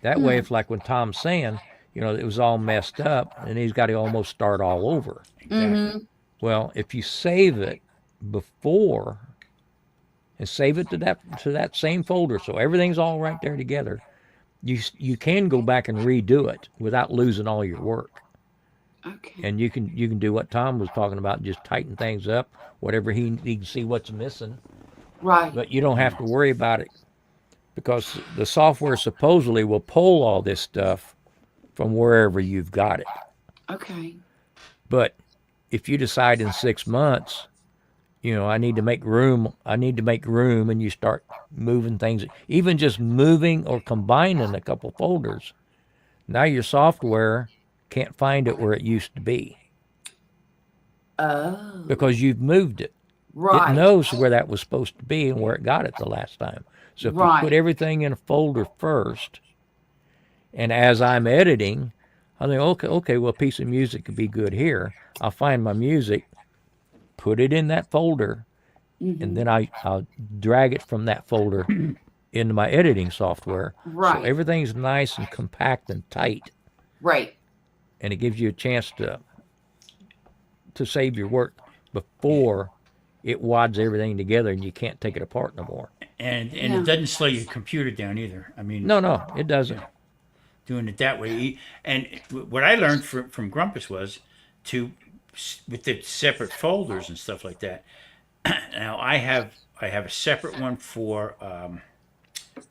That way, if like when Tom's saying, it was all messed up and he's got to almost start all over. Exactly. Well, if you save it before and save it to that same folder, so everything's all right there together, you can go back and redo it without losing all your work. Okay. And you can do what Tom was talking about, just tighten things up, whatever he can see what's missing, Right. but you don't have to worry about it because the software supposedly will pull all this stuff from wherever you've got it. Okay. But if you decide in 6 months, I need to make room, and you start moving things, even just moving or combining a couple folders, now your software can't find it where it used to be Oh. because you've moved it. It Right. knows where that was supposed to be and where it got it the last time. So if you Right. put everything in a folder first, and as I'm editing, I think, okay, well, a piece of music could be good here. I'll find my music, put it in that folder, and then I'll drag it from that folder into my editing software. So Right. everything's nice and compact and tight, Right. and it gives you a chance to save your work before it wads everything together and you can't take it apart no more. And Yeah. it doesn't slow your computer down either. I mean, No, it doesn't. doing it that way. And what I learned from Grumpus was with the separate folders and stuff like that. Now I have I have a separate one for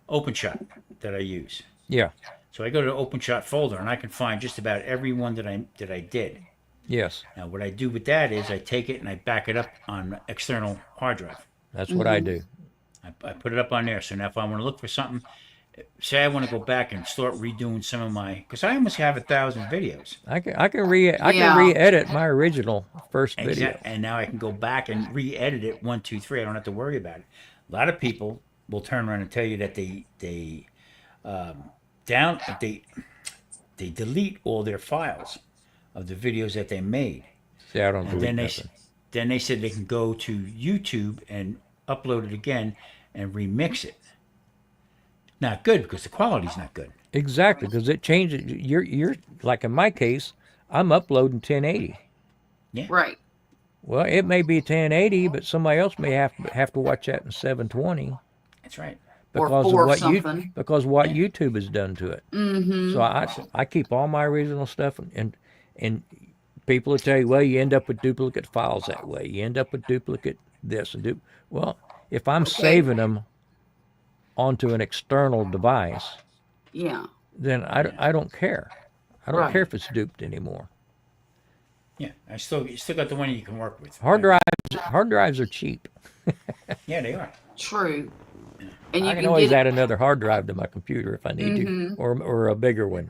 OpenShot that I use. Yeah. So I go to the OpenShot folder and I can find just about every one that I did. Yes. Now what I do with that is I take it and I back it up on an external hard drive. That's what I do. I put it up on there. So now if I want to look for something, say I want to go back and start redoing some of my, because I almost have 1,000 videos. I can re-edit my original first video. And now I can go back and re-edit it 1, 2, 3. I don't have to worry about it. A lot of people will turn around and tell you that they delete all their files of the videos that they made. See, I don't And delete nothing. then they said they can go to YouTube and upload it again and remix it. Not good because the quality's not good. Exactly, because it changes. You're like in my case, I'm uploading 1080. Yeah. Right. Well, it may be 1080, but somebody else may have to watch that in 720 That's right. Or because of four what something. what YouTube has done to it. Mm-hmm. So I keep all my original stuff, and people will tell you, well, you end up with duplicate files that way. You end up with duplicate this and well, if I'm saving them onto an external device, Yeah. then I don't care. I don't Right. care if it's duped anymore. Yeah. You still got the one you can work with. Hard drives are cheap. Yeah, they are. True. And you I can can always get add another hard drive to my computer if I need to, or a bigger one.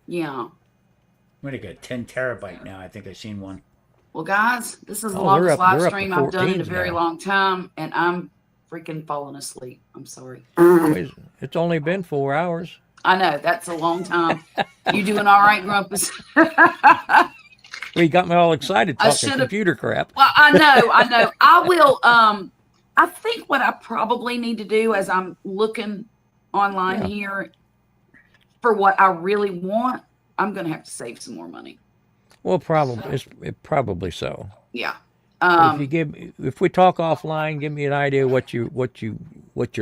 Yeah. What, I got 10 terabyte now. I think I've seen one. Well, guys, this is the Oh, longest live they're up to stream I've done in a 14s very now. long time, and I'm freaking falling asleep. I'm sorry. It's only been 4 hours. I know that's a long time. You doing all right, Grumpus? Well, you got me all excited I talking should've- computer crap. Well, I know. I will. I think what I probably need to do as I'm looking online here for what I really want, I'm going to have to save some more money. Well, probably so. Yeah. But if we talk offline, give me an idea what you're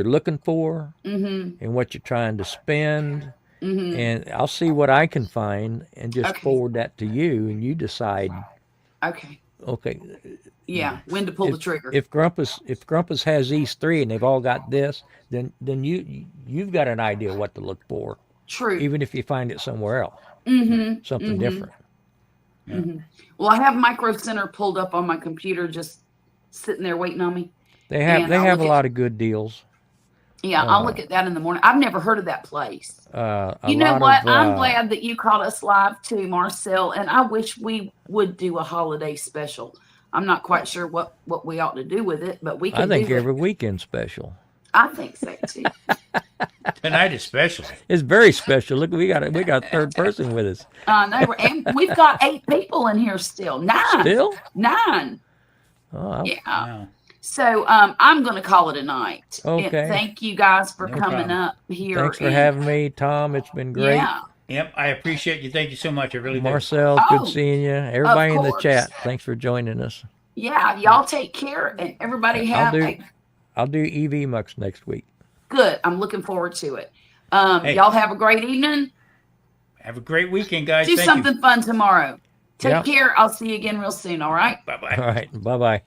looking for and what you're trying to spend, and I'll see what I can find and just Okay. forward that to you, and you decide. Okay. Okay, Yeah. When to pull the trigger. if Grumpus has these three and they've all got this, then you've got an idea what to look for, True. even if you find it somewhere else, something different. Well, I have Micro Center pulled up on my computer, just sitting there waiting on me. They have And I'll a look lot of good deals. Yeah, I'll look at that in the morning. I've never heard of that place. You know what? I'm glad that you caught us live too, Marcel, and I wish we would do a holiday special. I'm not quite sure what we ought to do with it, but we can I think do every weekend special. I think so too. Tonight especially. It's very special. Look, we got a third person with us. No, and we've got 8 people in here still. 9. Still? 9. Oh, Yeah. Wow. So I'm going to call it a night. And Okay. thank you guys for No coming problem. up here. thanks for and- having me, Tom. It's been great. Yeah. Yep, I appreciate you. Thank you so much. I really do. Marcel, Oh, good seeing you. Everybody in the course. chat, thanks for joining us. Yeah. Y'all take care and everybody have I'll do EV Mux next week. good. I'm looking forward to it. Hey. Y'all have a great evening. Have a great weekend, guys. Do Thank something fun tomorrow. Take Yep. care. I'll see you again real soon. All right. you. Bye-bye. All right. Bye-bye.